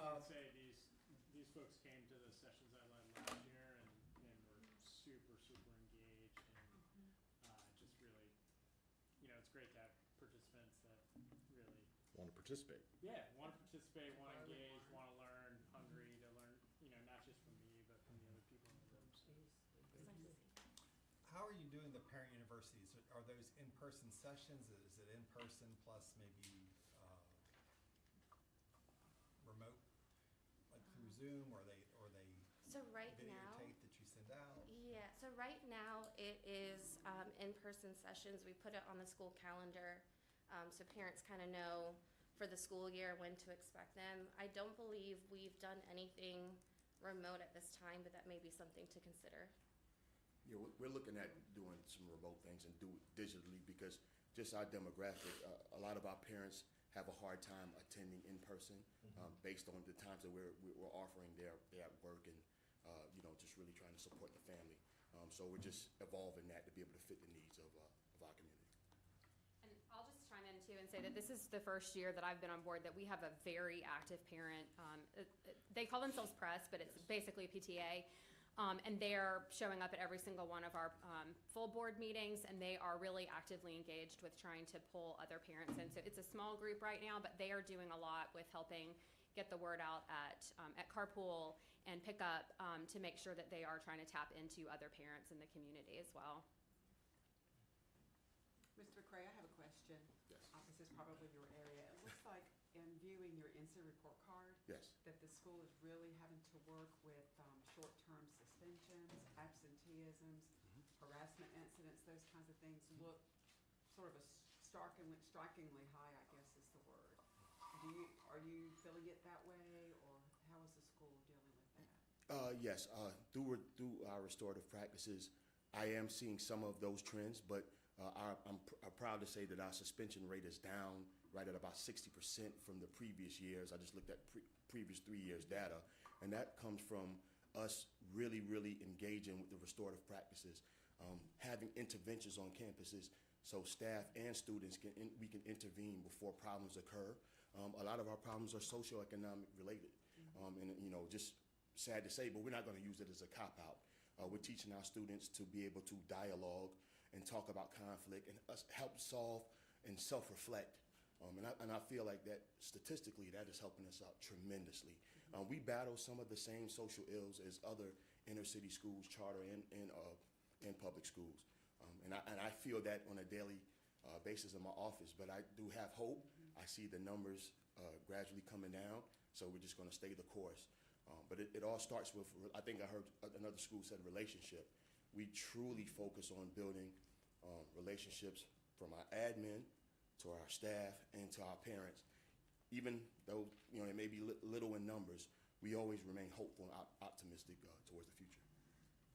I would say these folks came to the sessions I led last year and were super engaged and just really, it's great to have participants that really Want to participate? want to participate, want to engage, want to learn, hungry to learn, not just from me, but from the other people in the room. So How are you doing the parent universities? Are those in-person sessions? Is it in-person plus maybe remote, like through Zoom, or they So right now, videotape that you send out? yeah, so right now it is in-person sessions. We put it on the school calendar so parents kind of know for the school year when to expect them. I don't believe we've done anything remote at this time, but that may be something to consider. Yeah, we're looking at doing some remote things and do it digitally because just our demographic, a lot of our parents have a hard time attending in person based on the times that we're offering. They're at work and just really trying to support the family. So we're just evolving that to be able to fit the needs of our community. And I'll just chime in too and say that this is the first year that I've been on board that we have a very active parent. They call themselves press, but it's basically PTA. And they're showing up at every single one of our full board meetings, and they are really actively engaged with trying to pull other parents in. So it's a small group right now, but they are doing a lot with helping get the word out at Carpool and Pickup to make sure that they are trying to tap into other parents in the community as well. Mr. McCray, I have a question. Yes. This is probably your area. It looks like in viewing your NC report card, Yes. that the school is really having to work with short-term suspensions, absenteeisms, harassment incidents, those kinds of things look sort of strikingly high, I guess is the word. Are you feeling it that way, or how is the school dealing with that? Yes, through our restorative practices, I am seeing some of those trends, but I'm proud to say that our suspension rate is down right at about 60% from the previous years. I just looked at previous 3 years data, and that comes from us really, really engaging with the restorative practices, having interventions on campuses so staff and students we can intervene before problems occur. A lot of our problems are socioeconomic related, and just sad to say, but we're not going to use it as a cop-out. We're teaching our students to be able to dialogue and talk about conflict and help solve and self-reflect. And I feel like that statistically that is helping us out tremendously. We battle some of the same social ills as other inner city schools, charter and public schools. And I feel that on a daily basis in my office, but I do have hope. I see the numbers gradually coming down, so we're just going to stay the course. But it all starts with, I think I heard another school said relationship. We truly focus on building relationships from our admin to our staff and to our parents. Even though it may be little in numbers, we always remain hopeful and optimistic towards the future.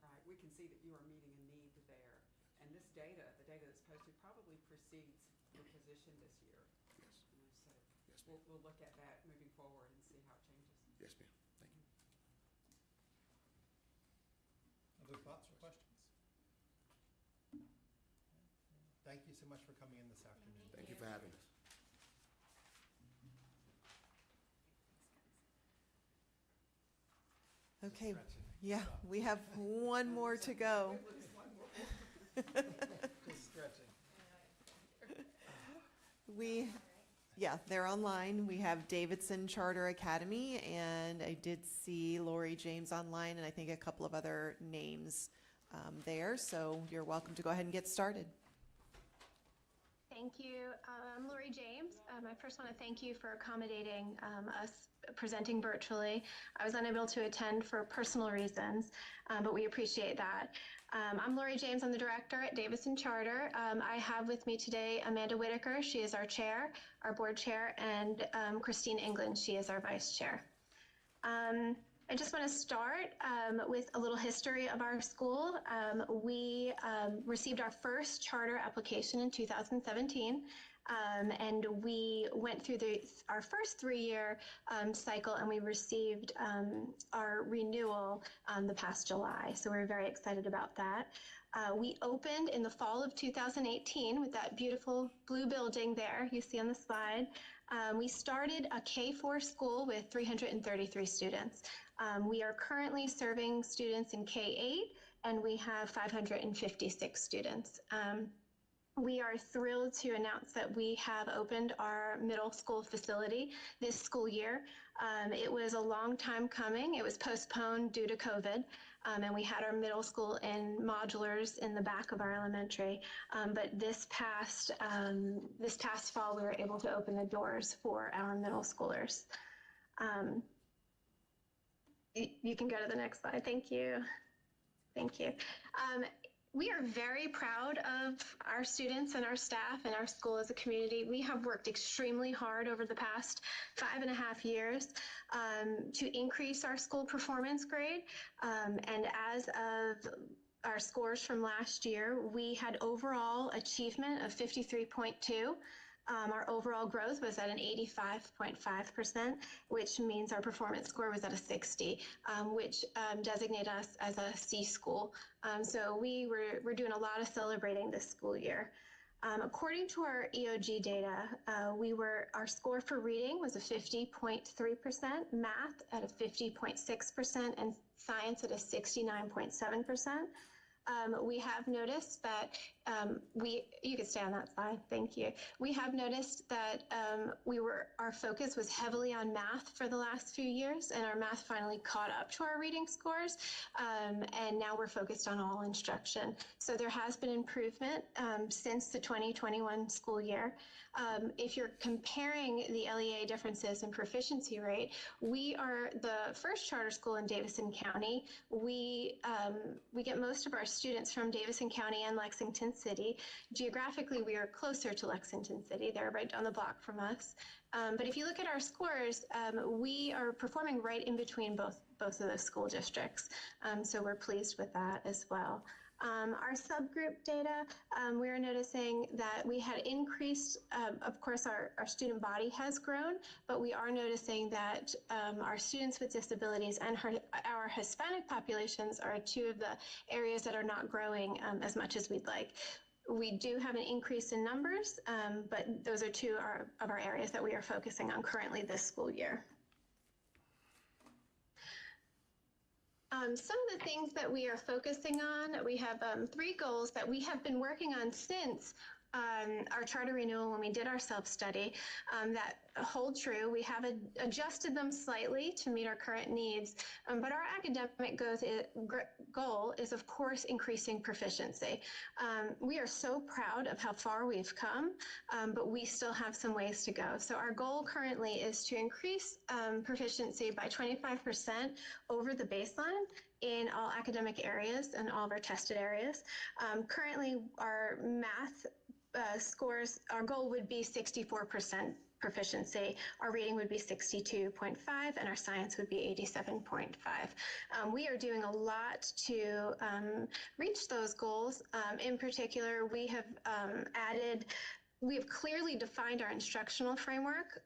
Right, we can see that you are meeting a need there. And this data, the data that's posted, probably precedes your position this year. Yes. So Yes, we'll look at that moving forward and see how it changes. Yes, ma'am. Thank you. Other thoughts or questions? Thank you so much for coming in this afternoon. Thank you for having us. Okay, Stretching. yeah, we have one more to go. Just stretching. They're online. We have Davidson Charter Academy, and I did see Lori James online, and I think a couple of other names there. So you're welcome to go ahead and get started. Thank you. I'm Lori James. I first want to thank you for accommodating us presenting virtually. I was unable to attend for personal reasons, but we appreciate that. I'm Lori James. I'm the director at Davidson Charter. I have with me today Amanda Whitaker. She is our chair, our board chair, and Christine England. She is our vice chair. I just want to start with a little history of our school. We received our first charter application in 2017, and we went through our first 3-year cycle, and we received our renewal the past July. So we're very excited about that. We opened in the fall of 2018 with that beautiful blue building there you see on the slide. We started a K-4 school with 333 students. We are currently serving students in K-8, and we have 556 students. We are thrilled to announce that we have opened our middle school facility this school year. It was a long time coming. It was postponed due to COVID, and we had our middle school in modulars in the back of our elementary. But this past fall, we were able to open the doors for our middle schoolers. You can go to the next slide. Thank you. Thank you. We are very proud of our students and our staff and our school as a community. We have worked extremely hard over the past 5.5 years to increase our school performance grade. And as of our scores from last year, we had overall achievement of 53.2. Our overall growth was at an 85.5%, which means our performance score was at a 60, which designated us as a C school. So we're doing a lot of celebrating this school year. According to our EOG data, our score for reading was a 50.3%, math at a 50.6%, and science at a 69.7%. We have noticed that you can stay on that side, thank you. We have noticed that our focus was heavily on math for the last few years, and our math finally caught up to our reading scores, and now we're focused on all instruction. So there has been improvement since the 2021 school year. If you're comparing the LEA differences in proficiency rate, we are the first charter school in Davison County. We get most of our students from Davison County and Lexington City. Geographically, we are closer to Lexington City. They're right down the block from us. But if you look at our scores, we are performing right in between both of those school districts. So we're pleased with that as well. Our subgroup data, we are noticing that we had increased, of course, our student body has grown, but we are noticing that our students with disabilities and our Hispanic populations are two of the areas that are not growing as much as we'd like. We do have an increase in numbers, but those are two of our areas that we are focusing on currently this school year. Some of the things that we are focusing on, we have 3 goals that we have been working on since our charter renewal when we did our self-study that hold true. We have adjusted them slightly to meet our current needs, but our academic goal is, of course, increasing proficiency. We are so proud of how far we've come, but we still have some ways to go. So our goal currently is to increase proficiency by 25% over the baseline in all academic areas and all of our tested areas. Currently, our math scores, our goal would be 64% proficiency. Our reading would be 62.5, and our science would be 87.5. We are doing a lot to reach those goals. In particular, we have clearly defined our instructional framework.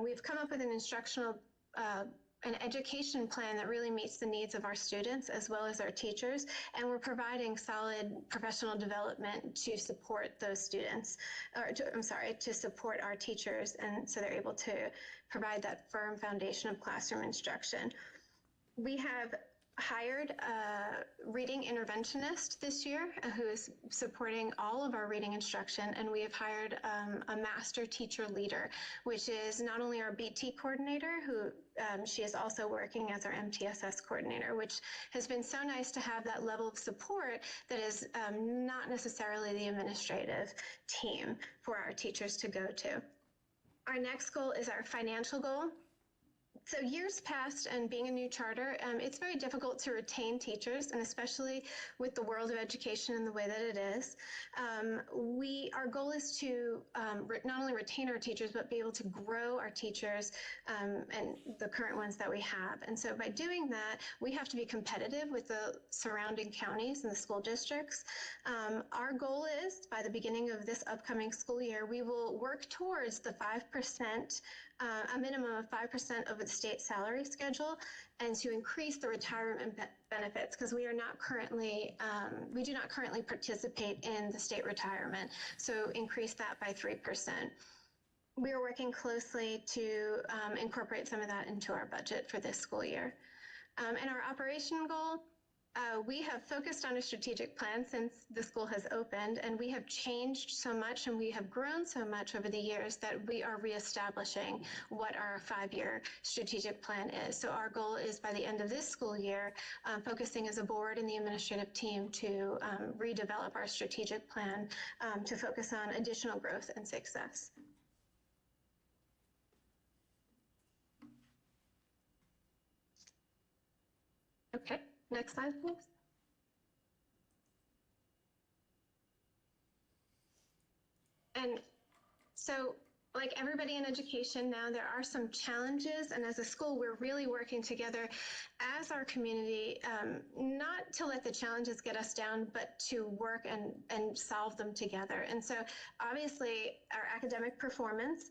We've come up with an education plan that really meets the needs of our students as well as our teachers, and we're providing solid professional development to support those students, to support our teachers, and so they're able to provide that firm foundation of classroom instruction. We have hired a reading interventionist this year who is supporting all of our reading instruction, and we have hired a master teacher leader, which is not only our BT coordinator, who she is also working as our MTSS coordinator, which has been so nice to have that level of support that is not necessarily the administrative team for our teachers to go to. Our next goal is our financial goal. So years past, and being a new charter, it's very difficult to retain teachers, and especially with the world of education and the way that it is. Our goal is to not only retain our teachers, but be able to grow our teachers and the current ones that we have. And so by doing that, we have to be competitive with the surrounding counties and the school districts. Our goal is, by the beginning of this upcoming school year, we will work towards the 5%, a minimum of 5% of the state salary schedule, and to increase the retirement benefits, because we do not currently participate in the state retirement, so increase that by 3%. We are working closely to incorporate some of that into our budget for this school year. And our operation goal, we have focused on a strategic plan since the school has opened, and we have changed so much and we have grown so much over the years that we are reestablishing what our 5-year strategic plan is. So our goal is, by the end of this school year, focusing as a board and the administrative team to redevelop our strategic plan to focus on additional growth and success. Okay. Next slide, please. And so like everybody in education now, there are some challenges, and as a school, we're really working together as our community, not to let the challenges get us down, but to work and solve them together. And so obviously our academic performance,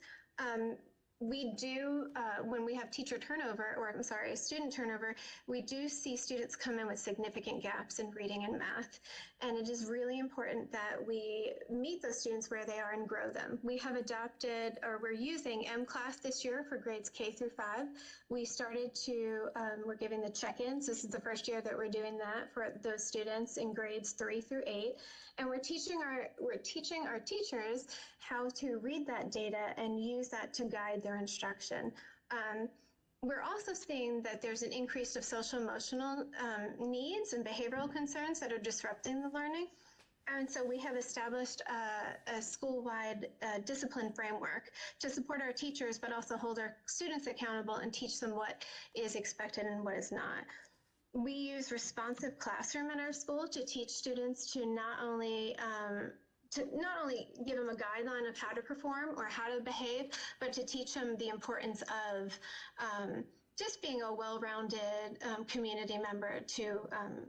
we do, when we have teacher turnover, or I'm sorry, student turnover, we do see students come in with significant gaps in reading and math. And it is really important that we meet those students where they are and grow them. We have adopted, or we're using M-Class this year for grades K through 5. We started to, we're giving the check-ins. This is the first year that we're doing that for those students in grades 3 through 8. And we're teaching our teachers how to read that data and use that to guide their instruction. We're also seeing that there's an increase of social emotional needs and behavioral concerns that are disrupting the learning. And so we have established a school-wide discipline framework to support our teachers, but also hold our students accountable and teach them what is expected and what is not. We use Responsive Classroom in our school to teach students to not only give them a guideline of how to perform or how to behave, but to teach them the importance of just being a well-rounded community member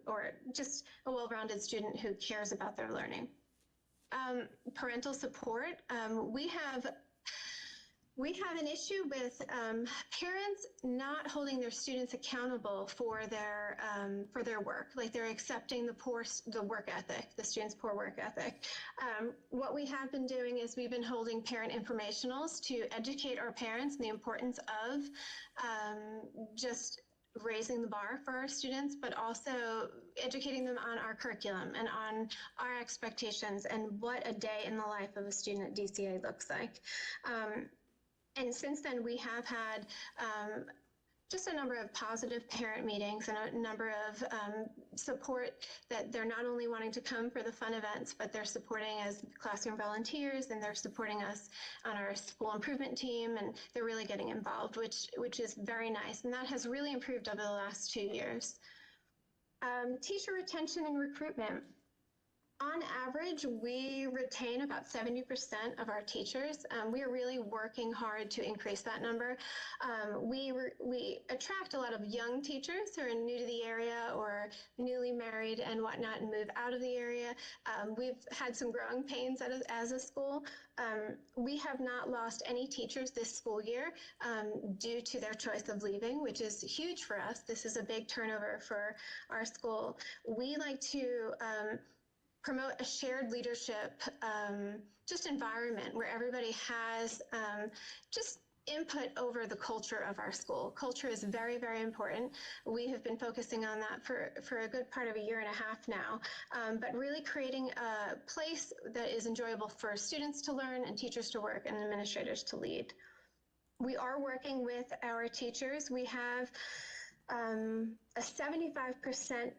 or just a well-rounded student who cares about their learning. Parental support. We have an issue with parents not holding their students accountable for their work. Like they're accepting the work ethic, the students' poor work ethic. What we have been doing is we've been holding parent informationals to educate our parents on the importance of just raising the bar for our students, but also educating them on our curriculum and on our expectations and what a day in the life of a student at DCA looks like. And since then, we have had just a number of positive parent meetings and a number of support that they're not only wanting to come for the fun events, but they're supporting as classroom volunteers, and they're supporting us on our school improvement team, and they're really getting involved, which is very nice. And that has really improved over the last 2 years. Teacher retention and recruitment. On average, we retain about 70% of our teachers. We are really working hard to increase that number. We attract a lot of young teachers who are new to the area or newly married and whatnot and move out of the area. We've had some growing pains as a school. We have not lost any teachers this school year due to their choice of leaving, which is huge for us. This is a big turnover for our school. We like to promote a shared leadership just environment where everybody has just input over the culture of our school. Culture is very, very important. We have been focusing on that for a good part of 1.5 years now, but really creating a place that is enjoyable for students to learn and teachers to work and administrators to lead. We are working with our teachers. We have a 75%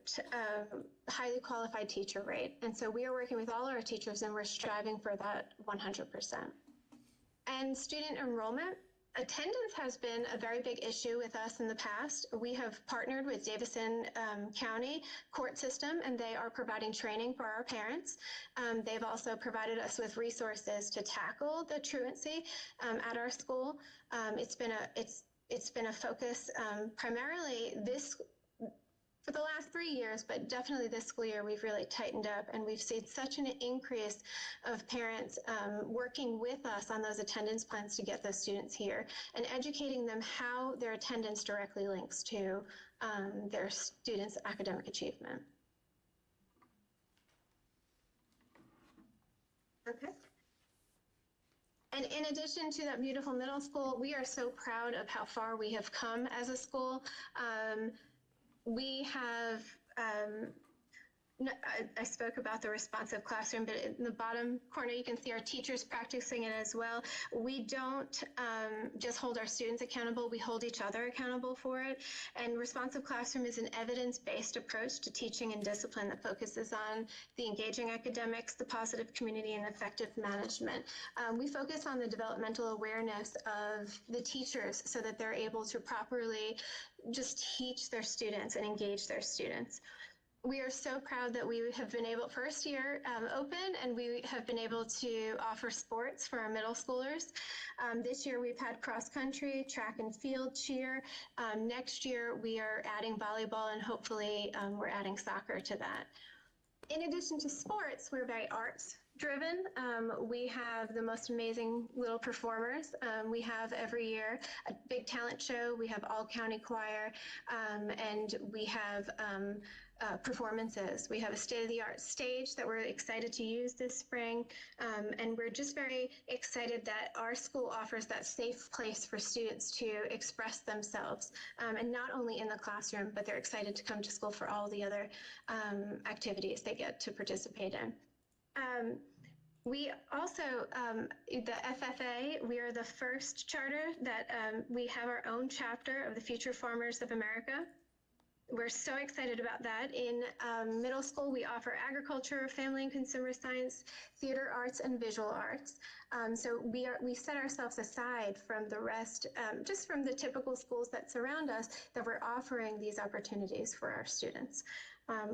highly qualified teacher rate. And so we are working with all our teachers and we're striving for that 100%. And student enrollment. Attendance has been a very big issue with us in the past. We have partnered with Davison County Court System, and they are providing training for our parents. They've also provided us with resources to tackle the truancy at our school. It's been a focus primarily for the last 3 years, but definitely this school year we've really tightened up, and we've seen such an increase of parents working with us on those attendance plans to get those students here and educating them how their attendance directly links to their students' academic achievement. Okay. And in addition to that beautiful middle school, we are so proud of how far we have come as a school. We have, I spoke about the responsive classroom, but in the bottom corner, you can see our teachers practicing it as well. We don't just hold our students accountable, we hold each other accountable for it. And responsive classroom is an evidence-based approach to teaching and discipline that focuses on the engaging academics, the positive community, and effective management. We focus on the developmental awareness of the teachers so that they're able to properly just teach their students and engage their students. We are so proud that we have been able, first year open, and we have been able to offer sports for our middle schoolers. This year we've had cross country, track and field, cheer. Next year we are adding volleyball, and hopefully we're adding soccer to that. In addition to sports, we're very arts driven. We have the most amazing little performers. We have every year a big talent show. We have all county choir, and we have performances. We have a state-of-the-art stage that we're excited to use this spring, and we're just very excited that our school offers that safe place for students to express themselves, and not only in the classroom, but they're excited to come to school for all the other activities they get to participate in. We also, the FFA, we are the first charter that we have our own chapter of the Future Farmers of America. We're so excited about that. In middle school, we offer agriculture, family and consumer science, theater arts, and visual arts. So we set ourselves aside from the rest, just from the typical schools that surround us, that we're offering these opportunities for our students.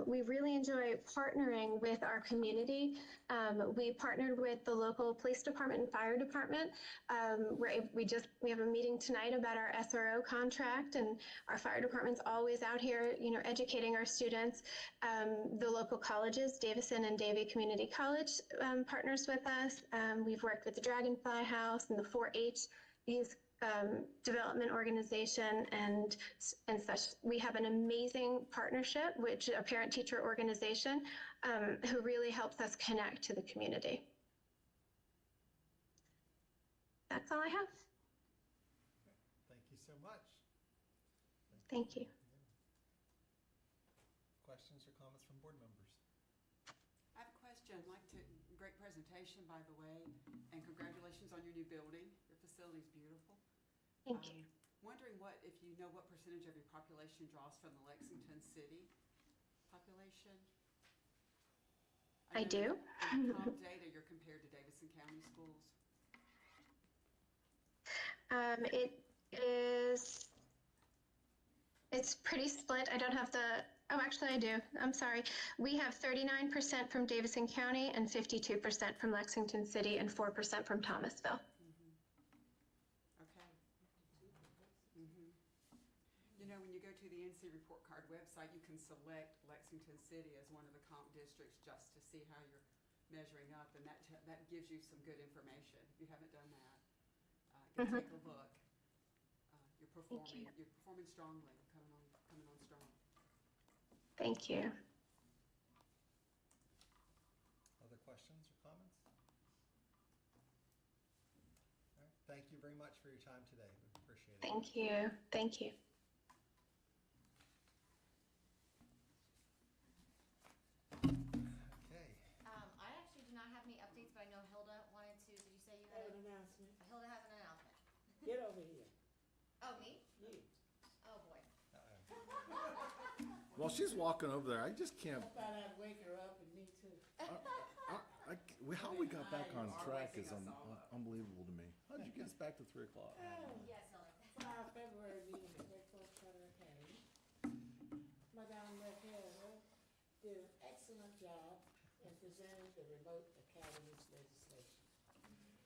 We really enjoy partnering with our community. We partnered with the local police department and fire department. We have a meeting tonight about our SRO contract, and our fire department's always out here, educating our students. The local colleges, Davison and Davie Community College, partners with us. We've worked with the Dragonfly House and the 4-H youth development organization and such. We have an amazing partnership with a parent-teacher organization who really helps us connect to the community. That's all I have. Thank you so much. Thank you. Questions or comments from board members? I have a question. Great presentation, by the way, and congratulations on your new building. Your facility is beautiful. Thank you. Wondering if you know what percentage of your population draws from the Lexington City population? I do. In comp data, you're compared to Davison County schools. It's pretty split. I don't have oh, actually I do. I'm sorry. We have 39% from Davison County and 52% from Lexington City and 4% from Thomasville. Okay. When you go to the NC Report Card website, you can select Lexington City as one of the comp districts just to see how you're measuring up, and that gives you some good information. If you haven't done that, go take a look. You're performing strongly, coming on strong. Thank you. Other questions or comments? All right. Thank you very much for your time today. We appreciate it. Thank you. Thank you. Okay. I actually do not have any updates, but I know Hilda wanted to. Did you say you had An announcement. Hilda has an announcement. Get over here. Oh, me? You. Oh, boy. While she's walking over there, I just can't, I thought I'd wake her up, and me too. how we got back on track is unbelievable to me. How'd you get us back to 3 o'clock? Yes, Hilda. For our February meeting at Redcoat Charter Academy, Madame Lefebvre did an excellent job in presenting the remote academies legislation.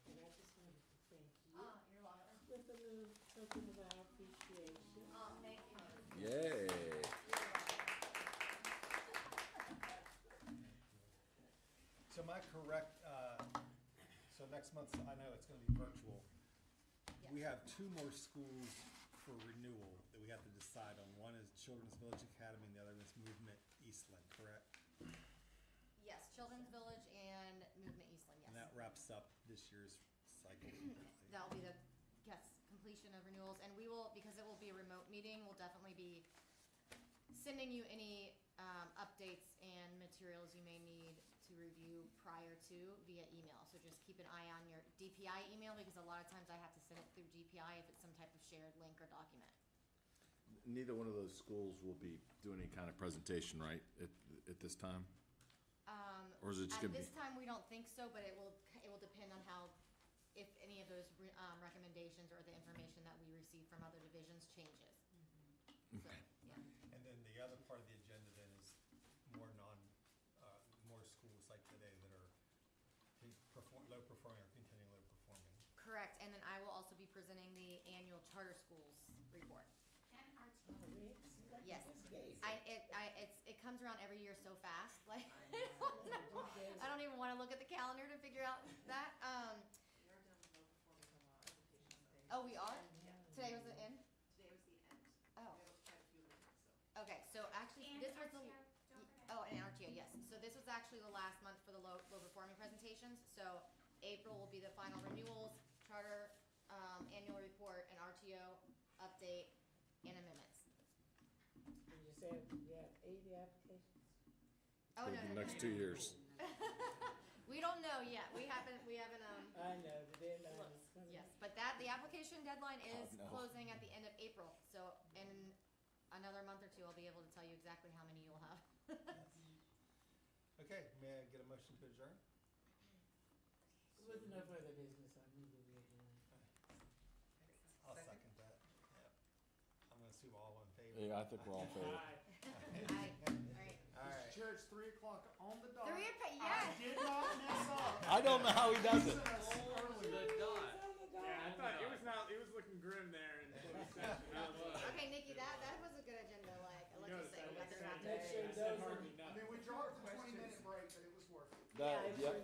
And I just wanted to thank you You're welcome. with a little token of our appreciation. Thank you. Yay. So am I correct, so next month, I know it's gonna be virtual. We have 2 more schools for renewal that we have to decide on. One is Children's Village Academy and the other is Movement Eastland, correct? Yes, Children's Village and Movement Eastland, yes. And that wraps up this year's cycle completely. That'll be the, completion of renewals, and we will, because it will be a remote meeting, we'll definitely be sending you any updates and materials you may need to review prior to via email. So just keep an eye on your DPI email, because a lot of times I have to send it through DPI if it's some type of shared link or document. Neither one of those schools will be doing any kind of presentation, right, at this time? Or is it just gonna be? At this time, we don't think so, but it will depend on how, if any of those recommendations or the information that we receive from other divisions changes. So, Okay. yeah. And then the other part of the agenda then is more low performing or continuing low performing. Correct, and then I will also be presenting the annual charter schools report. Yes. It comes around every year so fast, like, I don't even wanna look at the calendar to figure out that, Oh, we are? Today was the end? Today was the end. Oh. We have quite a few meetings, so. Okay, so actually, this was the. Oh, and RTO, yes. So this was actually the last month for the low performing presentations. So April will be the final renewals, charter, annual report, and RTO update and amendments. And you said you have 80 applications? Oh, For no, the no, next no. 2 years. We don't know yet. We haven't, I know, the deadline looked. is coming. Yes, but the application deadline is no. closing at the end of April. So in another month or two, I'll be able to tell you exactly how many you'll have. Okay, may I get a motion to adjourn? With no further business, I move that we adjourn. I'll second that. Yeah. I'm gonna assume all in favor. Yeah, I think we're all in favor. Aye. All right. All right. Church, 3 o'clock on the dot. 3 o'clock, yes. I did not mess up. I don't know how he does it. Yeah, I thought it was looking grim there in closed session. That was, Okay, Nikki, that was a good agenda, like, I like to say. We got the Make sure I those said are- hardly I nothing. mean, we dropped the 20-minute break, but it was worth it. That, Yeah, yep,